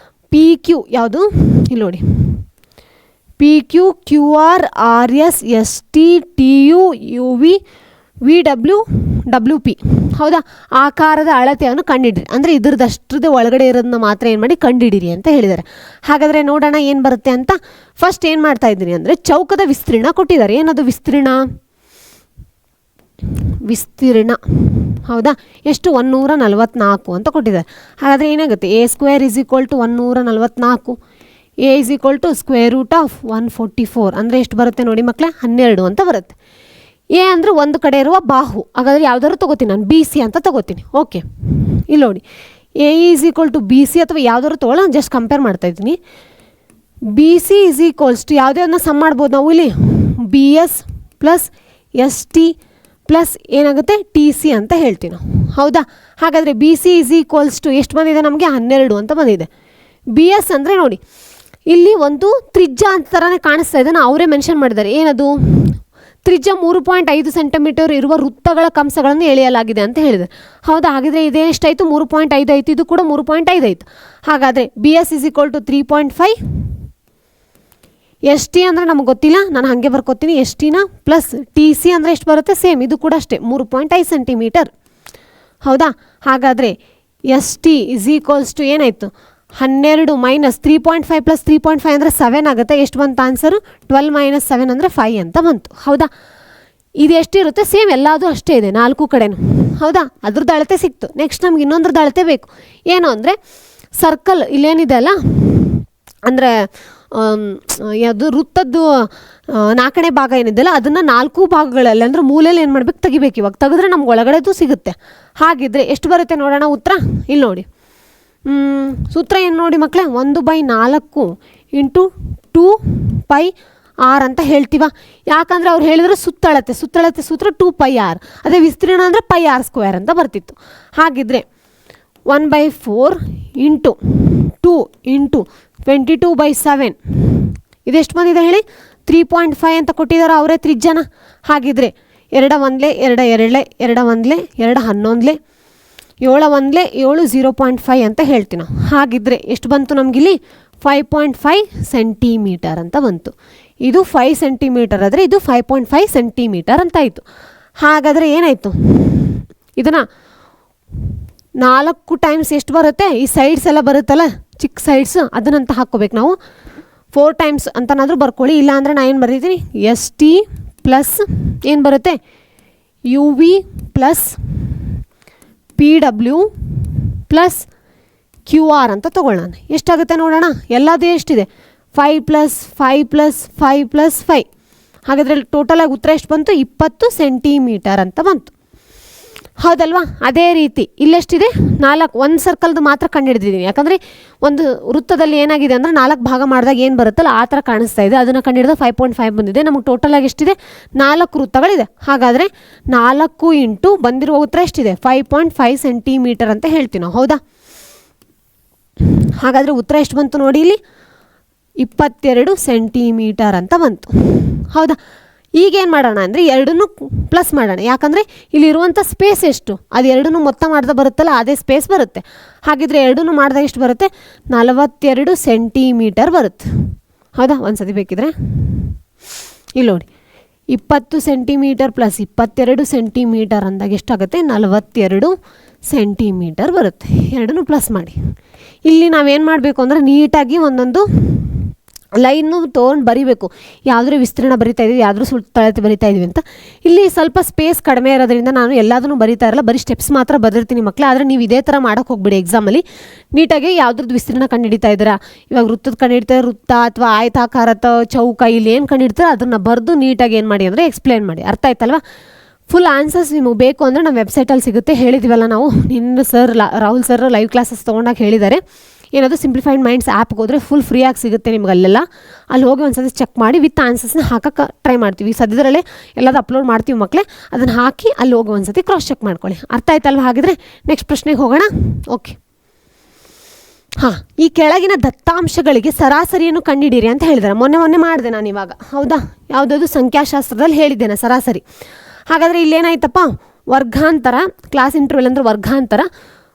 PQ ಯಾವುದು, ಇಲ್ಲಿ ನೋಡಿ, PQ, QR, RS, ST, TU, UV, VW, WP. ಹೌದಾ? ಆಕಾರದ ಅಳತೆಯನ್ನು ಕಂಡುಹಿಡಿರಿ. ಅಂದರೆ ಇದ್ರದಷ್ಟರದ್ದು ಒಳಗಡೆ ಇರೋದನ್ನ ಮಾತ್ರ ಏನು ಮಾಡಿ ಕಂಡುಹಿಡಿರಿ ಅಂತ ಹೇಳಿದ್ದಾರೆ. ಹಾಗಾದರೆ ನೋಡೋಣ ಏನು ಬರುತ್ತೆ ಅಂತ. ಫಸ್ಟ್ ಏನು ಮಾಡ್ತಾ ಇದ್ದೀನಿ ಅಂದರೆ ಚೌಕದ ವಿಸ್ತೀರ್ಣ ಕೊಟ್ಟಿದ್ದಾರೆ. ಏನದು ವಿಸ್ತೀರ್ಣ, ವಿಸ್ತೀರ್ಣ. ಹೌದಾ, ಎಷ್ಟು 144 ಅಂತ ಕೊಟ್ಟಿದ್ದಾರೆ. ಹಾಗಾದರೆ ಏನಾಗುತ್ತೆ, A square is equal to 144, A is equal to square root of 144 ಅಂದರೆ ಎಷ್ಟು ಬರುತ್ತೆ ನೋಡಿ ಮಕ್ಕಳೇ, 12 ಅಂತ ಬರುತ್ತೆ. ಎ ಅಂದರೆ ಒಂದು ಕಡೆ ಇರುವ ಬಾಹು. ಹಾಗಾದರೆ ಯಾವುದಾದ್ರು ತೊಗೋತೀನಿ ನಾನು, ಬಿ ಸಿ ಅಂತ ತೊಗೋತೀನಿ. ಓಕೆ, ಇಲ್ಲಿ ನೋಡಿ, A is equal to B C ಅಥವಾ ಯಾವುದಾದ್ರು ತೊಗೊಳ್ಳೋ, ನಾನು ಜಸ್ಟ್ ಕಂಪೇರ್ ಮಾಡ್ತಾಯಿದ್ದೀನಿ. B C is equals to ಯಾವುದೇ ಅದನ್ನ ಸಮ್ ಮಾಡ್ಬೋದು ನಾವು ಇಲ್ಲಿ, B S plus S T plus ಏನಾಗುತ್ತೆ ಟಿ ಸಿ ಅಂತ ಹೇಳ್ತೀವಿ ನಾವು. ಹೌದಾ, ಹಾಗಾದರೆ B C is equals to ಎಷ್ಟು ಬಂದಿದೆ ನಮಗೆ, 12 ಅಂತ ಬಂದಿದೆ. ಬಿ ಎಸ್ ಅಂದರೆ ನೋಡಿ ಇಲ್ಲಿ ಒಂದು ತ್ರಿಜ್ಯ ಅಂತ ಥರನೇ ಕಾಣಿಸ್ತಾ ಇದೆ, ಅವರೇ ಮೆನ್ಷನ್ ಮಾಡಿದ್ದಾರೆ. ಏನದು ತ್ರಿಜ್ಯ 3.5 ಸೆಂಟಿಮೀಟರ್ ಇರುವ ವೃತ್ತಗಳ ಕಂಸಗಳನ್ನು ಎಳೆಯಲಾಗಿದೆ ಅಂತ ಹೇಳಿದೆ. ಹೌದಾ, ಹಾಗಿದ್ರೆ ಇದೇ ಎಷ್ಟಾಯಿತು, 3.5 ಆಯಿತು, ಇದು ಕೂಡ 3.5 ಆಯಿತು. ಹಾಗಾದರೆ B S is equal to 3.5, S T ಅಂದರೆ ನಮಗೆ ಗೊತ್ತಿಲ್ಲ, ನಾನು ಹಾಗೆ ಬರ್ಕೋತೀನಿ ಎಸ್ ಟಿನ, ಪ್ಲಸ್ ಟಿ ಸಿ ಅಂದರೆ ಎಷ್ಟು ಬರುತ್ತೆ, ಸೇಮ್ ಇದು ಕೂಡ ಅಷ್ಟೇ 3.5 ಸೆಂಟಿಮೀಟರ್. ಹೌದಾ, ಹಾಗಾದರೆ S T is equals to ಏನಾಯಿತು, 12 ಮೈನಸ್ 3.5 ಪ್ಲಸ್ 3.5 ಅಂದರೆ 7 ಆಗುತ್ತೆ. ಎಷ್ಟು ಬಂತು ಆನ್ಸರು, 12 ಮೈನಸ್ 7 ಅಂದರೆ 5 ಅಂತ ಬಂತು. ಹೌದಾ, ಇದು ಎಷ್ಟಿರುತ್ತೆ, ಸೇಮ್ ಎಲ್ಲದೂ ಅಷ್ಟೇ ಇದೆ 4 ಕಡೆನೂ. ಹೌದಾ, ಅದ್ರದ್ದು ಅಳತೆ ಸಿಕ್ತು. ನೆಕ್ಸ್ಟ್ ನಮ್ಗೆ ಇನ್ನೊಂದ್ರದ್ದು ಅಳತೆ ಬೇಕು. ಏನು ಅಂದರೆ ಸರ್ಕಲ್ ಇಲ್ಲೇನಿದೆ ಅಲ್ಲ, ಅಂದರೆ ಯಾವುದು ವೃತ್ತದ್ದು 4ನೇ ಭಾಗ ಏನಿದೆಯಲ್ಲ ಅದನ್ನು 4 ಭಾಗಗಳಲ್ಲಿ ಅಂದರೆ ಮೂಲೆಯಲ್ಲಿ ಏನು ಮಾಡಬೇಕು, ತೆಗಿಬೇಕು. ಇವಾಗ ತೆಗೆದ್ರೆ ನಮ್ಗೆ ಒಳಗಡೆದು ಸಿಗುತ್ತೆ. ಹಾಗಿದ್ರೆ ಎಷ್ಟು ಬರುತ್ತೆ ನೋಡೋಣ ಉತ್ತರ. ಇಲ್ಲಿ ನೋಡಿ, ಸೂತ್ರ ಏನು ನೋಡಿ ಮಕ್ಕಳೇ, 1/4 ಇಂಟು 2πr ಅಂತ ಹೇಳ್ತೀವ. ಯಾಕಂದರೆ ಅವ್ರು ಹೇಳಿದ್ರೆ ಸುತ್ತಳತೆ ಸೂತ್ರ 2πr, ಅದೇ ವಿಸ್ತೀರ್ಣ ಅಂದರೆ πr² ಅಂತ ಬರ್ತಿತ್ತು. ಹಾಗಿದ್ರೆ 1/4 ಇಂಟು 2 ಇಂಟು 22/7 ಇದೆಷ್ಟು ಬಂದಿದೆ ಹೇಳಿ, 3.5 ಅಂತ ಕೊಟ್ಟಿದ್ದಾರೆ ಅವರೇ ತ್ರಿಜ್ಯನ. ಹಾಗಿದ್ರೆ 2 1 2 2 2 1 2 11 7 1 7 0.5 ಅಂತ ಹೇಳ್ತೀವಿ ನಾವು. ಹಾಗಿದ್ರೆ ಎಷ್ಟು ಬಂತು ನಮಗಿಲ್ಲಿ, 5.5 ಸೆಂಟಿಮೀಟರ್ ಅಂತ ಬಂತು. ಇದು 5 ಸೆಂಟಿಮೀಟರ್ ಆದರೆ ಇದು 5.5 ಸೆಂಟಿಮೀಟರ್ ಅಂತ ಆಯಿತು. ಹಾಗಾದರೆ ಏನಾಯಿತು, ಇದನ್ನು 4 ಟೈಮ್ಸ್ ಎಷ್ಟು ಬರುತ್ತೆ, ಈ ಸೈಡ್ಸ್ ಎಲ್ಲ ಬರುತ್ತಲ್ಲ ಚಿಕ್ಕ ಸೈಡ್ಸ್ ಅದನ್ನಂತ ಹಾಕ್ಕೋಬೇಕು ನಾವು. 4 ಟೈಮ್ಸ್ ಅಂತನಾದರೂ ಬರ್ಕೊಳ್ಳಿ. ಇಲ್ಲ ಅಂದರೆ ನಾನು ಏನು ಬರೀತೀನಿ, ಎಸ್ ಟಿ ಪ್ಲಸ್ ಏನು ಬರುತ್ತೆ, U V plus P W plus Q R ಅಂತ ತೊಗೊಳ್ಳೋಣ. ಎಷ್ಟಾಗುತ್ತೆ ನೋಡೋಣ, ಎಲ್ಲದೇ ಎಷ್ಟಿದೆ, 5 ಪ್ಲಸ್ 5 ಪ್ಲಸ್ 5 ಪ್ಲಸ್ 5. ಹಾಗಾದರೆ ಟೋಟಲಾಗಿ ಉತ್ತರ ಎಷ್ಟು ಬಂತು, 20 ಸೆಂಟಿಮೀಟರ್ ಅಂತ ಬಂತು. ಹೌದಲ್ವಾ, ಅದೇ ರೀತಿ ಇಲ್ಲೆಷ್ಟಿದೆ, 4. ಒಂದು ಸರ್ಕಲ್ದು ಮಾತ್ರ ಕಂಡುಹಿಡಿದಿದ್ದೀನಿ. ಯಾಕಂದರೆ ಒಂದು ವೃತ್ತದಲ್ಲಿ ಏನಾಗಿದೆ ಅಂದರೆ 4 ಭಾಗ ಮಾಡಿದಾಗ ಏನು ಬರುತ್ತಲ್ಲ ಆ ಥರ ಕಾಣಿಸ್ತಾ ಇದೆ. ಅದನ್ನು ಕಂಡುಹಿಡಿದ 5.5 ಬಂದಿದೆ. ನಮಗೆ ಟೋಟಲಾಗಿ ಎಷ್ಟಿದೆ, 4 ವೃತ್ತಗಳಿದೆ. ಹಾಗಾದರೆ 4 ಇಂಟು ಬಂದಿರುವ ಉತ್ತರ ಎಷ್ಟಿದೆ, 5.5 ಸೆಂಟಿಮೀಟರ್ ಅಂತ ಹೇಳ್ತೀವಿ ನಾವು. ಹೌದಾ, ಹಾಗಾದರೆ ಉತ್ತರ ಎಷ್ಟು ಬಂತು ನೋಡಿ ಇಲ್ಲಿ, 22 ಸೆಂಟಿಮೀಟರ್ ಅಂತ ಬಂತು. ಹೌದಾ, ಈಗೇನು ಮಾಡೋಣ ಅಂದರೆ ಎರಡನ್ನೂ ಪ್ಲಸ್ ಮಾಡೋಣ. ಯಾಕಂದರೆ ಇಲ್ಲಿರುವಂಥ ಸ್ಪೇಸ್ ಎಷ್ಟು, ಅದು ಎರಡನ್ನೂ ಮೊತ್ತ ಮಾಡಿದ ಬರುತ್ತಲ್ಲ ಅದೇ ಸ್ಪೇಸ್ ಬರುತ್ತೆ. ಹಾಗಿದ್ರೆ ಎರಡನ್ನೂ ಮಾಡಿದಾಗ ಎಷ್ಟು ಬರುತ್ತೆ, 42 ಸೆಂಟಿಮೀಟರ್ ಬರುತ್ತೆ. ಹೌದಾ, ಒಂದು ಸತಿ ಬೇಕಿದ್ರೆ ಇಲ್ಲಿ ನೋಡಿ, 20 ಸೆಂಟಿಮೀಟರ್ ಪ್ಲಸ್ 22 ಸೆಂಟಿಮೀಟರ್ ಅಂದಾಗ ಎಷ್ಟಾಗುತ್ತೆ, 42 ಸೆಂಟಿಮೀಟರ್ ಬರುತ್ತೆ. ಎರಡನ್ನೂ ಪ್ಲಸ್ ಮಾಡಿ. ಇಲ್ಲಿ ನಾವೇನು ಮಾಡಬೇಕು ಅಂದರೆ ನೀಟಾಗಿ ಒಂದೊಂದು ಲೈನು ತೊಗೊಂಡು ಬರಿಬೇಕು. ಯಾವುದೇ ವಿಸ್ತೀರ್ಣ ಬರಿತಾ ಇದ್ದೀವಿ, ಯಾವುದ್ರೂ ಸುತ್ತಳತೆ ಬರಿತಾ ಇದ್ದೀವಿ ಅಂತ. ಇಲ್ಲಿ ಸ್ವಲ್ಪ ಸ್ಪೇಸ್ ಕಡಿಮೆ ಇರೋದ್ರಿಂದ ನಾನು ಎಲ್ಲದನ್ನು ಬರಿತಾ ಇರಲ್ಲ, ಬರೀ ಸ್ಟೆಪ್ಸ್ ಮಾತ್ರ ಬರೆದಿರ್ತೀನಿ ಮಕ್ಕಳೇ. ಆದರೆ ನೀವು ಇದೇ ಥರ ಮಾಡೋಕ್ಕೆ ಹೋಗ್ಬಿಡಿ ಎಕ್ಸಾಮಲ್ಲಿ. ನೀಟಾಗಿ ಯಾವುದ್ರದ್ದು ವಿಸ್ತೀರ್ಣ ಕಂಡುಹಿಡಿತಾ ಇದ್ದೀರಾ, ಇವಾಗ ವೃತ್ತದ ಕಂಡುಹಿಡ್ತಾರೆ, ವೃತ್ತ ಅಥವಾ ಆಯತಾಕಾರ ಅಥವಾ ಚೌಕ, ಇಲ್ಲಿ ಏನು ಕಂಡುಹಿಡ್ತಾರೆ ಅದನ್ನು ಬರೆದು ನೀಟಾಗಿ ಏನು ಮಾಡಿ ಅಂದರೆ ಎಕ್ಸ್ಪ್ಲೇನ್ ಮಾಡಿ. ಅರ್ಥ ಆಯ್ತಲ್ವಾ. ಫುಲ್ ಆನ್ಸರ್ಸ್ ನಿಮಗೆ ಬೇಕು ಅಂದರೆ ನಮ್ಮ ವೆಬ್ಸೈಟಲ್ಲಿ ಸಿಗುತ್ತೆ. ಹೇಳಿದ್ದೀವಲ್ಲ ನಾವು, ನಿನ್ನ sir Rahul sir live classes ತೊಗೊಂಡಾಗ ಹೇಳಿದ್ದಾರೆ. ಏನಾದರೂ ಸಿಂಪ್ಲಿಫೈಡ್ ಮೈಂಡ್ಸ್ ಆ್ಯಪ್ಗೆ ಹೋದರೆ ಫುಲ್ ಫ್ರೀಯಾಗಿ ಸಿಗುತ್ತೆ ನಿಮ್ಗೆ ಅಲ್ಲೆಲ್ಲ. ಅಲ್ಲಿ ಹೋಗಿ ಒಂದು ಸತಿ ಚೆಕ್ ಮಾಡಿ ವಿತ್ ಆನ್ಸರ್ಸ್ನ ಹಾಕೋಕ್ಕೆ ಟ್ರೈ ಮಾಡ್ತೀವಿ. ಸದ್ಯದಲ್ಲೇ ಎಲ್ಲದು ಅಪ್ಲೋಡ್ ಮಾಡ್ತೀವಿ ಮಕ್ಕಳೇ. ಅದನ್ನು ಹಾಕಿ ಅಲ್ಲಿ ಹೋಗಿ ಒಂದು ಸತಿ ಕ್ರಾಸ್ ಚೆಕ್ ಮಾಡ್ಕೊಳ್ಳಿ. ಅರ್ಥ ಆಯ್ತಲ್ವ. ಹಾಗಿದ್ರೆ ನೆಕ್ಸ್ಟ್ ಪ್ರಶ್ನೆಗೆ ಹೋಗೋಣ. ಓಕೆ, ಹಾಂ, ಈ ಕೆಳಗಿನ ದತ್ತಾಂಶಗಳಿಗೆ ಸರಾಸರಿಯನ್ನು ಕಂಡುಹಿಡಿಯಿರಿ ಅಂತ ಹೇಳಿದ್ದಾರೆ. ಮೊನ್ನೆ ಮಾಡಿದೆ ನಾನು ಇವಾಗ. ಹೌದಾ, ಯಾವುದಾದ್ರು ಸಂಖ್ಯಾಶಾಸ್ತ್ರದಲ್ಲಿ ಹೇಳಿದ್ದೇನೆ ಸರಾಸರಿ. ಹಾಗಾದರೆ ಇಲ್ಲೇನಾಯ್ತಪ್ಪ, ವರ್ಗಾಂತರ, ಕ್ಲಾಸ್ ಇಂಟರ್ವಲ್ ಅಂದರೆ ವರ್ಗಾಂತರ,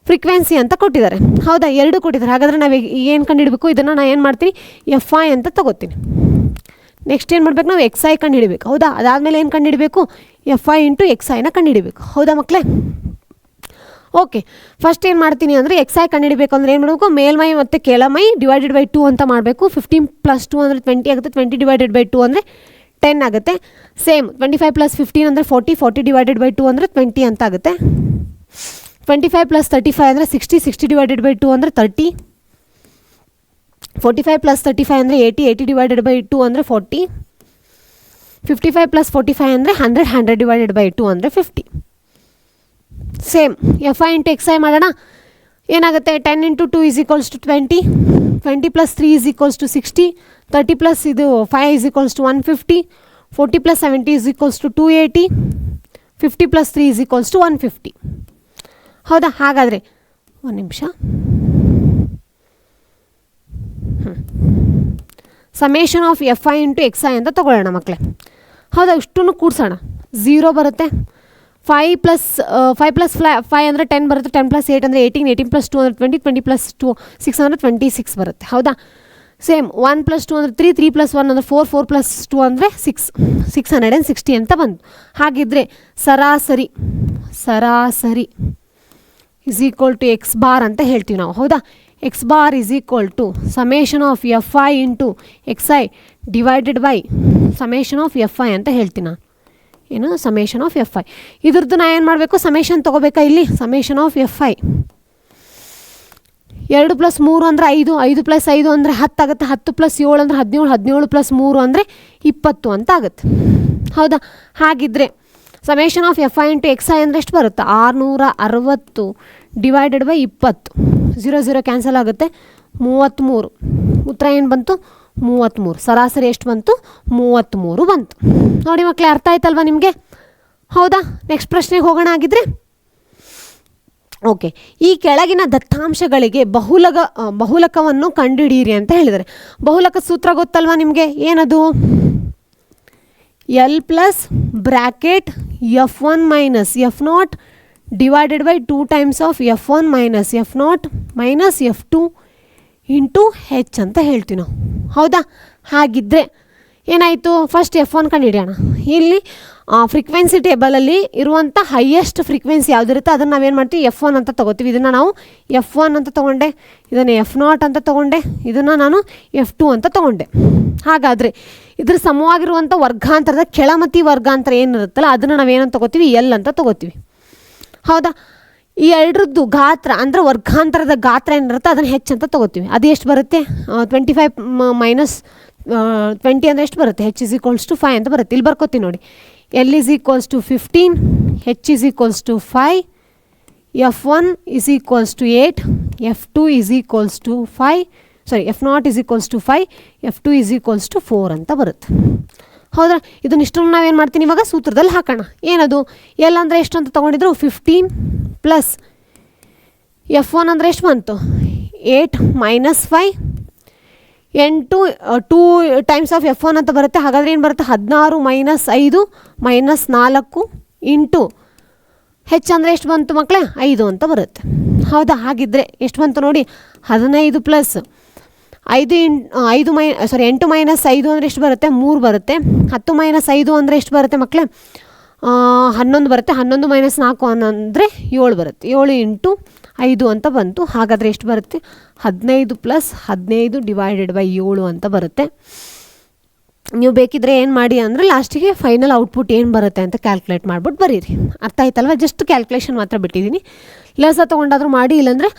ಫ್ರೀಕ್ವೆನ್ಸಿ ಅಂತ ಕೊಟ್ಟಿದ್ದಾರೆ. ಹೌದಾ, 2 ಕೊಟ್ಟಿದ್ದಾರೆ. ಹಾಗಾದರೆ ನಾವು ಏನು ಕಂಡುಹಿಡಬೇಕು, ಇದನ್ನು ನಾನು ಏನು ಮಾಡ್ತೀನಿ, ಎಫ್ ಐ ಅಂತ ತಗೋತೀನಿ. ನೆಕ್ಸ್ಟ್ ಏನು ಮಾಡಬೇಕು, ನಾವು ಎಕ್ಸ್ ಐ ಕಂಡುಹಿಡಬೇಕು. ಹೌದಾ, ಅದಾದಮೇಲೆ ಏನು ಕಂಡುಹಿಡಬೇಕು, ಎಫ್ ಐ ಇಂಟು ಎಕ್ಸ್ ಐನ ಕಂಡುಹಿಡಬೇಕು. ಹೌದಾ ಮಕ್ಕಳೇ. ಓಕೆ, ಫಸ್ಟ್ ಏನು ಮಾಡ್ತೀನಿ ಅಂದರೆ ಎಕ್ಸ್ ಐ ಕಂಡುಹಿಡಬೇಕು ಅಂದರೆ ಏನು ಮಾಡಬೇಕು, ಮೇಲ್ಮೈ ಮತ್ತು ಕೆಳಮೈ ಡಿವೈಡೆಡ್ ಬೈ 2 ಅಂತ ಮಾಡಬೇಕು. 15 + 2 ಅಂದರೆ 20 ಆಗುತ್ತೆ. 20 / 2 ಅಂದರೆ 10 ಆಗುತ್ತೆ. ಸೇಮ್ 25 + 15 ಅಂದರೆ 40, 40 ಡಿವೈಡೆಡ್ ಬೈ 2 ಅಂದರೆ 20 ಅಂತ ಆಗುತ್ತೆ. 25 + 35 ಅಂದರೆ 60, 60 ಡಿವೈಡೆಡ್ ಬೈ 2 ಅಂದರೆ 30. 45 + 35 ಅಂದರೆ 80, 80 ಡಿವೈಡೆಡ್ ಬೈ 2 ಅಂದರೆ 40. 55 + 45 ಅಂದರೆ 100, 100 ಡಿವೈಡೆಡ್ ಬೈ 2 ಅಂದರೆ 50. ಸೇಮ್ FI ಇಂಟು XI ಮಾಡೋಣ. ಏನಾಗುತ್ತೆ? 10 × 2 = 20, 20 + 3 = 60, 30 + ಇದು 5 = 150, 40 + 70 = 280, 50 + 3 = 150. ಹೌದಾ? ಹಾಗಾದರೆ ಒಂದು ನಿಮಿಷ, summation of FI into XI ಅಂತ ತೊಗೊಳ್ಳೋಣ ಮಕ್ಕಳೇ. ಹೌದಾ? ಇಷ್ಟನ್ನು ಕೂಡಿಸೋಣ. 0 ಬರುತ್ತೆ. 5 + 5 ಅಂದರೆ 10 ಬರುತ್ತೆ. 10 + 8 ಅಂದರೆ 18, 18 + 2 ಅಂದರೆ 20, 20 + 2 6 ಅಂದರೆ 26 ಬರುತ್ತೆ. ಹೌದಾ? ಸೇಮ್ 1 + 2 ಅಂದರೆ 3, 3 + 1 ಅಂದರೆ 4, 4 + 2 ಅಂದರೆ 6, 660 ಅಂತ ಬಂತು. ಹಾಗಿದ್ರೆ ಸರಾಸರಿ = X ಬಾರ್ ಅಂತ ಹೇಳ್ತೀವಿ ನಾವು. ಹೌದಾ? X bar = summation of FI into XI divided by summation of FI ಅಂತ ಹೇಳ್ತೀನಿ ನಾನು. ಏನು? Summation of FI. ಇದ್ರದ್ದು ನಾ ಏನು ಮಾಡಬೇಕು? ಸಮೇಷನ್ ತೊಗೋಬೇಕಾ ಇಲ್ಲಿ? ಸಮೇಷನ್ ಆಫ್ FI 2 + 3 ಅಂದರೆ 5, 5 + 5 ಅಂದರೆ 10 ಆಗುತ್ತೆ. 10 + 7 ಅಂದರೆ 17, 17 + 3 ಅಂದರೆ 20 ಅಂತ ಆಗುತ್ತೆ. ಹೌದಾ? ಹಾಗಿದ್ರೆ summation of FI into XI ಅಂದರೆ ಎಷ್ಟು ಬರುತ್ತೆ? 660 ಡಿವೈಡೆಡ್ ಬೈ 20. 0, 0 ಕ್ಯಾನ್ಸಲ್ ಆಗುತ್ತೆ. 33. ಉತ್ತರ ಏನು ಬಂತು? 33. ಸರಾಸರಿ ಎಷ್ಟು ಬಂತು? 33 ಬಂತು. ನೋಡಿ ಮಕ್ಕಳೇ, ಅರ್ಥ ಆಯ್ತಲ್ವಾ ನಿಮಗೆ? ಹೌದಾ? ನೆಕ್ಸ್ಟ್ ಪ್ರಶ್ನೆಗೆ ಹೋಗೋಣ. ಆಗಿದ್ರೆ ಓಕೆ, ಈ ಕೆಳಗಿನ ದತ್ತಾಂಶಗಳಿಗೆ ಬಹುಲಕವನ್ನು ಕಂಡುಹಿಡಿಯಿರಿ ಅಂತ ಹೇಳಿದ್ದಾರೆ. ಬಹುಲಕದ ಸೂತ್ರ ಗೊತ್ತಲ್ವಾ ನಿಮಗೆ? ಏನದು? L + bracket F1 - F0 divided by 2 times of F1 - F0 minus F2 into H ಅಂತ ಹೇಳ್ತೀವಿ ನಾವು. ಹೌದಾ? ಹಾಗಿದ್ದರೆ ಏನಾಯಿತು? ಫಸ್ಟ್ F1 ಕಂಡುಹಿಡಿಯೋಣ. ಇಲ್ಲಿ ಫ್ರೀಕ್ವೆನ್ಸಿ ಟೇಬಲಲ್ಲಿ ಇರುವಂಥ ಹೈಯೆಸ್ಟ್ ಫ್ರೀಕ್ವೆನ್ಸಿ ಯಾವುದಿರುತ್ತೆ ಅದನ್ನು ನಾವೇನು ಮಾಡ್ತೀವಿ? F1 ಅಂತ ತೊಗೋತೀವಿ. ಇದನ್ನು ನಾವು F1 ಅಂತ ತೊಗೊಂಡೆ, ಇದನ್ನು F0 ಅಂತ ತೊಗೊಂಡೆ, ಇದನ್ನು ನಾನು F2 ಅಂತ ತೊಗೊಂಡೆ. ಹಾಗಾದರೆ ಇದ್ರ ಸಮವಾಗಿರುವಂಥ ವರ್ಗಾಂತರದ ಕೆಳಮತಿ ವರ್ಗಾಂತರ ಏನಿರುತ್ತಲ್ಲ ಅದನ್ನು ನಾವೇನಂತ ತೊಗೋತೀವಿ? L ಅಂತ ತೊಗೋತೀವಿ. ಹೌದಾ? ಈ ಎರಡರದ್ದು ಗಾತ್ರ ಅಂದರೆ ವರ್ಗಾಂತರದ ಗಾತ್ರ ಏನಿರುತ್ತೆ ಅದನ್ನು H ಅಂತ ತೊಗೋತೀವಿ. ಅದು ಎಷ್ಟು ಬರುತ್ತೆ? 25 - 20 ಅಂದರೆ ಎಷ್ಟು ಬರುತ್ತೆ? H = 5 ಅಂತ ಬರುತ್ತೆ. ಇಲ್ಲಿ ಬರ್ಕೋತೀವಿ ನೋಡಿ. L = 15, H = 5, F1 = 8, F2 = 5, F0 = 5, F2 = 4 ಅಂತ ಬರುತ್ತೆ. ಹೌದಾ? ಇದನ್ನಿಷ್ಟು ನಾವೇನು ಮಾಡ್ತೀನಿ ಇವಾಗ ಸೂತ್ರದಲ್ಲಿ ಹಾಕೋಣ. ಏನದು? L ಅಂದರೆ ಎಷ್ಟು ಅಂತ ತೊಗೊಂಡಿದ್ರು? 15 ಪ್ಲಸ್ F1 ಅಂದರೆ ಎಷ್ಟು ಬಂತು? 8 - 5 8 2 ಟೈಮ್ಸ್ ಆಫ್ F1 ಅಂತ ಬರುತ್ತೆ. ಹಾಗಾದರೆ ಏನು ಬರುತ್ತೆ? 16 - 5 -4 ಇಂಟು H ಅಂದರೆ ಎಷ್ಟು ಬಂತು ಮಕ್ಕಳೇ? 5 ಅಂತ ಬರುತ್ತೆ. ಹೌದಾ? ಹಾಗಿದ್ದರೆ ಎಷ್ಟು ಬಂತು ನೋಡಿ? 15 ಪ್ಲಸ್ 8 - 5 ಅಂದರೆ ಎಷ್ಟು ಬರುತ್ತೆ? 3 ಬರುತ್ತೆ. 10 - 5 ಅಂದರೆ ಎಷ್ಟು ಬರುತ್ತೆ ಮಕ್ಕಳೇ? 11 ಬರುತ್ತೆ. 11 - 4 ಅಂದರೆ 7 ಬರುತ್ತೆ. 7 ಇಂಟು 5 ಅಂತ ಬಂತು. ಹಾಗಾದರೆ ಎಷ್ಟು ಬರುತ್ತೆ? 15 ಪ್ಲಸ್ 15 ಡಿವೈಡೆಡ್ ಬೈ 7 ಅಂತ ಬರುತ್ತೆ. ನೀವು ಬೇಕಿದ್ರೆ ಏನು ಮಾಡಿ ಅಂದರೆ ಲಾಸ್ಟಿಗೆ ಫೈನಲ್ ಔಟ್ಪುಟ್ ಏನು ಬರುತ್ತೆ ಅಂತ ಕ್ಯಾಲ್ಕುಲೇಟ್ ಮಾಡ್ಬಿಟ್ಟು ಬರೀರಿ. ಅರ್ಥ ಆಯ್ತಲ್ವ? ಜಸ್ಟ್ ಕ್ಯಾಲ್ಕುಲೇಷನ್ ಮಾತ್ರ ಬಿಟ್ಟಿದ್ದೀನಿ. ಲಸ ತೊಗೊಂಡಾದ್ರೂ ಮಾಡಿ, ಇಲ್ಲಾಂದರೆ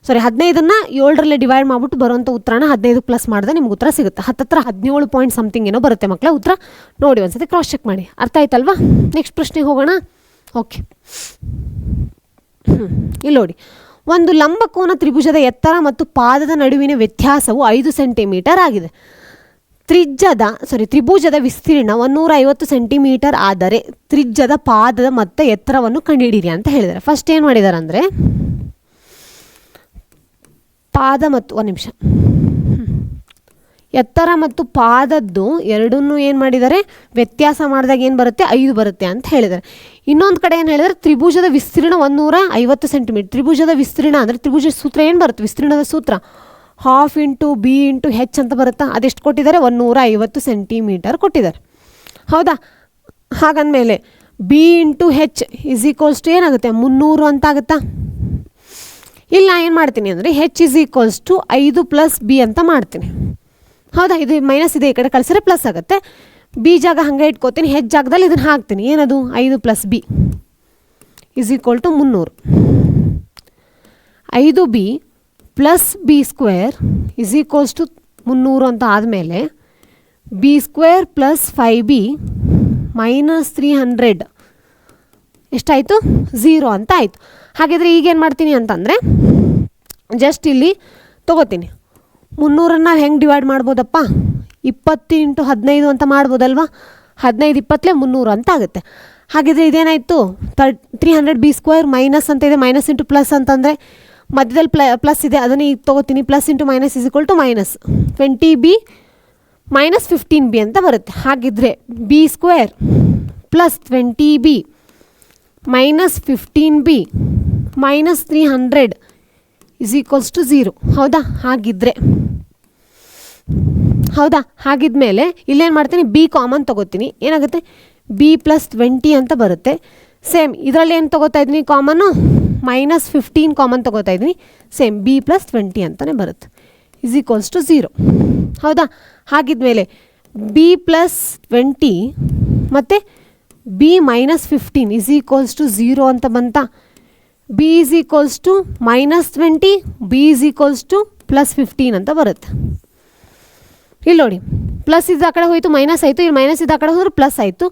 17ನ 7ರಲ್ಲಿ ಡಿವೈಡ್ ಮಾಡಿಬಿಟ್ಟು ಬರುವಂಥ ಉತ್ತರನ 15 ಪ್ಲಸ್ ಮಾಡಿದ್ರೆ ನಿಮ್ಗೆ ಉತ್ತರ ಸಿಗುತ್ತೆ. 17 ಪಾಯಿಂಟ್ ಸಮಥಿಂಗ್ ಏನೋ ಬರುತ್ತೆ ಮಕ್ಕಳ ಉತ್ತರ. ನೋಡಿ ಒಂದ್ಸತಿ ಕ್ರಾಸ್ ಚೆಕ್ ಮಾಡಿ. ಅರ್ಥ ಆಯ್ತಲ್ವಾ? ನೆಕ್ಸ್ಟ್ ಪ್ರಶ್ನೆಗೆ ಹೋಗೋಣ. ಓಕೆ, ಇಲ್ಲಿ ನೋಡಿ. ಒಂದು ಲಂಬಕೋನ ತ್ರಿಭುಜದ ಎತ್ತರ ಮತ್ತು ಪಾದದ ನಡುವಿನ ವ್ಯತ್ಯಾಸವು 5 ಸೆಂಟಿಮೀಟರ್ ಆಗಿದೆ. ತ್ರಿಭುಜದ ವಿಸ್ತೀರ್ಣ 150 ಸೆಂಟಿಮೀಟರ್ ಆದರೆ ತ್ರಿಜ್ಯದ ಪಾದದ ಮತ್ತು ಎತ್ತರವನ್ನು ಕಂಡುಹಿಡಿಯಿರಿ ಅಂತ ಹೇಳಿದ್ದಾರೆ. ಫಸ್ಟ್ ಏನು ಮಾಡಿದ್ದಾರೆ ಅಂದರೆ ಪಾದ ಮತ್ತು ಎತ್ತರ ಮತ್ತು ಪಾದದ್ದು ಎರಡನ್ನೂ ಏನು ಮಾಡಿದ್ದಾರೆ? ವ್ಯತ್ಯಾಸ ಮಾಡಿದಾಗ ಏನು ಬರುತ್ತೆ? 5 ಬರುತ್ತೆ ಅಂತ ಹೇಳಿದ್ದಾರೆ. ಇನ್ನೊಂದು ಕಡೆ ಏನು ಹೇಳಿದರೆ ತ್ರಿಭುಜದ ವಿಸ್ತೀರ್ಣ 150 ಸೆಂಟಿಮೀಟರ್. ತ್ರಿಭುಜದ ವಿಸ್ತೀರ್ಣ ಅಂದರೆ ತ್ರಿಭುಜದ ಸೂತ್ರ ಏನು ಬರುತ್ತೆ? ವಿಸ್ತೀರ್ಣದ ಸೂತ್ರ ½ ಇಂಟು B ಇಂಟು H ಅಂತ ಬರುತ್ತಾ? ಅದೆಷ್ಟು ಕೊಟ್ಟಿದ್ದಾರೆ? 150 ಸೆಂಟಿಮೀಟರ್ ಕೊಟ್ಟಿದ್ದಾರೆ. ಹೌದಾ? ಹಾಗಂದಮೇಲೆ B ಇಂಟು H = ಏನಾಗುತ್ತೆ? 300 ಅಂತ ಆಗುತ್ತಾ? ಇಲ್ಲಿ ನಾನು ಏನು ಮಾಡ್ತೀನಿ ಅಂದರೆ H = 5 + B ಅಂತ ಮಾಡ್ತೀನಿ. ಹೌದಾ, ಇದು ಮೈನಸ್ ಇದೆ, ಈ ಕಡೆ ಕಳಿಸಿದ್ರೆ ಪ್ಲಸ್ ಆಗುತ್ತೆ. ಬಿ ಜಾಗ ಹಾಗೆ ಇಟ್ಕೋತೀನಿ, ಹೆಚ್ ಜಾಗದಲ್ಲಿ ಇದನ್ನು ಹಾಕ್ತೀನಿ. ಏನದು 5 + b = 300. 5b + b² = 300 ಅಂತ ಆದಮೇಲೆ b² + 5b - 300 ಎಷ್ಟಾಯಿತು? 0 ಅಂತ ಆಯಿತು. ಹಾಗಿದ್ರೆ ಈಗೇನು ಮಾಡ್ತೀನಿ ಅಂತಂದರೆ ಜಸ್ಟ್ ಇಲ್ಲಿ ತೊಗೋತೀನಿ. 300 ನಾವು ಹೆಂಗೆ ಡಿವೈಡ್ ಮಾಡ್ಬೋದಪ್ಪ? 20 × 15 ಅಂತ ಮಾಡ್ಬೋದಲ್ವಾ? 15 20 300 ಅಂತ ಆಗುತ್ತೆ. ಹಾಗಿದ್ರೆ ಇದೇನಾಯಿತು? 300 b² ಮೈನಸ್ ಅಂತ ಇದೆ, ಮೈನಸ್ ಇಂಟು ಪ್ಲಸ್ ಅಂತಂದರೆ ಮಧ್ಯದಲ್ಲಿ ಪ್ಲಸ್ ಇದೆ, ಅದನ್ನು ಈಗ ತೊಗೋತೀನಿ. Plus into minus = -20b - 15b ಅಂತ ಬರುತ್ತೆ. ಹಾಗಿದ್ರೆ b² + 20b - 15b - 300 = 0. ಹಾಗಿದ್ಮೇಲೆ ಇಲ್ಲೇನು ಮಾಡ್ತೀನಿ? ಬಿ ಕಾಮನ್ ತೊಗೋತೀನಿ. ಏನಾಗುತ್ತೆ? b + 20 ಅಂತ ಬರುತ್ತೆ. ಸೇಮ್ ಇದರಲ್ಲಿ ಏನು ತೊಗೋತಾ ಇದ್ದೀನಿ? ಕಾಮನ್ನು -15 ಕಾಮನ್ ತೊಗೋತಾ ಇದ್ದೀನಿ. ಸೇಮ್ b + 20 ಅಂತಲೇ ಬರುತ್ತೆ, = 0. ಹಾಗಿದ್ಮೇಲೆ b + 20 ಮತ್ತು b - 15 = 0 ಅಂತ ಬಂತಾ? b = -20, b = +15 ಅಂತ ಬರುತ್ತೆ. ಇಲ್ಲಿ ನೋಡಿ, ಪ್ಲಸ್ ಇದು ಆ ಕಡೆ ಹೋಯಿತು, ಮೈನಸ್ ಆಯಿತು. ಇಲ್ಲಿ ಮೈನಸ್ ಇದು ಆ ಕಡೆ ಹೋದ್ರೆ ಪ್ಲಸ್ ಆಯಿತು.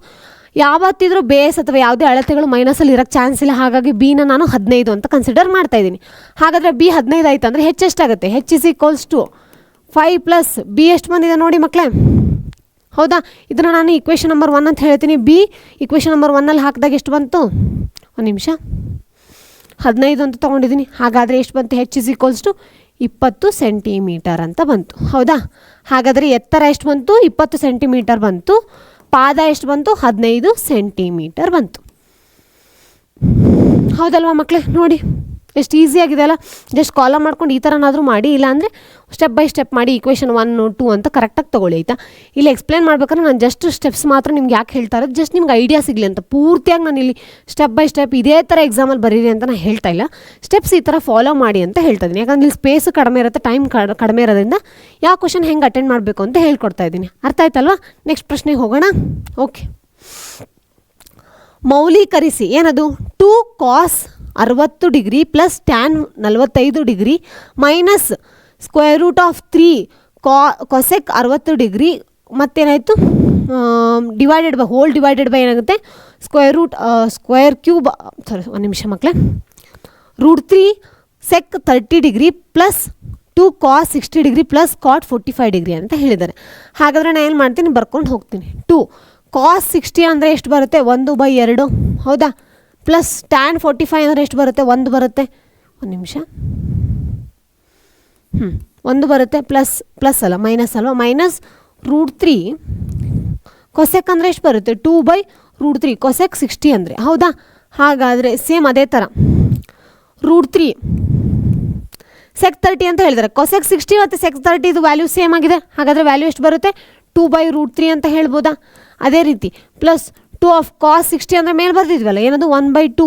ಯಾವತ್ತಿದ್ರೂ ಬೇಸ್ ಅಥವಾ ಯಾವುದೇ ಅಳತೆಗಳು ಮೈನಸಲ್ಲಿ ಇರೋಕ್ಕೆ ಚಾನ್ಸ್ ಇಲ್ಲ. ಹಾಗಾಗಿ ಬಿನ ನಾನು 15 ಅಂತ ಕನ್ಸಿಡರ್ ಮಾಡ್ತಾ ಇದ್ದೀನಿ. ಹಾಗಾದರೆ ಬಿ 15 ಆಯಿತು ಅಂದರೆ ಹೆಚ್ಚು ಎಷ್ಟಾಗುತ್ತೆ? H = 5 + b ಎಷ್ಟು ಬಂದಿದೆ ನೋಡಿ ಮಕ್ಕಳೇ. ಇದನ್ನು ನಾನು ಇಕ್ವೇಷನ್ ನಂಬರ್ 1 ಅಂತ ಹೇಳ್ತೀನಿ. ಬಿ ಇಕ್ವೇಷನ್ ನಂಬರ್ 1 ಹಾಕಿದಾಗ ಎಷ್ಟು ಬಂತು? ಒಂದು ನಿಮಿಷ, 15 ಅಂತ ತೊಗೊಂಡಿದ್ದೀನಿ. ಹಾಗಾದರೆ ಎಷ್ಟು ಬಂತು? H = 20 ಸೆಂಟಿಮೀಟರ್ ಅಂತ ಬಂತು. ಹಾಗಾದರೆ ಎತ್ತರ ಎಷ್ಟು ಬಂತು? 20 ಸೆಂಟಿಮೀಟರ್ ಬಂತು. ಪಾದ ಎಷ್ಟು ಬಂತು? 15 ಸೆಂಟಿಮೀಟರ್ ಬಂತು. ಹೌದಲ್ವಾ ಮಕ್ಕಳೇ? ನೋಡಿ ಎಷ್ಟು ಈಸಿಯಾಗಿದೆ ಅಲ್ಲ. ಜಸ್ಟ್ ಕಾಲಮ್ ಮಾಡ್ಕೊಂಡು ಈ ಥರನಾದರೂ ಮಾಡಿ, ಇಲ್ಲಾಂದರೆ ಸ್ಟೆಪ್ ಬೈ ಸ್ಟೆಪ್ ಮಾಡಿ. ಇಕ್ವೇಷನ್ 1 2 ಅಂತ ಕರೆಕ್ಟಾಗಿ ತೊಗೊಳ್ಳಿ, ಆಯಿತಾ? ಇಲ್ಲಿ ಎಕ್ಸ್ಪ್ಲೇನ್ ಮಾಡ್ಬೇಕಾದ್ರೆ ನಾನು ಜಸ್ಟ್ ಸ್ಟೆಪ್ಸ್ ಮಾತ್ರ ನಿಮ್ಗೆ ಯಾಕೆ ಹೇಳ್ತಾ ಇರೋದು, ಜಸ್ಟ್ ನಿಮ್ಗೆ ಐಡಿಯಾ ಸಿಗಲಿ ಅಂತ. ಪೂರ್ತಿಯಾಗಿ ನಾನು ಇಲ್ಲಿ ಸ್ಟೆಪ್ ಬೈ ಸ್ಟೆಪ್ ಇದೇ ಥರ ಎಕ್ಸಾಮಲ್ಲಿ ಬರೀರಿ ಅಂತ ನಾನು ಹೇಳ್ತಾ ಇಲ್ಲ. ಸ್ಟೆಪ್ಸ್ ಈ ಥರ ಫಾಲೋ ಮಾಡಿ ಅಂತ ಹೇಳ್ತಾ ಇದ್ದೀನಿ. ಯಾಕಂದರೆ ಇಲ್ಲಿ ಸ್ಪೇಸ್ ಕಡಿಮೆ ಇರುತ್ತೆ, ಟೈಮ್ ಕಡಿಮೆ ಇರೋದ್ರಿಂದ ಯಾವ ಕ್ವಶನ್ ಹೆಂಗೆ ಅಟೆಂಡ್ ಮಾಡಬೇಕು ಅಂತ ಹೇಳ್ಕೊಡ್ತಾ ಇದ್ದೀನಿ. ಅರ್ಥ ಆಯ್ತಲ್ವಾ? ನೆಕ್ಸ್ಟ್ ಪ್ರಶ್ನೆಗೆ ಹೋಗೋಣ. ಓಕೆ, ಮೌಲ್ಯೀಕರಿಸಿ. ಏನದು? 2 cos 60 degree + tan 45 degree minus √3 cosec 60 degree ಮತ್ತೇನಾಯಿತು? ಡಿವೈಡೆಡ್ ಬೈ ಏನಾಗುತ್ತೆ? ಒಂದು ನಿಮಿಷ ಮಕ್ಕಳೇ, √3 sec 30 degree + 2 cos 60 degree + cot 45 degree ಅಂತ ಹೇಳಿದ್ದಾರೆ. ಹಾಗಾದರೆ ನಾನು ಏನು ಮಾಡ್ತೀನಿ? ಬರ್ಕೊಂಡು ಹೋಗ್ತೀನಿ. 2 cos 60 ಅಂದರೆ ಎಷ್ಟು ಬರುತ್ತೆ? 1/2. ಹೌದಾ? ಪ್ಲಸ್ tan 45 ಅಂದರೆ ಎಷ್ಟು ಬರುತ್ತೆ? 1 ಬರುತ್ತೆ. ಒಂದು ನಿಮಿಷ, 1 ಬರುತ್ತೆ. ಪ್ಲಸ್ ಅಲ್ಲ, ಮೈನಸ್ ಅಲ್ವಾ? ಮೈನಸ್ √3 ಕೊಸೆಕ್ ಅಂದರೆ ಎಷ್ಟು ಬರುತ್ತೆ? 2/√3 ಕೊಸೆಕ್ 60 ಅಂದರೆ. ಹೌದಾ? ಹಾಗಾದರೆ ಸೇಮ್ ಅದೇ ಥರ √3 sec 30 ಅಂತ ಹೇಳಿದ್ದಾರೆ. ಕೊಸೆಕ್ 60 ಮತ್ತು sec 30 ಇದು ವ್ಯಾಲ್ಯೂ ಸೇಮ್ ಆಗಿದೆ. ಹಾಗಾದರೆ ವ್ಯಾಲ್ಯೂ ಎಷ್ಟು ಬರುತ್ತೆ? 2/√3 ಅಂತ ಹೇಳ್ಬೋದಾ? ಅದೇ ರೀತಿ ಪ್ಲಸ್ 2 of cos 60 ಅಂದರೆ ಮೇಲೆ ಬರ್ತಿದ್ವಲ್ಲ, ಏನದು? 1/2.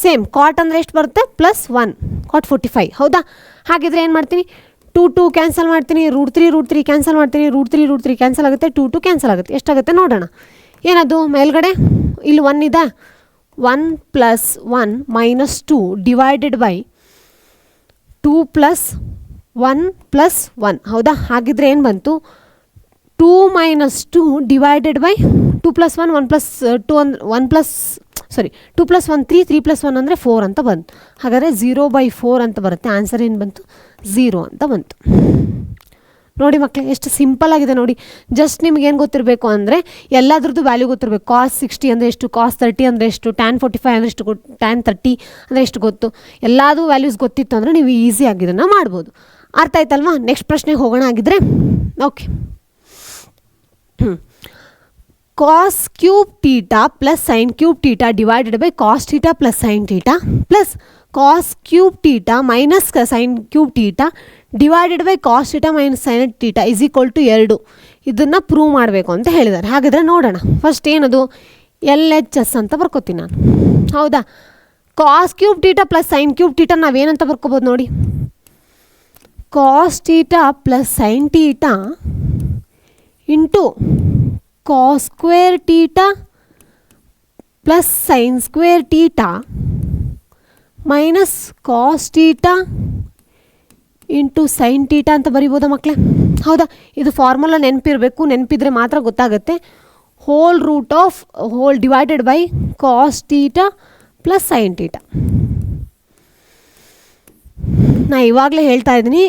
ಸೇಮ್ ಕಾಟ್ ಅಂದರೆ ಎಷ್ಟು ಬರುತ್ತೆ? +1 cot 45. ಹೌದಾ? ಹಾಗಿದ್ರೆ ಏನು ಮಾಡ್ತೀನಿ? 2 ಕ್ಯಾನ್ಸಲ್ ಮಾಡ್ತೀನಿ, √3 ಕ್ಯಾನ್ಸಲ್ ಮಾಡ್ತೀನಿ, √3 ಕ್ಯಾನ್ಸಲ್ ಆಗುತ್ತೆ, 2 ಕ್ಯಾನ್ಸಲ್ ಆಗುತ್ತೆ. ಎಷ್ಟಾಗುತ್ತೆ ನೋಡೋಣ. ಏನದು? ಮೇಲ್ಗಡೆ ಇಲ್ಲಿ 1 ಇದೆ, 1 + 1 - 2 ಡಿವೈಡೆಡ್ ಬೈ 2 + 1 + 1. ಹೌದಾ? ಹಾಗಿದ್ರೆ ಏನು ಬಂತು? 2 - 2 ಡಿವೈಡೆಡ್ ಬೈ 2 + 1 1 + 2 2 + 1 3 3 + 1 ಅಂದರೆ 4 ಅಂತ ಬಂತು. ಹಾಗಾದರೆ 0/4 ಅಂತ ಬರುತ್ತೆ. ಆನ್ಸರ್ ಏನು ಬಂತು? 0 ಅಂತ ಬಂತು. ನೋಡಿ ಮಕ್ಕಳೇ, ಎಷ್ಟು ಸಿಂಪಲ್ ಆಗಿದೆ ನೋಡಿ. ಜಸ್ಟ್ ನಿಮ್ಗೆ ಏನು ಗೊತ್ತಿರಬೇಕು ಅಂದರೆ ಎಲ್ಲದ್ರದ್ದು ವ್ಯಾಲ್ಯೂ ಗೊತ್ತಿರಬೇಕು. cos 60 ಅಂದರೆ ಎಷ್ಟು, cos 30 ಅಂದರೆ ಎಷ್ಟು, tan 45 ಅಂದರೆ ಎಷ್ಟು, tan 30 ಅಂದರೆ ಎಷ್ಟು ಗೊತ್ತು. ಎಲ್ಲದೂ ವ್ಯಾಲ್ಯೂಸ್ ಗೊತ್ತಿತ್ತು ಅಂದರೆ ನೀವು ಈಸಿಯಾಗಿ ಇದನ್ನು ಮಾಡ್ಬೋದು. ಅರ್ಥ ಆಯ್ತಲ್ವಾ? ನೆಕ್ಸ್ಟ್ ಪ್ರಶ್ನೆಗೆ ಹೋಗೋಣ. ಆಗಿದ್ರೆ okay, cos cube theta + sin cube theta divided by cos theta + sin theta plus cos cube theta - sin cube theta divided by cos theta - sin theta = 2. ಇದನ್ನು ಪ್ರೂವ್ ಮಾಡಬೇಕು ಅಂತ ಹೇಳಿದ್ದಾರೆ. ಹಾಗಿದ್ರೆ ನೋಡೋಣ. ಫಸ್ಟ್ ಏನದು? LHS ಅಂತ ಬರ್ಕೋತೀನಿ ನಾನು. ಹೌದಾ? cos cube theta + sin cube theta ನಾವೇನಂತ ಬರ್ಕೋಬೋದು ನೋಡಿ. cos theta + sin theta into cos square theta plus sine square theta minus cos theta into sine theta ಅಂತ ಬರಿಬೋದಾ ಮಕ್ಕಳೇ? ಹೌದಾ? ಇದು ಫಾರ್ಮುಲಾ ನೆನಪಿರಬೇಕು, ನೆನಪಿದ್ರೆ ಮಾತ್ರ ಗೊತ್ತಾಗುತ್ತೆ. Whole root of whole divided by cos theta plus sine theta. ನಾ ಇವಾಗಲೇ ಹೇಳ್ತಾ ಇದ್ದೀನಿ,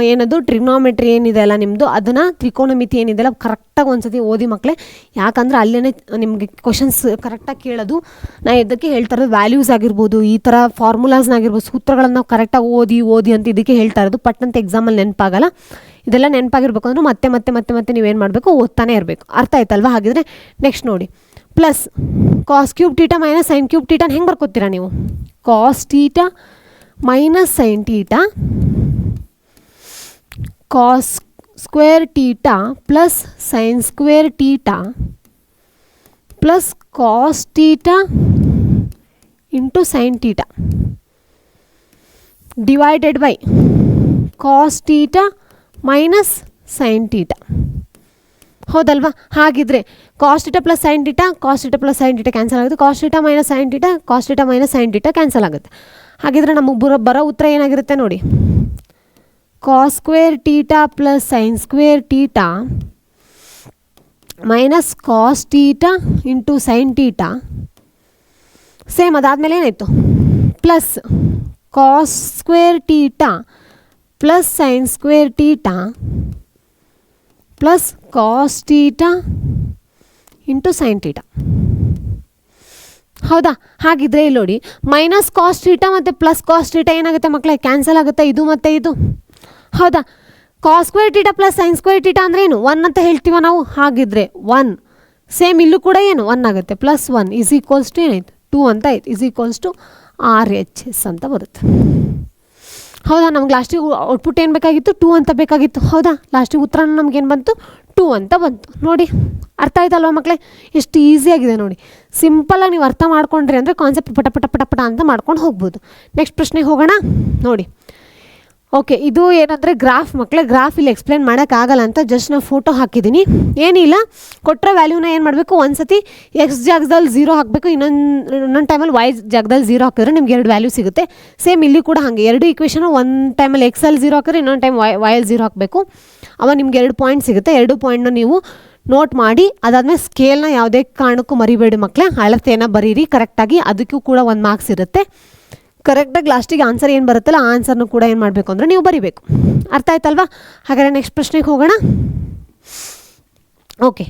ಏನದು ಟ್ರಿಗ್ನೋಮೆಟ್ರಿ ಏನಿದೆ ಅಲ್ಲ ನಿಮ್ಮದು, ಅದನ್ನು ತ್ರಿಕೋನಮಿತಿ ಏನಿದೆಲ್ಲ ಕರೆಕ್ಟಾಗಿ ಒಂದ್ಸತಿ ಓದಿ ಮಕ್ಕಳೇ. ಯಾಕಂದ್ರೆ ಅಲ್ಲೇ ನಿಮಗೆ ಕ್ವಶನ್ಸ್ ಕರೆಕ್ಟಾಗಿ ಕೇಳೋದು. ನಾ ಇದಕ್ಕೆ ಹೇಳ್ತಾ ಇರೋದು ವ್ಯಾಲ್ಯೂಸ್ ಆಗಿರ್ಬೋದು, ಈ ಥರ ಫಾರ್ಮುಲಾಸ್ನಾಗಿರ್ಬೋದು, ಸೂತ್ರಗಳನ್ನು ನಾವು ಕರೆಕ್ಟಾಗಿ ಓದಿ ಅಂತ ಇದಕ್ಕೆ ಹೇಳ್ತಾ ಇರೋದು. ಪಟ್ಟಂತ ಎಕ್ಸಾಮಲ್ಲಿ ನೆನಪಾಗಲ್ಲ. ಇದೆಲ್ಲ ನೆನಪಾಗಿರ್ಬೇಕು ಅಂದ್ರೆ ಮತ್ತೆ ನೀವೇನು ಮಾಡಬೇಕು, ಓದ್ತಾನೆ ಇರಬೇಕು. ಅರ್ಥ ಆಯ್ತಲ್ವಾ? ಹಾಗಿದ್ರೆ ನೆಕ್ಸ್ಟ್ ನೋಡಿ, plus cos cube theta minus sine cube ಟೀಟಾನ ಹೆಂಗೆ ಬರ್ಕೋತೀರಾ ನೀವು? Cos theta minus sine theta cos square theta plus sine square theta plus cos theta into sine theta divided by cos theta minus sine theta. ಹೌದಲ್ವಾ? ಹಾಗಿದ್ರೆ cos theta plus sine theta cancel ಆಗುತ್ತೆ. Cos theta minus sine theta cancel ಆಗುತ್ತೆ. ಹಾಗಿದ್ರೆ ನಮಗೆ ಬರೋ ಉತ್ತರ ಏನಾಗಿರುತ್ತೆ ನೋಡಿ, cos square theta plus sine square theta minus cos theta into sine theta. Same ಅದಾದಮೇಲೆ ಏನಾಯಿತು, plus cos square theta plus sine square theta plus cos theta into sine theta. ಹೌದಾ? ಹಾಗಿದ್ರೆ ಇಲ್ಲಿ ನೋಡಿ, ಮೈನಸ್ ಕಾಸ್ ಟೀಟಾ ಮತ್ತು plus cos theta ಏನಾಗುತ್ತೆ ಮಕ್ಕಳೇ? Cancel ಆಗುತ್ತೆ, ಇದು ಮತ್ತು ಇದು. ಹೌದಾ? Cos square theta plus sine square theta ಅಂದರೆ ಏನು? 1 ಅಂತ ಹೇಳ್ತೀವ ನಾವು. ಹಾಗಿದ್ರೆ 1 ಸೇಮ್ ಇಲ್ಲೂ ಕೂಡ ಏನು 1 ಆಗುತ್ತೆ. ಪ್ಲಸ್ 1 ಈಸ್ ಈಕ್ವಲ್ಸ್ ಟು ಏನಾಯ್ತು? 2 ಅಂತ ಆಯ್ತು. ಈಸ್ ಈಕ್ವಲ್ಸ್ ಟು RHS ಅಂತ ಬರುತ್ತೆ. ಹೌದಾ? ನಮ್ಗೆ ಲಾಸ್ಟಿಗೆ ಔಟ್ಪುಟ್ ಏನು ಬೇಕಾಗಿತ್ತು? 2 ಅಂತ ಬೇಕಾಗಿತ್ತು. ಹೌದಾ? ಲಾಸ್ಟಿಗೆ ಉತ್ತರ ನಮಗೇನು ಬಂತು? 2 ಅಂತ ಬಂತು. ನೋಡಿ, ಅರ್ಥ ಆಯ್ತಲ್ವ ಮಕ್ಕಳೇ? ಎಷ್ಟು ಈಸಿಯಾಗಿದೆ ನೋಡಿ. ಸಿಂಪಲಾಗಿ ನೀವು ಅರ್ಥ ಮಾಡ್ಕೊಂಡ್ರಿ ಅಂದರೆ ಕಾನ್ಸೆಪ್ಟ್ ಪಟ ಅಂತ ಮಾಡ್ಕೊಂಡು ಹೋಗ್ಬೋದು. ನೆಕ್ಸ್ಟ್ ಪ್ರಶ್ನೆಗೆ ಹೋಗೋಣ ನೋಡಿ. ಓಕೆ, ಇದು ಏನಂದರೆ ಗ್ರಾಫ್ ಮಕ್ಕಳೇ. ಗ್ರಾಫ್ ಇಲ್ಲಿ ಎಕ್ಸ್ಪ್ಲೇನ್ ಮಾಡೋಕ್ಕಾಗಲ್ಲ ಅಂತ ಜಸ್ಟ್ ನಾನು ಫೋಟೋ ಹಾಕಿದ್ದೀನಿ. ಏನಿಲ್ಲ, ಕೊಟ್ಟರೆ ವ್ಯಾಲ್ಯೂನ ಏನು ಮಾಡಬೇಕು, ಒಂದು ಸತಿ ಎಕ್ಸ್ ಜಾಗದಲ್ಲಿ 0 ಹಾಕಬೇಕು, ಇನ್ನೊಂದು ಟೈಮಲ್ಲಿ ವೈ ಜಾಗದಲ್ಲಿ 0 ಹಾಕಿದ್ರೆ ನಿಮ್ಗೆ 2 ವ್ಯಾಲ್ಯೂ ಸಿಗುತ್ತೆ. ಸೇಮ್ ಇಲ್ಲಿ ಕೂಡ ಹಾಗೆ 2 ಈಕ್ವೇಷನು ಒಂದು ಟೈಮಲ್ಲಿ ಎಕ್ಸಲ್ಲಿ 0 ಹಾಕಿದ್ರೆ ಇನ್ನೊಂದು ಟೈಮ್ ವೈಯಲ್ಲಿ 0 ಹಾಕಬೇಕು. ಅವಾಗ ನಿಮ್ಗೆ 2 ಪಾಯಿಂಟ್ ಸಿಗುತ್ತೆ. 2 ಪಾಯಿಂಟ್ನ ನೀವು ನೋಟ್ ಮಾಡಿ, ಅದಾದಮೇಲೆ ಸ್ಕೇಲ್ನ ಯಾವುದೇ ಕಾರಣಕ್ಕೂ ಮರಿಬೇಡಿ ಮಕ್ಕಳೇ. ಅಳತೆಯನ್ನು ಬರೀರಿ ಕರೆಕ್ಟಾಗಿ, ಅದಕ್ಕೂ ಕೂಡ 1 ಮಾರ್ಕ್ಸ್ ಇರುತ್ತೆ. ಕರೆಕ್ಟಾಗಿ ಲಾಸ್ಟಿಗೆ ಆನ್ಸರ್ ಏನು ಬರುತ್ತಲ್ಲ ಆ ಆನ್ಸರ್ನು ಕೂಡ ಏನು ಮಾಡಬೇಕು ಅಂದರೆ ನೀವು ಬರಿಬೇಕು. ಅರ್ಥ ಆಯ್ತಲ್ವಾ? ಹಾಗಾದರೆ ನೆಕ್ಸ್ಟ್ ಪ್ರಶ್ನೆಗೆ ಹೋಗೋಣ. ಓಕೆ,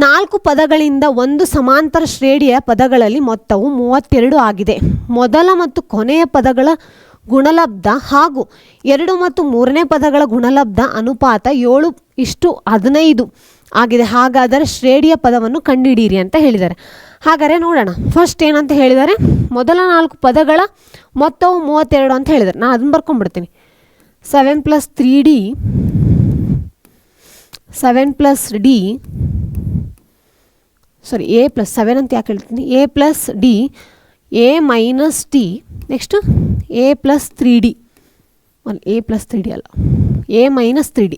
4 ಪದಗಳಿಂದ ಒಂದು ಸಮಾಂತರ ಶ್ರೇಣಿಯ ಪದಗಳಲ್ಲಿ ಮೊತ್ತವು 32 ಆಗಿದೆ. ಮೊದಲ ಮತ್ತು ಕೊನೆಯ ಪದಗಳ ಗುಣಲಬ್ಧ ಹಾಗೂ 2 ಮತ್ತು 3ನೇ ಪದಗಳ ಗುಣಲಬ್ಧ ಅನುಪಾತ 7:15 ಆಗಿದೆ. ಹಾಗಾದರೆ ಶ್ರೇಣಿಯ ಪದವನ್ನು ಕಂಡುಹಿಡಿಯಿರಿ ಅಂತ ಹೇಳಿದ್ದಾರೆ. ಹಾಗಾದರೆ ನೋಡೋಣ. ಫಸ್ಟ್ ಏನಂತ ಹೇಳಿದ್ದಾರೆ, ಮೊದಲ 4 ಪದಗಳ ಮೊತ್ತವು 32 ಅಂತ ಹೇಳಿದ್ದಾರೆ. ನಾನು ಅದನ್ನು ಬರ್ಕೊಂಡ್ಬಿಡ್ತೀನಿ. 7 + 3D 7 + D ಸಾರಿ A + 7 ಅಂತ ಯಾಕೆ ಹೇಳ್ತೀನಿ, A + D A - T next A + 3D A + 3D ಅಲ್ಲ A - 3D.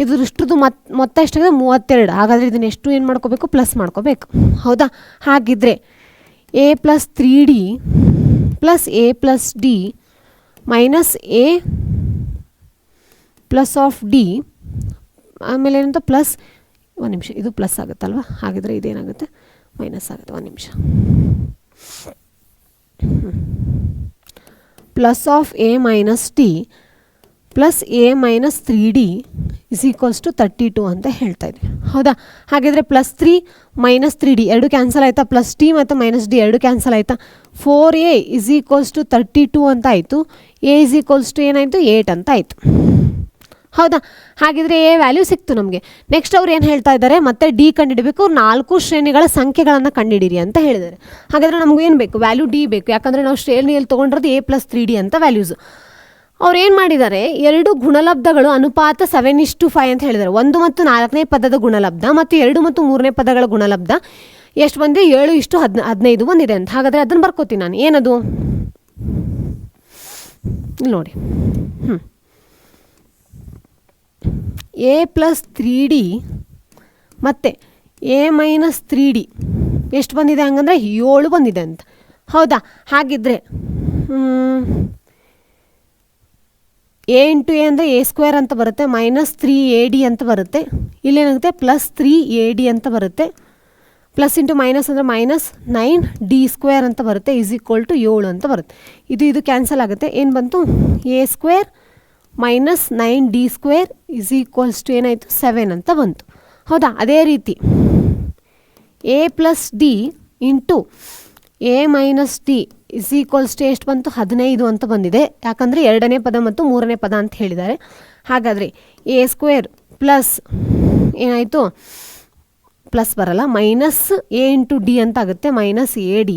ಇದ್ರಷ್ಟದು ಮೊತ್ತ ಎಷ್ಟಾಗಿದೆ? 32. ಹಾಗಾದರೆ ಇದನ್ನ ಎಷ್ಟು ಏನು ಮಾಡ್ಕೋಬೇಕು? ಪ್ಲಸ್ ಮಾಡ್ಕೋಬೇಕು. ಹೌದಾ? ಹಾಗಿದ್ರೆ A + 3D + A + D minus A plus of D ಆಮೇಲೆ ಏನಂತ ಪ್ಲಸ್, ಒಂದು ನಿಮಿಷ, ಇದು ಪ್ಲಸ್ ಆಗುತ್ತಲ್ವ? ಹಾಗಿದ್ರೆ ಇದೇನಾಗುತ್ತೆ? ಮೈನಸ್ ಆಗುತ್ತೆ. ಒಂದು ನಿಮಿಷ. Plus of A - T plus A - 3D is equals to 32 ಅಂತ ಹೇಳ್ತಾ ಇದ್ವಿ. ಹೌದಾ? ಹಾಗಿದ್ರೆ +3 - 3D 2 ಕ್ಯಾನ್ಸಲ್ ಆಯಿತಾ? ಪ್ಲಸ್ T ಮತ್ತು -D 2 ಕ್ಯಾನ್ಸಲ್ ಆಯಿತಾ? 4A ಇಸ್ ಈಕ್ವಲ್ಸ್ ಟು 32 ಅಂತ ಆಯಿತು. A ಇಸ್ ಈಕ್ವಲ್ಸ್ ಟು ಏನಾಯಿತು? 8 ಅಂತ ಆಯಿತು. ಹೌದಾ? ಹಾಗಿದ್ರೆ A ವ್ಯಾಲ್ಯೂ ಸಿಕ್ತು ನಮಗೆ. ನೆಕ್ಸ್ಟ್ ಅವ್ರು ಏನು ಹೇಳ್ತಾ ಇದ್ದಾರೆ, ಮತ್ತೆ D ಕಂಡುಹಿಡಬೇಕು. 4 ಶ್ರೇಣಿಗಳ ಸಂಖ್ಯೆಗಳನ್ನು ಕಂಡುಹಿಡಿರಿ ಅಂತ ಹೇಳಿದ್ದಾರೆ. ಹಾಗಾದರೆ ನಮಗೂ ಏನು ಬೇಕು? ವ್ಯಾಲ್ಯೂ D ಬೇಕು. ಯಾಕಂದರೆ ನಾವು ಶ್ರೇಣಿಯಲ್ಲಿ ತೊಗೊಂಡಿರೋದು A + 3D ಅಂತ ವ್ಯಾಲ್ಯೂಸು. ಅವ್ರು ಏನು ಮಾಡಿದ್ದಾರೆ, 2 ಗುಣಲಬ್ಧಗಳು ಅನುಪಾತ 7:5 ಅಂತ ಹೇಳಿದ್ದಾರೆ. 1 ಮತ್ತು 4ನೇ ಪದದ ಗುಣಲಬ್ಧ ಮತ್ತು 2 ಮತ್ತು 3ನೇ ಪದಗಳ ಗುಣಲಬ್ಧ ಎಷ್ಟು ಬಂದಿದೆ? 7:15 ಬಂದಿದೆ ಅಂತ. ಹಾಗಾದರೆ ಅದನ್ನು ಬರ್ಕೋತೀನಿ ನಾನು. ಏನದು? ನೋಡಿ, A + 3D ಮತ್ತು a-3d ಎಷ್ಟು ಬಂದಿದೆ ಹಂಗಂದರೆ 7 ಬಂದಿದೆ ಅಂತ. ಹೌದಾ? ಹಾಗಿದ್ದರೆ a ಇಂಟು a ಅಂದರೆ a² ಅಂತ ಬರುತ್ತೆ, -3ad ಅಂತ ಬರುತ್ತೆ. ಇಲ್ಲೇನಾಗುತ್ತೆ +3ad ಅಂತ ಬರುತ್ತೆ. ಪ್ಲಸ್ ಇಂಟು ಮೈನಸ್ ಅಂದರೆ -9d² ಅಂತ ಬರುತ್ತೆ, = 7 ಅಂತ ಬರುತ್ತೆ. ಇದು ಕ್ಯಾನ್ಸಲ್ ಆಗುತ್ತೆ. ಏನು ಬಂತು? a² - 9d² ಏನಾಯಿತು? 7 ಅಂತ ಬಂತು. ಹೌದಾ? ಅದೇ ರೀತಿ a + d into a - d ಎಷ್ಟು ಬಂತು? 15 ಅಂತ ಬಂದಿದೆ. ಯಾಕಂದರೆ 2ನೇ ಪದ ಮತ್ತು 3ನೇ ಪದ ಅಂತ ಹೇಳಿದ್ದಾರೆ. ಹಾಗಾದರೆ a² ಪ್ಲಸ್ ಏನಾಯಿತು? ಪ್ಲಸ್ ಬರಲ್ಲ, -a ಇಂಟು d ಅಂತ ಆಗುತ್ತೆ, -ad.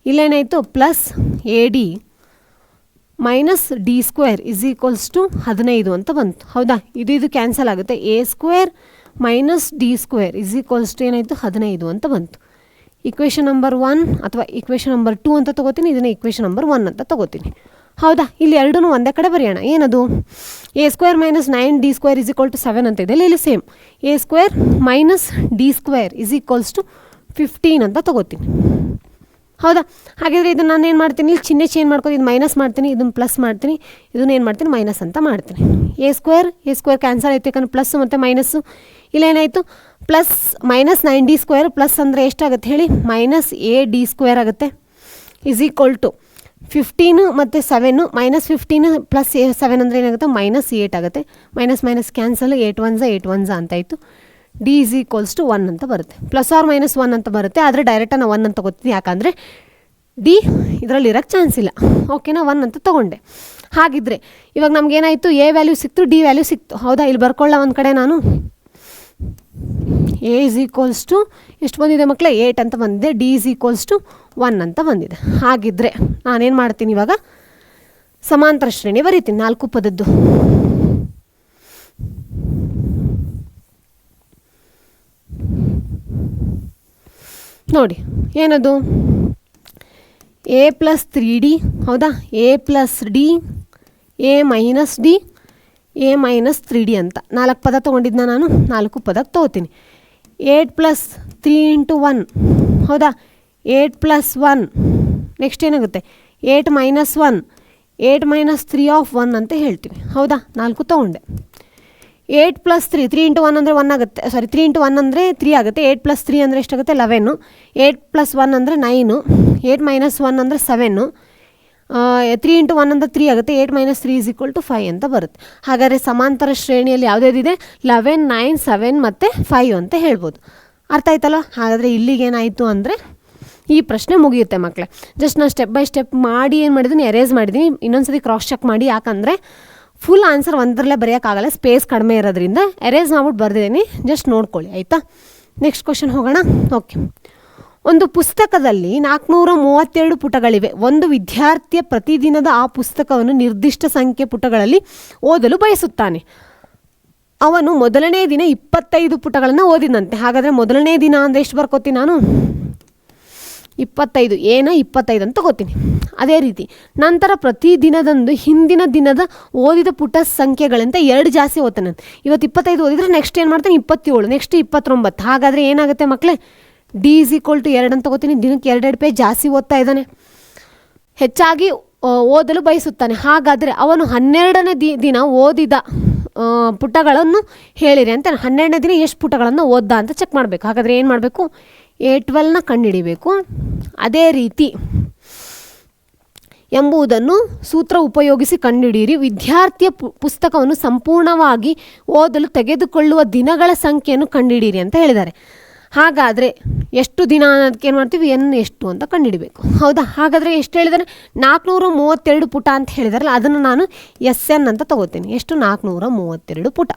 ಇಲ್ಲೇನಾಯಿತು? +ad -d² 15 ಅಂತ ಬಂತು. ಹೌದಾ? ಇದು ಕ್ಯಾನ್ಸಲ್ ಆಗುತ್ತೆ. a² - d² ಏನಾಯಿತು? 15 ಅಂತ ಬಂತು. ಇಕ್ವೇಷನ್ ನಂಬರ್ 1 ಅಥವಾ ಇಕ್ವೇಷನ್ ನಂಬರ್ 2 ಅಂತ ತೊಗೋತೀನಿ, ಇದನ್ನು ಇಕ್ವೇಷನ್ ನಂಬರ್ 1 ಅಂತ ತೊಗೋತೀನಿ. ಹೌದಾ? ಇಲ್ಲಿ ಎರಡೂ ಒಂದೇ ಕಡೆ ಬರೆಯೋಣ. ಏನದು? a² - 9d² 7 ಅಂತ ಇದೆ. ಇಲ್ಲಿ ಸೇಮ್ a² - d² 15 ಅಂತ ತೊಗೋತೀನಿ. ಹೌದಾ? ಹಾಗಿದ್ರೆ ಇದನ್ನು ನಾನು ಏನು ಮಾಡ್ತೀನಿ? ಇಲ್ಲಿ ಚಿಹ್ನೆ ಚೇಂಜ್ ಮಾಡ್ಕೊಂಡು ಇದು ಮೈನಸ್ ಮಾಡ್ತೀನಿ, ಇದನ್ನು ಪ್ಲಸ್ ಮಾಡ್ತೀನಿ, ಇದನ್ನು ಏನು ಮಾಡ್ತೀನಿ? ಮೈನಸ್ ಅಂತ ಮಾಡ್ತೀನಿ. a² ಕ್ಯಾನ್ಸಲ್ ಆಯಿತು, ಯಾಕಂದ್ರೆ ಪ್ಲಸ್ ಮತ್ತು ಮೈನಸ್ಸು. ಇಲ್ಲೇನಾಯಿತು? -9d² ಪ್ಲಸ್ ಅಂದರೆ ಎಷ್ಟಾಗುತ್ತೆ ಹೇಳಿ? -ad² ಆಗುತ್ತೆ, = 15 ಮತ್ತು 7 -15 ಪ್ಲಸ್ 7 ಅಂದರೆ ಏನಾಗುತ್ತೆ? -8 ಆಗುತ್ತೆ. Minus cancel, 8 1 ಅಂತಾಯಿತು. d = 1 ಅಂತ ಬರುತ್ತೆ. +or-1 ಅಂತ ಬರುತ್ತೆ, ಆದರೆ ಡೈರೆಕ್ಟಾಗಿ ನಾನು 1 ಅಂತ ತಗೋತೀನಿ, ಯಾಕಂದರೆ ಡಿ ಇದರಲ್ಲಿ ಇರೋಕ್ಕೆ ಚಾನ್ಸ್ ಇಲ್ಲ. ಓಕೆನಾ? 1 ಅಂತ ತೊಗೊಂಡೆ. ಹಾಗಿದ್ದರೆ ಇವಾಗ ನಮಗೇನಾಯಿತು? a ವ್ಯಾಲ್ಯೂ ಸಿಕ್ತು, d ವ್ಯಾಲ್ಯೂ ಸಿಕ್ತು. ಹೌದಾ? ಇಲ್ಲಿ ಬರ್ಕೊಳ್ಳ ಒಂದು ಕಡೆ ನಾನು a ಎಷ್ಟು ಬಂದಿದೆ ಮಕ್ಕಳೇ? 8 ಅಂತ ಬಂದಿದೆ. d = 1 ಅಂತ ಬಂದಿದೆ. ಹಾಗಿದ್ದರೆ ನಾನೇನು ಮಾಡ್ತೀನಿ ಇವಾಗ? ಸಮಾಂತರ ಶ್ರೇಣಿ ಬರೀತೀನಿ 4 ಪದದ್ದು. ನೋಡಿ ಏನದು? a + 3d. ಹೌದಾ? a + d, a - d, a - 3d ಅಂತ 4 ಪದ ತೊಗೊಂಡಿದ್ನ ನಾನು. 4 ಪದಕ್ಕೆ ತೊಗೋತೀನಿ. 8 + 3 × 1. ಹೌದಾ? 8 + 1 ನೆಕ್ಸ್ಟ್ ಏನಾಗುತ್ತೆ? 8 - 1, 8 - 3 ಆಫ್ 1 ಅಂತ ಹೇಳ್ತೀವಿ. ಹೌದಾ? 4 ತೊಗೊಂಡೆ. 8 + 3, 3 × 1 ಅಂದರೆ 1 ಆಗುತ್ತೆ. 3 × 1 ಅಂದರೆ 3 ಆಗುತ್ತೆ. 8 + 3 ಅಂದರೆ ಎಷ್ಟಾಗುತ್ತೆ? 11. 8 + 1 ಅಂದರೆ 9. 8 - 1 ಅಂದರೆ 7. 3 × 1 ಅಂದರೆ 3 ಆಗುತ್ತೆ. 8 - 3 = 5 ಅಂತ ಬರುತ್ತೆ. ಹಾಗಾದರೆ ಸಮಾಂತರ ಶ್ರೇಣಿಯಲ್ಲಿ ಯಾವುದ್ಯಾವುದಿದೆ? 11, 9, 7 ಮತ್ತು 5 ಅಂತ ಹೇಳ್ಬೋದು. ಅರ್ಥ ಆಯ್ತಲ್ಲ? ಹಾಗಾದರೆ ಇಲ್ಲಿಗೇನಾಯಿತು ಅಂದರೆ ಈ ಪ್ರಶ್ನೆ ಮುಗಿಯುತ್ತೆ ಮಕ್ಕಳೇ. ಜಸ್ಟ್ ನಾನು ಸ್ಟೆಪ್ ಬೈ ಸ್ಟೆಪ್ ಮಾಡಿ ಏನು ಮಾಡಿದ್ದೀನಿ? ಎರೇಸ್ ಮಾಡಿದ್ದೀನಿ. ಇನ್ನೊಂದ್ಸತಿ ಕ್ರಾಸ್ ಚೆಕ್ ಮಾಡಿ, ಯಾಕಂದರೆ ಫುಲ್ ಆನ್ಸರ್ ಒಂದರಲ್ಲೇ ಬರೆಯೋಕ್ಕಾಗಲ್ಲ, ಸ್ಪೇಸ್ ಕಡಿಮೆ ಇರೋದ್ರಿಂದ ಎರೇಸ್ ಮಾಡ್ಬಿಟ್ಟು ಬರೆದಿದ್ದೀನಿ. ಜಸ್ಟ್ ನೋಡ್ಕೊಳ್ಳಿ, ಆಯಿತಾ? ನೆಕ್ಸ್ಟ್ ಕ್ವಶನ್ ಹೋಗೋಣ. ಓಕೆ. ಒಂದು ಪುಸ್ತಕದಲ್ಲಿ 432 ಪುಟಗಳಿವೆ. ಒಂದು ವಿದ್ಯಾರ್ಥಿಯ ಪ್ರತಿದಿನದ ಆ ಪುಸ್ತಕವನ್ನು ನಿರ್ದಿಷ್ಟ ಸಂಖ್ಯೆ ಪುಟಗಳಲ್ಲಿ ಓದಲು ಬಯಸುತ್ತಾನೆ. ಅವನು ಮೊದಲನೇ ದಿನ 25 ಪುಟಗಳನ್ನು ಓದಿದಂತೆ. ಹಾಗಾದರೆ ಮೊದಲನೇ ದಿನ ಅಂದರೆ ಎಷ್ಟು ಬರ್ಕೋತೀನಿ ನಾನು? 25, ಏನ 25 ಅಂತ ತಗೋತೀನಿ. ಅದೇ ರೀತಿ ನಂತರ ಪ್ರತಿ ದಿನದಂದು ಹಿಂದಿನ ದಿನದ ಓದಿದ ಪುಟ ಸಂಖ್ಯೆಗಳಿಂದ 2 ಜಾಸ್ತಿ ಓದ್ತಾನೆ. ಇವತ್ತು 25 ಓದಿದರೆ ನೆಕ್ಸ್ಟ್ ಏನು ಮಾಡ್ತಾನೆ? 27, ನೆಕ್ಸ್ಟ್ 29. ಹಾಗಾದರೆ ಏನಾಗುತ್ತೆ ಮಕ್ಕಳೇ? d = 2 ಅಂತ ತಗೋತೀನಿ. ದಿನಕ್ಕೆ 2 ಪೇಜ್ ಜಾಸ್ತಿ ಓದ್ತಾ ಇದ್ದಾನೆ, ಹೆಚ್ಚಾಗಿ ಓದಲು ಬಯಸುತ್ತಾನೆ. ಹಾಗಾದರೆ ಅವನು 12ನೇ ದಿನ ಓದಿದ ಪುಟಗಳನ್ನು ಹೇಳಿರಿ ಅಂತ. 12ನೇ ದಿನ ಎಷ್ಟು ಪುಟಗಳನ್ನು ಓದ್ದ ಅಂತ ಚೆಕ್ ಮಾಡಬೇಕು. ಹಾಗಾದರೆ ಏನು ಮಾಡಬೇಕು? A12ನ ಕಂಡುಹಿಡಿಬೇಕು. ಅದೇ ರೀತಿ ಎಂಬುದನ್ನು ಸೂತ್ರ ಉಪಯೋಗಿಸಿ ಕಂಡುಹಿಡಿಯಿರಿ. ವಿದ್ಯಾರ್ಥಿಯ ಪುಸ್ತಕವನ್ನು ಸಂಪೂರ್ಣವಾಗಿ ಓದಲು ತೆಗೆದುಕೊಳ್ಳುವ ದಿನಗಳ ಸಂಖ್ಯೆಯನ್ನು ಕಂಡುಹಿಡಿಯಿರಿ ಅಂತ ಹೇಳಿದ್ದಾರೆ. ಹಾಗಾದರೆ ಎಷ್ಟು ದಿನ ಅನ್ನೋದಕ್ಕೆ ಏನು ಮಾಡ್ತೀವಿ? ಎಷ್ಟು ಅಂತ ಕಂಡುಹಿಡಬೇಕು. ಹೌದಾ? ಹಾಗಾದರೆ ಎಷ್ಟು ಹೇಳಿದ್ದಾರೆ? 432 ಪುಟ ಅಂತ ಹೇಳಿದಾರಲ್ಲ, ಅದನ್ನು ನಾನು SN ಅಂತ ತಗೋತೀನಿ. ಎಷ್ಟು? 432 ಪುಟ.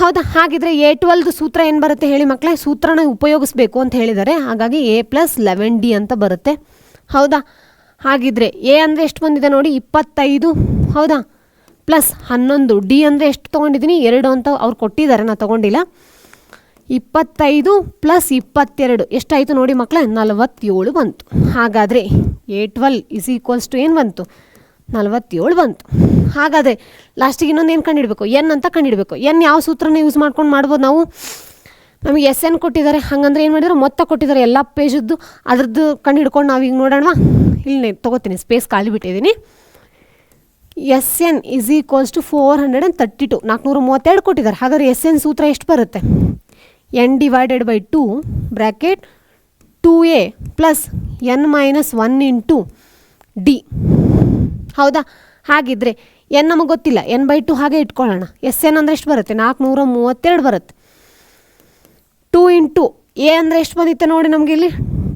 ಹೌದಾ? ಹಾಗಿದ್ರೆ A12 ಸೂತ್ರ ಏನು ಬರುತ್ತೆ ಹೇಳಿ ಮಕ್ಕಳೇ? ಸೂತ್ರನ ಉಪಯೋಗಿಸ್ಬೇಕು ಅಂತ ಹೇಳಿದ್ದಾರೆ. ಹಾಗಾಗಿ A + 11D ಅಂತ ಬರುತ್ತೆ. ಹೌದಾ? ಹಾಗಿದ್ರೆ A ಅಂದರೆ ಎಷ್ಟು ಬಂದಿದೆ ನೋಡಿ? 25. ಹೌದಾ? ಪ್ಲಸ್ 11. D ಅಂದರೆ ಎಷ್ಟು ತೊಗೊಂಡಿದ್ದೀನಿ? 2 ಅಂತ ಅವ್ರು ಕೊಟ್ಟಿದ್ದಾರೆ, ನಾನು ತೊಗೊಂಡಿಲ್ಲ. 25 + 22 ಎಷ್ಟಾಯಿತು ನೋಡಿ ಮಕ್ಕಳೇ? 47 ಬಂತು. ಹಾಗಾದರೆ A12 ಏನು ಬಂತು? 47 ಬಂತು. ಹಾಗಾದರೆ ಲಾಸ್ಟಿಗೆ ಇನ್ನೊಂದು ಏನು ಕಂಡುಹಿಡಬೇಕು? N ಅಂತ ಕಂಡುಹಿಡಬೇಕು. N ಯಾವ ಸೂತ್ರನ ಯೂಸ್ ಮಾಡ್ಕೊಂಡು ಮಾಡ್ಬೋದು ನಾವು? ನಮಗೆ ಎಸ್ ಎನ್ ಕೊಟ್ಟಿದ್ದಾರೆ, ಹಾಗಂದ್ರೆ ಏನು ಮಾಡಿದ್ರು ಮೊತ್ತ ಕೊಟ್ಟಿದ್ದಾರೆ ಎಲ್ಲ ಪೇಜದ್ದು, ಅದ್ರದ್ದು ಕಂಡು ಹಿಡ್ಕೊಂಡು ನಾವು ಈಗ ನೋಡೋಣ. ಇಲ್ಲಿ ತೊಗೋತೀನಿ, ಸ್ಪೇಸ್ ಖಾಲಿ ಬಿಟ್ಟಿದ್ದೀನಿ. S N is equals to 432, 432 ಕೊಟ್ಟಿದ್ದಾರೆ. ಹಾಗಾದರೆ ಎಸ್ ಎನ್ ಸೂತ್ರ ಎಷ್ಟು ಬರುತ್ತೆ? N divided by 2 bracket 2a plus N minus 1 into D. ಹೌದಾ? ಹಾಗಿದ್ರೆ ಎನ್ ನಮಗೆ ಗೊತ್ತಿಲ್ಲ, ಎನ್ ಬೈ 2 ಹಾಗೆ ಇಟ್ಕೊಳ್ಳೋಣ. ಎಸ್ ಎನ್ ಅಂದರೆ ಎಷ್ಟು ಬರುತ್ತೆ? 432 ಬರುತ್ತೆ. 2 ಇಂಟು ಎ ಅಂದರೆ ಎಷ್ಟು ಬಂದಿತ್ತು ನೋಡಿ ನಮಗೆ ಇಲ್ಲಿ.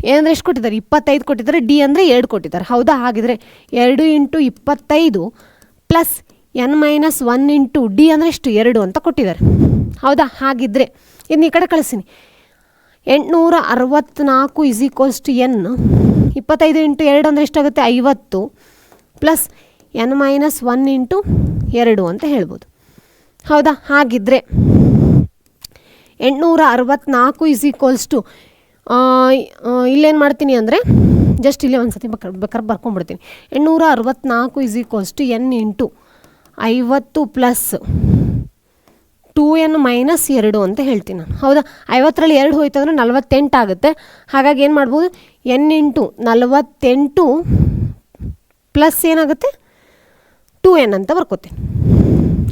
ಎ ಅಂದರೆ ಎಷ್ಟು ಕೊಟ್ಟಿದ್ದಾರೆ? 25 ಕೊಟ್ಟಿದ್ದಾರೆ. ಡಿ ಅಂದರೆ 2 ಕೊಟ್ಟಿದ್ದಾರೆ. ಹೌದಾ? ಹಾಗಿದ್ರೆ 2 into 25 plus N minus 1 into D ಅಂದರೆ ಎಷ್ಟು? 2 ಅಂತ ಕೊಟ್ಟಿದ್ದಾರೆ. ಹೌದಾ? ಹಾಗಿದ್ರೆ ಇನ್ನು ಈ ಕಡೆ ಕಳಿಸ್ತೀನಿ. 864 is equals to N. 25 into 2 ಅಂದರೆ ಎಷ್ಟಾಗುತ್ತೆ? 50 ಪ್ಲಸ್ ಎನ್ ಮೈನಸ್ 1 ಇಂಟು 2 ಅಂತ ಹೇಳ್ಬೋದು. ಹೌದಾ? ಹಾಗಿದ್ರೆ 864 ಇಸ್ ಈಕ್ವಲ್ಸ್ ಟು ಇಲ್ಲೇನು ಮಾಡ್ತೀನಿ ಅಂದರೆ ಜಸ್ಟ್ ಇಲ್ಲೇ ಒಂದು ಸತಿ ಬೇಕಾದ್ರೆ ಬರ್ಕೊಂಡ್ಬಿಡ್ತೀನಿ. 864 is equals to N into 50 plus 2n minus 2 ಅಂತ ಹೇಳ್ತೀನಿ ನಾನು. ಹೌದಾ? 50ರಲ್ಲಿ 2 ಹೋಯ್ತು ಅಂದರೆ 48 ಆಗುತ್ತೆ. ಹಾಗಾಗಿ ಏನು ಮಾಡ್ಬೋದು? ಎನ್ ಇಂಟು 48 ಪ್ಲಸ್ ಏನಾಗುತ್ತೆ? 2n ಅಂತ ಬರ್ಕೋತೀನಿ.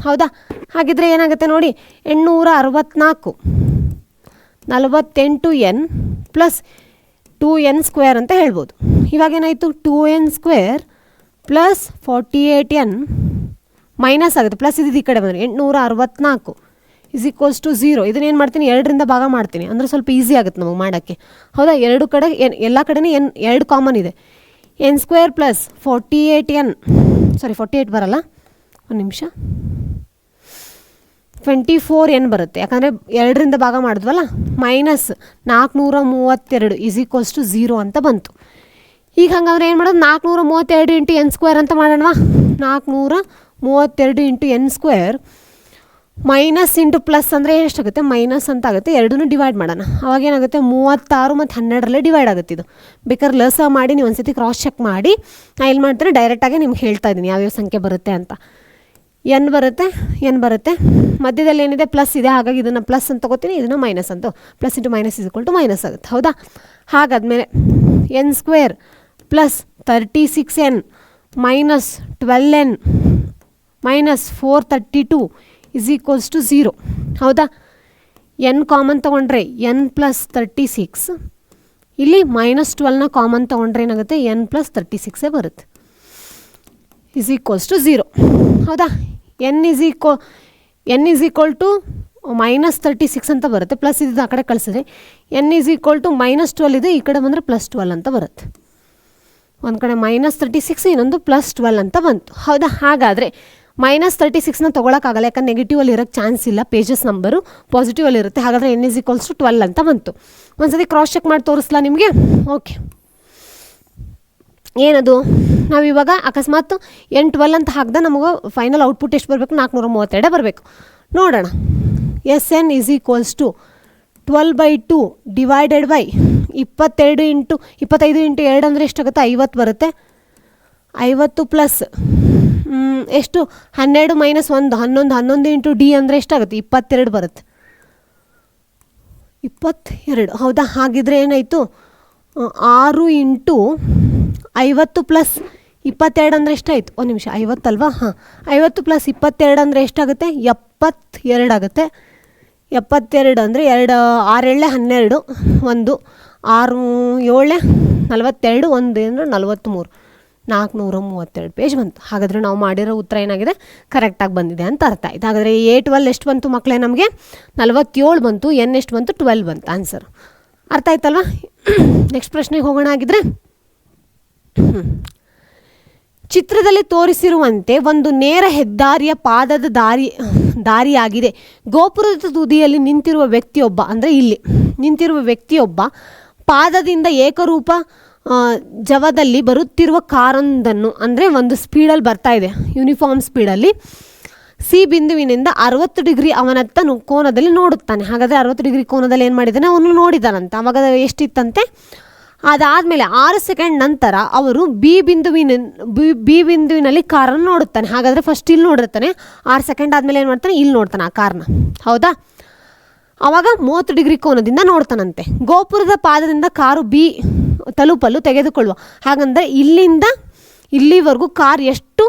ಹೌದಾ? ಹಾಗಿದ್ರೆ ಏನಾಗುತ್ತೆ ನೋಡಿ, 864 48n ಪ್ಲಸ್ 2n ಸ್ಕ್ವೇರ್ ಅಂತ ಹೇಳ್ಬೋದು. ಇವಾಗೇನಾಯಿತು? 2n square plus 48n minus ಆಗುತ್ತೆ, ಪ್ಲಸ್ ಇದು ಈ ಕಡೆ ಬಂದರೆ 864 ಇಸ್ ಈಕ್ವಲ್ಸ್ ಟು 0. ಇದನ್ನೇನು ಮಾಡ್ತೀನಿ? 2ರಿಂದ ಭಾಗ ಮಾಡ್ತೀನಿ, ಅಂದರೆ ಸ್ವಲ್ಪ ಈಸಿ ಆಗುತ್ತೆ ನಮಗೆ ಮಾಡೋಕ್ಕೆ. ಹೌದಾ? ಎರಡು ಕಡೆ ಎಲ್ಲ ಕಡೆನೇ ಎನ್ 2 ಕಾಮನ್ ಇದೆ. ಎನ್ ಸ್ಕ್ವೇರ್ ಪ್ಲಸ್ 48n, ಸಾರಿ 48 ಬರಲ್ಲ, ಒಂದು ನಿಮಿಷ, 24n ಬರುತ್ತೆ, ಯಾಕಂದರೆ 2ರಿಂದ ಭಾಗ ಮಾಡಿದ್ವಲ್ಲ. ಮೈನಸ್ 432 ಇಸ್ ಈಕ್ವಲ್ಸ್ ಟು 0 ಅಂತ ಬಂತು. ಈಗ ಹಾಗಾದ್ರೆ ಏನು ಮಾಡೋದು? 432 ಇಂಟು ಎನ್ ಸ್ಕ್ವೇರ್ ಅಂತ ಮಾಡೋಣವಾ? 432 into N square minus into plus ಅಂದರೆ ಎಷ್ಟಾಗುತ್ತೆ? ಮೈನಸ್ ಅಂತ ಆಗುತ್ತೆ. 2 ಡಿವೈಡ್ ಮಾಡೋಣ. ಅವಾಗೇನಾಗುತ್ತೆ? 36 ಮತ್ತು 12ರಲ್ಲೇ ಡಿವೈಡ್ ಆಗುತ್ತೆ. ಇದು ಬೇಕಾದ್ರೆ ಲಸ ಮಾಡಿ ನೀವು ಒಂದು ಸತಿ ಕ್ರಾಸ್ ಚೆಕ್ ಮಾಡಿ. ನಾನು ಇಲ್ಲಿ ಮಾಡ್ತಾರೆ ಡೈರೆಕ್ಟಾಗಿ ನಿಮ್ಗೆ ಹೇಳ್ತಾ ಇದ್ದೀನಿ ಯಾವ್ಯಾವ ಸಂಖ್ಯೆ ಬರುತ್ತೆ ಅಂತ. ಎನ್ ಬರುತ್ತೆ ಮಧ್ಯದಲ್ಲಿ ಏನಿದೆ? ಪ್ಲಸ್ ಇದೆ. ಹಾಗಾಗಿ ಇದನ್ನು ಪ್ಲಸ್ ಅಂತ ತಗೋತೀನಿ, ಇದನ್ನು ಮೈನಸ್ ಅಂತ. Plus into minus is equal to minus ಆಗುತ್ತೆ. ಹೌದಾ? ಹಾಗಾದ್ಮೇಲೆ n square plus 36n minus 12n minus 432 is equals to 0. ಹೌದಾ? ಎನ್ ಕಾಮನ್ ತೊಗೊಂಡ್ರೆ ಎನ್ ಪ್ಲಸ್ 36, ಇಲ್ಲಿ ಮೈನಸ್ 12ನ ಕಾಮನ್ ತೊಗೊಂಡ್ರೆ ಏನಾಗುತ್ತೆ? ಎನ್ ಪ್ಲಸ್ 36 ಬರುತ್ತೆ. Is equals to 0. ಹೌದಾ? N is equal to minus 36 ಅಂತ ಬರುತ್ತೆ. ಪ್ಲಸ್ ಇದು ಆ ಕಡೆ ಕಳಿಸಿದ್ರೆ N is equal to minus 12 ಇದೆ, ಈ ಕಡೆ ಬಂದರೆ ಪ್ಲಸ್ 12 ಅಂತ ಬರುತ್ತೆ. ಒಂದು ಕಡೆ ಮೈನಸ್ 36, ಇನ್ನೊಂದು ಪ್ಲಸ್ 12 ಅಂತ ಬಂತು. ಹೌದಾ? ಹಾಗಾದರೆ ಮೈನಸ್ 36ನ ತೊಗೊಳಕ್ಕಾಗಲ್ಲ, ಯಾಕಂದ್ರೆ ನೆಗೆಟಿವಲ್ಲಿ ಇರೋಕ್ಕೆ ಚಾನ್ಸ್ ಇಲ್ಲ. ಪೇಜಸ್ ನಂಬರು ಪಾಸಿಟಿವಲ್ಲಿ ಇರುತ್ತೆ. ಹಾಗಾದರೆ ಎನ್ ಇಸ್ ಈಕ್ವಲ್ಸ್ ಟು 12 ಅಂತ ಬಂತು. ಒಂದು ಸತಿ ಕ್ರಾಸ್ ಚೆಕ್ ಮಾಡಿ ತೋರಿಸ್ಲಾ ನಿಮಗೆ? ಓಕೆ, ಏನದು? ನಾವಿವಾಗ ಅಕಸ್ಮಾತ್ 12 ಅಂತ ಹಾಕಿದ ನಮಗೆ ಫೈನಲ್ ಔಟ್ಪುಟ್ ಎಷ್ಟು ಬರಬೇಕು? 432 ಬರಬೇಕು. ನೋಡೋಣ. S N is equals to 12/2 divided by 25 into 2 ಅಂದರೆ ಎಷ್ಟಾಗುತ್ತೆ? 50 ಬರುತ್ತೆ. 50 ಪ್ಲಸ್ ಎಷ್ಟು? 12 ಮೈನಸ್ 1 11 ಇಂಟು ಡಿ ಅಂದರೆ ಎಷ್ಟಾಗುತ್ತೆ? 22 ಬರುತ್ತೆ. 22. ಹೌದಾ? ಹಾಗಿದ್ರೆ ಏನಾಯಿತು? 6 ಇಂಟು 50 ಪ್ಲಸ್ 22 ಅಂದರೆ ಎಷ್ಟಾಯಿತು? ಒಂದು ನಿಮಿಷ, 50 ಅಲ್ವಾ? ಹಾಂ, 50 ಪ್ಲಸ್ 22 ಅಂದರೆ ಎಷ್ಟಾಗುತ್ತೆ? 72 ಆಗುತ್ತೆ. 72 ಅಂದರೆ 2 6 ಎಳ್ಳೆ 12, 1 6 7 42, 1 ಅಂದರೆ 43, 432 ಪೇಜ್ ಬಂತು. ಹಾಗಾದರೆ ನಾವು ಮಾಡಿರೋ ಉತ್ತರ ಏನಾಗಿದೆ? ಕರೆಕ್ಟಾಗಿ ಬಂದಿದೆ ಅಂತ ಅರ್ಥ ಆಯ್ತು. ಹಾಗಾದರೆ A12 ಎಷ್ಟು ಬಂತು ಮಕ್ಕಳೇ? ನಮಗೆ 47 ಬಂತು. ಎನ್ ಎಷ್ಟು ಬಂತು? 12 ಬಂತು ಆನ್ಸರ್. ಅರ್ಥ ಆಯ್ತಲ್ವಾ? ನೆಕ್ಸ್ಟ್ ಪ್ರಶ್ನೆಗೆ ಹೋಗೋಣ. ಆಗಿದ್ರೆ ಚಿತ್ರದಲ್ಲಿ ತೋರಿಸಿರುವಂತೆ ಒಂದು ನೇರ ಹೆದ್ದಾರಿಯ ಪಾದದ ದಾರಿಯಾಗಿದೆ. ಗೋಪುರದ ತುದಿಯಲ್ಲಿ ನಿಂತಿರುವ ವ್ಯಕ್ತಿಯೊಬ್ಬ, ಅಂದರೆ ಇಲ್ಲಿ ನಿಂತಿರುವ ವ್ಯಕ್ತಿಯೊಬ್ಬ ಪಾದದಿಂದ ಏಕರೂಪ ಜವದಲ್ಲಿ ಬರುತ್ತಿರುವ ಕಾರೊಂದನ್ನು, ಅಂದರೆ ಒಂದು ಸ್ಪೀಡಲ್ಲಿ ಬರ್ತಾ ಇದೆ, ಯೂನಿಫಾರ್ಮ್ ಸ್ಪೀಡಲ್ಲಿ, ಸಿ ಬಿಂದುವಿನಿಂದ 60 ಡಿಗ್ರಿ ಅವನತ್ತ ಕೋನದಲ್ಲಿ ನೋಡುತ್ತಾನೆ. ಹಾಗಾದರೆ 60 ಡಿಗ್ರಿ ಕೋನದಲ್ಲಿ ಏನು ಮಾಡಿದ್ದಾನೆ? ಅವನು ನೋಡಿದಾನಂತ. ಅವಾಗ ಎಷ್ಟಿತ್ತಂತೆ? ಅದಾದಮೇಲೆ 6 ಸೆಕೆಂಡ್ ನಂತರ ಅವರು ಬಿ ಬಿಂದುವಿನಲ್ಲಿ ಕಾರನ್ನು ನೋಡುತ್ತಾನೆ. ಹಾಗಾದರೆ ಫಸ್ಟ್ ಇಲ್ಲಿ ನೋಡಿರ್ತಾನೆ, 6 ಸೆಕೆಂಡ್ ಆದಮೇಲೆ ಏನು ಮಾಡ್ತಾನೆ? ಇಲ್ಲಿ ನೋಡ್ತಾನೆ ಆ ಕಾರ್ನ. ಹೌದಾ? ಆವಾಗ 30 ಡಿಗ್ರಿ ಕೋನದಿಂದ ನೋಡ್ತಾನಂತೆ. ಗೋಪುರದ ಪಾದದಿಂದ ಕಾರು ಬಿ ತಲುಪಲು ತೆಗೆದುಕೊಳ್ಳುವ, ಹಾಗಂದರೆ ಇಲ್ಲಿಂದ ಇಲ್ಲಿವರೆಗೂ ಕಾರ್ ಎಷ್ಟು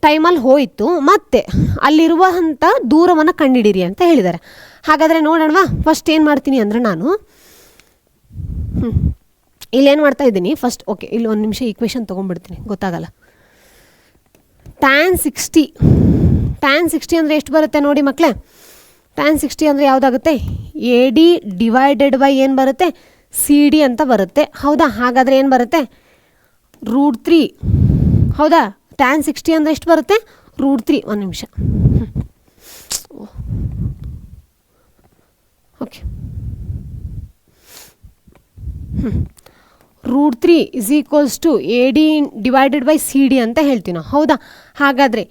ಟೈಮಲ್ಲಿ ಹೋಯಿತು ಮತ್ತು ಅಲ್ಲಿರುವಂಥ ದೂರವನ್ನು ಕಂಡುಹಿಡಿಯಿರಿ ಅಂತ ಹೇಳಿದ್ದಾರೆ. ಹಾಗಾದರೆ ನೋಡೋಣವಾ. ಫಸ್ಟ್ ಏನು ಮಾಡ್ತೀನಿ ಅಂದರೆ ನಾನು ಇಲ್ಲೇನು ಮಾಡ್ತಾ ಇದ್ದೀನಿ ಫಸ್ಟ್. ಓಕೆ, ಇಲ್ಲಿ ಒಂದು ನಿಮಿಷ ಈಕ್ವೇಷನ್ ತೊಗೊಂಡ್ಬಿಡ್ತೀನಿ, ಗೊತ್ತಾಗಲ್ಲ. ಟ್ಯಾನ್ 60 ಅಂದರೆ ಎಷ್ಟು ಬರುತ್ತೆ ನೋಡಿ ಮಕ್ಕಳೇ. ಟ್ಯಾನ್ 60 ಅಂದರೆ ಯಾವುದಾಗುತ್ತೆ, AD ಡಿವೈಡೆಡ್ ಬೈ ಏನು ಬರುತ್ತೆ, CD ಅಂತ ಬರುತ್ತೆ. ಹೌದಾ? ಹಾಗಾದರೆ ಏನು ಬರುತ್ತೆ, √3. ಹೌದಾ? ಟ್ಯಾನ್ 60 ಅಂದರೆ ಎಷ್ಟು ಬರುತ್ತೆ, √3. ಒಂದು ನಿಮಿಷ. Okay, √3 = AD divided by CD ಅಂತ ಹೇಳ್ತೀವಿ ನಾವು. ಹೌದಾ? ಹಾಗಾದರೆ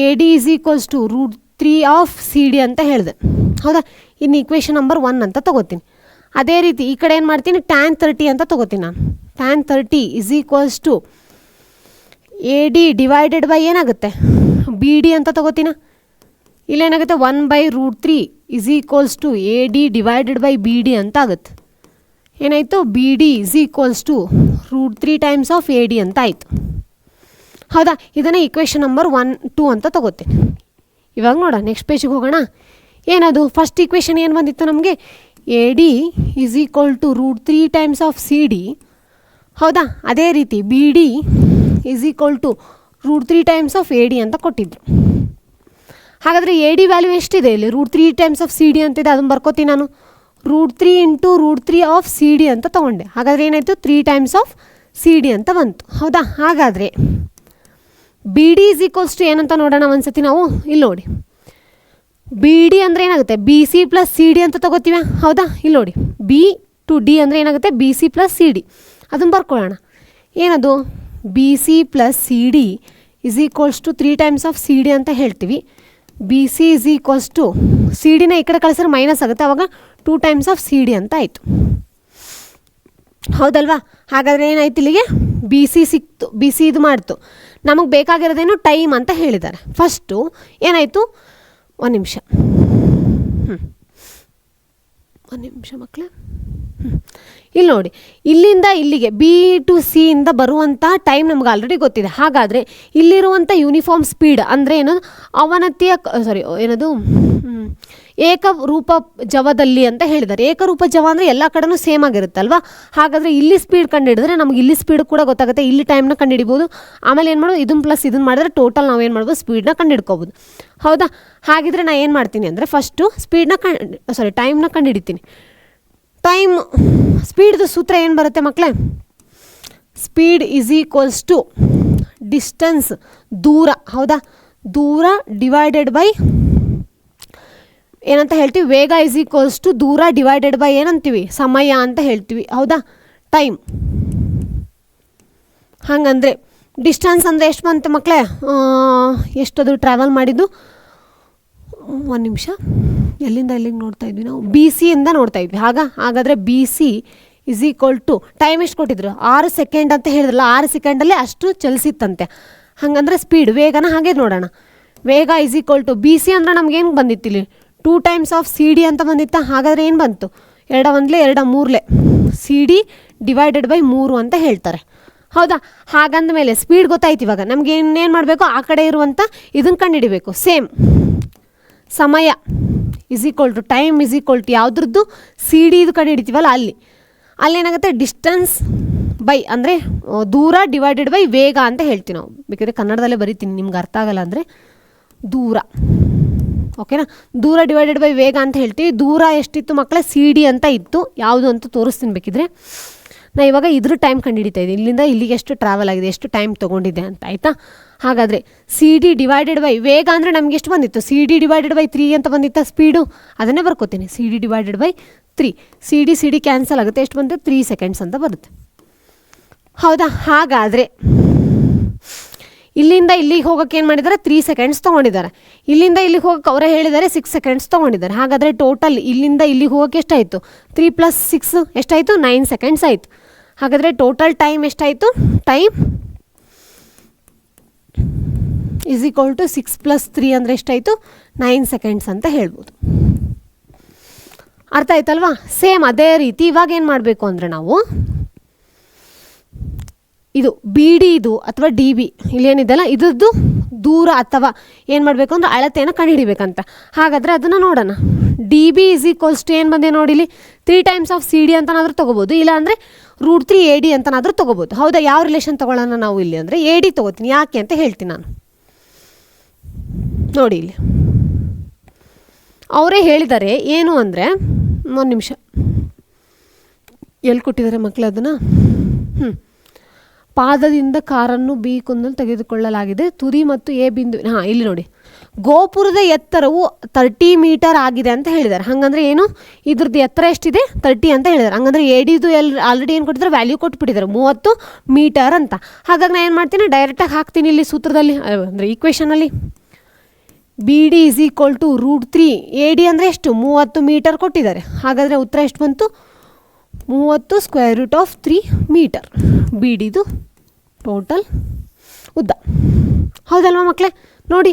AD √3 ಆಫ್ CD ಅಂತ ಹೇಳಿದೆ. ಹೌದಾ? ಇನ್ನು ಈಕ್ವೇಷನ್ ನಂಬರ್ 1 ಅಂತ ತೊಗೋತೀನಿ. ಅದೇ ರೀತಿ ಈ ಕಡೆ ಏನು ಮಾಡ್ತೀನಿ, ಟ್ಯಾನ್ 30 ಅಂತ ತೊಗೋತೀನಿ ನಾನು. ಟ್ಯಾನ್ 30 = AD ಡಿವೈಡೆಡ್ ಬೈ ಏನಾಗುತ್ತೆ, BD ಅಂತ ತೊಗೋತೀನ. ಇಲ್ಲೇನಾಗುತ್ತೆ, 1/√3 = AD ಡಿವೈಡೆಡ್ ಬೈ BD ಅಂತ ಆಗುತ್ತೆ. ಏನಾಯಿತು, BD √3 ಟೈಮ್ಸ್ ಆಫ್ AD ಅಂತ ಆಯಿತು. ಹೌದಾ? ಇದನ್ನು ಈಕ್ವೇಷನ್ ನಂಬರ್ 1, 2 ಅಂತ ತೊಗೋತೀನಿ. ಇವಾಗ ನೋಡ ನೆಕ್ಸ್ಟ್ ಪೇಜಿಗೆ ಹೋಗೋಣ. ಏನದು ಫಸ್ಟ್ ಈಕ್ವೇಷನ್ ಏನು ಬಂದಿತ್ತು ನಮಗೆ, AD √3 ಟೈಮ್ಸ್ ಆಫ್ CD. ಹೌದಾ? ಅದೇ ರೀತಿ BD √3 ಟೈಮ್ಸ್ ಆಫ್ AD ಅಂತ ಕೊಟ್ಟಿದ್ರು. ಹಾಗಾದರೆ AD ವ್ಯಾಲ್ಯೂ ಎಷ್ಟಿದೆ ಇಲ್ಲಿ, √3 ಟೈಮ್ಸ್ ಆಫ್ CD ಅಂತಿದೆ, ಅದನ್ನು ಬರ್ಕೋತೀನಿ ನಾನು. √3 × √3 ಆಫ್ CD ಅಂತ ತೊಗೊಂಡೆ. ಹಾಗಾದರೆ ಏನಾಯಿತು, 3 ಟೈಮ್ಸ್ ಆಫ್ CD ಅಂತ ಬಂತು. ಹೌದಾ? ಹಾಗಾದರೆ BD ಏನಂತ ನೋಡೋಣ ಒಂದ್ಸತಿ ನಾವು. ಇಲ್ಲಿ ನೋಡಿ, BD ಅಂದರೆ ಏನಾಗುತ್ತೆ, BC + CD ಅಂತ ತೊಗೋತೀವಿ. ಹೌದಾ? ಇಲ್ಲಿ ನೋಡಿ, B to D ಅಂದರೆ ಏನಾಗುತ್ತೆ, BC + CD. ಅದನ್ನು ಬರ್ಕೊಳ್ಳೋಣ. ಏನದು, BC + CD = 3 times of CD ಅಂತ ಹೇಳ್ತೀವಿ. BC CD ನ ಈ ಕಡೆ ಕಳಿಸಿದ್ರೆ ಮೈನಸ್ ಆಗುತ್ತೆ, ಆವಾಗ 2 ಟೈಮ್ಸ್ ಆಫ್ CD ಅಂತ ಆಯಿತು. ಹೌದಲ್ವಾ? ಹಾಗಾದರೆ ಏನಾಯ್ತು, ಇಲ್ಲಿಗೆ BC ಸಿಕ್ತು, BC ಇದು ಮಾಡ್ತು. ನಮಗೆ ಬೇಕಾಗಿರೋದೇನು, ಟೈಮ್ ಅಂತ ಹೇಳಿದ್ದಾರೆ. ಫಸ್ಟು ಏನಾಯಿತು, ಒಂದು ನಿಮಿಷ ಮಕ್ಕಳೇ. ಇಲ್ಲಿ ನೋಡಿ, ಇಲ್ಲಿಂದ ಇಲ್ಲಿಗೆ B to C ಇಂದ ಬರುವಂಥ ಟೈಮ್ ನಮ್ಗೆ ಆಲ್ರೆಡಿ ಗೊತ್ತಿದೆ. ಹಾಗಾದರೆ ಇಲ್ಲಿರುವಂಥ ಯೂನಿಫಾರ್ಮ್ ಸ್ಪೀಡ್ ಅಂದರೆ ಏನದು, ಅವನತಿಯ ಏನದು ಏಕರೂಪ ಜವದಲ್ಲಿ ಅಂತ ಹೇಳಿದ್ದಾರೆ. ಏಕರೂಪ ಜವ ಅಂದರೆ ಎಲ್ಲ ಕಡೆನೂ ಸೇಮ್ ಆಗಿರುತ್ತಲ್ವಾ. ಹಾಗಾದರೆ ಇಲ್ಲಿ ಸ್ಪೀಡ್ ಕಂಡುಹಿಡಿದ್ರೆ ನಮಗೆ ಇಲ್ಲಿ ಸ್ಪೀಡ್ ಕೂಡ ಗೊತ್ತಾಗುತ್ತೆ, ಇಲ್ಲಿ ಟೈಮ್ನ ಕಂಡುಹಿಡಿಬೋದು. ಆಮೇಲೆ ಏನು ಮಾಡೋದು, ಇದನ್ನು ಪ್ಲಸ್ ಇದನ್ನು ಮಾಡಿದ್ರೆ ಟೋಟಲ್ ನಾವು ಏನು ಮಾಡ್ಬೋದು, ಸ್ಪೀಡ್ನ ಕಂಡುಹಿಡ್ಕೋಬೋದು. ಹೌದಾ? ಹಾಗಿದ್ರೆ ನಾನು ಏನು ಮಾಡ್ತೀನಿ ಅಂದರೆ ಫಸ್ಟು ಟೈಮ್ನ ಕಂಡುಹಿಡಿತೀನಿ. ಸ್ಪೀಡ್ದು ಸೂತ್ರ ಏನು ಬರುತ್ತೆ ಮಕ್ಕಳೇ, ಸ್ಪೀಡ್ = ಡಿಸ್ಟೆನ್ಸ್, ದೂರ. ಹೌದಾ? ದೂರ ಡಿವೈಡೆಡ್ ಬೈ ಏನಂತ ಹೇಳ್ತೀವಿ, ವೇಗ = ದೂರ ಡಿವೈಡೆಡ್ ಬೈ ಏನಂತೀವಿ, ಸಮಯ ಅಂತ ಹೇಳ್ತೀವಿ. ಹೌದಾ? ಟೈಮ್. ಹಾಗಂದರೆ ಡಿಸ್ಟೆನ್ಸ್ ಅಂದರೆ ಎಷ್ಟು ಬಂತು ಮಕ್ಕಳೇ, ಎಷ್ಟದು ಟ್ರಾವೆಲ್ ಮಾಡಿದ್ದು, ಒಂದು ನಿಮಿಷ, ಎಲ್ಲಿಂದ ಎಲ್ಲಿಗೆ ನೋಡ್ತಾ ಇದ್ವಿ ನಾವು, BC ಇಂದ ನೋಡ್ತಾ ಇದ್ವಿ. ಹಾಗಾದರೆ BC = ಟೈಮ್ ಎಷ್ಟು ಕೊಟ್ಟಿದ್ರು, 6 ಸೆಕೆಂಡ್ ಅಂತ ಹೇಳಿದ್ರಲ್ಲ, 6 ಸೆಕೆಂಡಲ್ಲೇ ಅಷ್ಟು ಚಲಿಸಿತ್ತಂತೆ. ಹಾಗಂದರೆ ಸ್ಪೀಡ್, ವೇಗನ ಹಾಗೆ ನೋಡೋಣ. ವೇಗ = BC ಅಂದರೆ ನಮಗೇನು ಬಂದಿತ್ತು ಇಲ್ಲಿ, 2 ಟೈಮ್ಸ್ ಆಫ್ CD ಅಂತ ಬಂದಿತ್ತ. ಹಾಗಾದರೆ ಏನು ಬಂತು, 2 1 2 3 CD ಡಿವೈಡೆಡ್ ಬೈ 3 ಅಂತ ಹೇಳ್ತಾರೆ. ಹೌದಾ? ಹಾಗಂದ ಮೇಲೆ ಸ್ಪೀಡ್ ಗೊತ್ತಾಯ್ತು. ಇವಾಗ ನಮ್ಗೆ ಇನ್ನೇನು ಮಾಡಬೇಕು, ಆ ಕಡೆ ಇರುವಂಥ ಇದನ್ನು ಕಂಡುಹಿಡಿಬೇಕು. ಸೇಮ್ ಸಮಯ ಟೈಮ್ ಯಾವುದ್ರದ್ದು, CD ಇದು ಕಂಡುಹಿಡಿತೀವಲ್ಲ, ಅಲ್ಲೇನಾಗುತ್ತೆ, ಡಿಸ್ಟೆನ್ಸ್ ಬೈ ಅಂದರೆ ದೂರ ಡಿವೈಡೆಡ್ ಬೈ ವೇಗ ಅಂತ ಹೇಳ್ತೀವಿ ನಾವು. ಬೇಕಾದರೆ ಕನ್ನಡದಲ್ಲೇ ಬರೀತೀನಿ, ನಿಮ್ಗೆ ಅರ್ಥ ಆಗಲ್ಲ ಅಂದರೆ ದೂರ. ಓಕೆನಾ? ದೂರ ಡಿವೈಡೆಡ್ ಬೈ ವೇಗ ಅಂತ ಹೇಳ್ತೀವಿ. ದೂರ ಎಷ್ಟಿತ್ತು ಮಕ್ಕಳೇ, CD ಅಂತ ಇತ್ತು. ಯಾವುದು ಅಂತ ತೋರಿಸ್ತೀನಿ ಬೇಕಿದ್ರೆ. ನಾ ಇವಾಗ ಇದ್ರ ಟೈಮ್ ಕಂಡುಹಿಡಿತಾ ಇದ್ದೀನಿ, ಇಲ್ಲಿಂದ ಇಲ್ಲಿಗೆ ಎಷ್ಟು ಟ್ರಾವೆಲ್ ಆಗಿದೆ, ಎಷ್ಟು ಟೈಮ್ ತೊಗೊಂಡಿದೆ ಅಂತ. ಆಯಿತಾ? ಹಾಗಾದರೆ CD ಡಿವೈಡೆಡ್ ಬೈ ವೇಗ ಅಂದರೆ ನಮ್ಗೆ ಎಷ್ಟು ಬಂದಿತ್ತು, CD ಡಿವೈಡೆಡ್ ಬೈ 3 ಅಂತ ಬಂದಿತ್ತ ಸ್ಪೀಡು. ಅದನ್ನೇ ಬರ್ಕೋತೀನಿ, CD divided by 3. CD cancel ಆಗುತ್ತೆ, ಎಷ್ಟು ಬಂತು, 3 ಸೆಕೆಂಡ್ಸ್ ಅಂತ ಬರುತ್ತೆ. ಹೌದಾ? ಹಾಗಾದರೆ ಇಲ್ಲಿಂದ ಇಲ್ಲಿಗೆ ಹೋಗೋಕ್ಕೆ ಏನು ಮಾಡಿದ್ದಾರೆ, 3 ಸೆಕೆಂಡ್ಸ್ ತೊಗೊಂಡಿದ್ದಾರೆ. ಇಲ್ಲಿಂದ ಇಲ್ಲಿಗೆ ಹೋಗೋಕ್ಕೆ ಅವರೇ ಹೇಳಿದ್ದಾರೆ 6 ಸೆಕೆಂಡ್ಸ್ ತೊಗೊಂಡಿದ್ದಾರೆ. ಹಾಗಾದರೆ ಟೋಟಲ್ ಇಲ್ಲಿಂದ ಇಲ್ಲಿಗೆ ಹೋಗೋಕ್ಕೆ ಎಷ್ಟಾಯಿತು, 3 + 6 ಎಷ್ಟಾಯಿತು, 9 ಸೆಕೆಂಡ್ಸ್ ಆಯಿತು. ಹಾಗಾದರೆ ಟೋಟಲ್ ಟೈಮ್ ಎಷ್ಟಾಯಿತು, ಟೈಮ್ = 6 + 3 ಅಂದರೆ ಎಷ್ಟಾಯಿತು, 9 ಸೆಕೆಂಡ್ಸ್ ಅಂತ ಹೇಳ್ಬೋದು. ಅರ್ಥ ಆಯ್ತಲ್ವಾ? ಸೇಮ್ ಅದೇ ರೀತಿ ಇವಾಗ ಏನು ಮಾಡಬೇಕು ಅಂದರೆ ನಾವು ಇದು ಬಿ ಡಿ ಇದು ಅಥವಾ ಡಿ ಬಿ ಇಲ್ಲೇನಿದೆಲ್ಲ ಇದ್ರದ್ದು ದೂರ ಅಥವಾ ಏನು ಮಾಡಬೇಕು ಅಂದರೆ ಅಳತೆಯನ್ನು ಕಂಡುಹಿಡಿಬೇಕಂತ. ಹಾಗಾದರೆ ಅದನ್ನು ನೋಡೋಣ. D B is equals to ಏನು ಬಂದೆ ನೋಡಿಲಿ, 3 ಟೈಮ್ಸ್ ಆಫ್ ಸಿ ಡಿ ಅಂತನಾದರೂ ತೊಗೋಬೋದು, ಇಲ್ಲಾಂದರೆ √3 ಎ ಡಿ ಅಂತನಾದರೂ ತೊಗೋಬೋದು. ಹೌದಾ? ಯಾವ ರಿಲೇಷನ್ ತೊಗೊಳ್ಳೋಣ ನಾವು ಇಲ್ಲಿ ಅಂದರೆ ಎ ಡಿ ತೊಗೋತೀನಿ. ಯಾಕೆ ಅಂತ ಹೇಳ್ತೀನಿ ನಾನು. ನೋಡಿ ಇಲ್ಲಿ ಅವರೇ ಹೇಳಿದ್ದಾರೆ ಏನು ಅಂದರೆ, ಒಂದು ನಿಮಿಷ ಎಲ್ಲಿ ಕೊಟ್ಟಿದ್ದಾರೆ ಮಕ್ಕಳು ಅದನ್ನು, ಪಾದದಿಂದ ಕಾರನ್ನು ಬಿ ಕುಂದಲ್ಲಿ ತೆಗೆದುಕೊಳ್ಳಲಾಗಿದೆ, ತುದಿ ಮತ್ತು ಎ ಬಿಂದು. ಇಲ್ಲಿ ನೋಡಿ, ಗೋಪುರದ ಎತ್ತರವು 30 ಮೀಟರ್ ಆಗಿದೆ ಅಂತ ಹೇಳಿದ್ದಾರೆ. ಹಾಗಂದ್ರೆ ಏನು, ಇದ್ರದ್ದು ಎತ್ತರ ಎಷ್ಟಿದೆ 30 ಅಂತ ಹೇಳಿದ್ದಾರೆ. ಹಂಗಂದ್ರೆ ಎ ಡಿದು ಆಲ್ರೆಡಿ ಏನು ಕೊಟ್ಟಿದ್ದಾರೆ, ವ್ಯಾಲ್ಯೂ ಕೊಟ್ಬಿಟ್ಟಿದ್ದಾರೆ 30 ಮೀಟರ್ ಅಂತ. ಹಾಗಾಗಿ ನಾನು ಏನು ಮಾಡ್ತೀನಿ, ಡೈರೆಕ್ಟಾಗಿ ಹಾಕ್ತೀನಿ ಇಲ್ಲಿ ಸೂತ್ರದಲ್ಲಿ, ಅಂದರೆ ಈಕ್ವೇಷನಲ್ಲಿ. B D is equal to √3 A D ಅಂದರೆ ಎಷ್ಟು, 30 ಮೀಟರ್ ಕೊಟ್ಟಿದ್ದಾರೆ. ಹಾಗಾದರೆ ಉತ್ತರ ಎಷ್ಟು ಬಂತು, 30 √3 ಮೀಟರ್ ಬಿ ಡಿದು ಟೋಟಲ್ ಉದ್ದ. ಹೌದಲ್ವಾ ಮಕ್ಕಳೇ? ನೋಡಿ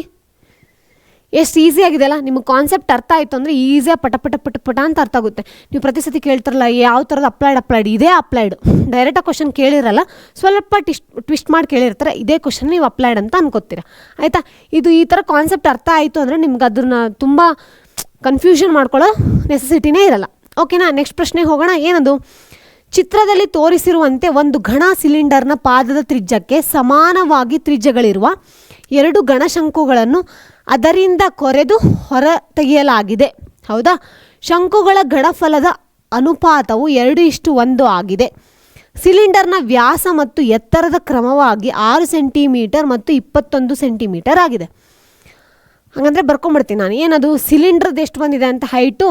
ಎಷ್ಟು ಈಸಿ ಆಗಿದೆಯಲ್ಲ. ನಿಮಗೆ ಕಾನ್ಸೆಪ್ಟ್ ಅರ್ಥ ಆಯಿತು ಅಂದರೆ ಈಸಿಯಾಗಿ ಪಟ ಅಂತ ಅರ್ಥ ಆಗುತ್ತೆ. ನೀವು ಪ್ರತಿ ಸತಿ ಕೇಳ್ತಾರಲ್ಲ ಯಾವ ಥರದ ಅಪ್ಲೈಡ್ ಇದೇ ಅಪ್ಲೈಡ್, ಡೈರೆಕ್ಟಾಗಿ ಕ್ವಶನ್ ಕೇಳಿರಲ್ಲ, ಸ್ವಲ್ಪ ಟ್ವಿಸ್ಟ್ ಮಾಡಿ ಕೇಳಿರ್ತಾರೆ. ಇದೇ ಕ್ವಶನ್ ನೀವು ಅಪ್ಲೈಡ್ ಅಂತ ಅನ್ಕೋತೀರ. ಆಯಿತಾ? ಇದು ಈ ಥರ ಕಾನ್ಸೆಪ್ಟ್ ಅರ್ಥ ಆಯಿತು ಅಂದರೆ ನಿಮ್ಗೆ ಅದನ್ನು ತುಂಬ ಕನ್ಫ್ಯೂಷನ್ ಮಾಡ್ಕೊಳ್ಳೋ ನೆಸೆಸಿಟಿನೇ ಇರಲ್ಲ. ಓಕೆನಾ? ನೆಕ್ಸ್ಟ್ ಪ್ರಶ್ನೆಗೆ ಹೋಗೋಣ. ಏನದು, ಚಿತ್ರದಲ್ಲಿ ತೋರಿಸಿರುವಂತೆ ಒಂದು ಘನ ಸಿಲಿಂಡರ್ನ ಪಾದದ ತ್ರಿಜ್ಯಕ್ಕೆ ಸಮಾನವಾಗಿ ತ್ರಿಜ್ಯಗಳಿರುವ 2 ಘನಶಂಕುಗಳನ್ನು ಅದರಿಂದ ಕೊರೆದು ಹೊರ ತೆಗೆಯಲಾಗಿದೆ. ಹೌದಾ? ಶಂಕುಗಳ ಘನಫಲದ ಅನುಪಾತವು 2:1 ಆಗಿದೆ. ಸಿಲಿಂಡರ್ನ ವ್ಯಾಸ ಮತ್ತು ಎತ್ತರದ ಕ್ರಮವಾಗಿ 6 ಸೆಂಟಿಮೀಟರ್ ಮತ್ತು 21 ಸೆಂಟಿಮೀಟರ್ ಆಗಿದೆ. ಹಾಗಂದರೆ ಬರ್ಕೊಂಬಿಡ್ತೀನಿ ನಾನು. ಏನದು, ಸಿಲಿಂಡ್ರದ್ದು ಎಷ್ಟು ಬಂದಿದೆ ಅಂತ ಹೈಟು,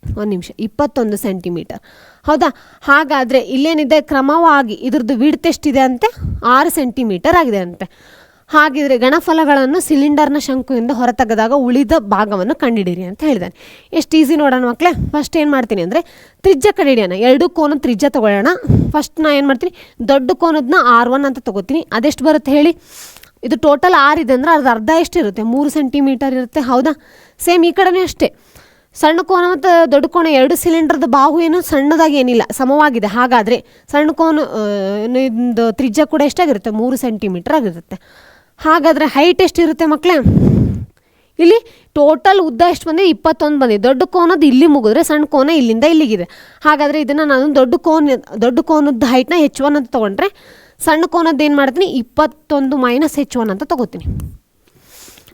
ಒಂದು ನಿಮಿಷ, 21 ಸೆಂಟಿಮೀಟರ್. ಹೌದಾ? ಹಾಗಾದರೆ ಇಲ್ಲೇನಿದೆ, ಕ್ರಮವಾಗಿ ಇದ್ರದ್ದು ವಿಡ್ತ್ ಎಷ್ಟಿದೆ ಅಂತೆ, 6 ಸೆಂಟಿಮೀಟರ್ ಆಗಿದೆ ಅಂತೆ. ಹಾಗಿದ್ರೆ ಗಣಫಲಗಳನ್ನು ಸಿಲಿಂಡರ್ನ ಶಂಕುವಿಂದ ಹೊರತೆಗೆದಾಗ ಉಳಿದ ಭಾಗವನ್ನು ಕಂಡುಹಿಡಿಯಿರಿ ಅಂತ ಹೇಳಿದ್ದಾನೆ. ಎಷ್ಟು ಈಸಿ ನೋಡೋಣ ಮಕ್ಕಳೇ. ಫಸ್ಟ್ ಏನು ಮಾಡ್ತೀನಿ ಅಂದರೆ ತ್ರಿಜ್ಯ ಕಂಡುಹಿಡಿಯೋಣ. 2 ಕೋನದ ತ್ರಿಜ್ಯ ತೊಗೊಳ್ಳೋಣ. ಫಸ್ಟ್ ನಾನು ಏನು ಮಾಡ್ತೀನಿ, ದೊಡ್ಡ ಕೋನದನ್ನ R1 ಅಂತ ತೊಗೋತೀನಿ. ಅದೆಷ್ಟು ಬರುತ್ತೆ ಹೇಳಿ, ಇದು ಟೋಟಲ್ 6 ಇದೆ ಅಂದರೆ ಅರ್ಧ ಅರ್ಧ ಎಷ್ಟಿರುತ್ತೆ, 3 ಸೆಂಟಿಮೀಟರ್ ಇರುತ್ತೆ. ಹೌದಾ? ಸೇಮ್ ಈ ಕಡೆನೇ ಅಷ್ಟೇ. ಸಣ್ಣ ಕೋನ ಮತ್ತು ದೊಡ್ಡ ಕೋನ 2 ಸಿಲಿಂಡರ್ದ ಬಾಹು ಏನು ಸಣ್ಣದಾಗಿ ಏನಿಲ್ಲ, ಸಮವಾಗಿದೆ. ಹಾಗಾದರೆ ಸಣ್ಣ ಕೋನ ತ್ರಿಜ್ಯ ಕೂಡ ಎಷ್ಟಾಗಿರುತ್ತೆ, 3 ಸೆಂಟಿಮೀಟರ್ ಆಗಿರುತ್ತೆ. ಹಾಗಾದರೆ ಹೈಟ್ ಎಷ್ಟಿರುತ್ತೆ ಮಕ್ಕಳೇ, ಇಲ್ಲಿ ಟೋಟಲ್ ಉದ್ದ ಎಷ್ಟು ಬಂದಿದೆ, 21 ಬಂದಿದೆ. ದೊಡ್ಡ ಕೋನದ್ದು ಇಲ್ಲಿ ಮುಗಿದ್ರೆ ಸಣ್ಣ ಕೋನ ಇಲ್ಲಿಂದ ಇಲ್ಲಿಗಿದೆ. ಹಾಗಾದರೆ ಇದನ್ನು ನಾನು ದೊಡ್ಡ ಕೋನದ ಹೈಟ್ನ H1 ಅಂತ ತೊಗೊಂಡ್ರೆ, ಸಣ್ಣ ಕೋನದ್ದು ಏನು ಮಾಡ್ತೀನಿ, 21 - H1 ಅಂತ ತೊಗೋತೀನಿ.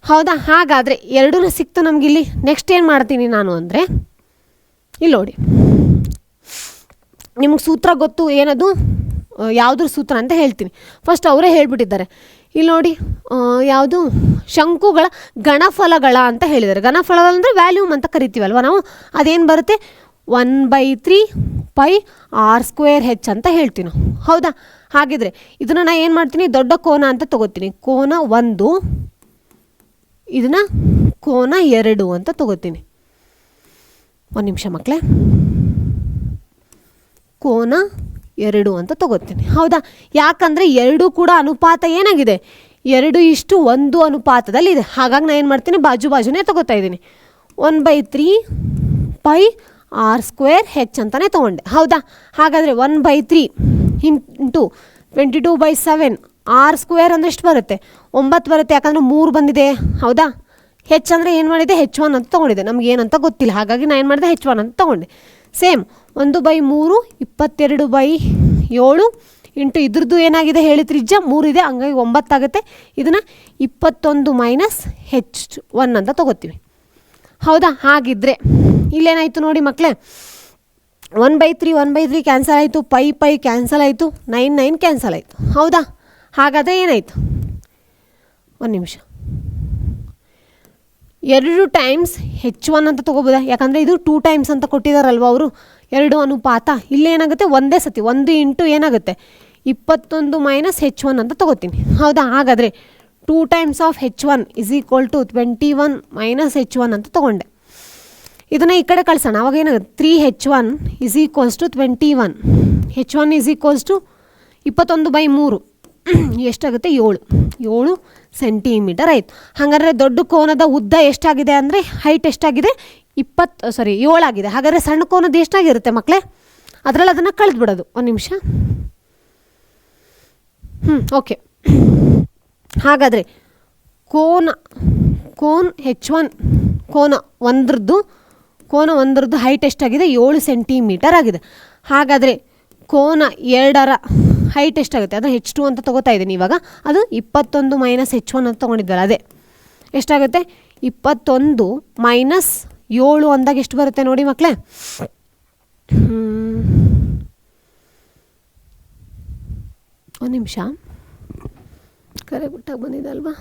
ಹೌದಾ? ಹಾಗಾದರೆ 2 ಸಿಕ್ತು ನಮಗಿಲ್ಲಿ. ನೆಕ್ಸ್ಟ್ ಏನು ಮಾಡ್ತೀನಿ ನಾನು ಅಂದರೆ, ಇಲ್ಲಿ ನೋಡಿ, ನಿಮ್ಗೆ ಸೂತ್ರ ಗೊತ್ತು, ಏನದು ಯಾವುದ್ರ ಸೂತ್ರ ಅಂತ ಹೇಳ್ತೀನಿ. ಫಸ್ಟ್ ಅವರೇ ಹೇಳ್ಬಿಟ್ಟಿದ್ದಾರೆ. ಇಲ್ಲಿ ನೋಡಿ, ಯಾವುದು, ಶಂಕುಗಳ ಗಣಫಲಗಳ ಅಂತ ಹೇಳಿದ್ದಾರೆ. ಗಣಫಲ ಅಂದರೆ ವ್ಯಾಲ್ಯೂಮ್ ಅಂತ ಕರಿತೀವಲ್ವ ನಾವು. ಅದೇನು ಬರುತ್ತೆ, 1/3 πr² H ಅಂತ ಹೇಳ್ತೀವಿ ನಾವು. ಹೌದಾ? ಹಾಗಿದ್ರೆ ಇದನ್ನು ನಾನು ಏನು ಮಾಡ್ತೀನಿ, ದೊಡ್ಡ ಕೋನ ಅಂತ ತೊಗೋತೀನಿ. ಕೋನ 1, ಇದನ್ನು ಕೋನ 2 ಅಂತ ತೊಗೋತೀನಿ. ಒಂದು ನಿಮಿಷ ಮಕ್ಕಳೇ, ಕೋನ 2 ಅಂತ ತೊಗೋತೀನಿ. ಹೌದಾ? ಯಾಕಂದರೆ 2 ಕೂಡ ಅನುಪಾತ ಏನಾಗಿದೆ, 2:1 ಅನುಪಾತದಲ್ಲಿ ಇದೆ. ಹಾಗಾಗಿ ನಾನು ಏನು ಮಾಡ್ತೀನಿ, ಬಾಜುನೇ ತೊಗೋತಾ ಇದ್ದೀನಿ. 1/3 πr² H ಅಂತಲೇ ತೊಗೊಂಡೆ. ಹೌದಾ? ಹಾಗಾದರೆ 1/3 × 22/7 R² ಅಂದರೆ ಎಷ್ಟು ಬರುತ್ತೆ, 9 ಬರುತ್ತೆ. ಯಾಕಂದರೆ 3 ಬಂದಿದೆ. ಹೌದಾ? H ಅಂದರೆ ಏನು ಮಾಡಿದೆ, H1 ಅಂತ ತೊಗೊಂಡಿದೆ. ನಮ್ಗೆ ಏನಂತ ಗೊತ್ತಿಲ್ಲ, ಹಾಗಾಗಿ ನಾನು ಏನು ಮಾಡಿದೆ, H1 ಅಂತ ತೊಗೊಂಡೆ. ಸೇಮ್ 1/3 22/7 ಇಂಟು ಇದ್ರದ್ದು ಏನಾಗಿದೆ ಹೇಳಿ, ತ್ರಿಜ್ಯ 3 ಇದೆ, ಹಂಗಾಗಿ 9 ಆಗುತ್ತೆ. ಇದನ್ನು 21 - H1 ಅಂತ ತೊಗೋತೀವಿ. ಹೌದಾ? ಹಾಗಿದ್ರೆ ಇಲ್ಲೇನಾಯಿತು ನೋಡಿ ಮಕ್ಕಳೇ, 1/3 ಕ್ಯಾನ್ಸಲ್ ಆಯಿತು, ಪೈ ಕ್ಯಾನ್ಸಲ್ ಆಯಿತು, 9 ಕ್ಯಾನ್ಸಲ್ ಆಯಿತು. ಹೌದಾ? ಹಾಗಾದರೆ ಏನಾಯಿತು, ಒಂದು ನಿಮಿಷ, 2 ಟೈಮ್ಸ್ H1 ಅಂತ ತೊಗೋಬೋದಾ? ಯಾಕಂದರೆ ಇದು 2 ಟೈಮ್ಸ್ ಅಂತ ಕೊಟ್ಟಿದ್ದಾರಲ್ವ ಅವರು, 2 ಅನುಪಾತ. ಇಲ್ಲೇನಾಗುತ್ತೆ, ಒಂದೇ ಸತಿ 1 ಇಂಟು ಏನಾಗುತ್ತೆ, 21 - H1 ಅಂತ ತೊಗೋತೀನಿ. ಹೌದಾ? ಹಾಗಾದರೆ 2 ಟೈಮ್ಸ್ ಆಫ್ H1 = 21 - H1 ಅಂತ ತೊಗೊಂಡೆ. ಇದನ್ನು ಈ ಕಡೆ ಕಳ್ಸೋಣ. ಅವಾಗ ಏನಾಗುತ್ತೆ, 3H1 = 21. H1 = 21/3 ಎಷ್ಟಾಗುತ್ತೆ, 7 ಸೆಂಟಿಮೀಟರ್ ಆಯಿತು. ಹಾಗಾದರೆ ದೊಡ್ಡ ಕೋನದ ಉದ್ದ ಎಷ್ಟಾಗಿದೆ ಅಂದರೆ, ಹೈಟ್ ಎಷ್ಟಾಗಿದೆ, 7 ಆಗಿದೆ. ಹಾಗಾದರೆ ಸಣ್ಣ ಕೋನದ್ದು ಎಷ್ಟಾಗಿರುತ್ತೆ ಮಕ್ಕಳೇ? ಅದರಲ್ಲಿ ಅದನ್ನು ಕಳೆದು ಬಿಡೋದು. ಒಂದು ನಿಮಿಷ. ಓಕೆ. ಹಾಗಾದರೆ ಕೋನ H1 ಕೋನ ಒಂದರದ್ದು ಹೈಟ್ ಎಷ್ಟಾಗಿದೆ? 7 ಸೆಂಟಿಮೀಟರ್ ಆಗಿದೆ. ಹಾಗಾದರೆ ಕೋನ 2ರ ಹೈಟ್ ಎಷ್ಟಾಗುತ್ತೆ? ಅದನ್ನು H2 ಅಂತ ತೊಗೋತಾ ಇದ್ದೀನಿ ಇವಾಗ. ಅದು 21 - H1 ಅಂತ ತೊಗೊಂಡಿದ್ದಲ್ಲ, ಅದೇ ಎಷ್ಟಾಗುತ್ತೆ? 21 - 7 ಅಂದಾಗ ಎಷ್ಟು ಬರುತ್ತೆ ನೋಡಿ ಮಕ್ಕಳೇ? ಒಂದು ನಿಮಿಷ, ಕರೆಕ್ಟಾಗಿ ಬಂದಿದೆ ಅಲ್ವಾ?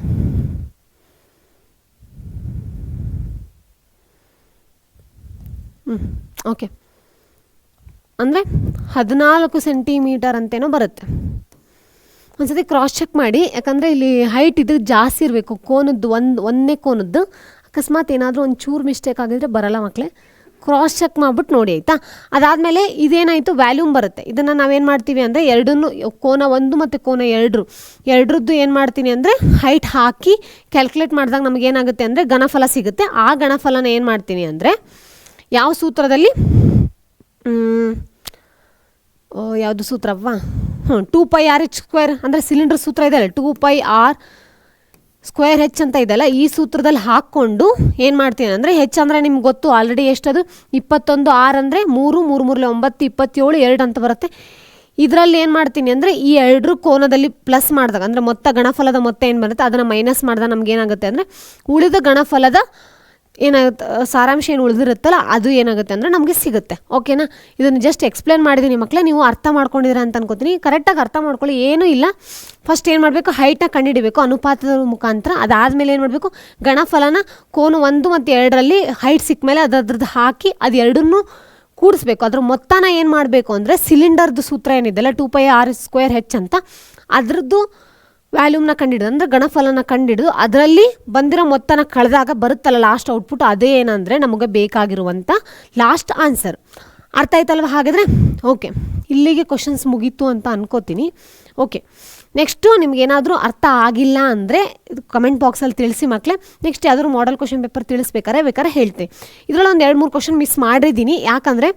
ಓಕೆ. ಅಂದರೆ 14 ಸೆಂಟಿಮೀಟರ್ ಅಂತೇನೋ ಬರುತ್ತೆ. ಒಂದ್ಸತಿ ಕ್ರಾಸ್ ಚೆಕ್ ಮಾಡಿ, ಯಾಕಂದರೆ ಇಲ್ಲಿ ಹೈಟ್ ಇದು ಜಾಸ್ತಿ ಇರಬೇಕು ಕೋನದ್ದು. ಒಂದನೇ ಕೋನದ್ದು ಅಕಸ್ಮಾತ್ ಏನಾದರೂ ಒಂಚೂರು ಮಿಸ್ಟೇಕ್ ಆಗಿದ್ರೆ ಬರಲ್ಲ ಮಕ್ಕಳೇ. ಕ್ರಾಸ್ ಚೆಕ್ ಮಾಡಿಬಿಟ್ಟು ನೋಡಿ, ಆಯಿತಾ? ಅದಾದಮೇಲೆ ಇದೇನಾಯಿತು, ವ್ಯಾಲ್ಯೂಮ್ ಬರುತ್ತೆ. ಇದನ್ನು ನಾವೇನು ಮಾಡ್ತೀವಿ ಅಂದರೆ ಎರಡನ್ನೂ, ಕೋನ 1 ಮತ್ತು ಕೋನ 2ರದ್ದು ಏನು ಮಾಡ್ತೀನಿ ಅಂದರೆ ಹೈಟ್ ಹಾಕಿ ಕ್ಯಾಲ್ಕುಲೇಟ್ ಮಾಡಿದಾಗ ನಮಗೇನಾಗುತ್ತೆ ಅಂದರೆ ಘನಫಲ ಸಿಗುತ್ತೆ. ಆ ಘನಫಲನ ಏನು ಮಾಡ್ತೀನಿ ಅಂದರೆ ಯಾವ ಸೂತ್ರದಲ್ಲಿ, ಯಾವುದು ಸೂತ್ರವ್ವಾ? 2πr² ಅಂದರೆ ಸಿಲಿಂಡರ್ ಸೂತ್ರ ಇದೆ ಅಲ್ಲ, 2πr² ಅಂತ ಇದೆಯಲ್ಲ, ಈ ಸೂತ್ರದಲ್ಲಿ ಹಾಕ್ಕೊಂಡು ಏನು ಮಾಡ್ತೀನಿ ಅಂದರೆ, H ಅಂದರೆ ನಿಮ್ಗೆ ಗೊತ್ತು ಆಲ್ರೆಡಿ ಎಷ್ಟದು 21, R ಅಂದರೆ 3, 3 3 9, 27, 2 ಅಂತ ಬರುತ್ತೆ. ಇದರಲ್ಲಿ ಏನು ಮಾಡ್ತೀನಿ ಅಂದರೆ ಈ 2 ಕೋನದಲ್ಲಿ ಪ್ಲಸ್ ಮಾಡಿದಾಗ, ಅಂದರೆ ಘನಫಲದ ಮೊತ್ತ ಏನು ಬರುತ್ತೆ ಅದನ್ನು ಮೈನಸ್ ಮಾಡಿದಾಗ ನಮ್ಗೆ ಏನಾಗುತ್ತೆ ಅಂದರೆ ಉಳಿದ ಘನಫಲದ ಏನಾಗುತ್ತೆ, ಸಾರಾಂಶ ಏನು ಉಳಿದಿರುತ್ತಲ್ಲ ಅದು ಏನಾಗುತ್ತೆ ಅಂದರೆ ನಮಗೆ ಸಿಗುತ್ತೆ. ಓಕೆನಾ? ಇದನ್ನು ಜಸ್ಟ್ ಎಕ್ಸ್ಪ್ಲೇನ್ ಮಾಡಿದ್ದೀನಿ ಮಕ್ಕಳೇ, ನೀವು ಅರ್ಥ ಮಾಡ್ಕೊಂಡಿದ್ದೀರಾ ಅಂತ ಅನ್ಕೋತೀನಿ. ಕರೆಕ್ಟಾಗಿ ಅರ್ಥ ಮಾಡ್ಕೊಳ್ಳಿ, ಏನೂ ಇಲ್ಲ. ಫಸ್ಟ್ ಏನು ಮಾಡಬೇಕು, ಹೈಟ್ನ ಕಂಡುಹಿಡಿಬೇಕು ಅನುಪಾತದ ಮುಖಾಂತರ. ಅದಾದಮೇಲೆ ಏನು ಮಾಡಬೇಕು, ಘನಫಲನ ಕೋನ 1 ಮತ್ತು 2ರಲ್ಲಿ ಹೈಟ್ ಸಿಕ್ಕ ಮೇಲೆ ಅದ್ರದ್ದು ಹಾಕಿ ಅದು ಎರಡನ್ನೂ ಕೂಡಿಸ್ಬೇಕು. ಅದ್ರ ಮೊತ್ತನ ಏನು ಮಾಡಬೇಕು ಅಂದರೆ ಸಿಲಿಂಡರ್ದು ಸೂತ್ರ ಏನಿದೆಲ್ಲ 2πr² ಅಂತ, ಅದರದ್ದು ವ್ಯಾಲ್ಯೂಮ್ನ ಕಂಡಿಡಿದು, ಅಂದರೆ ಘನಫಲನ ಕಂಡಿಡಿದು ಅದರಲ್ಲಿ ಬಂದಿರೋ ಮೊತ್ತನ ಕಳೆದಾಗ ಬರುತ್ತಲ್ಲ ಲಾಸ್ಟ್ ಔಟ್ಪುಟ್, ಅದೇ ಏನಂದರೆ ನಮಗೆ ಬೇಕಾಗಿರುವಂಥ ಲಾಸ್ಟ್ ಆನ್ಸರ್. ಅರ್ಥ ಆಯ್ತಲ್ವ? ಹಾಗಾದರೆ ಓಕೆ, ಇಲ್ಲಿಗೆ ಕ್ವಶನ್ಸ್ ಮುಗೀತು ಅಂತ ಅನ್ಕೋತೀನಿ. ಓಕೆ, ನೆಕ್ಸ್ಟು ನಿಮ್ಗೇನಾದರೂ ಅರ್ಥ ಆಗಿಲ್ಲ ಅಂದರೆ ಇದು ಕಮೆಂಟ್ ಬಾಕ್ಸಲ್ಲಿ ತಿಳಿಸಿ ಮಕ್ಕಳೇ. ನೆಕ್ಸ್ಟ್ ಯಾವ್ದಾದ್ರು ಮಾಡೆಲ್ ಕ್ವಶನ್ ಪೇಪರ್ ಬೇಕಾದ್ರೆ ಹೇಳ್ತೀನಿ. ಇದರಲ್ಲಿ ಒಂದು 2-3 ಕ್ವಶನ್ ಮಿಸ್ ಮಾಡಿದ್ದೀನಿ, ಯಾಕಂದರೆ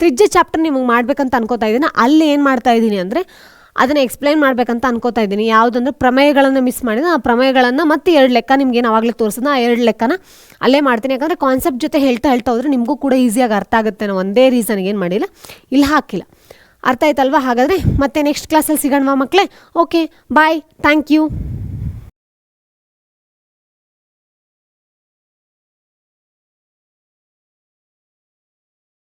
ತ್ರಿಜ್ಯ ಚಾಪ್ಟರ್ ನಿಮಗೆ ಮಾಡಬೇಕಂತ ಅನ್ಕೋತಾ ಇದ್ದೀನಿ. ಅಲ್ಲಿ ಏನು ಮಾಡ್ತಾ ಇದ್ದೀನಿ ಅಂದರೆ ಅದನ್ನು ಎಕ್ಸ್ಪ್ಲೈನ್ ಮಾಡಬೇಕಂತ ಅನ್ಕೋತಾ ಇದ್ದೀನಿ. ಯಾವುದಂದ್ರೆ ಪ್ರಮೇಯಗಳನ್ನು ಮಿಸ್ ಮಾಡಿದ ಆ ಪ್ರಮೇಯಗಳನ್ನು ಮತ್ತೆ 2 ಲೆಕ್ಕ ನಿಮ್ಗೇನು ಆವಾಗಲೇ ತೋರಿಸಿದ ಆ 2 ಲೆಕ್ಕನ ಅಲ್ಲೇ ಮಾಡ್ತೀನಿ. ಯಾಕಂದರೆ ಕಾನ್ಸೆಪ್ಟ್ ಜೊತೆ ಹೇಳ್ತಾ ಹೋದರೆ ನಿಮಗೂ ಕೂಡ ಈಸಿಯಾಗಿ ಅರ್ಥ ಆಗುತ್ತೆ. ನಾವು ಒಂದೇ ರೀಸನ್ಗೆ ಏನು ಮಾಡಿಲ್ಲ, ಇಲ್ಲಿ ಹಾಕಿಲ್ಲ. ಅರ್ಥ ಆಯ್ತಲ್ವಾ? ಹಾಗಾದರೆ ಮತ್ತೆ ನೆಕ್ಸ್ಟ್ ಕ್ಲಾಸಲ್ಲಿ ಸಿಗೋಣ ಮಕ್ಕಳೇ. Okay, bye, thank you.